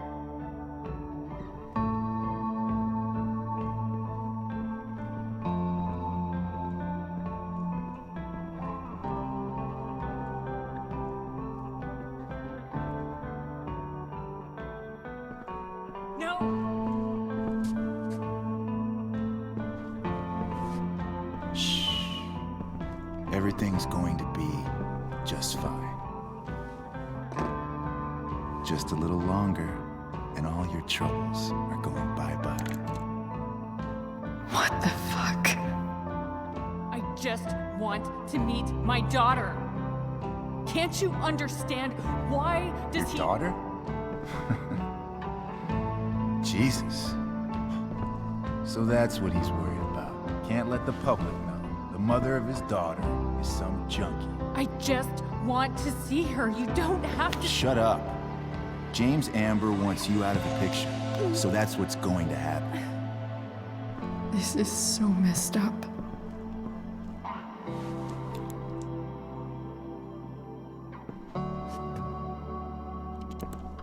Everything's going to be just fine. Just a little longer, and all your troubles are going bye-bye. What the fuck? I just want to meet my daughter. Can't you understand? Why does he... Daughter? Jesus. So that's what he's worried about. Can't let the public know. The mother of his daughter is some junkie. I just want to see her. You don't have to... Shut up. James Amber wants you out of the picture. So that's what's going to happen. This is so messed up.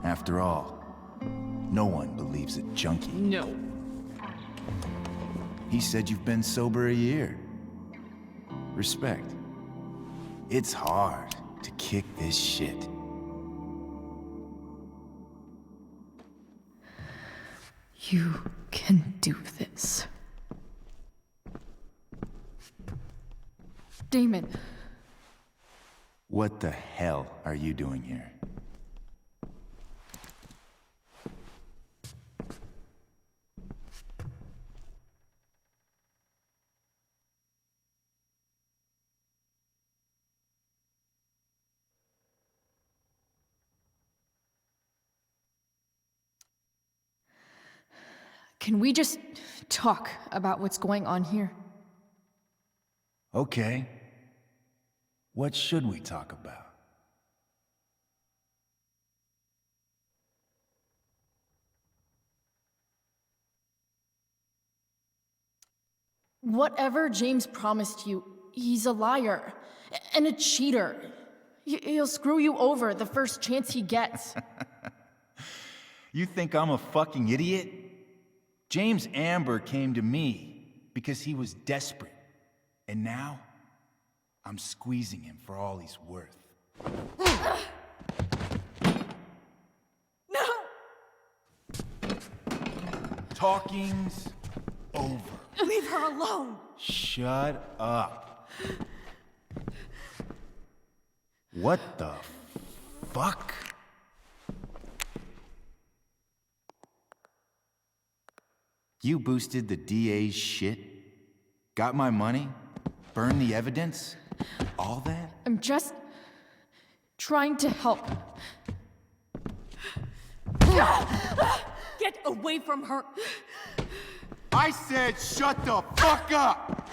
After all, no one believes a junkie. No. He said you've been sober a year. Respect. It's hard to kick this shit. You can do this. Damon. What the hell are you doing here? Can we just talk about what's going on here? Okay. What should we talk about? Whatever James promised you, he's a liar and a cheater. He'll screw you over the first chance he gets. You think I'm a fucking idiot? James Amber came to me because he was desperate. And now, I'm squeezing him for all he's worth. No! Talking's over. Leave her alone! Shut up. What the fuck? You boosted the DA's shit? Got my money? Burned the evidence? All that? I'm just trying to help. Get away from her! I said shut the fuck up!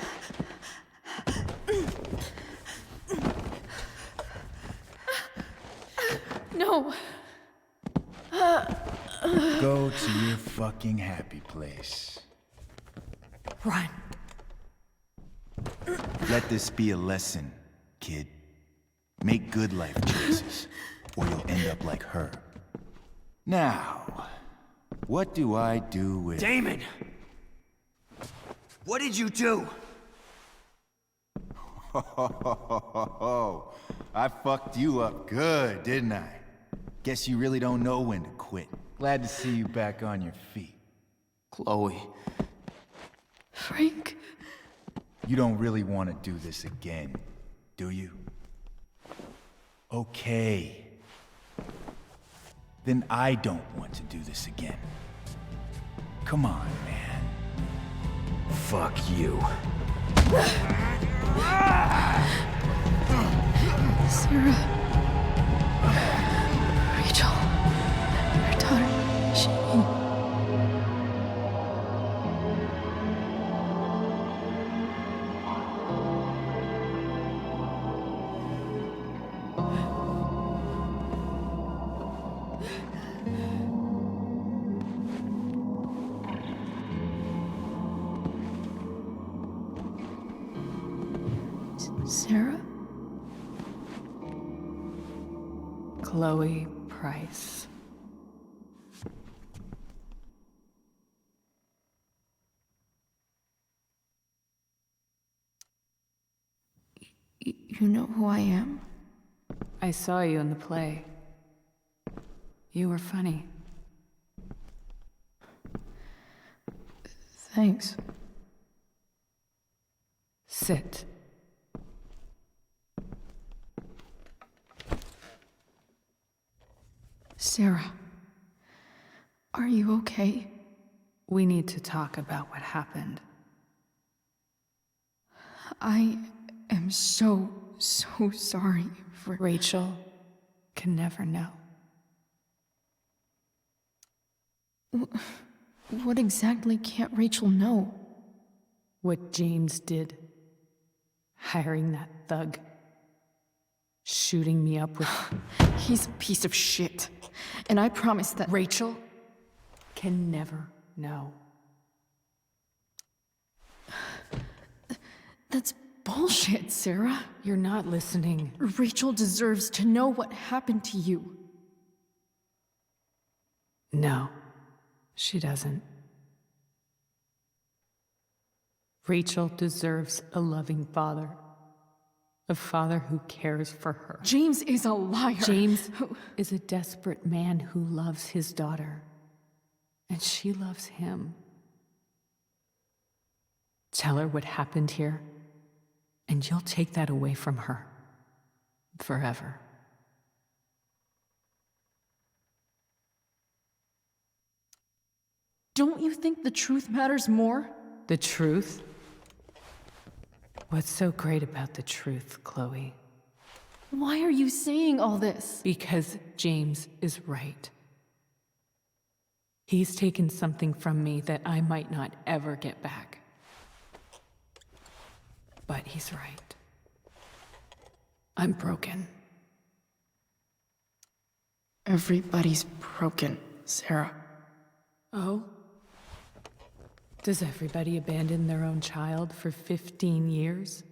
No. Go to your fucking happy place. Run. Let this be a lesson, kid. Make good life choices, or you'll end up like her. Now, what do I do with... Damon! What did you do? I fucked you up good, didn't I? Guess you really don't know when to quit. Glad to see you back on your feet. Chloe. Frank? You don't really want to do this again, do you? Okay. Then I don't want to do this again. Come on, man. Fuck you. Sarah. Rachel. Her daughter. She... Sarah? Chloe Price. You know who I am? I saw you in the play. You were funny. Thanks. Sit. Sarah. Are you okay? We need to talk about what happened. I am so so sorry for... Rachel can never know. What exactly can't Rachel know? What James did. Hiring that thug. Shooting me up with... He's a piece of shit. And I promise that... Rachel can never know. That's bullshit, Sarah. You're not listening. Rachel deserves to know what happened to you. No, she doesn't. Rachel deserves a loving father. A father who cares for her. James is a liar. James is a desperate man who loves his daughter. And she loves him. Tell her what happened here, and you'll take that away from her. Forever. Don't you think the truth matters more? The truth? What's so great about the truth, Chloe? Why are you saying all this? Because James is right. He's taken something from me that I might not ever get back. But he's right. I'm broken. Everybody's broken, Sarah. Oh? Does everybody abandon their own child for 15 years?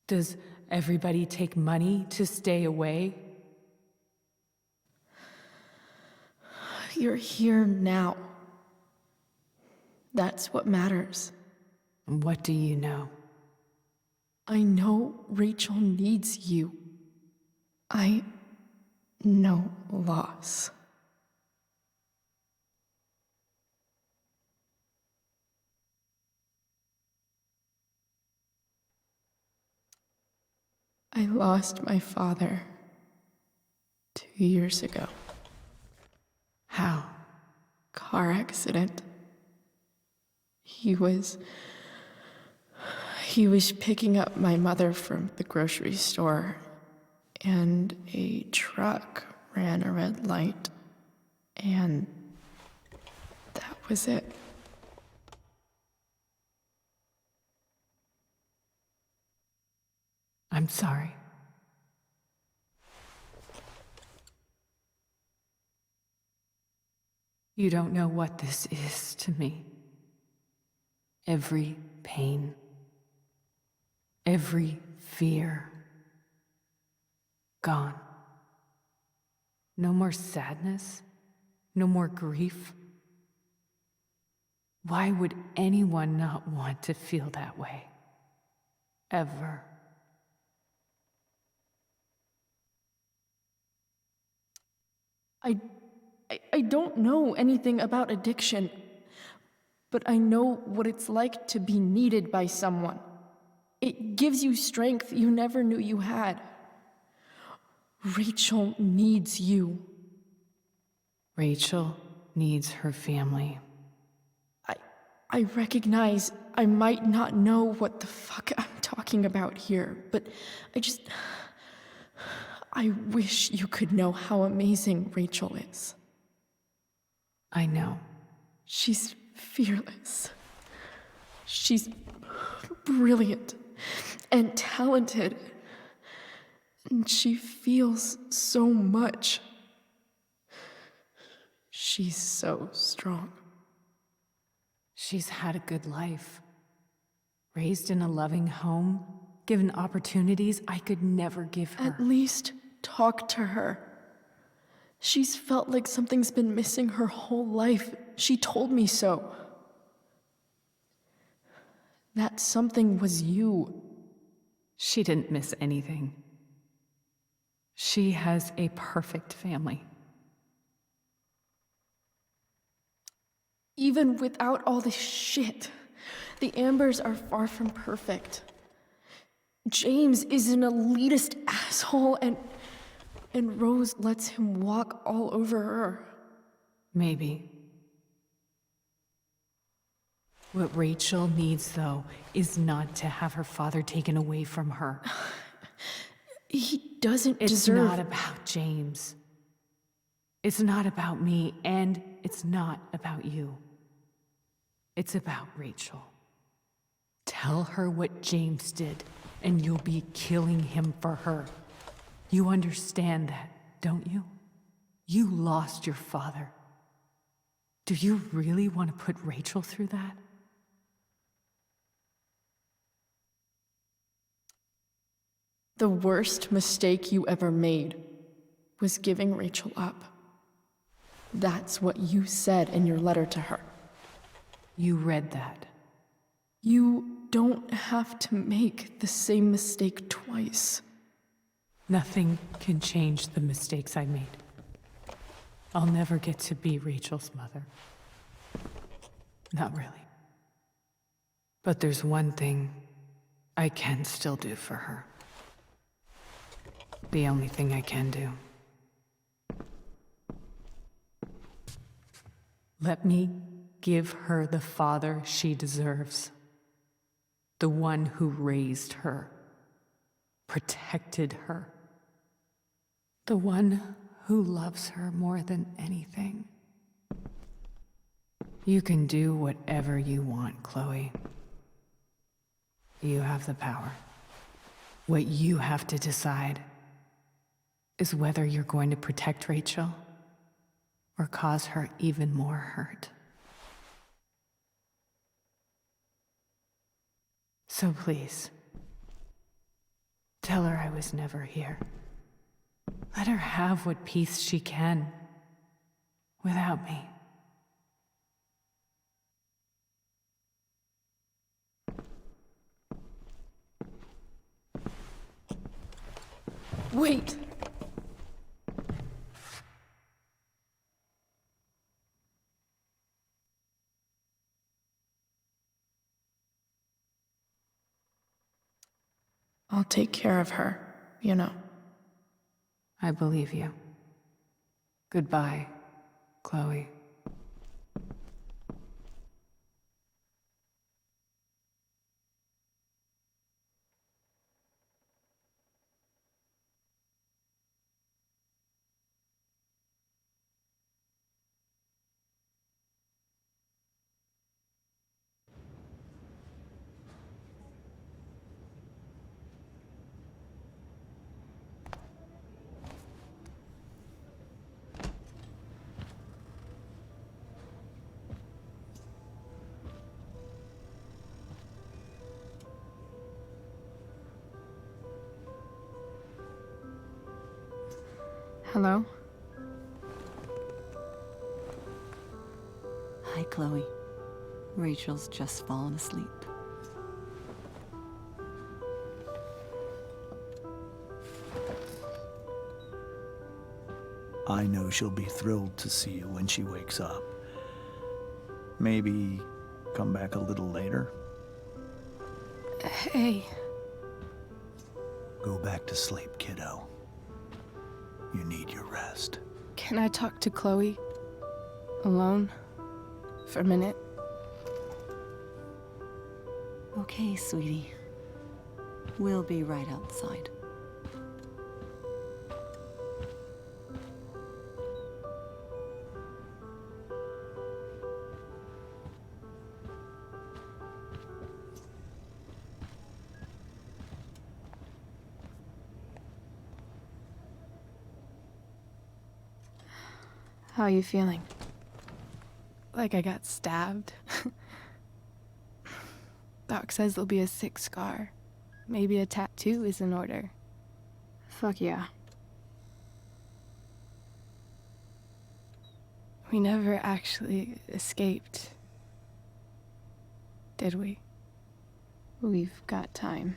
Does everybody take money to stay away? You're here now. That's what matters. What do you know? I know Rachel needs you. I know loss. I lost my father 2 years ago. How? Car accident. He was picking up my mother from the grocery store, and a truck ran a red light, and that was it. I'm sorry. You don't know what this is to me. Every pain, every fear, gone. No more sadness, no more grief. Why would anyone not want to feel that way? Ever. I don't know anything about addiction, but I know what it's like to be needed by someone. It gives you strength you never knew you had. Rachel needs you. Rachel needs her family. I recognize I might not know what the fuck I'm talking about here, but I wish you could know how amazing Rachel is. I know. She's fearless. She's brilliant and talented. And she feels so much. She's so strong. She's had a good life. Raised in a loving home, given opportunities I could never give her. At least talk to her. She's felt like something's been missing her whole life. She told me so. That something was you. She didn't miss anything. She has a perfect family. Even without all this shit, the Ambers are far from perfect. James is an elitist asshole, and Rose lets him walk all over her. Maybe. What Rachel needs, though, is not to have her father taken away from her. He doesn't It's deserve... not about James. It's not about me, and it's not about you. It's about Rachel. Tell her what James did, and you'll be killing him for her. You understand that, don't you? You lost your father. Do you really want to put Rachel through that? The worst mistake you ever made was giving Rachel up. That's what you said in your letter to her. You read that. You don't have to make the same mistake twice. Nothing can change the mistakes I made. I'll never get to be Rachel's mother. Not really. But there's one thing I can still do for her. The only thing I can do. Let me give her the father she deserves. The one who raised her, protected her. The one who loves her more than anything. You can do whatever you want, Chloe. You have the power. What you have to decide is whether you're going to protect Rachel or cause her even more hurt. So please, tell her I was never here. Let her have what peace she can without me. Wait! I'll take care of her, you know. I believe you. Goodbye, Chloe. Hello? Hi, Chloe. Rachel's just fallen asleep. I know she'll be thrilled to see you when she wakes up. Maybe come back a little later? Hey. Go back to sleep, kiddo. You need your rest. Can I talk to Chloe? Alone? For a minute? Okay, sweetie. We'll be right outside. How are you feeling? Like I got stabbed? Doc says there'll be a sick scar. Maybe a tattoo is in order. Fuck yeah. We never actually escaped, did we? We've got time.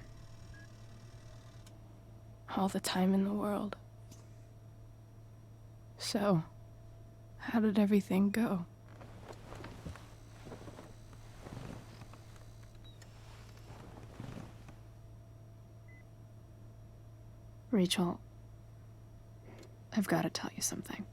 All the time in the world. So, how did everything go? Rachel, I've got to tell you something.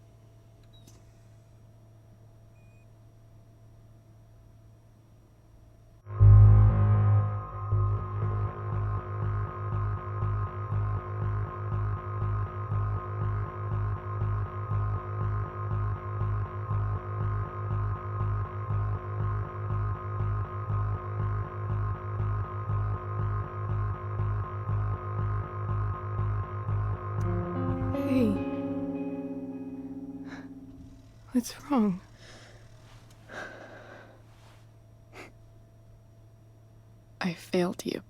What's wrong? I failed you.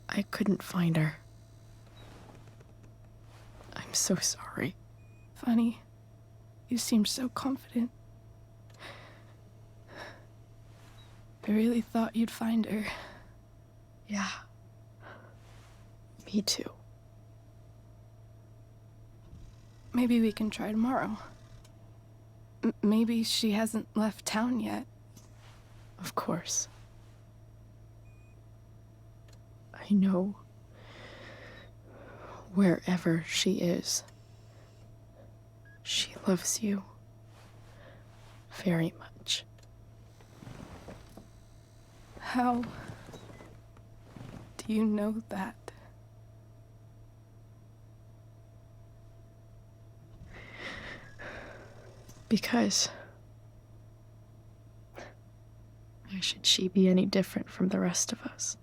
I couldn't find her. I'm so sorry. Funny. You seemed so confident. I really thought you'd find her. Yeah. Me too. Maybe we can try tomorrow. Maybe she hasn't left town yet. Of course. I know wherever she is, she loves you very much. How do you know that? Because why should she be any different from the rest of us?